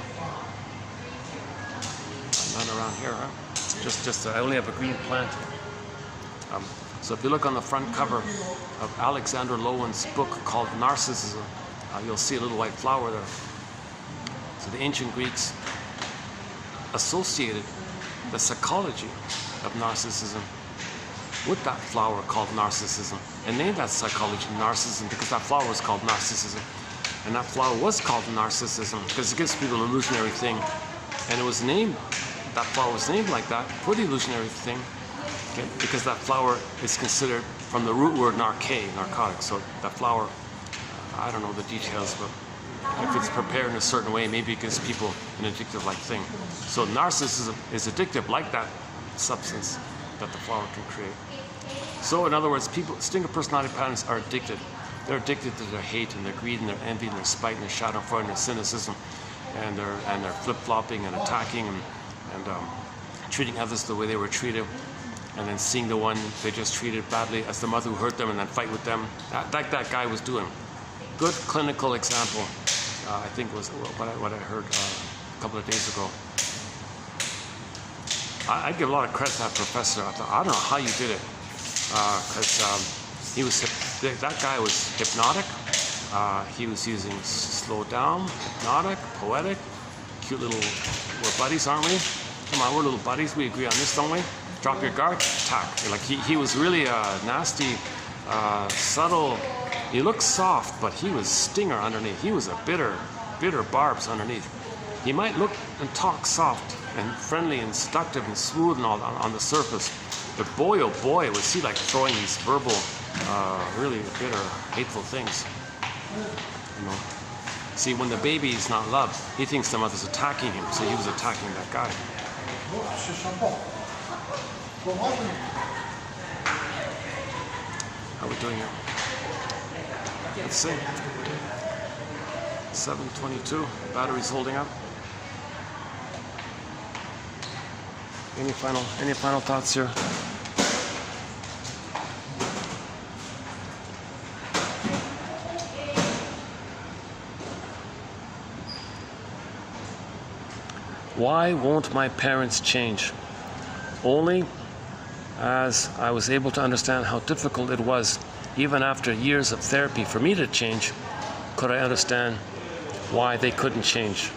None around here, huh? I only have a green plant. So if you look on the front cover of Alexander Lowen's book called Narcissism, you'll see a little white flower there. So the ancient Greeks associated the psychology of narcissism with that flower called narcissism, and named that psychology narcissism because that flower was called narcissism. And that flower was called narcissism because it gives people an illusionary thing. And it was named, that flower was named like that for the illusionary thing, okay, because that flower is considered from the root word narke, narcotic. So that flower, I don't know the details, but if it's prepared in a certain way, maybe it gives people an addictive-like thing. So narcissism is addictive like that substance that the flower can create. So in other words, people, stinger personality patterns are addicted. They're addicted to their hate and their greed and their envy and their spite and their schadenfreude and their cynicism, and their flip-flopping and attacking and treating others the way they were treated, and then seeing the one they just treated badly as the mother who hurt them and then fight with them, like that guy was doing. Good clinical example, I think was what I heard a couple of days ago. I give a lot of credit to that professor. I don't know how you did it, because he was that guy was hypnotic. He was using slow down, hypnotic, poetic, cute little. We're buddies, aren't we? Come on, we're little buddies. We agree on this, don't we? Drop your guard, attack. Like he was really nasty, subtle. He looked soft, but he was stinger underneath. He was a bitter barbs underneath. He might look and talk soft and friendly and seductive and smooth and all on the surface, but boy, oh boy, was he like throwing these verbal, really bitter, hateful things. You know. See, when the baby is not loved, he thinks the mother's attacking him, so he was attacking that guy. How are we doing here? Let's see. 7:22. Battery's holding up. Any final thoughts here? Why won't my parents change? Only as I was able to understand how difficult it was, even after years of therapy, for me to change, could I understand why they couldn't change.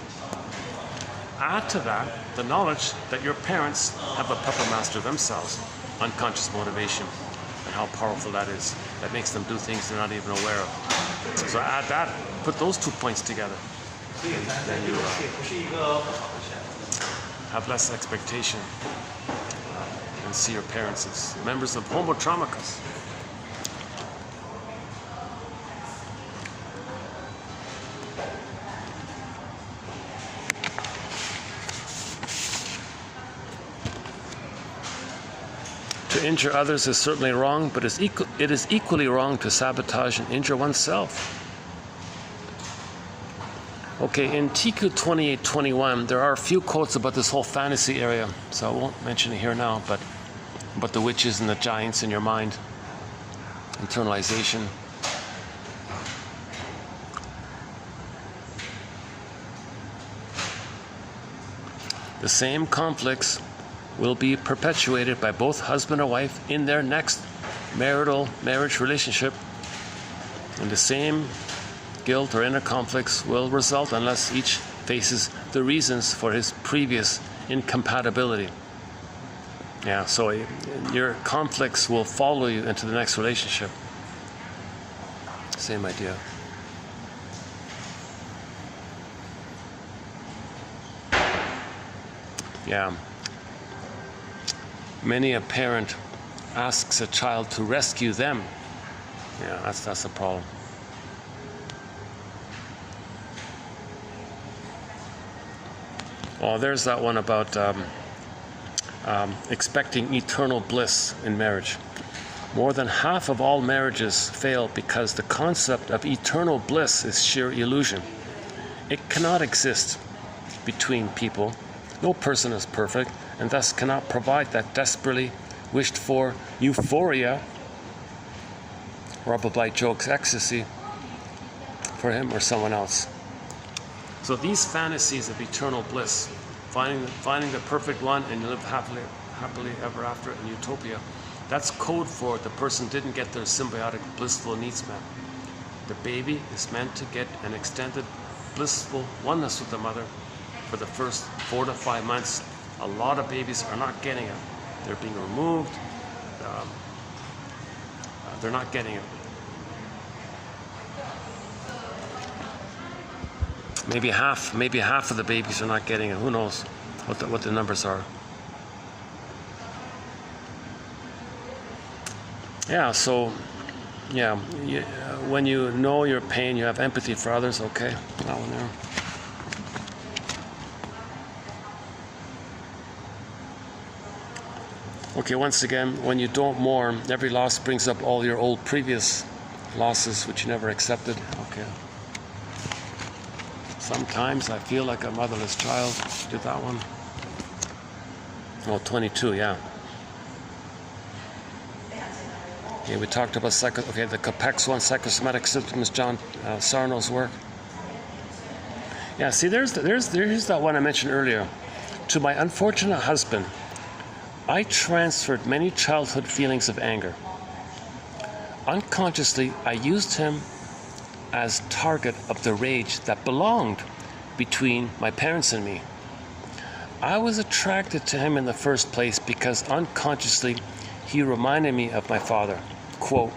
Add to that the knowledge that your parents have a puppet master themselves, unconscious motivation, and how powerful that is. That makes them do things they're not even aware of. So add that, put those 2 points together, then you have less expectation and see your parents as members of Homo Traumicus. To injure others is certainly wrong, but it is equally wrong to sabotage and injure oneself. Okay, in TQ 2821, there are a few quotes about this whole fantasy area, so I won't mention it here now, but about the witches and the giants in your mind, internalization. The same conflicts will be perpetuated by both husband and wife in their next marriage relationship, and the same guilt or inner conflicts will result unless each faces the reasons for his previous incompatibility. Yeah, so your conflicts will follow you into the next relationship. Same idea. Yeah. Many a parent asks a child to rescue them. Yeah, that's a problem. Oh, there's that one about expecting eternal bliss in marriage. More than half of all marriages fail because the concept of eternal bliss is sheer illusion. It cannot exist between people. No person is perfect, and thus cannot provide that desperately wished for euphoria, rub a bite jokes ecstasy, for him or someone else. So these fantasies of eternal bliss, finding the perfect one and you live happily ever after in utopia, that's code for the person didn't get their symbiotic blissful needs met. The baby is meant to get an extended blissful oneness with the mother for the first 4 to 5 months. A lot of babies are not getting it. They're being removed. They're not getting it. Maybe half of the babies are not getting it. Who knows what the numbers are? Yeah. So, yeah. When you know your pain, you have empathy for others. Okay, that one there. Okay. Once again, when you don't mourn, every loss brings up all your old previous losses, which you never accepted. Okay. Sometimes I feel like a motherless child. Did that one? Oh, 22, yeah. Okay, we talked about the Capex one, psychosomatic symptoms, John Sarno's work. Yeah, see, here's that one I mentioned earlier. To my unfortunate husband, I transferred many childhood feelings of anger. Unconsciously, I used him as target of the rage that belonged between my parents and me. I was attracted to him in the first place because unconsciously he reminded me of my father. Quote,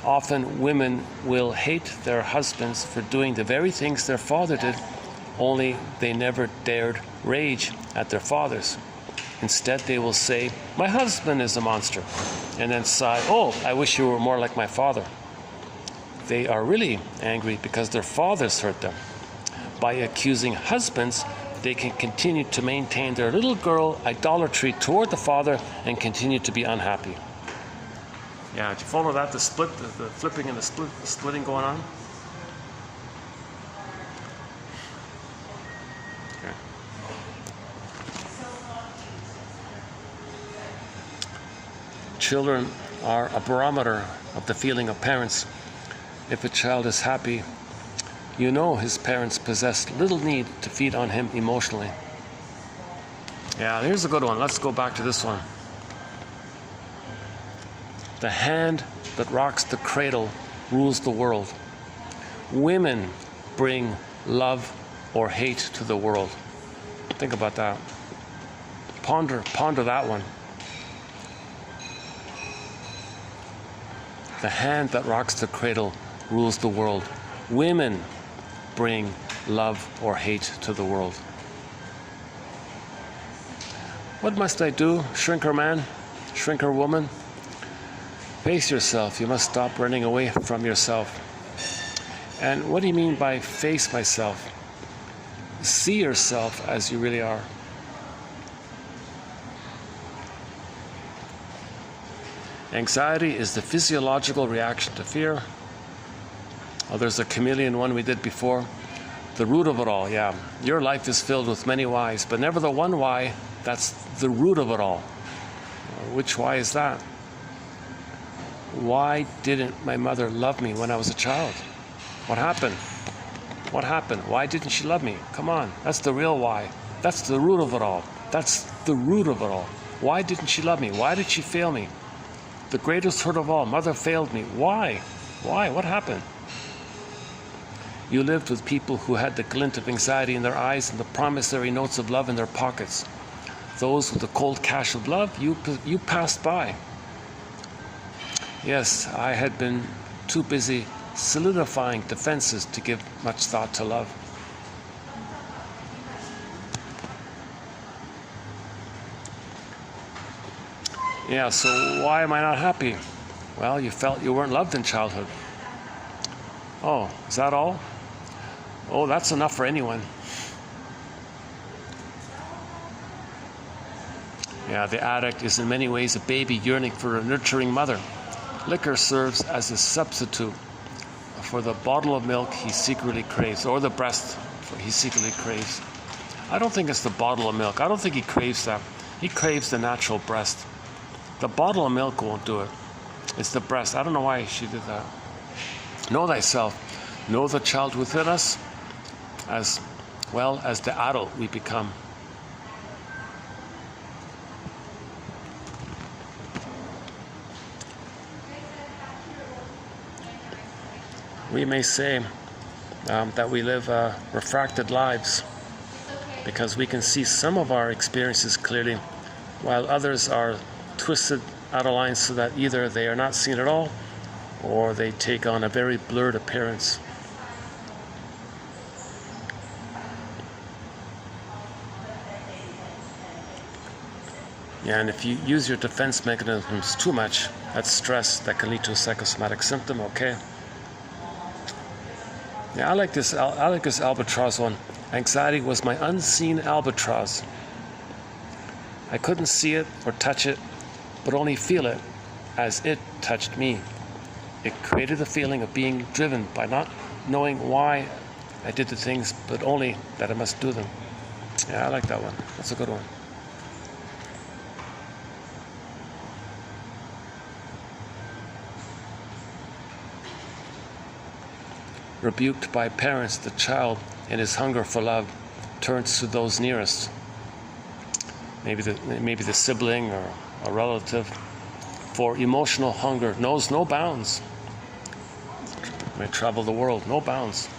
often women will hate their husbands for doing the very things their father did, only they never dared rage at their fathers. Instead, they will say, my husband is a monster, and then sigh, oh, I wish you were more like my father. They are really angry because their fathers hurt them. By accusing husbands, they can continue to maintain their little girl idolatry toward the father and continue to be unhappy. Yeah, did you follow that? The split, the flipping and the splitting going on? Okay. Children are a barometer of the feeling of parents. If a child is happy, you know his parents possess little need to feed on him emotionally. Yeah, here's a good one. Let's go back to this one. The hand that rocks the cradle rules the world. Women bring love or hate to the world. Think about that. Ponder that one. The hand that rocks the cradle rules the world. Women bring love or hate to the world. What must I do? Shrink her man? Shrink her woman? Face yourself. You must stop running away from yourself. And what do you mean by face myself? See yourself as you really are. Anxiety is the physiological reaction to fear. Oh, there's a chameleon one we did before. The root of it all, yeah. Your life is filled with many whys, but never the one why that's the root of it all. Which why is that? Why didn't my mother love me when I was a child? What happened? What happened? Why didn't she love me? Come on, that's the real why. That's the root of it all. That's the root of it all. Why didn't she love me? Why did she fail me? The greatest hurt of all, mother failed me. Why? Why? What happened? You lived with people who had the glint of anxiety in their eyes and the promissory notes of love in their pockets. Those with the cold cash of love, you passed by. Yes, I had been too busy solidifying defenses to give much thought to love. Yeah, so why am I not happy? Well, you felt you weren't loved in childhood. Oh, is that all? Oh, that's enough for anyone. Yeah, the addict is in many ways a baby yearning for a nurturing mother. Liquor serves as a substitute for the bottle of milk he secretly craves, or the breast he secretly craves. I don't think it's the bottle of milk. I don't think he craves that. He craves the natural breast. The bottle of milk won't do it. It's the breast. I don't know why she did that. Know thyself. Know the child within us as well as the adult we become. We may say that we live refracted lives because we can see some of our experiences clearly, while others are twisted out of line so that either they are not seen at all or they take on a very blurred appearance. Yeah, and if you use your defense mechanisms too much, that's stress that can lead to a psychosomatic symptom, okay? Yeah, I like this albatross one. Anxiety was my unseen albatross. I couldn't see it or touch it, but only feel it as it touched me. It created the feeling of being driven by not knowing why I did the things, but only that I must do them. Yeah, I like that one. That's a good one. Rebuked by parents, the child, in his hunger for love, turns to those nearest. Maybe the sibling or a relative. For emotional hunger knows no bounds. May travel the world, no bounds.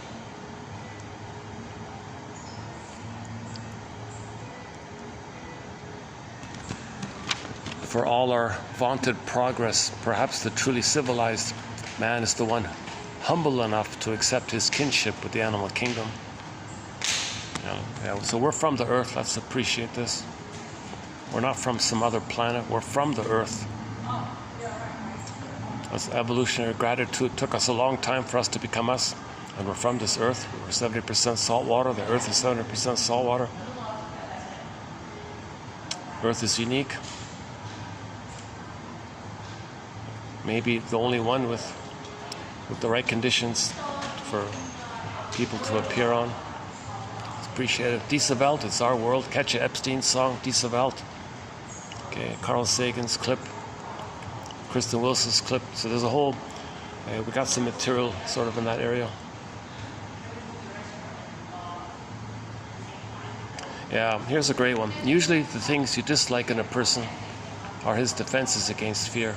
For all our vaunted progress, perhaps the truly civilized man is the one humble enough to accept his kinship with the animal kingdom. Yeah, so we're from the earth. Let's appreciate this. We're not from some other planet. We're from the earth. As evolutionary gratitude took us a long time for us to become us, and we're from this earth. We're 70% salt water. The earth is 70% salt water. Earth is unique. Maybe the only one with the right conditions for people to appear on. It's appreciated. Diese Welt, it's our world. Catch a Epstein's song, Diese Welt. Okay, Carl Sagan's clip, Kristen Wilson's clip. So there's a whole, we got some material sort of in that area. Yeah, here's a great one. Usually the things you dislike in a person are his defenses against fear.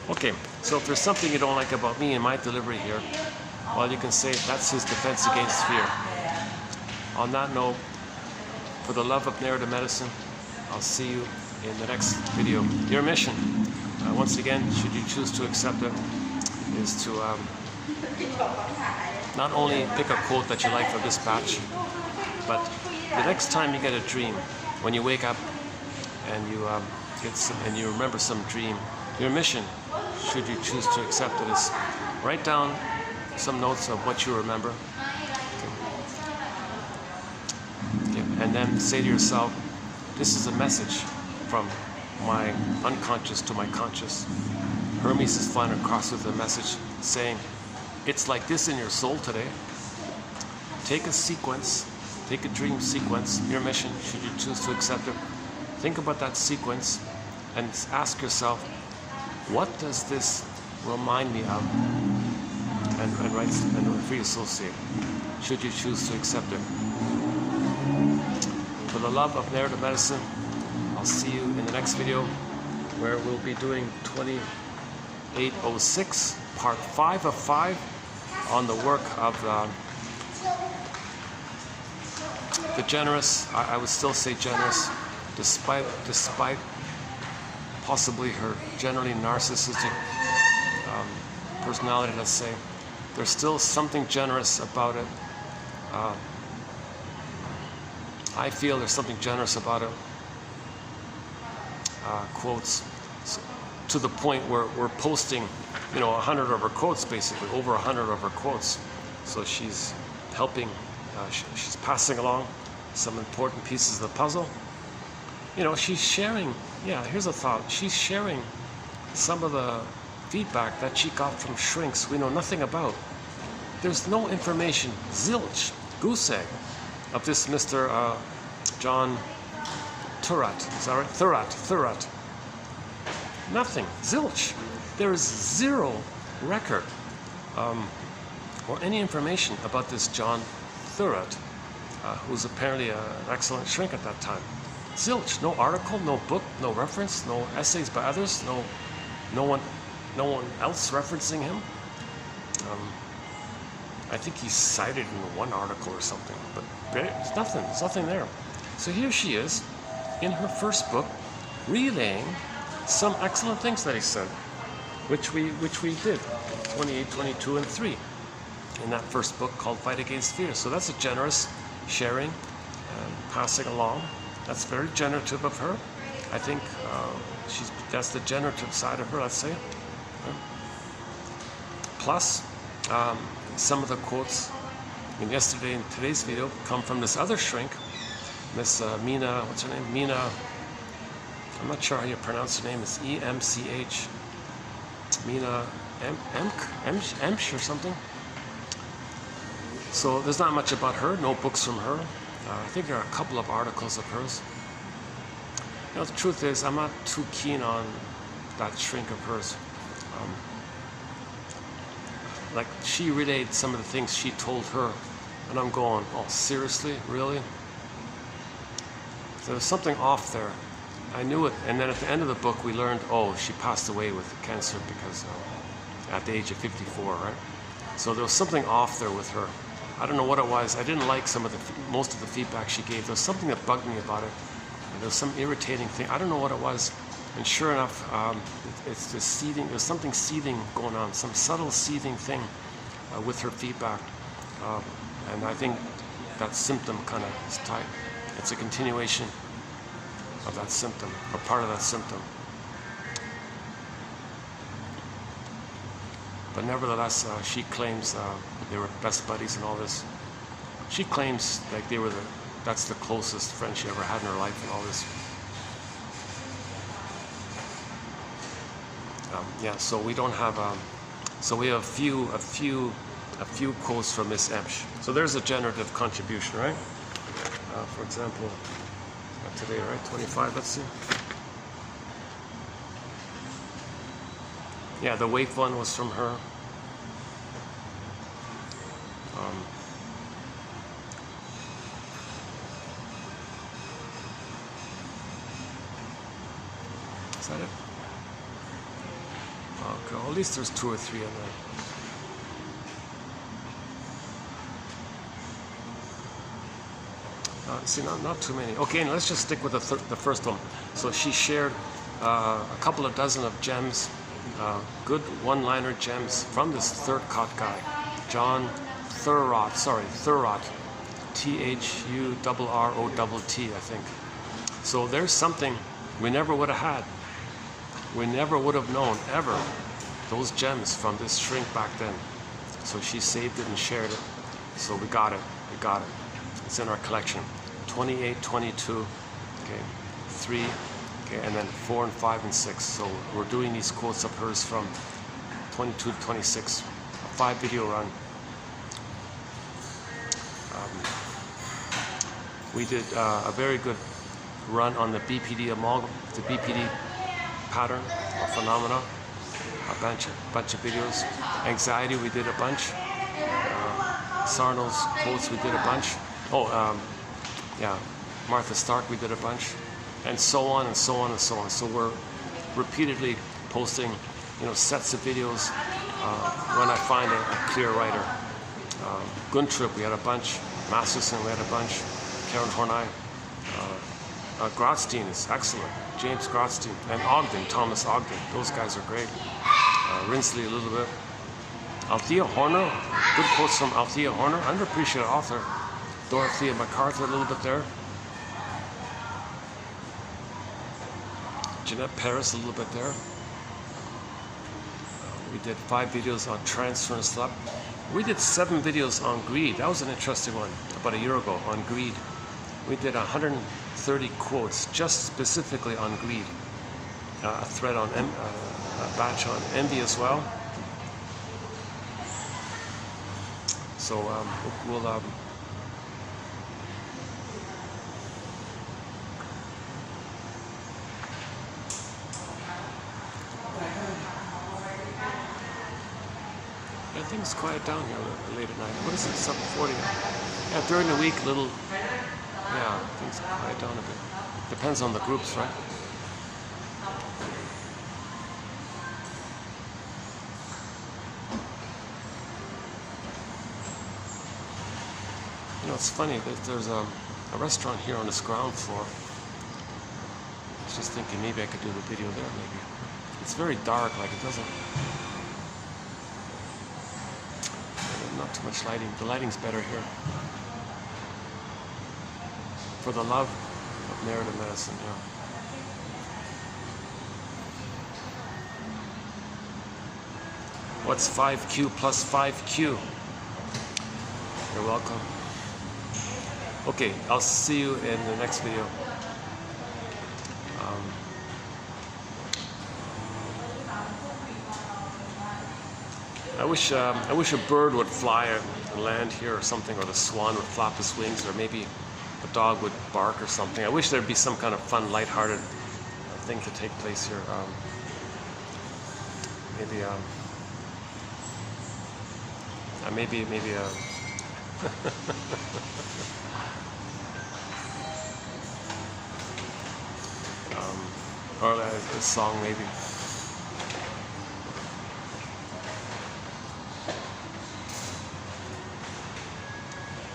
Okay, so if there's something you don't like about me in my delivery here, well, you can say that's his defense against fear. On that note, for the love of narrative medicine, I'll see you in the next video. Your mission, once again, should you choose to accept it, is to not only pick a quote that you like from this batch, but the next time you get a dream, when you wake up and you remember some dream, your mission, should you choose to accept it, is write down some notes of what you remember. Okay. And then say to yourself, this is a message from my unconscious to my conscious. Hermes is flying across with a message saying, it's like this in your soul today. Take a sequence, take a dream sequence, your mission, should you choose to accept it. Think about that sequence and ask yourself, what does this remind me of? And free associate, should you choose to accept it. the love of narrative medicine. I'll see you in the next video where we'll be doing 2806, part 5 of 5 on the work of the generous. I would still say generous, despite possibly her generally narcissistic personality, let's say. There's still something generous about it. I feel there's something generous about it. Quotes, so, to the point where we're posting, 100 of her quotes, basically, over 100 of her quotes. So she's helping, she's passing along some important pieces of the puzzle. She's sharing, here's a thought, she's sharing some of the feedback that she got from shrinks we know nothing about. There's no information, zilch, goose egg, of this Mr. John Thurat, is that right? Thurat. Nothing, zilch. There is zero record or any information about this John Thurat, who's apparently an excellent shrink at that time. Zilch, no article, no book, no reference, no essays by others, no one else referencing him. I think he's cited in one article or something, but there's nothing there. So here she is, in her first book, relaying some excellent things that he said, which we did, 28, 22, and 3, in that first book called Fight Against Fear. So that's a generous sharing and passing along. That's very generative of her. I think that's the generative side of her, let's say. Plus, some of the quotes in yesterday and today's video come from this other shrink, Miss Mina, what's her name? Mina, I'm not sure how you pronounce her name, it's E-M-C-H. Mina Emsch or something. So there's not much about her, no books from her. I think there are a couple of articles of hers. The truth is, I'm not too keen on that shrink of hers. Like, she relayed some of the things she told her, and I'm going, oh, seriously? Really? There was something off there. I knew it, and then at the end of the book, we learned, oh, she passed away with cancer because at the age of 54, right? So there was something off there with her. I don't know what it was. I didn't like most of the feedback she gave. There was something that bugged me about it. And there was some irritating thing. I don't know what it was. And sure enough, it's this seething. There's something seething going on, some subtle seething thing with her feedback. And I think that symptom kind of is tight. It's a continuation of that symptom, or part of that symptom. But nevertheless, she claims they were best buddies and all this. She claims like that's the closest friend she ever had in her life and all this. So we don't have. So we have a few quotes from Miss Emsch. So there's a generative contribution, right? For example, today, right? 25. Let's see. Yeah, the waif one was from her. Is that it? Okay, well, at least there's 2 or 3 in there. See, not too many. Okay, let's just stick with the first one. So she shared a couple of dozen of gems, good one-liner gems from this third cot guy, John Thurat. Thurat, T-H-U-R-R-O-T-T, I think. So there's something we never would have had. We never would have known, ever, those gems from this shrink back then. So she saved it and shared it. So we got it. It's in our collection. 28, 22, okay, 3, okay, and then 4 and 5 and 6. So we're doing these quotes of hers from 22 to 26, a 5-video run. We did a very good run on the BPD pattern or phenomena, a bunch of videos. Anxiety, we did a bunch. Sarno's quotes, we did a bunch. Martha Stark, we did a bunch, and so on and so on and so on. So we're repeatedly posting, sets of videos when I find a clear writer. Guntrip, we had a bunch. Masterson, we had a bunch. Karen Horney. Grotstein is excellent. James Grotstein. And Ogden, Thomas Ogden. Those guys are great. Rinsley a little bit. Althea Horner. Good quotes from Althea Horner. Underappreciated author. Dorothea MacArthur a little bit there. Jeanette Paris a little bit there. We did 5 videos on transference love. We did 7 videos on greed. That was an interesting one about a year ago on greed. We did 130 quotes just specifically on greed. A thread on a batch on envy as well. So we'll things quiet down here late at night. What is it? 7:40. Yeah, during the week, things quiet down a bit. Depends on the groups, right? It's funny that there's a restaurant here on this ground floor. I was just thinking maybe I could do the video there. Maybe it's very dark. Like it doesn't. Not too much lighting. The lighting's better here. For the love of narrative medicine, yeah. What's 5Q plus 5Q? You're welcome. Okay, I'll see you in the next video. I wish a bird would fly and land here or something, or the swan would flap his wings, or maybe a dog would bark or something. I wish there'd be some kind of fun, lighthearted thing to take place here. Maybe or a song maybe.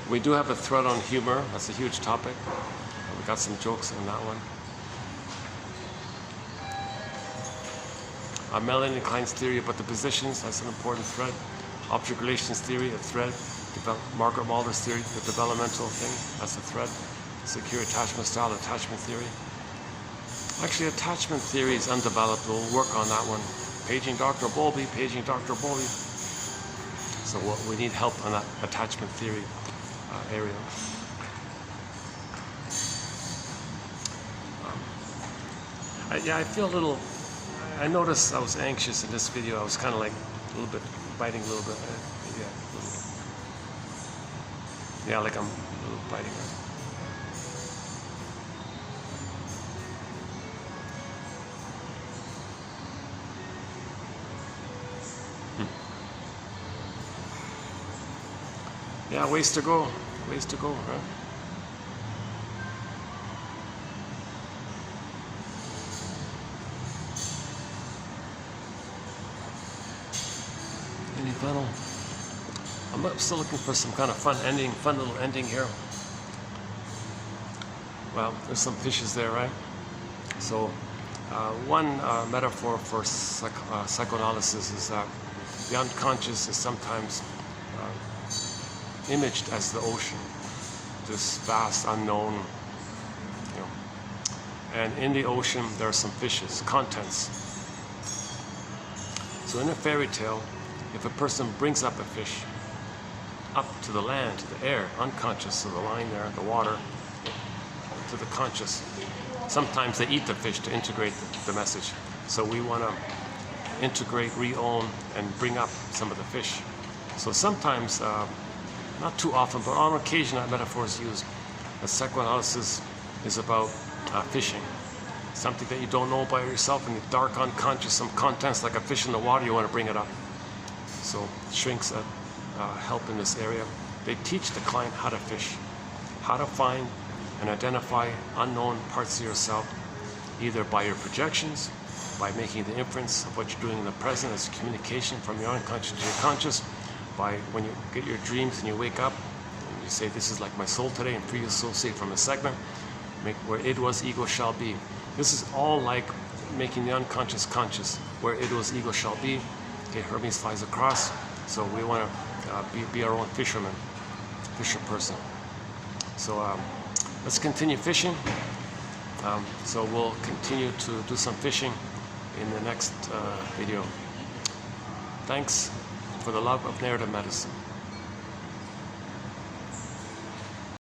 We do have a thread on humor. That's a huge topic. We got some jokes in that one. Melanie Klein's theory about the positions, that's an important thread. Object relations theory, a thread. Margaret Mulder's theory, the developmental thing, that's a thread. Secure attachment style, attachment theory. Actually, attachment theory is undeveloped. We'll work on that one. Paging Dr. Bowlby, paging Dr. Bowlby. So we need help on that attachment theory area. I feel a little, I noticed I was anxious in this video. I was kind of like a little bit, biting a little bit. Yeah, like I'm a little biting. Yeah, ways to go, right? Any final? I'm still looking for some kind of fun little ending here. Well, there's some fishes there, right? So, one metaphor for psychoanalysis is that the unconscious is sometimes imaged as the ocean, this vast unknown, and in the ocean there are some fishes, contents. So in a fairy tale, if a person brings up a fish up to the land, to the air, unconscious, so the line there, the water, to the conscious, sometimes they eat the fish to integrate the message. So we want to integrate, re-own, and bring up some of the fish. So sometimes, not too often, but on occasion that metaphor is used. The psychoanalysis is about fishing. Something that you don't know about yourself in the dark unconscious, some contents like a fish in the water, you want to bring it up. So shrinks help in this area. They teach the client how to fish, how to find and identify unknown parts of yourself, either by your projections, by making the inference of what you're doing in the present as communication from your unconscious to your conscious, by when you get your dreams and you wake up, and you say, this is like my soul today, and free associate from a segment, where it was, ego shall be. This is all like making the unconscious conscious, where it was, ego shall be. Okay, Hermes flies across, so we want to be our own fisher person. So let's continue fishing. So we'll continue to do some fishing in the next video. Thanks for the love of narrative medicine.